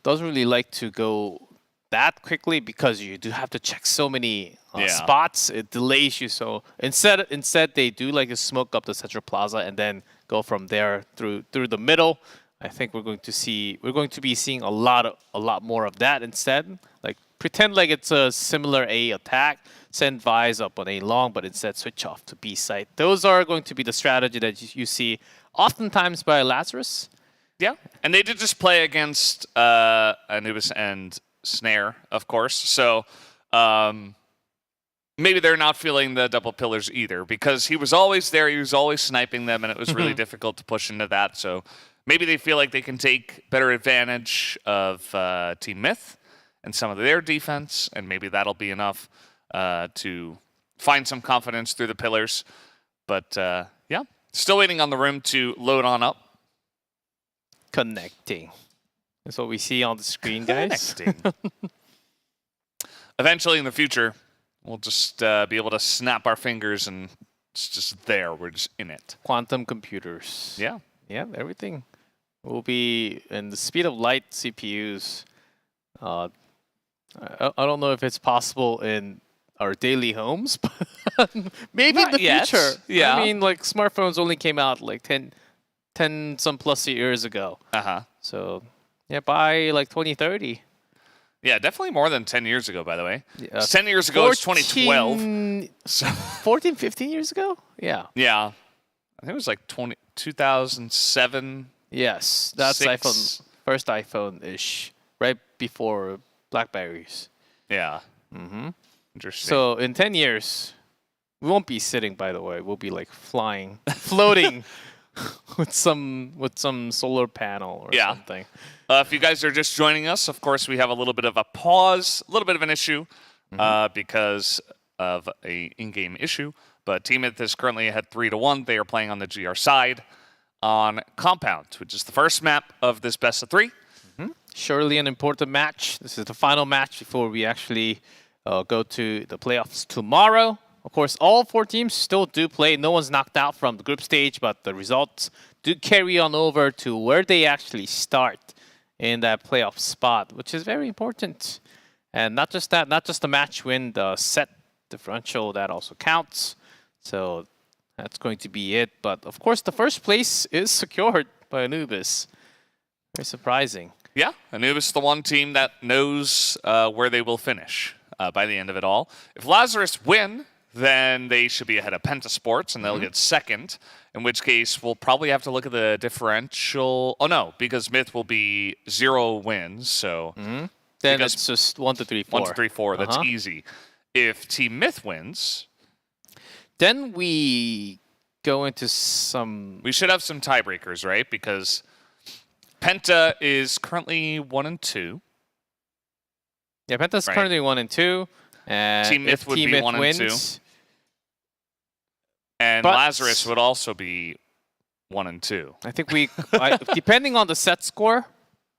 doesn't really like to go that quickly because you do have to check so many spots. It delays you. So instead they do like to smoke up the central plaza and then go from there through the middle. I think we're going to be seeing a lot more of that instead, like pretend like it's a similar A attack, send Vise up on A long, but instead switch off to B site. Those are going to be the strategy that you see oftentimes by Lazarus. Yeah, and they did just play against Anubis and Snare, of course. So maybe they're not feeling the double pillars either, because he was always there, he was always sniping them, and it was really difficult to push into that. So maybe they feel like they can take better advantage of Team Myth and some of their defense, and maybe that'll be enough to find some confidence through the pillars. But yeah, still waiting on the room to load on up. Connecting. That's what we see on the screen, guys. Connecting. Eventually in the future, we'll just be able to snap our fingers and it's just there. We're just in it. Quantum computers. Yeah. Yeah, everything will be in the speed of light CPUs. I don't know if it's possible in our daily homes, but maybe in the future. Yeah. I mean, like smartphones only came out like 10 some plus years ago. So yeah, by like 2030. Yeah, definitely more than 10 years ago, by the way. 10 years ago was 2012. So 14, 15 years ago? Yeah. Yeah. I think it was like 2007. Yes, that's 6. iPhone, first iPhone-ish, right before BlackBerries. Yeah. Mm-hmm. Interesting. So in 10 years, we won't be sitting, by the way. We'll be like flying, floating with some solar panel or something. If you guys are just joining us, of course, we have a little bit of a pause, a little bit of an issue because of a in-game issue. But Team Myth is currently ahead 3-1. They are playing on the GR side on Compound, which is the first map of this best of 3. Surely an important match. This is the final match before we actually go to the playoffs tomorrow. Of course, all 4 teams still do play. No one's knocked out from the group stage, but the results do carry on over to where they actually start in that playoff spot, which is very important. And not just that, not just the match win, the set differential, that also counts. So that's going to be it. But of course, the first place is secured by Anubis. Very surprising. Yeah, Anubis is the one team that knows where they will finish by the end of it all. If Lazarus win, then they should be ahead of Penta Sports, and they'll get second, in which case we'll probably have to look at the differential. Oh, no, because Myth will be 0 wins, so... Then it's just 1 to 3, 4. 1 to 3, 4, that's easy. If Team Myth wins... Then we go into some... We should have some tiebreakers, right? Because Penta is currently 1 and 2. Yeah, Penta's currently 1 and 2. Team Myth would be 1 and 2. And Lazarus would also be 1 and 2. I think we, depending on the set score,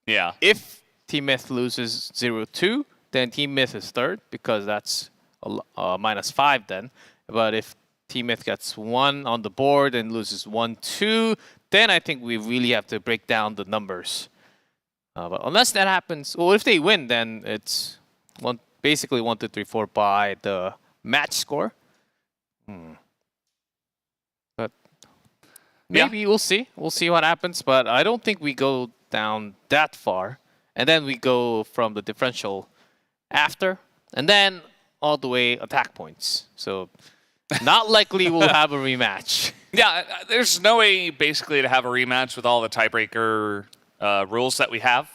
if Team Myth loses 0-2, then Team Myth is third, because that's -5 then. But if Team Myth gets 1 on the board and loses 1-2, then I think we really have to break down the numbers. But unless that happens, well, if they win, then it's basically 1, 2, 3, 4 by the match score. But maybe we'll see. We'll see what happens. But I don't think we go down that far. And then we go from the differential after. And then all the way attack points. So not likely we'll have a rematch. Yeah, there's no way basically to have a rematch with all the tiebreaker rules that we have.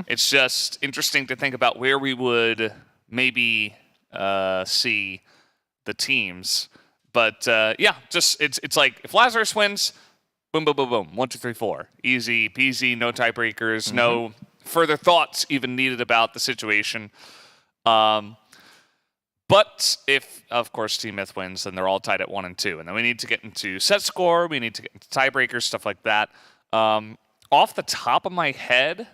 It's just interesting to think about where we would maybe see the teams. But yeah, just it's like if Lazarus wins, boom, boom, boom, boom, 1, 2, 3, 4, easy peasy, no tiebreakers, no further thoughts even needed about the situation. But if, of course, Team Myth wins, then they're all tied at 1 and 2. And then we need to get into set score. We need to get into tiebreakers, stuff like that. Off the top of my head,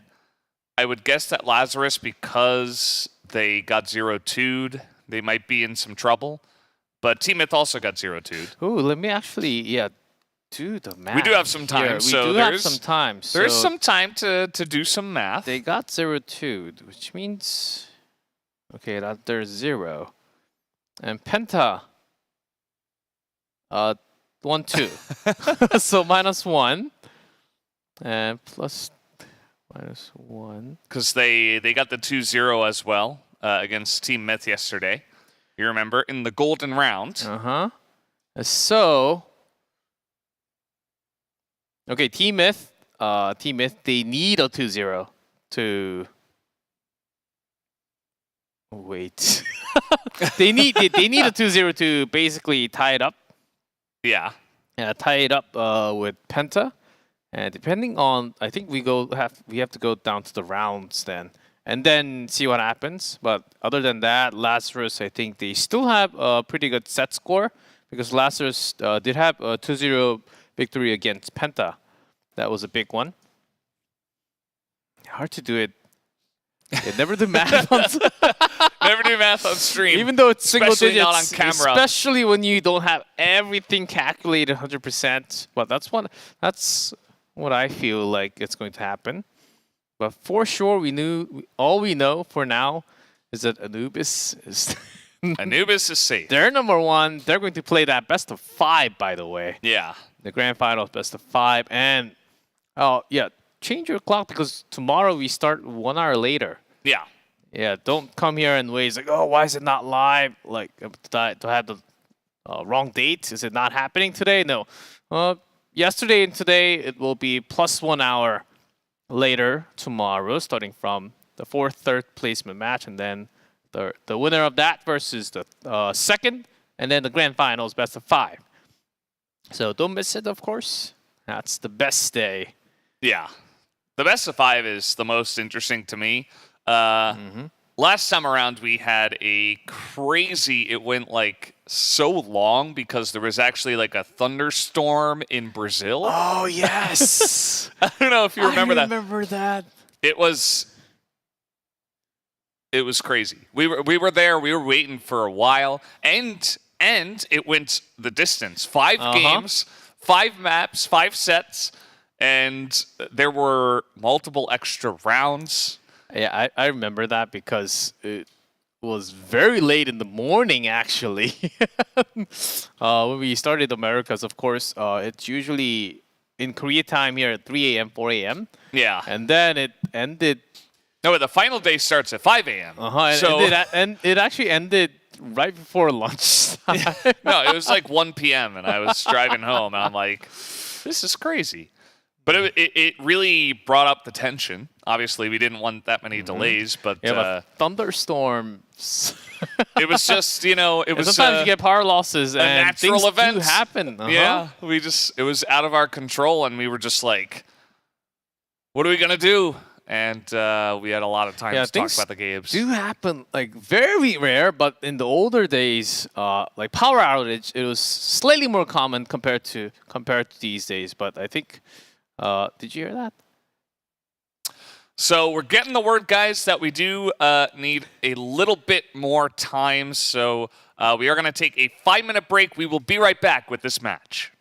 I would guess that Lazarus, because they got 0-2'd, they might be in some trouble. But Team Myth also got 0-2'd. Ooh, let me actually, do the math. We do have some time. Here. So we do have some time. There's some time to do some math. They got 0-2'd, which means, okay, that there's 0. And Penta, 1-2. So -1. And plus -1. Because they got the 2-0 as well. against Team Myth yesterday. You remember, in the golden round. Uh-huh. So, okay, Team Myth, they need a 2-0 to... Wait. they need a 2-0 to basically tie it up. Yeah. Yeah, tie it up with Penta. And depending on, I think we have to go down to the rounds then. And then see what happens. But other than that, Lazarus, I think they still have a pretty good set score because Lazarus did have a 2-0 victory against Penta. That was a big one. Hard to do it. Yeah, never do math on Never do math on stream. Even though it's single especially digits, not on camera. especially when you don't have everything calculated 100%. But that's what I feel like it's going to happen. But for sure, all we know for now is that Anubis is Anubis is safe. They're number 1. They're going to play that best of 5, by the way. Yeah. The grand final best of 5. And change your clock because tomorrow we start 1 hour later. Yeah. Yeah, don't come here and wait. It's like, oh, why is it not live? Like, to have the wrong date? Is it not happening today? No. Yesterday and today, it will be plus 1 hour later tomorrow, starting from the 4th, 3rd placement match, and then the winner of that versus the second, and then the grand finals, best of 5. So don't miss it, of course. That's the best day. Yeah. The best of 5 is the most interesting to me. Last time around, we had a crazy, it went like so long because there was actually like a thunderstorm in Brazil. Oh, yes. I don't know if you remember that. I remember that. It was crazy. We were there. We were waiting for a while, and it went the distance. 5 games, 5 maps, 5 sets, and there were multiple extra rounds. Yeah, I remember that because it was very late in the morning, actually. When we started Americas, of course, it's usually in Korea time here at 3 a.m., 4 a.m. Yeah. And then it ended... No, but the final day starts at 5 a.m. And it actually ended right before lunchtime. No, it was like 1 p.m. and I was driving home and I'm like, this is crazy. But it really brought up the tension. Obviously, we didn't want that many delays, but... Yeah, but thunderstorms... it was just, it was... Sometimes you get power losses and natural things events. do happen. Yeah, it was out of our control and we were just like, what are we going to do? And we had a lot of time to talk about the games. Do happen, like very rare, but in the older days, like power outage, it was slightly more common compared to these days. But I think... did you hear that? So we're getting the word, guys, that we do need a little bit more time. So we are going to take a 5-minute break. We will be right back with this match.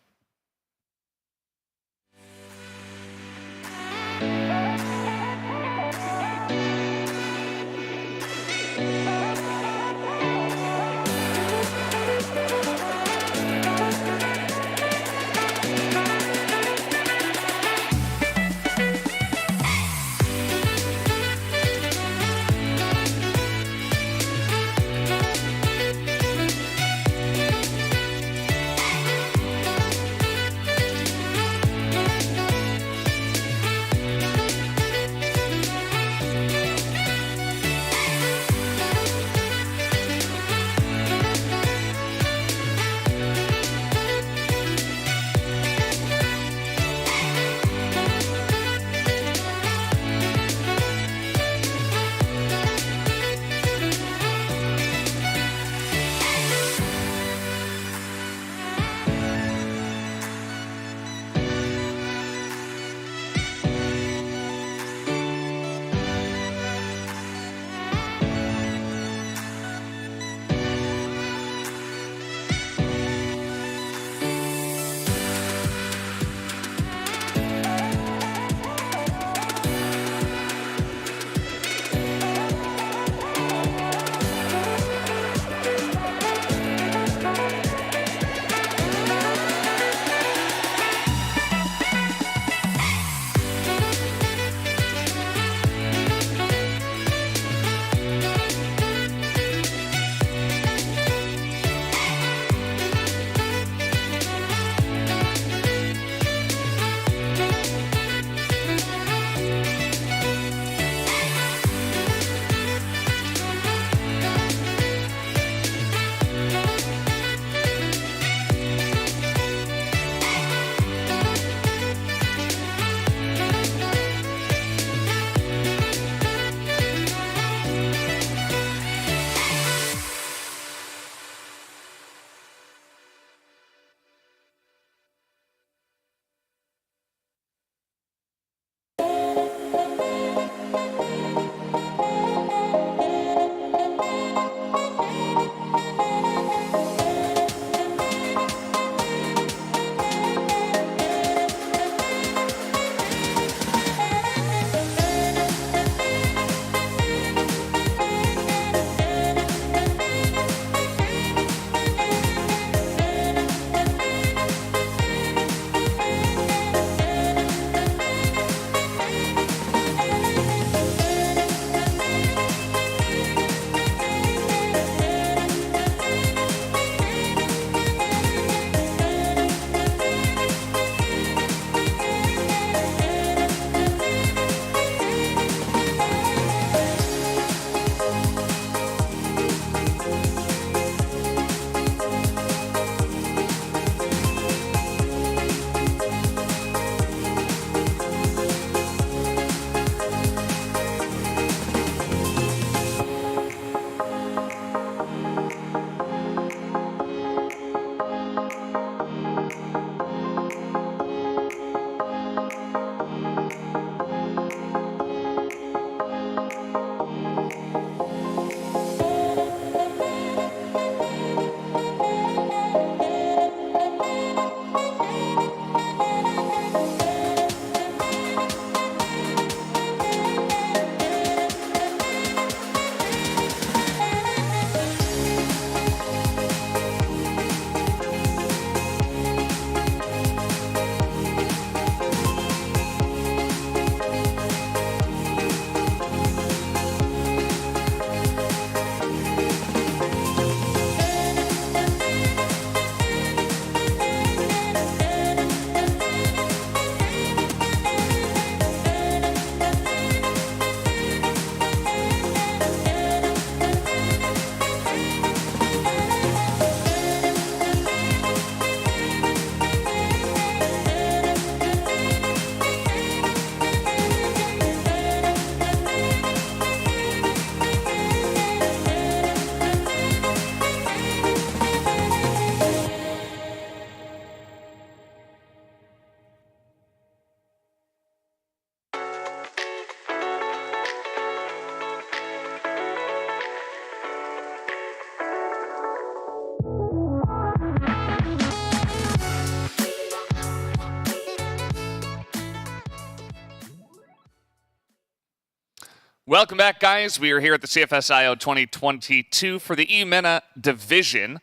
Welcome back, guys. We are here at the CFS IO 2022 for the Eumena division.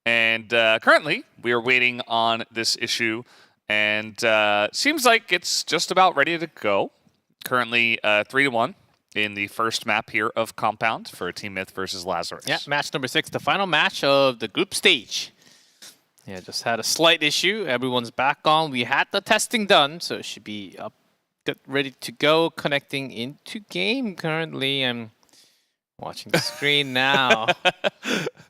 And currently, we are waiting on this issue. And seems like it's just about ready to go. Currently 3-1 in the first map here of Compound for Team Myth versus Lazarus. Yeah, match number 6, the final match of the group stage. Yeah, just had a slight issue. Everyone's back on. We had the testing done, so it should be up, ready to go. Connecting into game currently. I'm watching the screen now.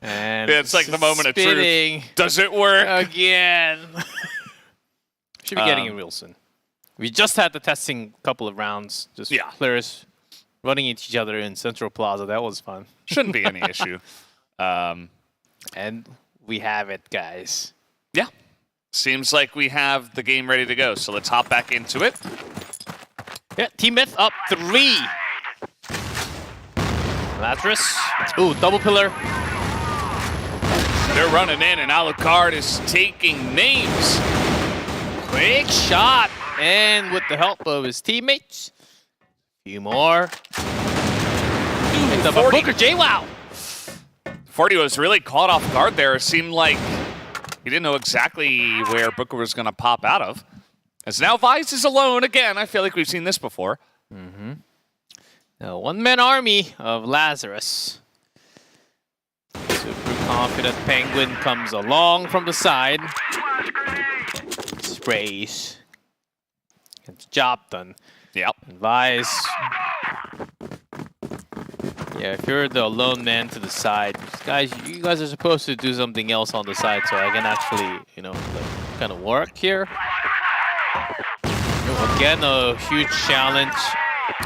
And yeah, it's like the moment of truth. Does it work? Again. Should be getting it real soon. We just had the testing couple of rounds. Just players running into each other in Central Plaza. That was fun. Shouldn't be any issue. And we have it, guys. Yeah. Seems like we have the game ready to go. So let's hop back into it. Yeah, Team Myth up 3. Lazarus. Ooh, double pillar. They're running in, and Alucard is taking names. Quick shot. And with the help of his teammates. A few more. Picked up a Booker JWoww. 40 was really caught off guard there. It seemed like he didn't know exactly where Booker was going to pop out of. As now Vice is alone again. I feel like we've seen this before. Mm-hmm. The one-man army of Lazarus. Super confident Penguin comes along from the side. Sprays. Gets the job done. Yep. And Vice. Yeah, if you're the lone man to the side, guys, you guys are supposed to do something else on the side so I can actually, you know, like, kind of work here. Again, a huge challenge.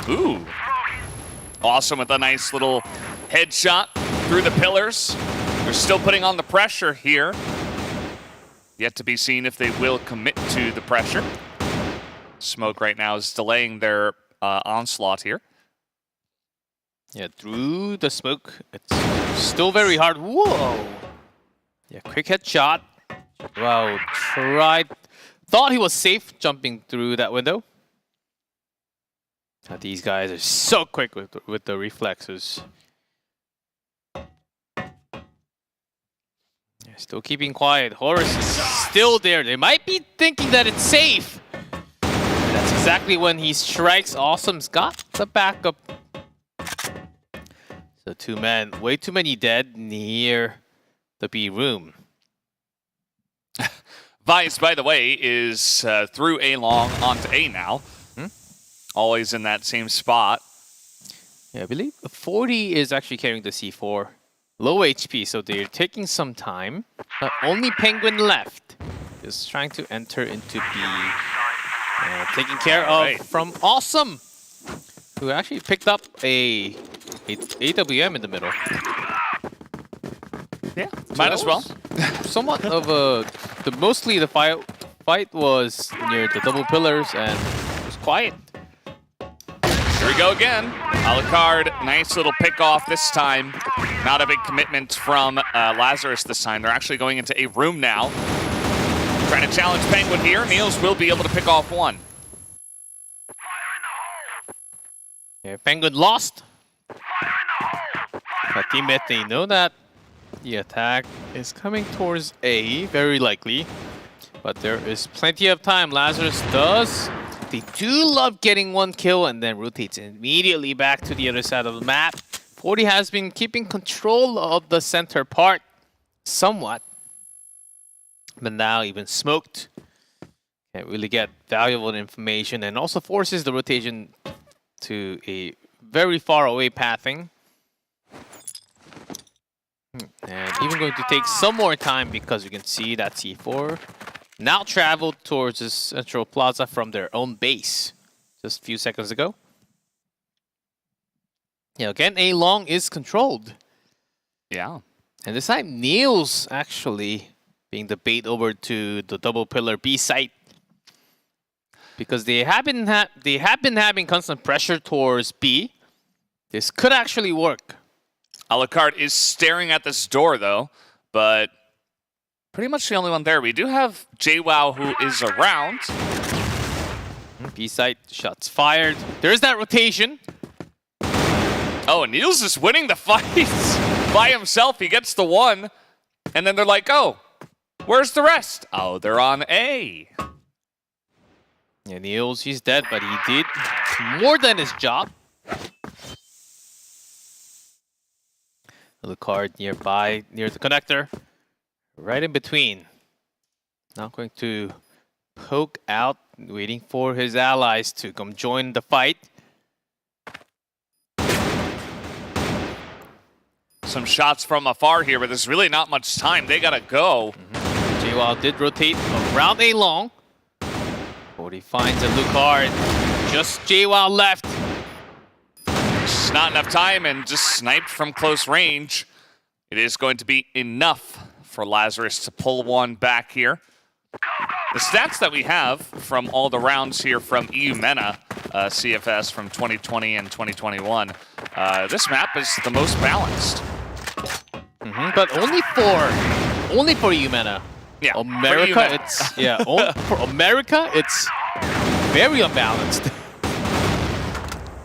Ooh. Awesome with a nice little headshot through the pillars. They're still putting on the pressure here. Yet to be seen if they will commit to the pressure. Smoke right now is delaying their onslaught here. Yeah, through the smoke. It's still very hard. Whoa! Yeah, quick headshot. Wow, tried. Thought he was safe jumping through that window. These guys are so quick with the reflexes. Yeah, still keeping quiet. Horus is still there. They might be thinking that it's safe. That's exactly when he strikes. Awesome's got the backup. So 2 men, way too many dead near the B room. Vice, by the way, is through A long onto A now. Always in that same spot. Yeah, I believe 40 is actually carrying the C4. Low HP, so they're taking some time. But only Penguin left. Just trying to enter into B. Taken care of from Awesome, who actually picked up a AWM in the middle. Yeah, might as well. Somewhat of a... mostly the fight was near the double pillars and it was quiet. Here we go again. Alucard, nice little pick off this time. Not a big commitment from Lazarus this time. They're actually going into a room now. Trying to challenge Penguin here. Niels will be able to pick off one. Yeah, Penguin lost. But Team Myth, they know that the attack is coming towards A, very likely. But there is plenty of time. Lazarus does. They do love getting one kill and then rotates immediately back to the other side of the map. 40 has been keeping control of the center part somewhat. But now even smoked. Can't really get valuable information and also forces the rotation to a very far away pathing. And even going to take some more time because you can see that C4 now traveled towards the Central Plaza from their own base just a few seconds ago. Yeah, again, A long is controlled. Yeah. And this time, Niels actually being the bait over to the double pillar B site. Because they have been having constant pressure towards B. This could actually work. Alucard is staring at this door, though, but pretty much the only one there. We do have JWoww who is around. B site, shots fired. There's that rotation. Oh, and Niels is winning the fight by himself. He gets the 1. And then they're like, oh, where's the rest? Oh, they're on A. Yeah, Niels, he's dead, but he did more than his job. The card nearby, near the connector. Right in between. Now going to poke out, waiting for his allies to come join the fight. Some shots from afar here, but there's really not much time. They gotta go. JWoww did rotate around A long. 40 finds a Lucard. Just JWoww left. Just not enough time and just sniped from close range. It is going to be enough for Lazarus to pull one back here. The stats that we have from all the rounds here from Eumena, CFS from 2020 and 2021, this map is the most balanced. But only for Eumena. Yeah, America, for America, it's very unbalanced.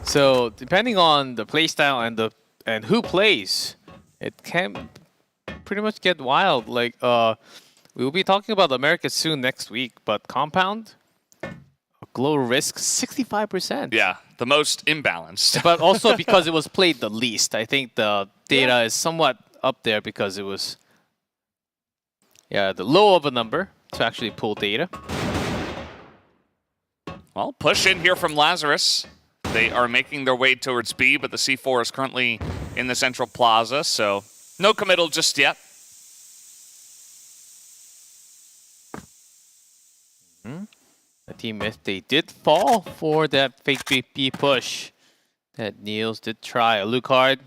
So depending on the playstyle and who plays, it can pretty much get wild. Like we will be talking about America soon next week, but Compound, Glow Risk 65%. Yeah, the most imbalanced. But also because it was played the least. I think the data is somewhat up there because it was the low of a number to actually pull data. Well, push in here from Lazarus. They are making their way towards B, but the C4 is currently in the central plaza, so no committal just yet. The team, if they did fall for that fake BP push that Niels did try. A Lucard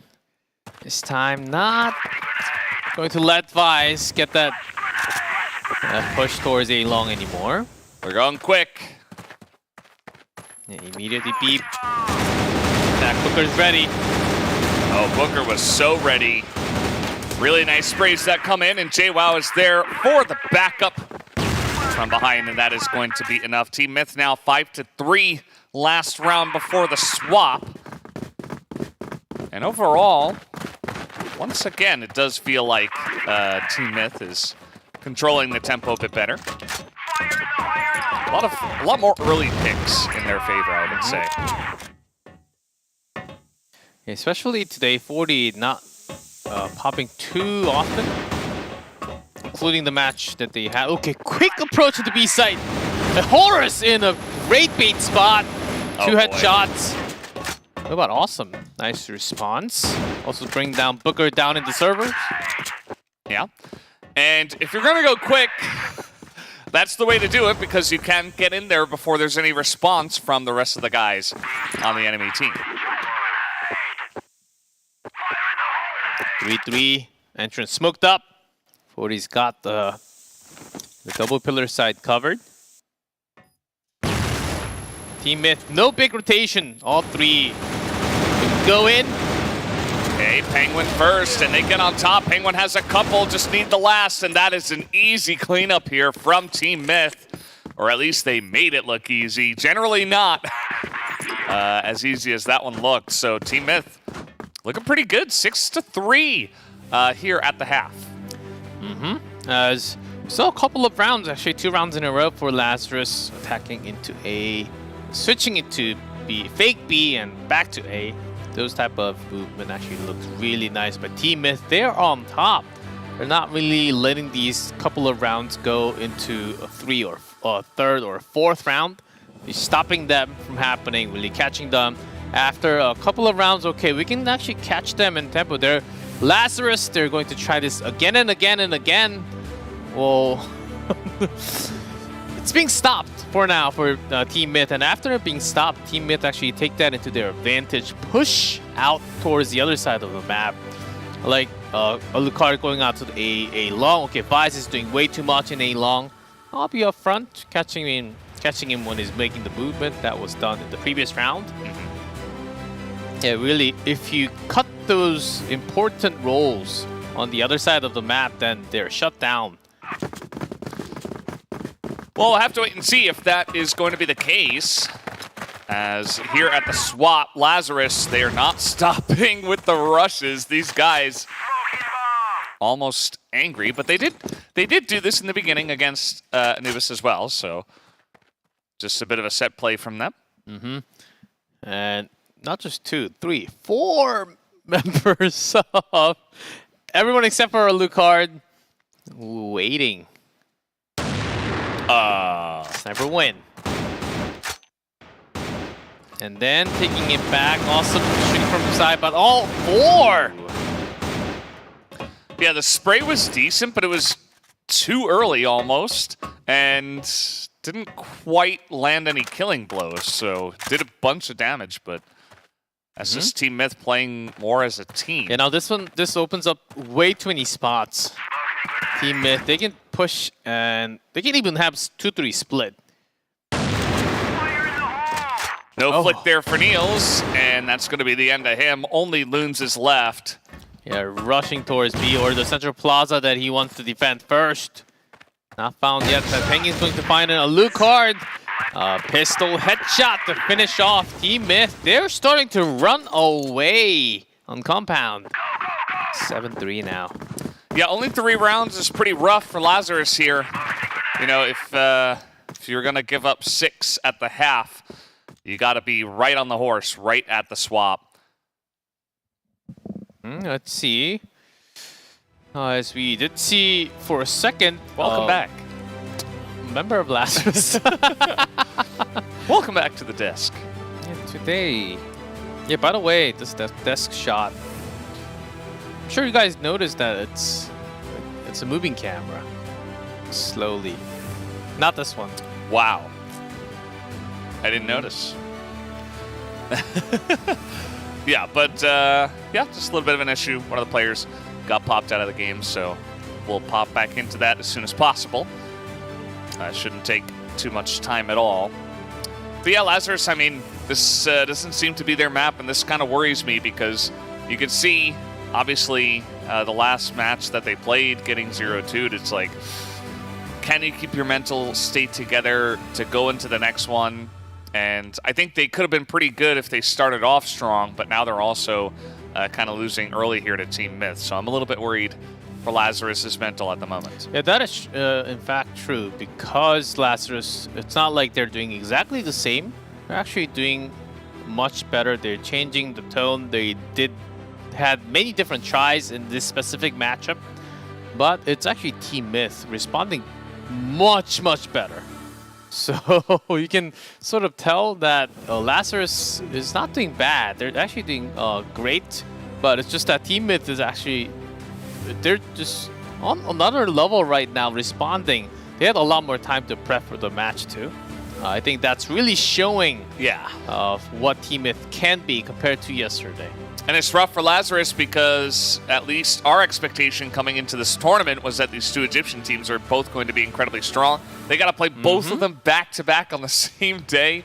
this time not going to let Vice get that push towards A long anymore. We're going quick. Immediately beep. That Booker's ready. Oh, Booker was so ready. Really nice sprays that come in, and JWoww is there for the backup from behind, and that is going to be enough. Team Myth now 5-3 last round before the swap. And overall, once again, it does feel like Team Myth is controlling the tempo a bit better. A lot more early picks in their favor, I would say. Especially today, 40 not popping too often, including the match that they had. Okay, quick approach to the B site. The Horus in a great bait spot. Two headshots. What about awesome? Nice response. Also bring down Booker down in the servers. Yeah. And if you're going to go quick, that's the way to do it, because you can get in there before there's any response from the rest of the guys on the enemy team. 3-3. Entrance smoked up. 40's got the double pillar side covered. Team Myth, no big rotation. All three go in. Okay, Penguin first, and they get on top. Penguin has a couple, just need the last, and that is an easy cleanup here from Team Myth. Or at least they made it look easy. Generally not as easy as that one looked. So Team Myth looking pretty good, 6-3 here at the half. As we saw a couple of rounds, actually 2 rounds in a row for Lazarus, attacking into A, switching into B, fake B, and back to A. Those type of movement actually looks really nice. But Team Myth, they're on top. They're not really letting these couple of rounds go into a 3 or a 3rd or a 4th round. You're stopping them from happening, really catching them. After a couple of rounds, okay, we can actually catch them in tempo. They're Lazarus, they're going to try this again and again and again. Well, it's being stopped for now for Team Myth, and after it being stopped, Team Myth actually take that into their advantage, push out towards the other side of the map. Like Alucard going out to the A long. Okay, Vice is doing way too much in A long. I'll be up front, catching him when he's making the movement. That was done in the previous round. Yeah, really, if you cut those important roles on the other side of the map, then they're shut down. Well, we'll have to wait and see if that is going to be the case, As here at the swap, Lazarus, they are not stopping with the rushes. These guys almost angry, but they did do this in the beginning against Anubis as well, so just a bit of a set play from them. Mm-hmm. And not just 2, 3, 4 members of everyone except for Alucard waiting. Sniper win. And then taking it back, awesome shooting from the side, but all 4! Yeah, the spray was decent, but it was too early almost, and didn't quite land any killing blows, so did a bunch of damage, but that's just Team Myth playing more as a team. Yeah, now this opens up way too many spots. Team Myth, they can push, and they can even have 2-3 split. No flick there for Niels, and that's going to be the end of him. Only Loons is left. Yeah, rushing towards B or the central plaza that he wants to defend first. Not found yet. Penguin's going to find an Alucard. Pistol headshot to finish off Team Myth. They're starting to run away on compound. 7-3 now. Yeah, only 3 rounds is pretty rough for Lazarus here. You know, if you're going to give up 6 at the half, you got to be right on the horse, right at the swap. Let's see. As we did see for a second. Welcome back. Member of Lazarus. Welcome back to the desk. Yeah, today. Yeah, by the way, this desk shot. I'm sure you guys noticed that it's a moving camera. Slowly. Not this one. Wow. I didn't notice. Yeah, but yeah, just a little bit of an issue. One of the players got popped out of the game, so we'll pop back into that as soon as possible. Shouldn't take too much time at all. But yeah, Lazarus, I mean, this doesn't seem to be their map, and this kind of worries me because you can see, obviously, the last match that they played, getting 0-2'd, it's like, can you keep your mental state together to go into the next one? And I think they could have been pretty good if they started off strong, but now they're also kind of losing early here to Team Myth. So I'm a little bit worried for Lazarus' mental at the moment. Yeah, that is in fact true, because Lazarus, it's not like they're doing exactly the same. They're actually doing much better. They're changing the tone. They had many different tries in this specific matchup, but it's actually Team Myth responding much, much better. So you can sort of tell that Lazarus is not doing bad. They're actually doing great, but it's just that Team Myth is actually, they're just on another level right now, responding. They had a lot more time to prep for the match too. I think that's really showing of what Team Myth can be compared to yesterday. And it's rough for Lazarus because at least our expectation coming into this tournament was that these 2 Egyptian teams are both going to be incredibly strong. They got to play both of them back-to-back on the same day.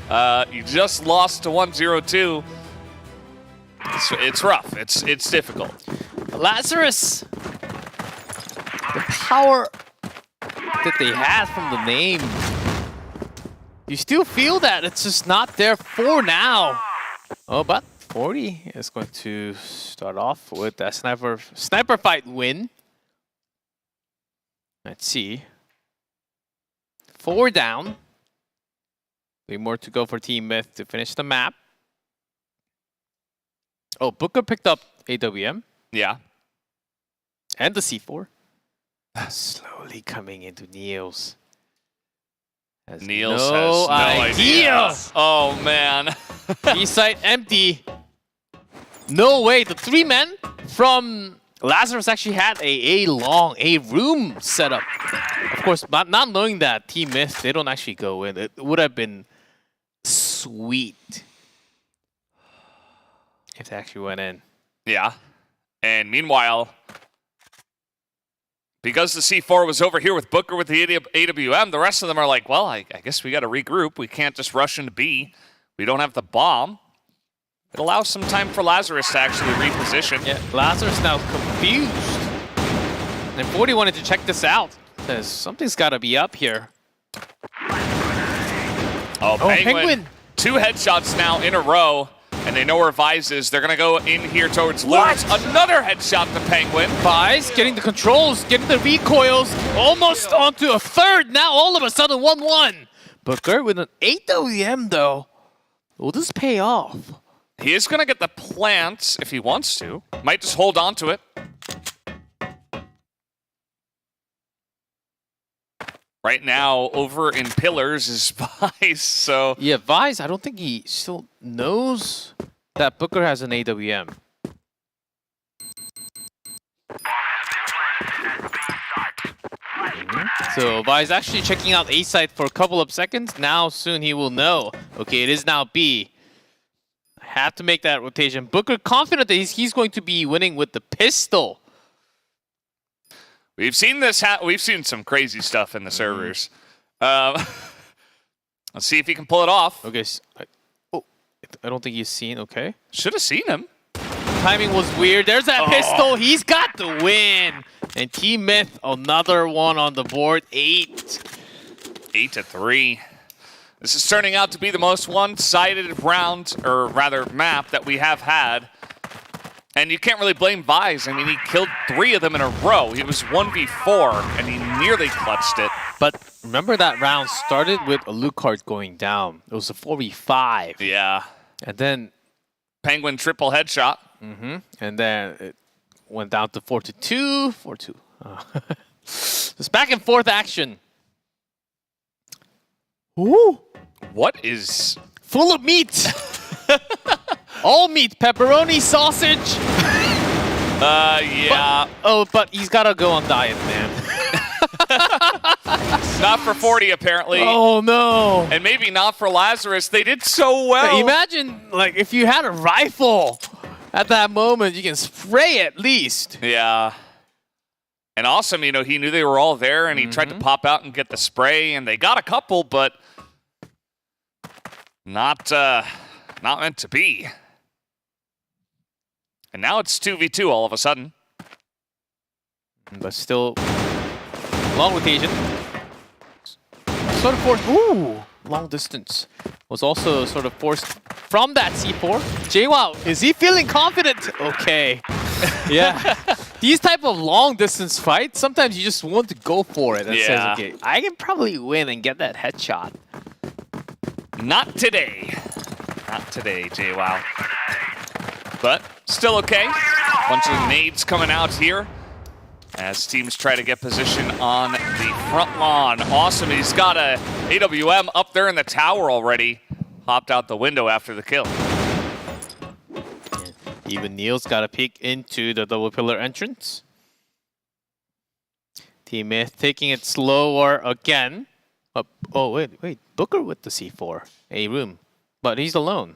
You just lost to 1-0-2. It's rough. It's difficult. Lazarus, the power that they had from the name, you still feel that it's just not there for now. Oh, but 40 is going to start off with a sniper fight win. Let's see. 4 down. 3 more to go for Team Myth to finish the map. Oh, Booker picked up AWM. Yeah. And the C4. Slowly coming into Niels. Niels has no idea. Oh, man. B-site empty. No way. The 3 men from Lazarus actually had a room set up. Of course, not knowing that Team Myth, they don't actually go in. It would have been sweet if they actually went in. Yeah. And meanwhile, because the C4 was over here with Booker with the AWM, the rest of them are like, well, I guess we got to regroup. We can't just rush into B. We don't have the bomb. It allows some time for Lazarus to actually reposition. Yeah, Lazarus now confused. And 40 wanted to check this out. Says something's got to be up here. Oh, Penguin. 2 headshots now in a row, and they know where Vise is. They're going to go in here towards Loons. Another headshot to Penguin. Vise getting the controls, getting the recoils, almost onto a third. Now all of a sudden 1-1. Booker with an 8 WM though. Will this pay off? He is going to get the plant if he wants to. Might just hold on to it. Right now, over in pillars is Vise, so... Yeah, Vise, I don't think he still knows that Booker has an AWM. So Vise actually checking out A side for a couple of seconds. Now soon he will know. Okay, it is now B. Have to make that rotation. Booker confident that he's going to be winning with the pistol. We've seen this. We've seen some crazy stuff in the servers. Let's see if he can pull it off. Okay. I don't think he's seen. Okay. Should have seen him. Timing was weird. There's that pistol. He's got the win. And Team Myth, another one on the board. 8-3. This is turning out to be the most one-sided round, or rather map, that we have had. And you can't really blame Vise. I mean, he killed 3 of them in a row. He was 1v4, and he nearly clutched it. But remember that round started with a Lucard going down. It was a 4v5. Yeah. And then... Penguin triple headshot. And then it went down to 4-2. 4-2. It's back and forth action. Ooh. What is... Full of meat. All meat. Pepperoni, sausage. Yeah. But he's got to go on diet, man. Not for 40, apparently. Oh, no. And maybe not for Lazarus. They did so well. Imagine, like, if you had a rifle at that moment, you can spray at least. Yeah. And awesome, you know, he knew they were all there, and he tried to pop out and get the spray, and they got a couple, but not meant to be. And now it's 2v2 all of a sudden. But still, long rotation. Sort of forced. Ooh, long distance. Was also sort of forced from that C4. JWoww, is he feeling confident? Okay. Yeah. These type of long distance fights, sometimes you just want to go for it and says, okay, I can probably win and get that headshot. Not today. Not today, JWoww. But still okay. Bunch of nades coming out here as teams try to get position on the front lawn. Awesome, he's got a AWM up there in the tower already. Hopped out the window after the kill. Even Neil's got a peek into the double pillar entrance. Team Myth taking it slower again. Oh, wait. Booker with the C4. A room. But he's alone.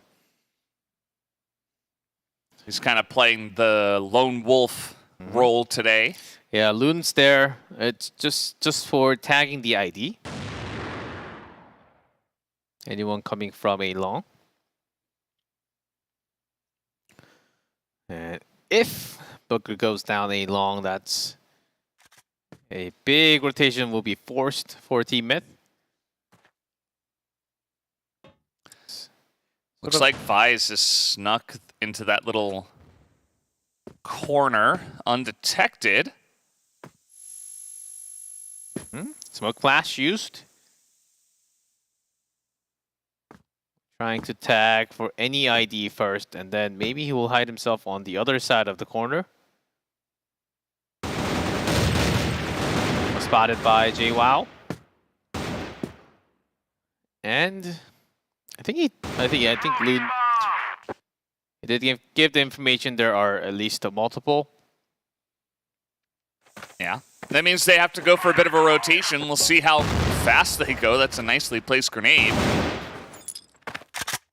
He's kind of playing the lone wolf role today. Yeah, Loon's there. It's just for tagging the ID. Anyone coming from A long? And if Booker goes down A long, that's a big rotation will be forced for Team Myth. Looks like Vise is snuck into that little corner undetected. Smoke flash used. Trying to tag for any ID first, and then maybe he will hide himself on the other side of the corner. Spotted by JWoww. And I think Loon. He did give the information there are at least a multiple. Yeah. That means they have to go for a bit of a rotation. We'll see how fast they go. That's a nicely placed grenade.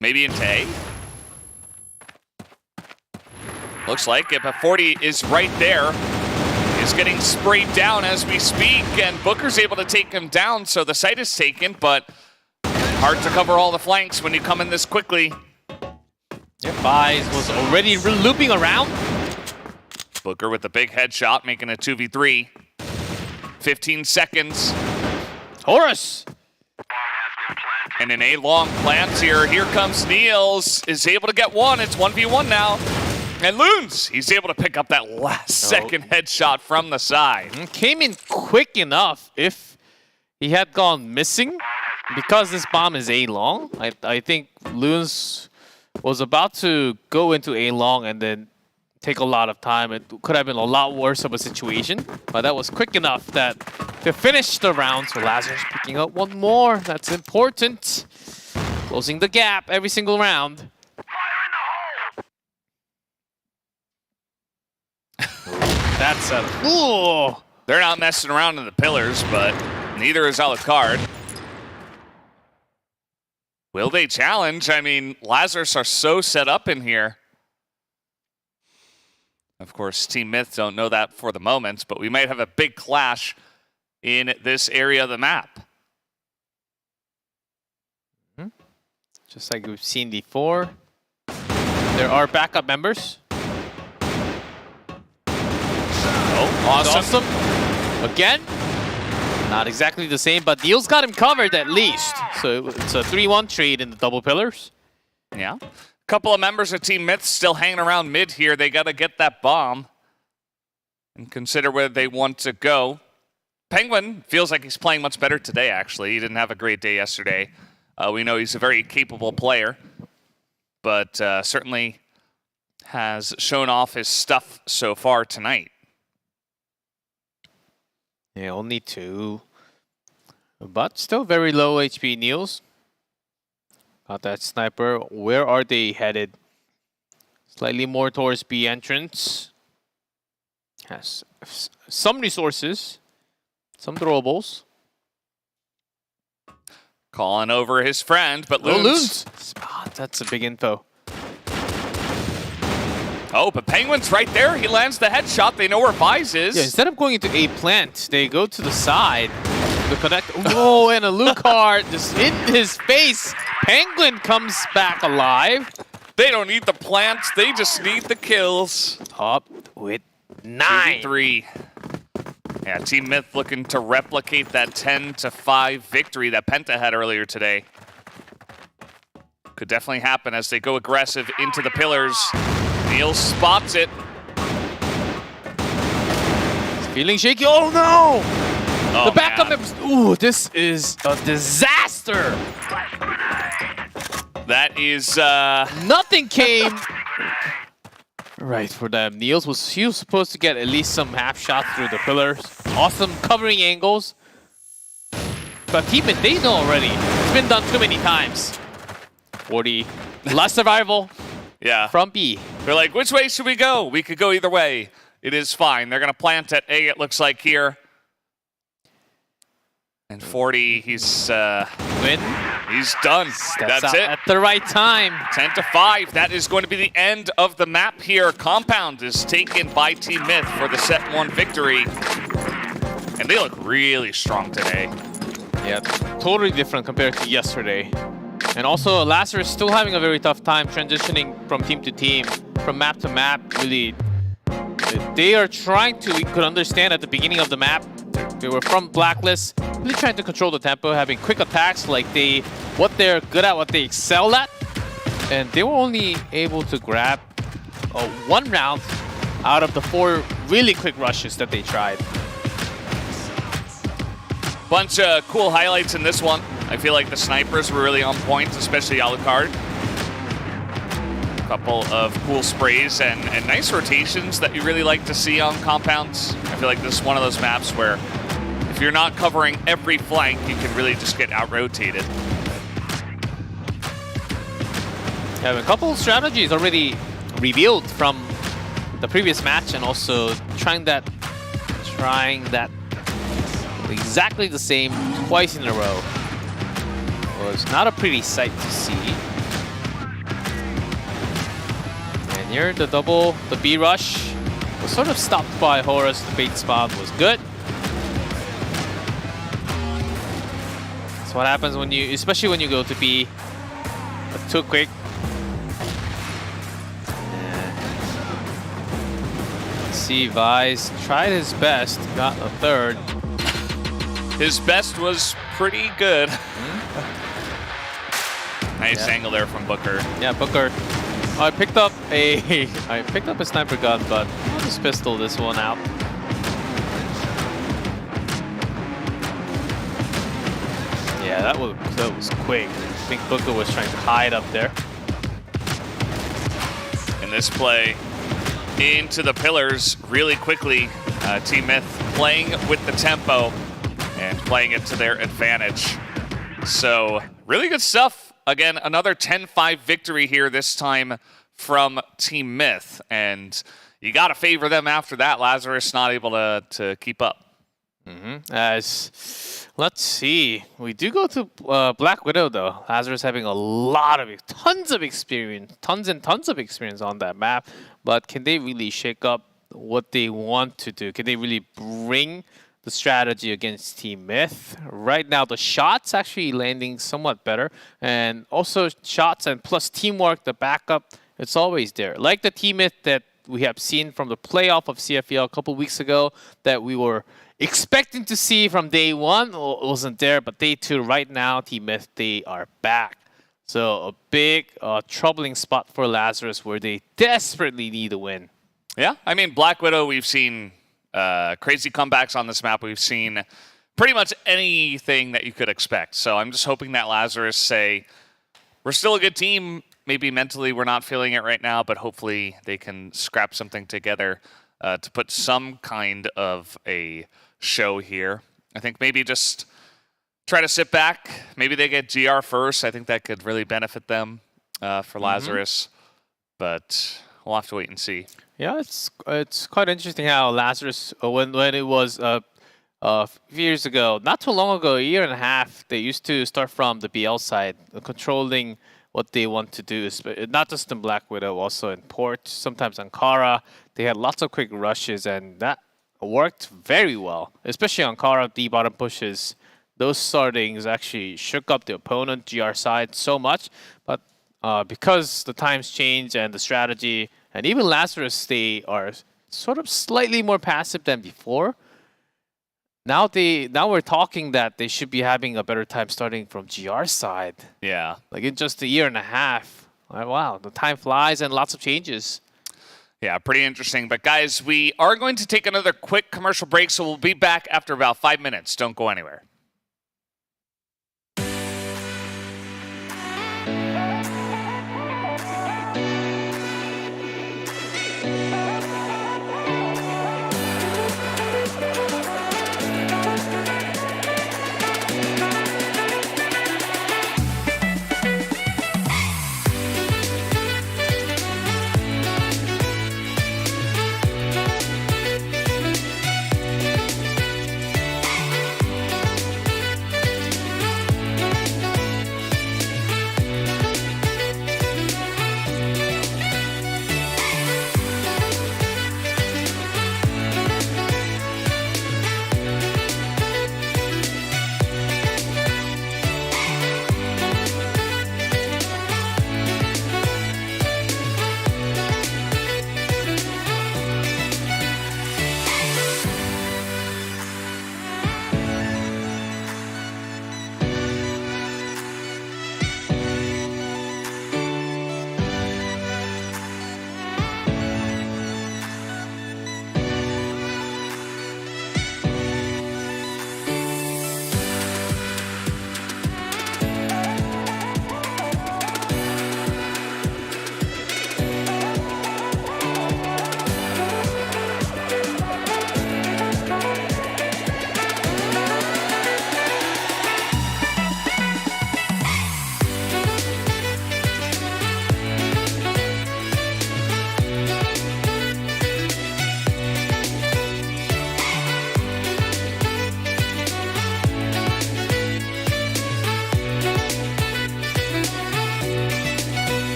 Maybe into A. Looks like it, but 40 is right there. He's getting sprayed down as we speak, and Booker's able to take him down, so the site is taken, but hard to cover all the flanks when you come in this quickly. Yep, Vise was already looping around. Booker with the big headshot, making a 2v3. 15 seconds. Taurus! And an A-long plant here. Here comes Niels. Is able to get one. It's 1v1 now. And Loons, he's able to pick up that last second headshot from the side. Came in quick enough. If he had gone missing, because this bomb is A-long, I think Loons was about to go into A-long and then take a lot of time. It could have been a lot worse of a situation, but that was quick enough that to finish the round. So Lazarus picking up one more. That's important. Closing the gap every single round. That's a... Ooh. They're not messing around in the pillars, but neither is Alucard. Will they challenge? I mean, Lazarus are so set up in here. Of course, Team Myth don't know that for the moment, but we might have a big clash in this area of the map. Just like we've seen before, there are backup members. Oh, awesome. Again, not exactly the same, but Neil's got him covered at least. So it's a 3-1 trade in the double pillars. Yeah. Couple of members of Team Myth still hanging around mid here. They got to get that bomb and consider where they want to go. Penguin feels like he's playing much better today, actually. He didn't have a great day yesterday. We know he's a very capable player, but certainly has shown off his stuff so far tonight. Yeah, only 2. But still very low HP Niels. Got that sniper. Where are they headed? Slightly more towards B entrance. Has some resources. Some throwables. Calling over his friend, but Loons. That's a big info. Oh, but Penguin's right there. He lands the headshot. They know where Vise is. Yeah, instead of going into A plant, they go to the side. The connect. Whoa, and a Alucard just in his face. Penguin comes back alive. They don't need the plants. They just need the kills. Up with 9. 3. Yeah, Team Myth looking to replicate that 10-5 victory that Penta had earlier today. Could definitely happen as they go aggressive into the pillars. Neil spots it. He's feeling shaky. Oh no! Oh, the backup members. Ooh, this is a disaster. That is nothing came right for them. Niels was supposed to get at least some half shots through the pillars. Awesome covering angles. But Team Myth, they know already. It's been done too many times. 40. Last survival. Yeah. From B. They're like, which way should we go? We could go either way. It is fine. They're going to plant at A, it looks like here. And 40, he's win. He's done. Steps That's out it. at the right time. 10-5. That is going to be the end of the map here. Compound is taken by Team Myth for the set 1 victory. And they look really strong today. Yeah, totally different compared to yesterday. And also, Lazarus still having a very tough time transitioning from team to team, from map to map. Really, they are trying to, you could understand at the beginning of the map, they were from Blacklist, really trying to control the tempo, having quick attacks like what they're good at, what they excel at. And they were only able to grab 1 round out of the 4 really quick rushes that they tried. Bunch of cool highlights in this one. I feel like the snipers were really on point, especially Alucard. Couple of cool sprays and nice rotations that you really like to see on compounds. I feel like this is one of those maps where if you're not covering every flank, you can really just get out-rotated. Yeah, a couple of strategies already revealed from the previous match, and also trying that exactly the same twice in a row. Was not a pretty sight to see. And here the B rush was sort of stopped by Horus. The bait spot was good. That's what happens when you, especially when you go to B too quick. Let's see, Vise tried his best, got a 3rd. His best was pretty good. Nice angle there from Booker. Yeah, Booker. I picked up a sniper gun, but I'll just pistol this one out. Yeah, that was quick. I think Booker was trying to hide up there. In this play, into the pillars really quickly. Team Myth playing with the tempo and playing it to their advantage. So really good stuff. Again, another 10-5 victory here, this time from Team Myth. And you got to favor them after that. Lazarus not able to keep up. Let's see. We do go to Black Widow, though. Lazarus having tons of experience on that map. But can they really shake up what they want to do? Can they really bring the strategy against Team Myth? Right now, the shots actually landing somewhat better. And also shots and plus teamwork, the backup, it's always there. Like the Team Myth that we have seen from the playoff of CFEL a couple weeks ago that we were expecting to see from day one. It wasn't there, but day two, right now, Team Myth, they are back. So a big troubling spot for Lazarus where they desperately need a win. Yeah, I mean, Black Widow, we've seen crazy comebacks on this map. We've seen pretty much anything that you could expect. So I'm just hoping that Lazarus say, we're still a good team. Maybe mentally we're not feeling it right now, but hopefully they can scrap something together to put some kind of a show here. I think maybe just try to sit back. Maybe they get GR first. I think that could really benefit them for Lazarus. But we'll have to wait and see. Yeah, it's quite interesting how Lazarus, when it was a few years ago, not too long ago, a year and a half, they used to start from the BL side, controlling what they want to do, not just in Black Widow, also in Port, sometimes Ankara. They had lots of quick rushes, and that worked very well, especially Ankara, D bottom pushes. Those startings actually shook up the opponent, GR side, so much. But because the times change and the strategy, and even Lazarus, they are sort of slightly more passive than before. Now we're talking that they should be having a better time starting from GR side. Yeah. Like in just a year and a half. Wow, the time flies and lots of changes. Yeah, pretty interesting. But guys, we are going to take another quick commercial break, so we'll be back after about 5 minutes. Don't go anywhere.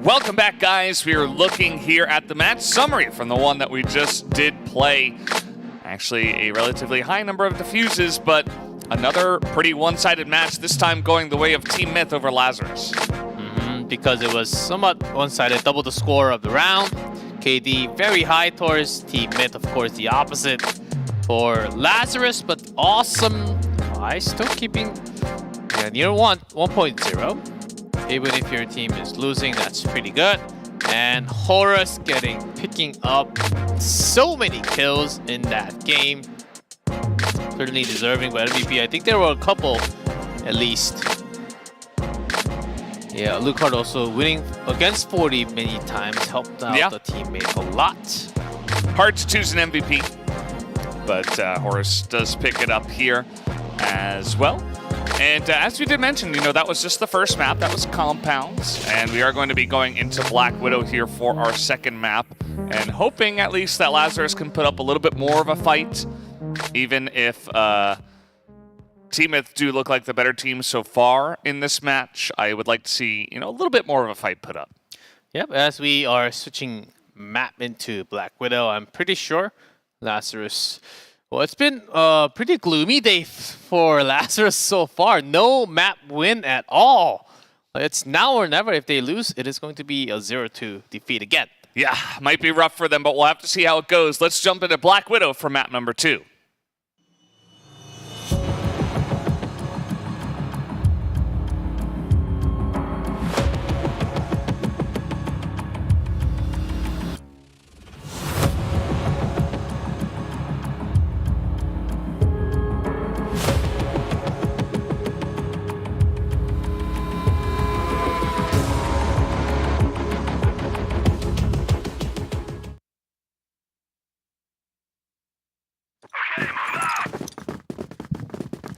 Welcome back, guys. We are looking here at the match summary from the one that we just did play. Actually, a relatively high number of defuses, but another pretty one-sided match, this time going the way of Team Myth over Lazarus. Because it was somewhat one-sided, double the score of the round. KD very high towards Team Myth, of course, the opposite for Lazarus, but awesome. Still keeping near 1.0. Even if your team is losing, that's pretty good. And Horus picking up so many kills in that game. Certainly deserving for MVP. I think there were a couple, at least. Yeah, Alucard also winning against 40 many times. Helped out the teammate a lot. Hard to choose an MVP, but Horus does pick it up here as well. And as we did mention, that was just the first map. That was Compounds. And we are going to be going into Black Widow here for our second map. And hoping at least that Lazarus can put up a little bit more of a fight. Even if Team Myth do look like the better team so far in this match, I would like to see, a little bit more of a fight put up. Yep, as we are switching map into Black Widow, I'm pretty sure Lazarus... Well, it's been a pretty gloomy day for Lazarus so far. No map win at all. It's now or never. If they lose, it is going to be a 0-2 defeat again. Yeah, might be rough for them, but we'll have to see how it goes. Let's jump into Black Widow for map number 2.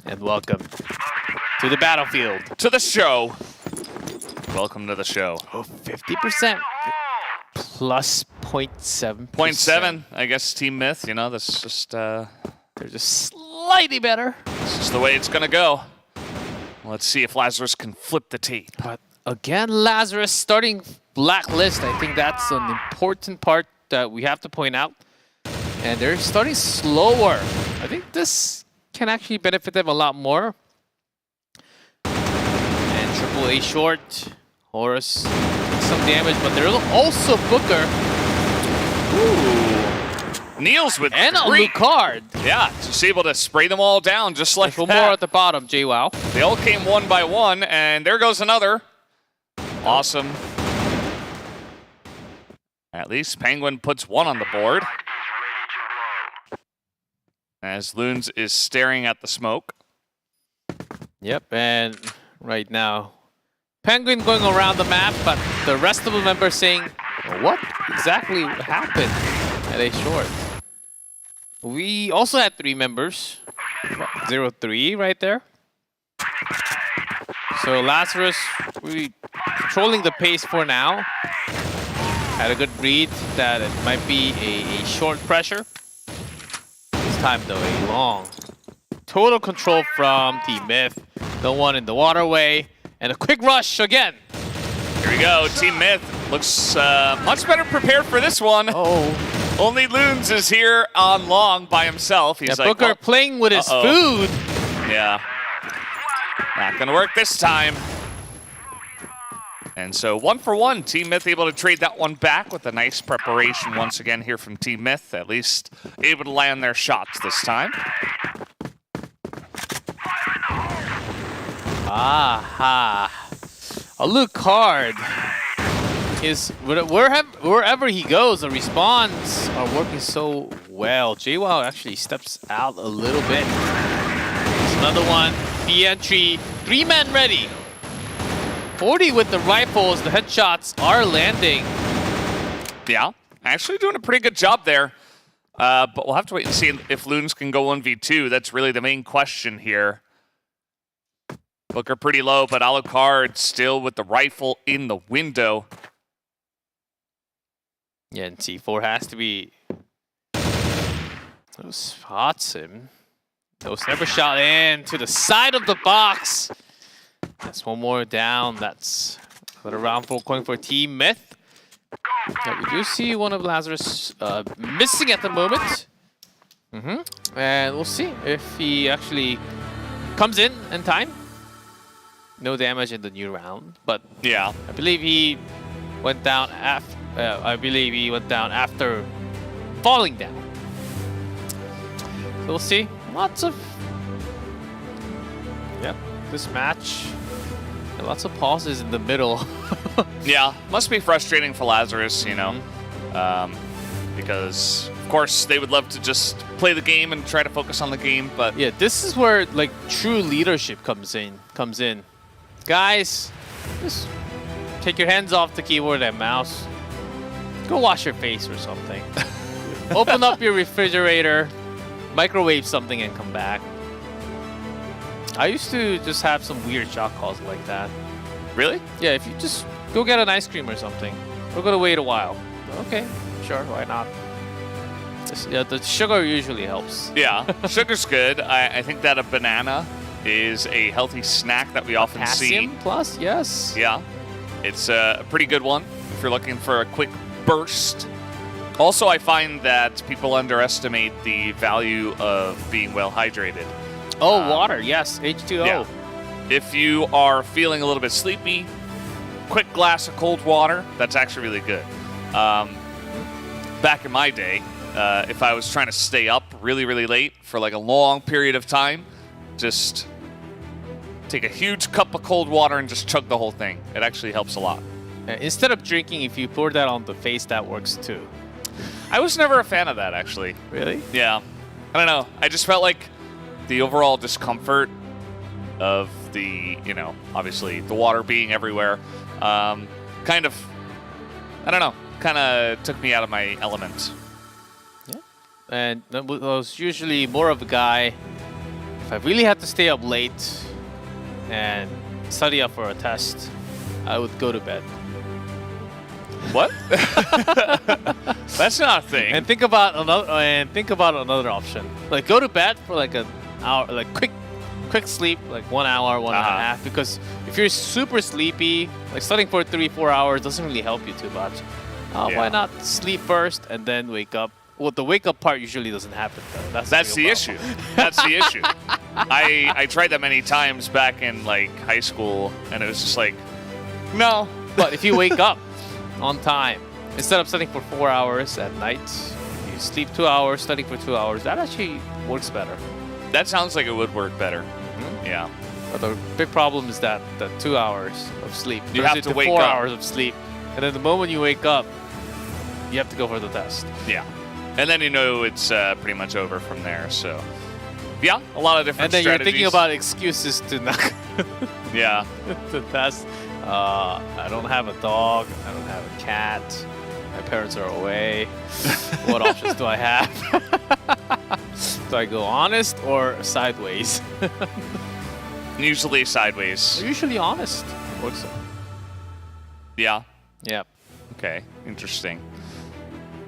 And welcome to the battlefield. To the show. Welcome to the show. Oh, 50%. Plus 0.7%. 0.7, I guess Team Myth, that's just... They're just slightly better. This is the way it's going to go. Let's see if Lazarus can flip the tape. But again, Lazarus starting blacklist. I think that's an important part that we have to point out. And they're starting slower. I think this can actually benefit them a lot more. And triple A short. Horus takes some damage, but there's also Booker. Ooh. Niels with and three. A Lucard. Yeah, just able to spray them all down just like There's that. one more at the bottom, JWoww. They all came one by one, and there goes another. Awesome. At least Penguin puts one on the board. As Loons is staring at the smoke. Yep, and right now, Penguin going around the map, but the rest of the members saying, what exactly happened at A short? We also had 3 members. 0-3 right there. So Lazarus really controlling the pace for now. Had a good read that it might be a short pressure. This time though, a long. Total control from Team Myth. No one in the waterway. And a quick rush again. Here we go. Team Myth looks much better prepared for this one. Oh. Only Loons is here on long by himself. He's like, Booker playing with his food. Yeah. Not going to work this time. And so 1 for 1. Team Myth able to trade that one back with a nice preparation once again here from Team Myth. At least able to land their shots this time. Aha. Alucard is wherever he goes, the respawns are working so well. JWoww actually steps out a little bit. There's another one. B entry. 3-man ready. 40 with the rifles. The headshots are landing. Yeah, actually doing a pretty good job there. But we'll have to wait and see if Loons can go 1v2. That's really the main question here. Booker pretty low, but Alucard still with the rifle in the window. Yeah, and C4 has to be... Those spots him. Those never shot in to the side of the box. That's one more down. That's But a round 4 going for Team Myth. Now we do see one of Lazarus missing at the moment. And we'll see if he actually comes in time. No damage in the new round, but yeah, I believe he went down after falling down. So we'll see. Lots of this match. And lots of pauses in the middle. Yeah, must be frustrating for Lazarus, you know, because of course they would love to just play the game and try to focus on the game, but yeah, this is where like true leadership comes in. Guys, just take your hands off the keyboard and mouse. Go wash your face or something. Open up your refrigerator, microwave something, and come back. I used to just have some weird shot calls like that. Really? Yeah, if you just go get an ice cream or something, we're gonna wait a while. Okay, sure, why not? Yeah, the sugar usually helps. Yeah, sugar's good. I think that a banana is a healthy snack that we often see. Potassium plus, yes. Yeah, it's a pretty good one if you're looking for a quick burst. Also, I find that people underestimate the value of being well hydrated. Oh, water, yes, H2O. Yeah. If you are feeling a little bit sleepy, quick glass of cold water, that's actually really good. Back in my day, if I was trying to stay up really, really late for like a long period of time, just take a huge cup of cold water and just chug the whole thing. It actually helps a lot. Instead of drinking, if you pour that on the face, that works too. I was never a fan of that, actually. Really? Yeah. I don't know. I just felt like the overall discomfort of the, you know, obviously the water being everywhere, kind of, I don't know, kind of took me out of my element. Yeah. And I was usually more of a guy, if I really had to stay up late and study up for a test, I would go to bed. What? That's not a thing. And think about another option. Like go to bed for like an hour, like quick sleep, like 1 hour, one and a half. Because if you're super sleepy, like studying for 3-4 hours doesn't really help you too much. Why not sleep first and then wake up? Well, the wake up part usually doesn't happen though. That's the issue. That's the issue. I tried that many times back in like high school, and it was just like, no. But if you wake up on time, instead of studying for 4 hours at night, you sleep 2 hours, study for 2 hours. That actually works better. That sounds like it would work better. Yeah. But the big problem is that the 2 hours of sleep. You have to wake 4 up. hours of sleep, and then the moment you wake up, you have to go for the test. Yeah. And then you know it's pretty much over from there. So, yeah, a lot of different And then strategies. you're thinking about excuses to not yeah. the test. I don't have a dog. I don't have a cat. My parents are away. What options do I have? Do I go honest or sideways? Usually sideways. Usually honest. Works. Yeah. Yep. Okay. Interesting.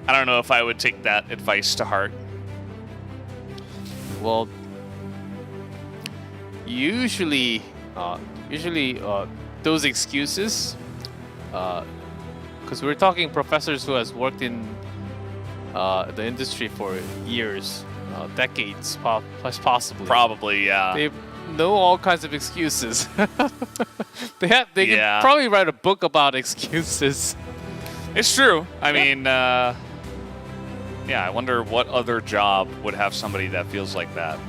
I don't know if I would take that advice to heart. Well, usually those excuses, because we're talking professors who has worked in the industry for years, decades, possibly. Probably, yeah. They know all kinds of excuses. they can Yeah. probably write a book about excuses. It's true. I mean, yeah, I wonder what other job would have somebody that feels like that.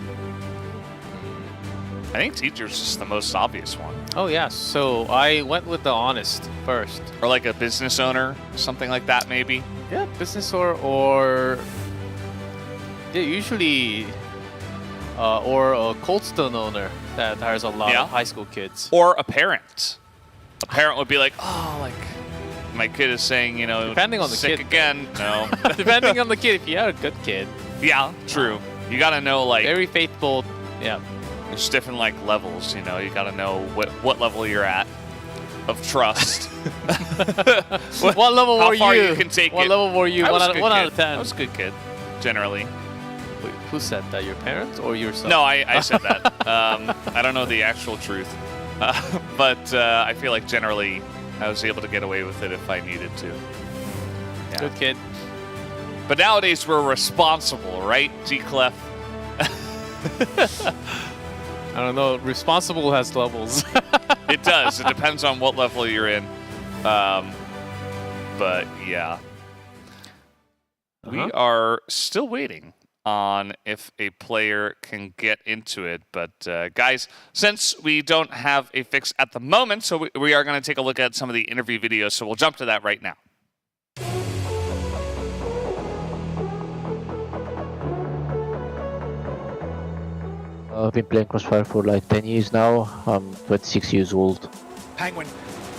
I think teacher's just the most obvious one. Oh, yeah. So I went with the honest first. Or like a business owner, something like that, maybe. Yeah, business or yeah, usually or a Cold Stone owner that hires a lot of high school kids. Or a parent. A parent would be like, oh, like, my kid is saying, you know, Depending on the sick kid. again. No. Depending on the kid, if you have a good kid. Yeah, true. You gotta know, like, Very faithful. Yeah. there's different, like, levels, you know. You gotta know what level you're at of trust. What level How were far you? you can take What it. level were you? I was a 1 good out kid. of 10. I was a good kid, generally. Wait, who said that? Your parents or yourself? No, I said that. I don't know the actual truth. But I feel like generally I was able to get away with it if I needed to. Yeah. Good kid. But nowadays we're responsible, right, G-Clef? I don't know. Responsible has levels. It does. It depends on what level you're in. But yeah. We are still waiting on if a player can get into it. But guys, since we don't have a fix at the moment, so we are going to take a look at some of the interview videos. So we'll jump to that right now. I've been playing Crossfire for like 10 years now. I'm 26 years old. Penguin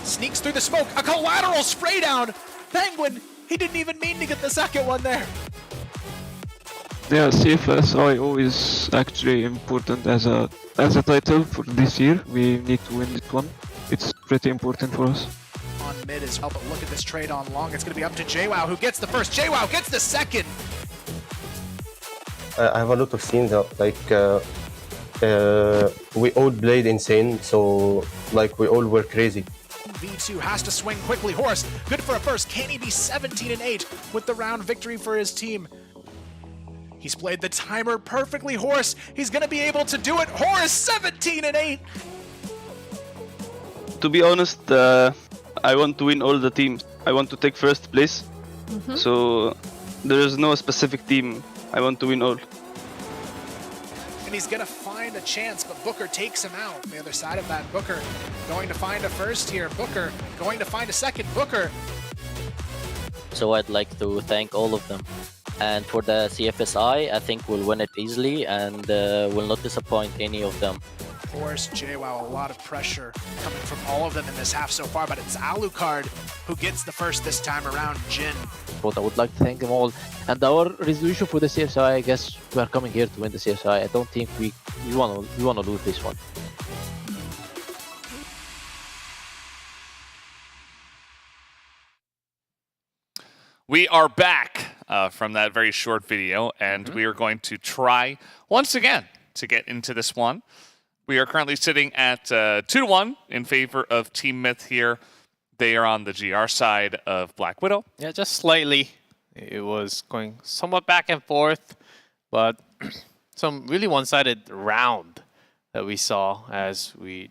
sneaks through the smoke. A collateral spray down. Penguin, he didn't even mean to get the second one there. Yeah, CFS is actually important as a title for this year. We need to win this one. It's pretty important for us. On mid as well, but look at this trade on long. It's going to be up to JWoww, who gets the first. JWoww gets the second. I have a lot of scenes that, like, we all played insane, so like we all were crazy. V2 has to swing quickly. Horse, good for a first. Can he be 17-8 with the round victory for his team? He's played the timer perfectly. Horse, he's going to be able to do it. Horse, 17-8. To be honest, I want to win all the teams. I want to take first place. So there is no specific team. I want to win all. And he's going to find a chance, but Booker takes him out. On the other side of that, Booker going to find a first here. Booker going to find a second. Booker. So I'd like to thank all of them. And for the CFSI, I think we'll win it easily and will not disappoint any of them. Of course, JWoww, a lot of pressure coming from all of them in this half so far, but it's Alucard who gets the first this time around. Jin. But I would like to thank them all. And our resolution for the CFSI, I guess we are coming here to win the CFSI. I don't think we want to lose this one. We are back from that very short video, and we are going to try once again to get into this one. We are currently sitting at 2-1 in favor of Team Myth here. They are on the GR side of Black Widow. Yeah, just slightly. It was going somewhat back and forth, but some really one-sided round that we saw as we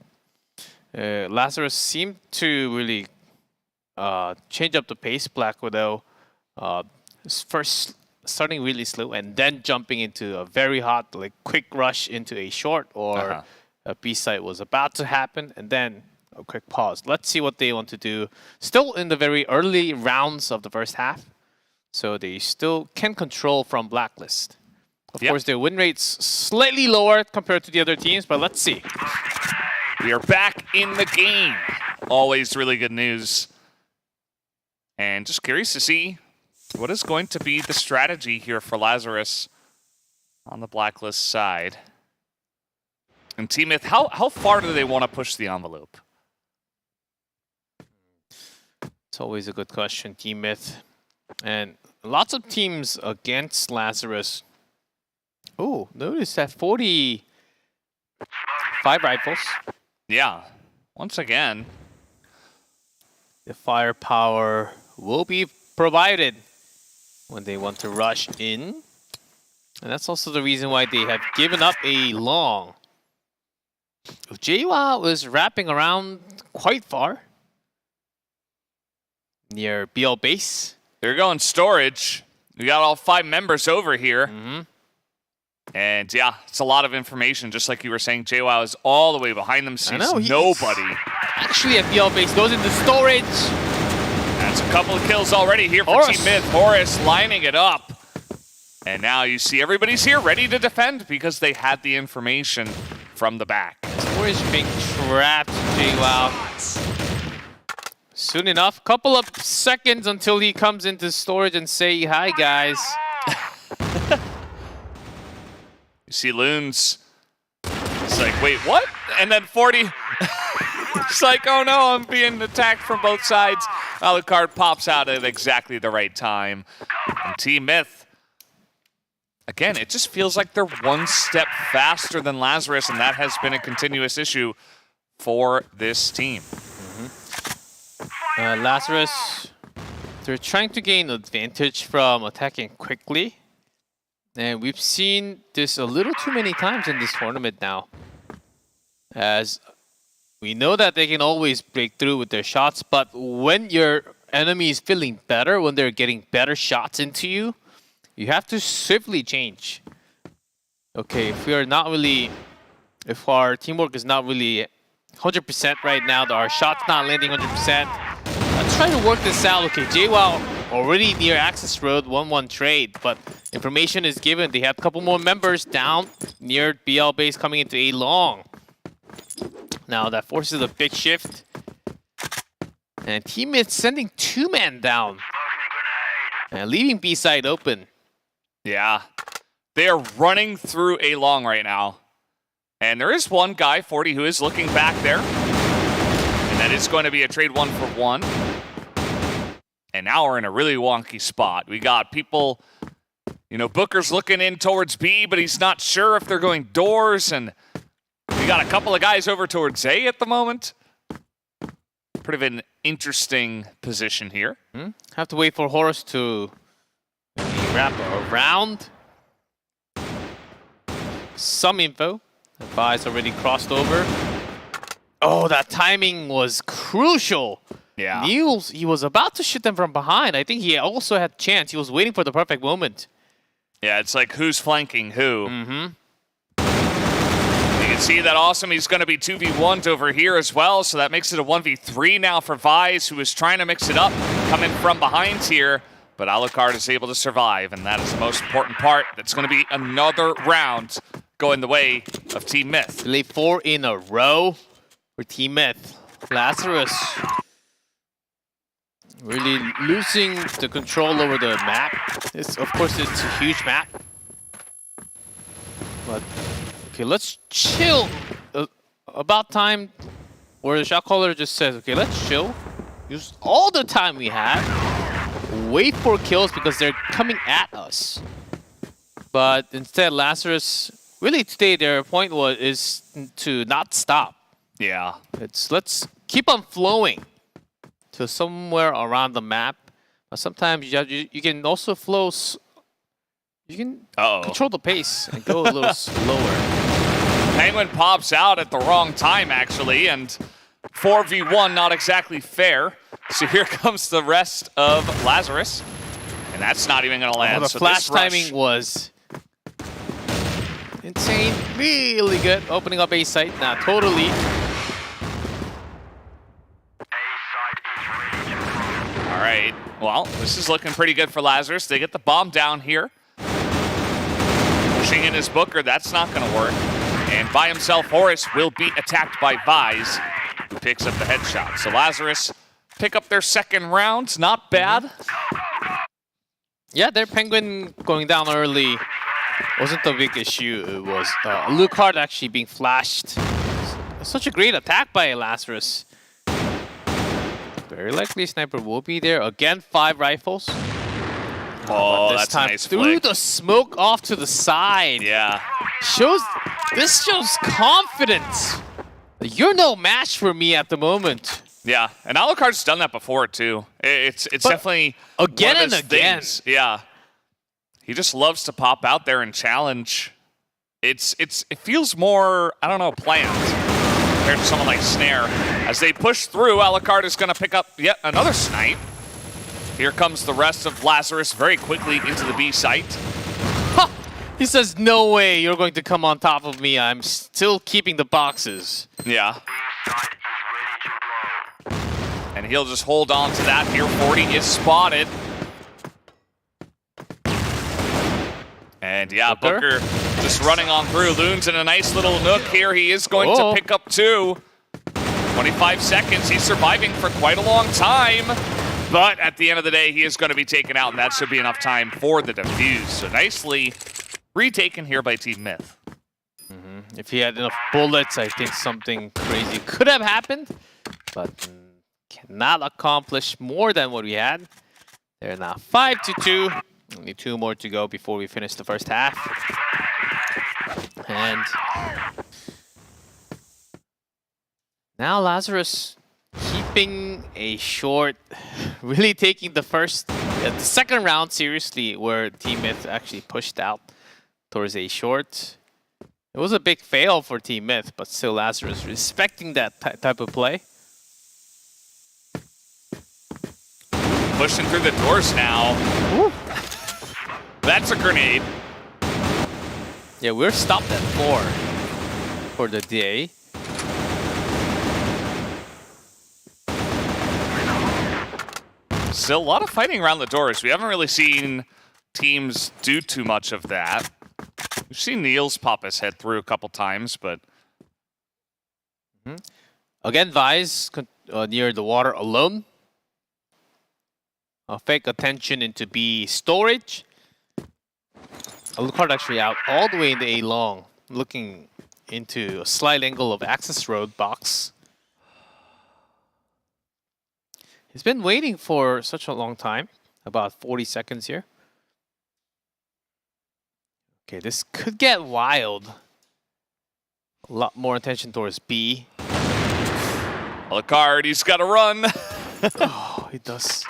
Lazarus seemed to really change up the pace. Black Widow first starting really slow and then jumping into a very hot, like quick rush into a short or a B-side was about to happen, and then a quick pause. Let's see what they want to do. Still in the very early rounds of the first half, so they still can control from Blacklist. Of course, their win rate's slightly lower compared to the other teams, but let's see. We are back in the game. Always really good news. And just curious to see what is going to be the strategy here for Lazarus on the Blacklist side. And Team Myth, how far do they want to push the envelope? It's always a good question, Team Myth. And lots of teams against Lazarus. Oh, notice that 45 rifles. Yeah, once again. The firepower will be provided when they want to rush in. And that's also the reason why they have given up a long. JWoww was wrapping around quite far. Near BL base. They're going storage. We got all 5 members over here. And yeah, it's a lot of information. Just like you were saying, JWoww is all the way behind them. Sees nobody. Actually at BL base, goes into storage. That's a couple of kills already here for Team Myth. Horus lining it up. And now you see everybody's here ready to defend because they had the information from the back. Storage being trapped, JWoww. Soon enough, couple of seconds until he comes into storage and say hi, guys. You see Loons. It's like, wait, what? And then 40. It's like, oh no, I'm being attacked from both sides. Alucard pops out at exactly the right time. And Team Myth, again, it just feels like they're one step faster than Lazarus, and that has been a continuous issue for this team. Lazarus, they're trying to gain advantage from attacking quickly. And we've seen this a little too many times in this tournament now. As we know that they can always break through with their shots, but when your enemy is feeling better, when they're getting better shots into you, you have to swiftly change. Okay, if our teamwork is not really 100% right now, our shot's not landing 100%, let's try to work this out. Okay, JWoww already near access road, 1-1 trade, but information is given. They have a couple more members down near BL base coming into A long. Now that forces a big shift. And teammates sending 2 men down. And leaving B side open. Yeah. They are running through A long right now. And there is one guy, 40, who is looking back there. And that is going to be a trade 1-for-1. And now we're in a really wonky spot. We got people, you know, Booker's looking in towards B, but he's not sure if they're going doors. And we got a couple of guys over towards A at the moment. Pretty of an interesting position here. Have to wait for Horus to wrap around. Some info. The Vi's already crossed over. Oh, that timing was crucial. Yeah. Niels, he was about to shoot them from behind. I think he also had chance. He was waiting for the perfect moment. Yeah, it's like who's flanking who. Mm-hmm. You can see that Awesome. He's going to be 2v1'd over here as well, so that makes it a 1v3 now for Vise, who is trying to mix it up, coming from behind here. But Alucard is able to survive, and that is the most important part. That's going to be another round going the way of Team Myth. Delay 4 in a row for Team Myth. Lazarus really losing the control over the map. Of course, it's a huge map. But, okay, let's chill. About time where the shot caller just says, okay, let's chill. Use all the time we have. Wait for kills because they're coming at us. But instead, Lazarus, really today their point is to not stop. Yeah. Let's keep on flowing to somewhere around the map. But sometimes you can also flow. You can control the pace and go a little slower. Penguin pops out at the wrong time, actually, and 4v1 not exactly fair. So here comes the rest of Lazarus. And that's not even going to land. The flash timing was insane. Really good. Opening up A site. Now, totally. All right. Well, this is looking pretty good for Lazarus. They get the bomb down here. Pushing in his Booker. That's not going to work. And by himself, Horus will be attacked by Vise, who picks up the headshot. So Lazarus pick up their second round. Not bad. Yeah, their Penguin going down early wasn't the big issue. It was Alucard actually being flashed. Such a great attack by Lazarus. Very likely Sniper will be there. Again, 5 rifles. Oh, this that's time a nice through flick. the smoke off to the side. Yeah. This shows confidence. You're no match for me at the moment. Yeah, and Alucard's done that before too. It's definitely again one of his and again. things. Yeah, he just loves to pop out there and challenge. It feels more, I don't know, planned compared to someone like Snare. As they push through, Alucard is going to pick up yet another snipe. Here comes the rest of Lazarus very quickly into the B site. Ha! He says, "No way, you're going to come on top of me. I'm still keeping the boxes." Yeah. And he'll just hold on to that here. 40 is spotted. And yeah, Booker just running on through. Loon's in a nice little nook here. He is going to pick up 2. 25 seconds. He's surviving for quite a long time. But at the end of the day, he is going to be taken out, and that should be enough time for the defuse. So nicely retaken here by Team Myth. If he had enough bullets, I think something crazy could have happened. But cannot accomplish more than what we had. They're now 5-2. Only 2 more to go before we finish the first half. And now Lazarus keeping taking a short, really taking the second round seriously, where Team Myth actually pushed out towards a short. It was a big fail for Team Myth, but still Lazarus respecting that type of play. Pushing through the doors now. Woo. That's a grenade. Yeah, we're stopped at 4 for the day. Still a lot of fighting around the doors. We haven't really seen teams do too much of that. We've seen Niels pop his head through a couple times, but... Again, Vise near the water alone. Fake attention into B storage. Alucard actually out all the way in the A long, looking into a slight angle of access road box. He's been waiting for such a long time, about 40 seconds here. Okay, this could get wild. A lot more attention towards B. Alucard, he's got to run. Oh, he does.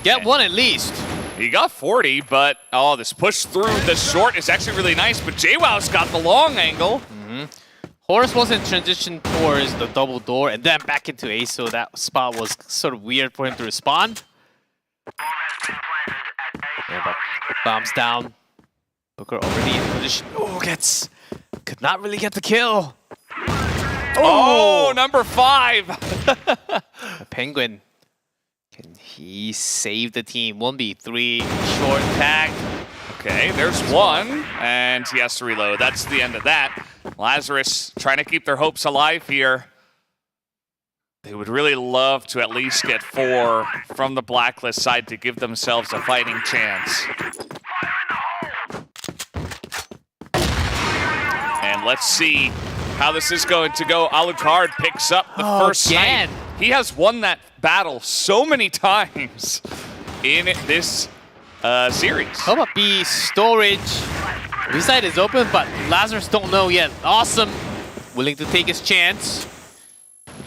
Get one at least. He got 40, but this push through the short is actually really nice, but JWoww's got the long angle. Horus was in transition towards the double door and then back into A, so that spot was sort of weird for him to respond. Yeah, but bombs down. Booker already in position. Oh, could not really get the kill. Oh, number 5. Penguin. Can he save the team? 1v3, short tag. Okay, there's one, and he has to reload. That's the end of that. Lazarus trying to keep their hopes alive here. They would really love to at least get 4 from the Blacklist side to give themselves a fighting chance. And let's see how this is going to go. Alucard picks up the first snipe. He has won that battle so many times in this series. How about B storage? B side is open, but Lazarus don't know yet. Awesome. Willing to take his chance.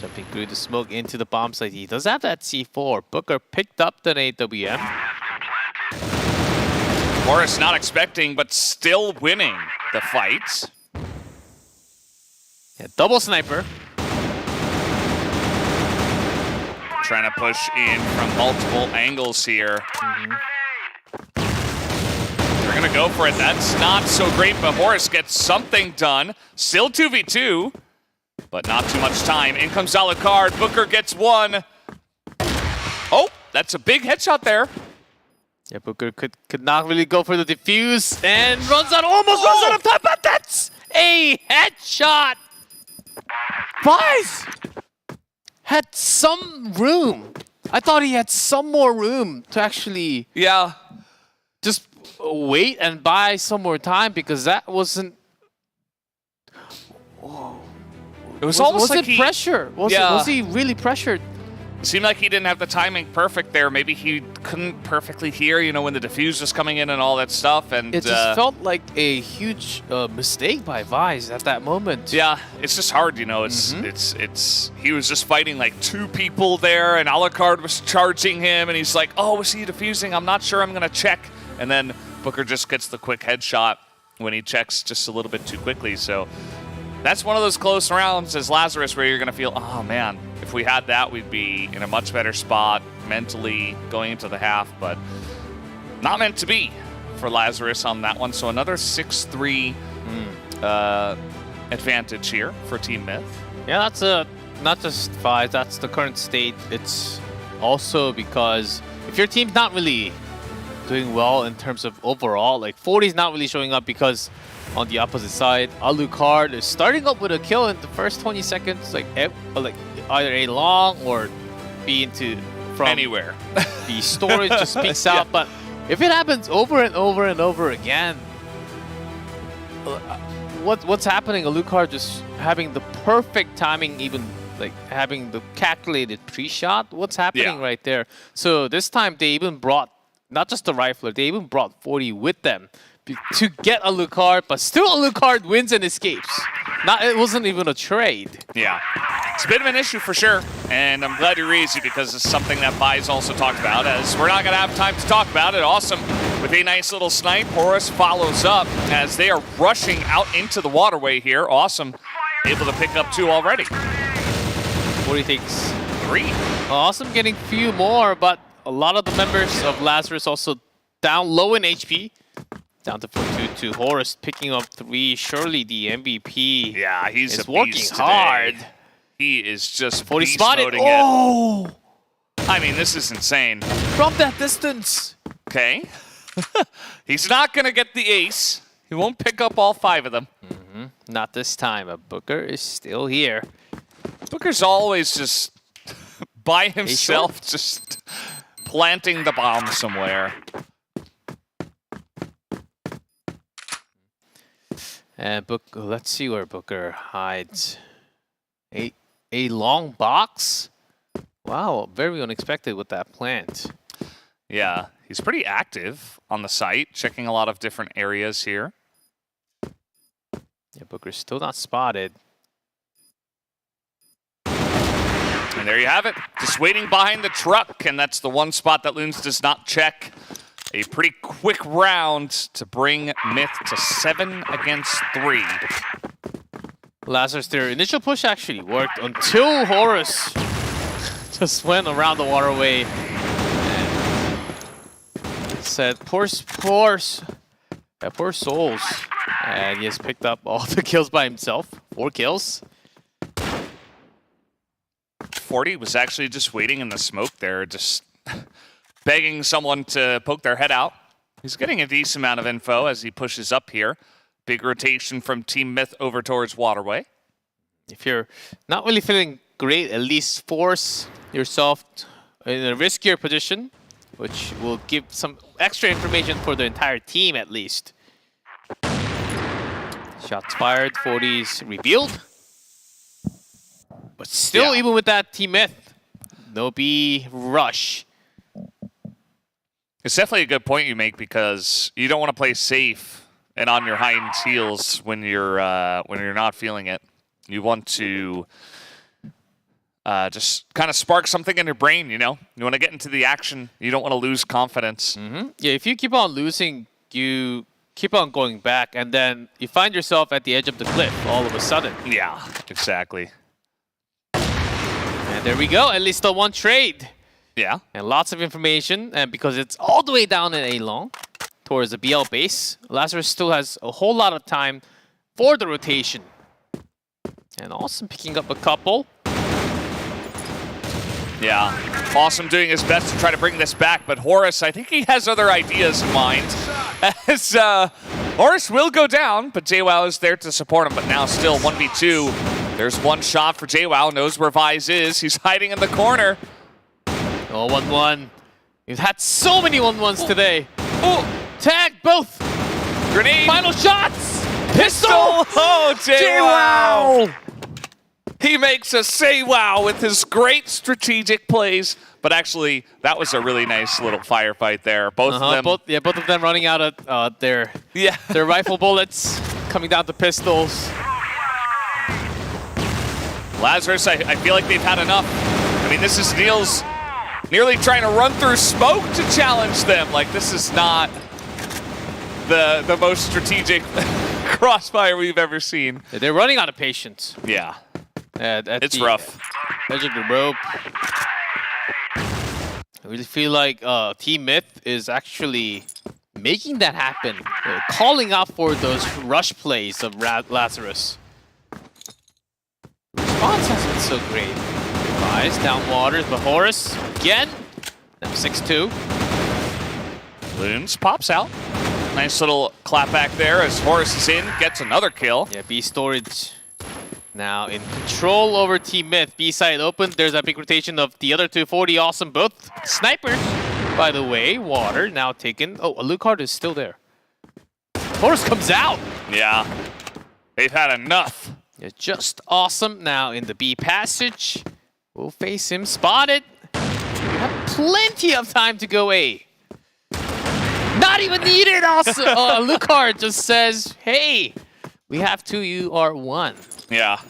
Jumping through the smoke into the bomb site. He does have that C4. Booker picked up the AWM. Horus not expecting, but still winning the fight. Yeah, double sniper. Trying to push in from multiple angles here. They're going to go for it. That's not so great, but Horus gets something done. Still 2v2, but not too much time. In comes Alucard. Booker gets one. Oh, that's a big headshot there. Yeah, Booker could not really go for the defuse and almost runs out of time, but that's a headshot. Vise had some room. I thought he had some more room to actually just wait and buy some more time, because that wasn't... Whoa. It was almost like pressure? Was he really pressured? It seemed like he didn't have the timing perfect there. Maybe he couldn't perfectly hear, when the defuse was coming in and all that stuff. And it just felt like a huge mistake by Vise at that moment. Yeah, it's just hard, It's he was just fighting like 2 people there, and Alucard was charging him, and he's like, "Oh, was he defusing? I'm not sure. I'm gonna check." And then Booker just gets the quick headshot when he checks just a little bit too quickly. So that's one of those close rounds as Lazarus where you're going to feel, oh man, if we had that, we'd be in a much better spot mentally going into the half, but not meant to be for Lazarus on that one. So another 6-3 advantage here for Team Myth. Yeah, that's not just 5, that's the current state. It's also because if your team's not really doing well in terms of overall, like 40's not really showing up, because on the opposite side, Alucard is starting up with a kill in the first 20 seconds, like either A long or B into from anywhere. The storage just peeks out. But if it happens over and over and over again, what's happening? Alucard just having the perfect timing, even like having the calculated pre-shot. What's happening right there? So this time they even brought not just the rifler, they even brought 40 with them to get Alucard, but still Alucard wins and escapes. It wasn't even a trade. Yeah. It's a bit of an issue for sure, and I'm glad you raised it because it's something that Vi's also talked about, as we're not going to have time to talk about it. Awesome. With a nice little snipe, Horus follows up as they are rushing out into the waterway here. Awesome. Able to pick up 2 already. What do you think? 3. Awesome getting few more, but a lot of the members of Lazarus also down low in HP. Down to 4-2-2. Horus picking up 3. Surely the MVP. Yeah, he's is a working beast hard. Today. He is just 40 beast spotted. moding Oh! it. I mean, this is insane. From that distance. Okay. He's not going to get the ace. He won't pick up all 5 of them. Not this time. But Booker is still here. Booker's always just by himself, just planting the bomb somewhere. And let's see where Booker hides. A long box? Wow, very unexpected with that plant. Yeah, he's pretty active on the site, checking a lot of different areas here. Yeah, Booker's still not spotted. And there you have it. Just waiting behind the truck, and that's the one spot that Loons does not check. A pretty quick round to bring Myth to 7 against 3. Lazarus, their initial push actually worked until Horus just went around the waterway and said, poor souls. And he has picked up all the kills by himself. 4 kills. 40 was actually just waiting in the smoke there, just begging someone to poke their head out. He's getting a decent amount of info as he pushes up here. Big rotation from Team Myth over towards Waterway. If you're not really feeling great, at least force yourself in a riskier position, which will give some extra information for the entire team at least. Shots fired, 40s revealed. But still, even with that Team Myth, no B rush. It's definitely a good point you make because you don't want to play safe and on your hind heels when you're not feeling it. You want to just kind of spark something in your brain, you know? You want to get into the action. You don't want to lose confidence. Yeah, if you keep on losing, you keep on going back, and then you find yourself at the edge of the cliff all of a sudden. Yeah, exactly. And there we go, at least the one trade. Yeah. And lots of information, and because it's all the way down in A-long towards the BL base, Lazarus still has a whole lot of time for the rotation. And Awesome picking up a couple. Yeah, Awesome doing his best to try to bring this back, but Horus, I think he has other ideas in mind. As Horus will go down, but JWoww is there to support him, but now still 1v2. There's one shot for JWoww, knows where Vise is. He's hiding in the corner. Oh, 1-1. We've had so many 1-1s today. Oh, tag both. Grenade. Final shots. Pistol. Oh, JWoww. He makes us say wow with his great strategic plays. But actually, that was a really nice little firefight there. Both of them. Both of them running out of their rifle bullets, coming down to pistols. Lazarus, I feel like they've had enough. I mean, this is Niels nearly trying to run through smoke to challenge them. Like, this is not the most strategic crossfire we've ever seen. They're running out of patience. Yeah. It's rough. Edge of the rope. I really feel like Team Myth is actually making that happen. Calling out for those rush plays of Lazarus. The response has been so great. Rise down waters, but Horus again. Now 6-2. Loons pops out. Nice little clap back there as Horus is in, gets another kill. Yeah, B storage now in control over Team Myth. B side open. There's a big rotation of the other 240. Awesome, both snipers. By the way, water now taken. Oh, Alucard is still there. Horus comes out. Yeah, they've had enough. Yeah, just Awesome now in the B passage. We'll face him. Spotted. We have plenty of time to go A. Not even needed, Awesome. Alucard just says, hey, we have 2, you are 1. Yeah.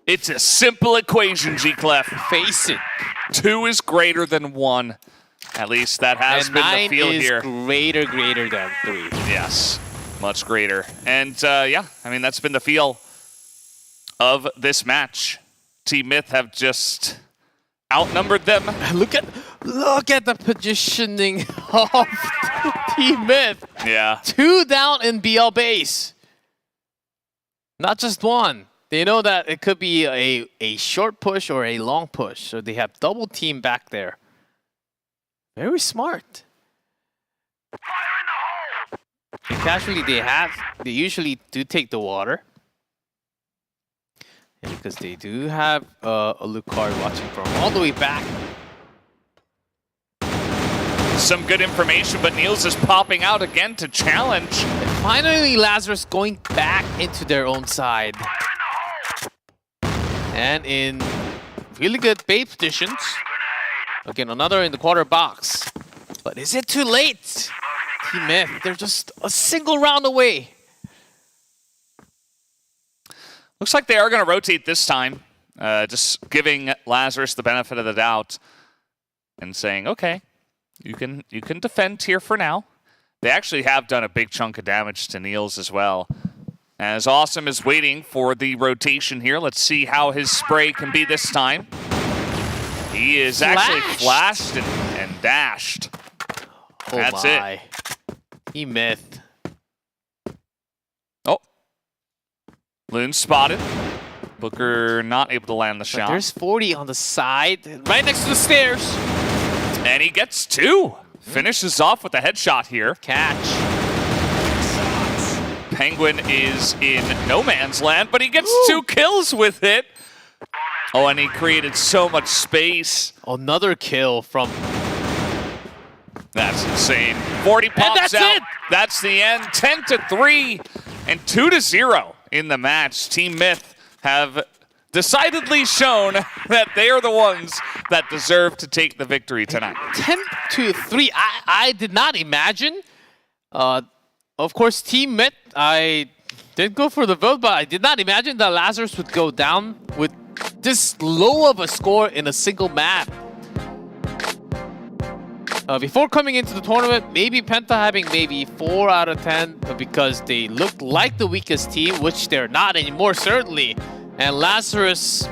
It's a simple equation, G-Clef. Face it. 2 is greater than 1. At least that has been the feel here. 9 is greater than 3. Yes, much greater. And yeah, I mean, that's been the feel of this match. Team Myth have just outnumbered them. Look at the positioning of Team Myth. Yeah. 2 down in BL base. Not just 1. They know that it could be a short push or a long push, so they have double team back there. Very smart. And casually, they usually do take the water. And because they do have a Lucard watching from all the way back. Some good information, but Niels is popping out again to challenge. And finally, Lazarus going back into their own side. And in really good bait positions. Again, another in the quarter box. But is it too late? Team Myth, they're just a single round away. Looks like they are going to rotate this time. Just giving Lazarus the benefit of the doubt. And saying, okay, you can defend here for now. They actually have done a big chunk of damage to Niels as well. As Awesome is waiting for the rotation here. Let's see how his spray can be this time. He is actually flashed and dashed. Oh That's my. it. Team Myth. Oh. Loon spotted. Booker not able to land the But shot. there's 40 on the side, right next to the stairs. And he gets 2. Finishes off with a headshot here. Catch. Penguin is in no man's land, but he gets 2 kills with it. Oh, and he created so much space. Another kill from... That's insane. 40 pops that's out. it. That's the end. 10-3 and 2-0 in the match. Team Myth have decidedly shown that they are the ones that deserve to take the victory tonight. 10-3. I did not imagine. Of course, Team Myth, I did go for the vote, but I did not imagine that Lazarus would go down with this low of a score in a single map. Before coming into the tournament, maybe Penta having maybe 4 out of 10 because they looked like the weakest team, which they're not anymore, certainly. And Lazarus,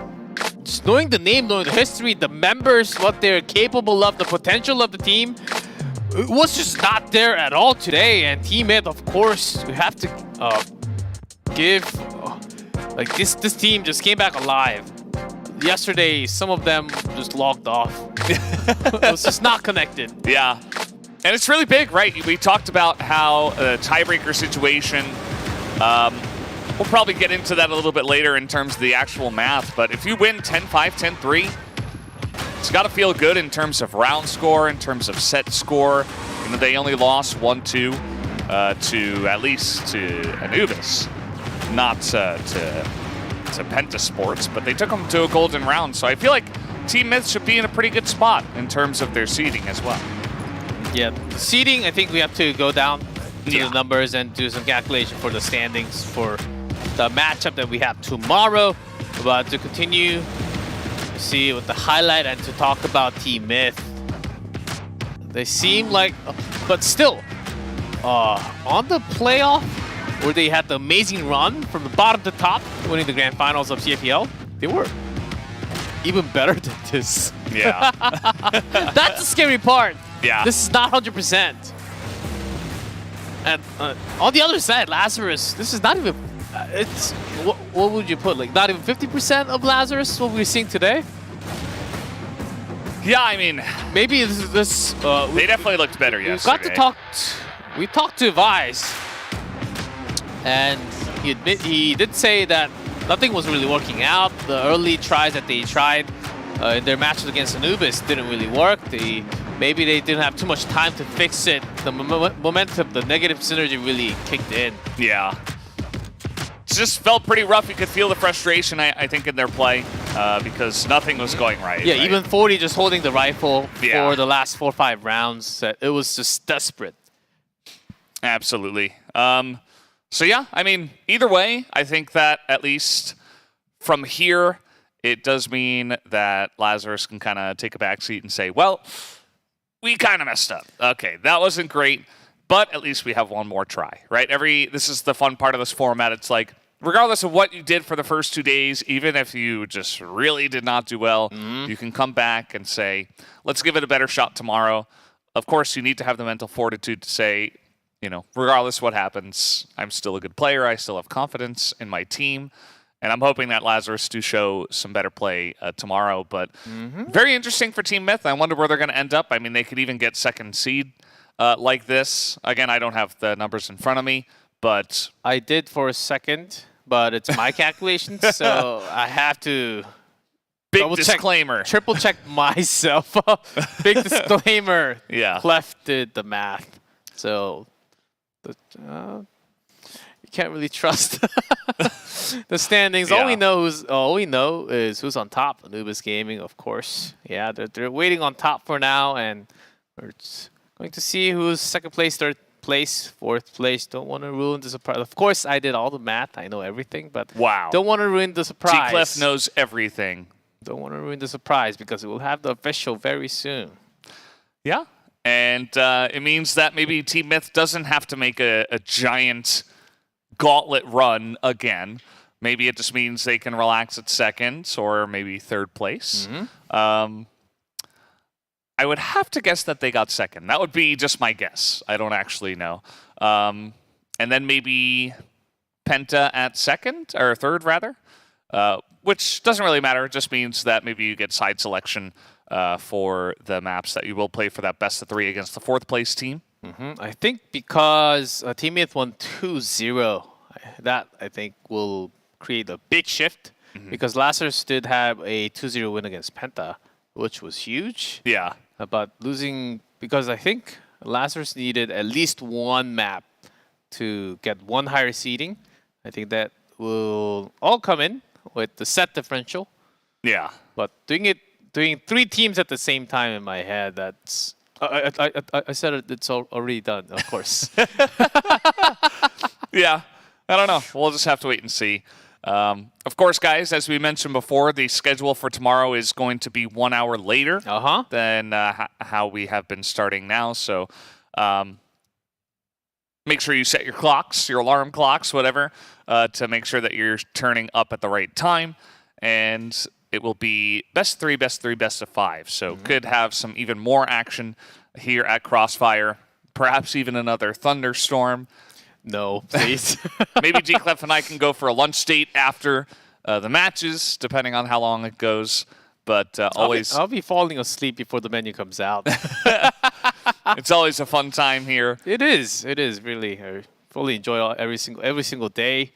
just knowing the name, knowing the history, the members, what they're capable of, the potential of the team, it was just not there at all today. And Team Myth, of course, we have to give... like, this team just came back alive. Yesterday, some of them just logged off. It was just not connected. Yeah. And it's really big, right? We talked about how a tiebreaker situation, we'll probably get into that a little bit later in terms of the actual math, but if you win 10-5, 10-3, it's got to feel good in terms of round score, in terms of set score. You know, they only lost 1-2 to at least to Anubis, not to Penta Sports, but they took them to a golden round. So I feel like Team Myth should be in a pretty good spot in terms of their seeding as well. Yeah, the seeding, I think we have to go down to the numbers and do some calculation for the standings for the matchup that we have tomorrow. But to continue to see with the highlight and to talk about Team Myth, they seem like, but still, on the playoff, where they had the amazing run from the bottom to top, winning the grand finals of CFPL, they were even better than this. Yeah. That's the scary part. Yeah. This is not 100%. And on the other side, Lazarus, this is not even, it's, what would you put? Like, not even 50% of Lazarus, what we're seeing today? Yeah, I mean, maybe this they definitely looked better yesterday. We talked to Vice, and he did say that nothing was really working out. The early tries that they tried in their matches against Anubis didn't really work. Maybe they didn't have too much time to fix it. The momentum, the negative synergy really kicked in. Yeah. It just felt pretty rough. You could feel the frustration, I think, in their play because nothing was going right. Yeah, right? even 40 just holding the rifle for the last 4 or 5 rounds. It was just desperate. Absolutely. So yeah, I mean, either way, I think that at least from here, it does mean that Lazarus can kind of take a backseat and say, well, we kind of messed up. Okay, that wasn't great, but at least we have one more try, right? This is the fun part of this format. It's like, regardless of what you did for the first 2 days, even if you just really did not do well, you can come back and say, let's give it a better shot tomorrow. Of course, you need to have the mental fortitude to say, regardless what happens, I'm still a good player. I still have confidence in my team. And I'm hoping that Lazarus do show some better play tomorrow. But very interesting for Team Myth. I wonder where they're going to end up. I mean, they could even get second seed like this. Again, I don't have the numbers in front of me, but... I did for a second, but it's my calculations, so I have to... Big disclaimer. Triple check myself. Big disclaimer. Yeah. Clef did the math. So... you can't really trust the standings. Yeah. All we know is who's on top. Anubis Gaming, of course. Yeah, they're waiting on top for now, and we're going to see who's second place, third place, fourth place. Don't want to ruin the surprise. Of course, I did all the math. I know everything, but wow, don't want to ruin the surprise. T-Clef knows everything. Don't want to ruin the surprise because we'll have the official very soon. Yeah, and it means that maybe Team Myth doesn't have to make a giant gauntlet run again. Maybe it just means they can relax at second or maybe third place. I would have to guess that they got second. That would be just my guess. I don't actually know. And then maybe Penta at second, or third rather, which doesn't really matter. It just means that maybe you get side selection for the maps that you will play for that best of 3 against the fourth place team. I think because Team Myth won 2-0, that I think will create a big shift because Lazarus did have a 2-0 win against Penta, which was huge. Yeah. But losing, because I think Lazarus needed at least one map to get one higher seeding. I think that will all come in with the set differential. Yeah. But doing 3 teams at the same time in my head, that's... I said it's already done, of course. Yeah, I don't know. We'll just have to wait and see. Of course, guys, as we mentioned before, the schedule for tomorrow is going to be 1 hour later than how we have been starting now. So make sure you set your clocks, your alarm clocks, whatever, to make sure that you're turning up at the right time. And it will be best 3, best 3, best of 5. So could have some even more action here at Crossfire. Perhaps even another thunderstorm. No, please. Maybe G-Clef and I can go for a lunch date after the matches, depending on how long it goes. But always... I'll be falling asleep before the menu comes out. It's always a fun time here. It is really. I fully enjoy every single day.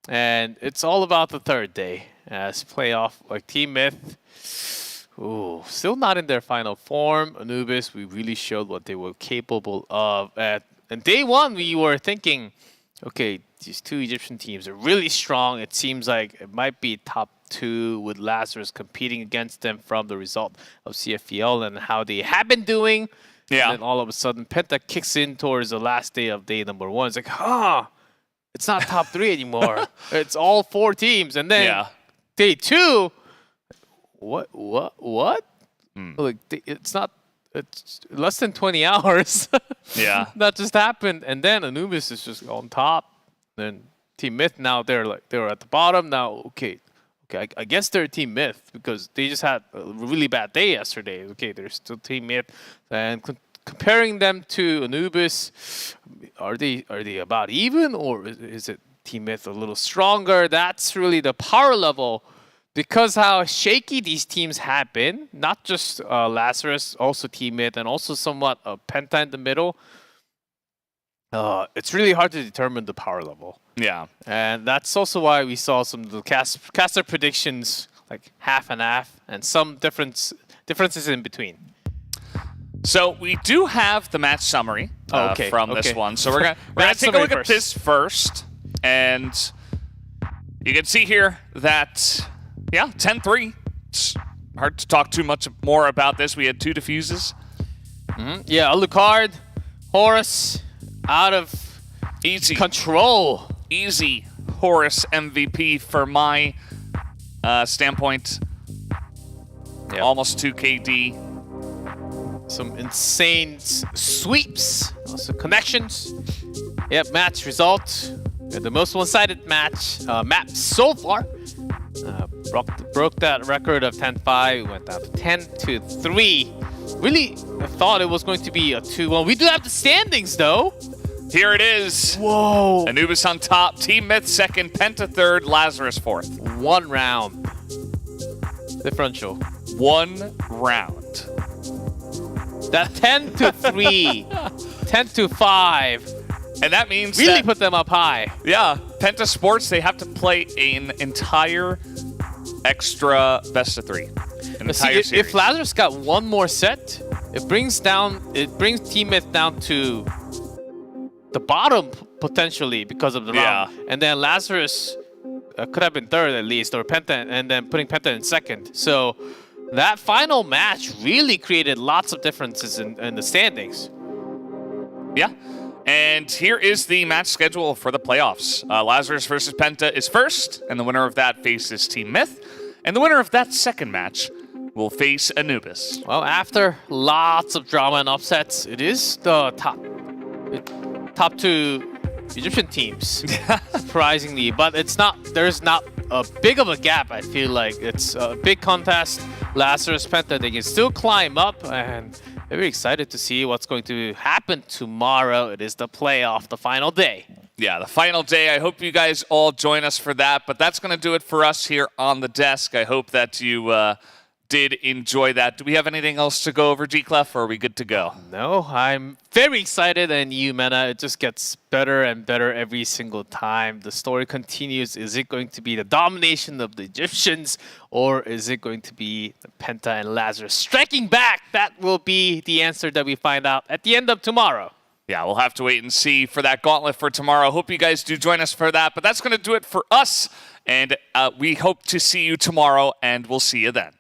And it's all about the third day. As playoff, like Team Myth, still not in their final form. Anubis, we really showed what they were capable of. And day 1, we were thinking, okay, these 2 Egyptian teams are really strong. It seems like it might be top 2 with Lazarus competing against them from the result of CFPL and how they have been doing. Yeah. And then all of a sudden, Penta kicks in towards the last day of day number 1. It's like, it's not top 3 anymore. It's all 4 teams. And then day 2, what? Like, it's less than 20 hours. Yeah. That just happened. And then Anubis is just on top. Then Team Myth, now they're at the bottom. Now, okay, I guess they're Team Myth because they just had a really bad day yesterday. Okay, they're still Team Myth. And comparing them to Anubis, are they about even, or is it Team Myth a little stronger? That's really the power level, because how shaky these teams have been. Not just Lazarus, also Team Myth, and also somewhat Penta in the middle. It's really hard to determine the power level. Yeah, and that's also why we saw some of the caster predictions like half and half, and some differences in between. So we do have the match summary from this one. So we're gonna take a look at this first, and you can see here that 10-3. It's hard to talk too much more about this. We had 2 diffuses. Yeah, Alucard, Horus, out of control. Easy Horus MVP for my standpoint. almost 2 KD. Some insane sweeps, also connections. Yep, match result. The most one-sided map so far. Broke that record of 10-5. Went down to 10-3. Really thought it was going to be a 2-1. We do have the standings though. Here it is. Whoa. Anubis on top, Team Myth second, Penta third, Lazarus fourth. 1 round. Differential. 1 round. That 10-3. 10-5. And that means really put them up high. Yeah, Penta Sports, they have to play an entire extra best of 3. If Lazarus got 1 more set, it brings Team Myth down to the bottom potentially because of the round. And then Lazarus could have been third at least, or Penta, and then putting Penta in second. So that final match really created lots of differences in the standings. Yeah. And here is the match schedule for the playoffs. Lazarus versus Penta is first, and the winner of that faces Team Myth. And the winner of that second match will face Anubis. Well, after lots of drama and upsets, it is the top 2 Egyptian teams, surprisingly. But there's not a big of a gap, I feel like. It's a big contest. Lazarus, Penta, they can still climb up, and very excited to see what's going to happen tomorrow. It is the playoff, the final day. Yeah, the final day. I hope you guys all join us for that. But that's going to do it for us here on the desk. I hope that you did enjoy that. Do we have anything else to go over, G-Clef, or are we good to go? No, I'm very excited, and Eumena, it just gets better and better every single time. The story continues. Is it going to be the domination of the Egyptians, or is it going to be the Penta and Lazarus striking back? That will be the answer that we find out at the end of tomorrow. Yeah, we'll have to wait and see for that gauntlet for tomorrow. Hope you guys do join us for that, but that's going to do it for us, and we hope to see you tomorrow, and we'll see you then.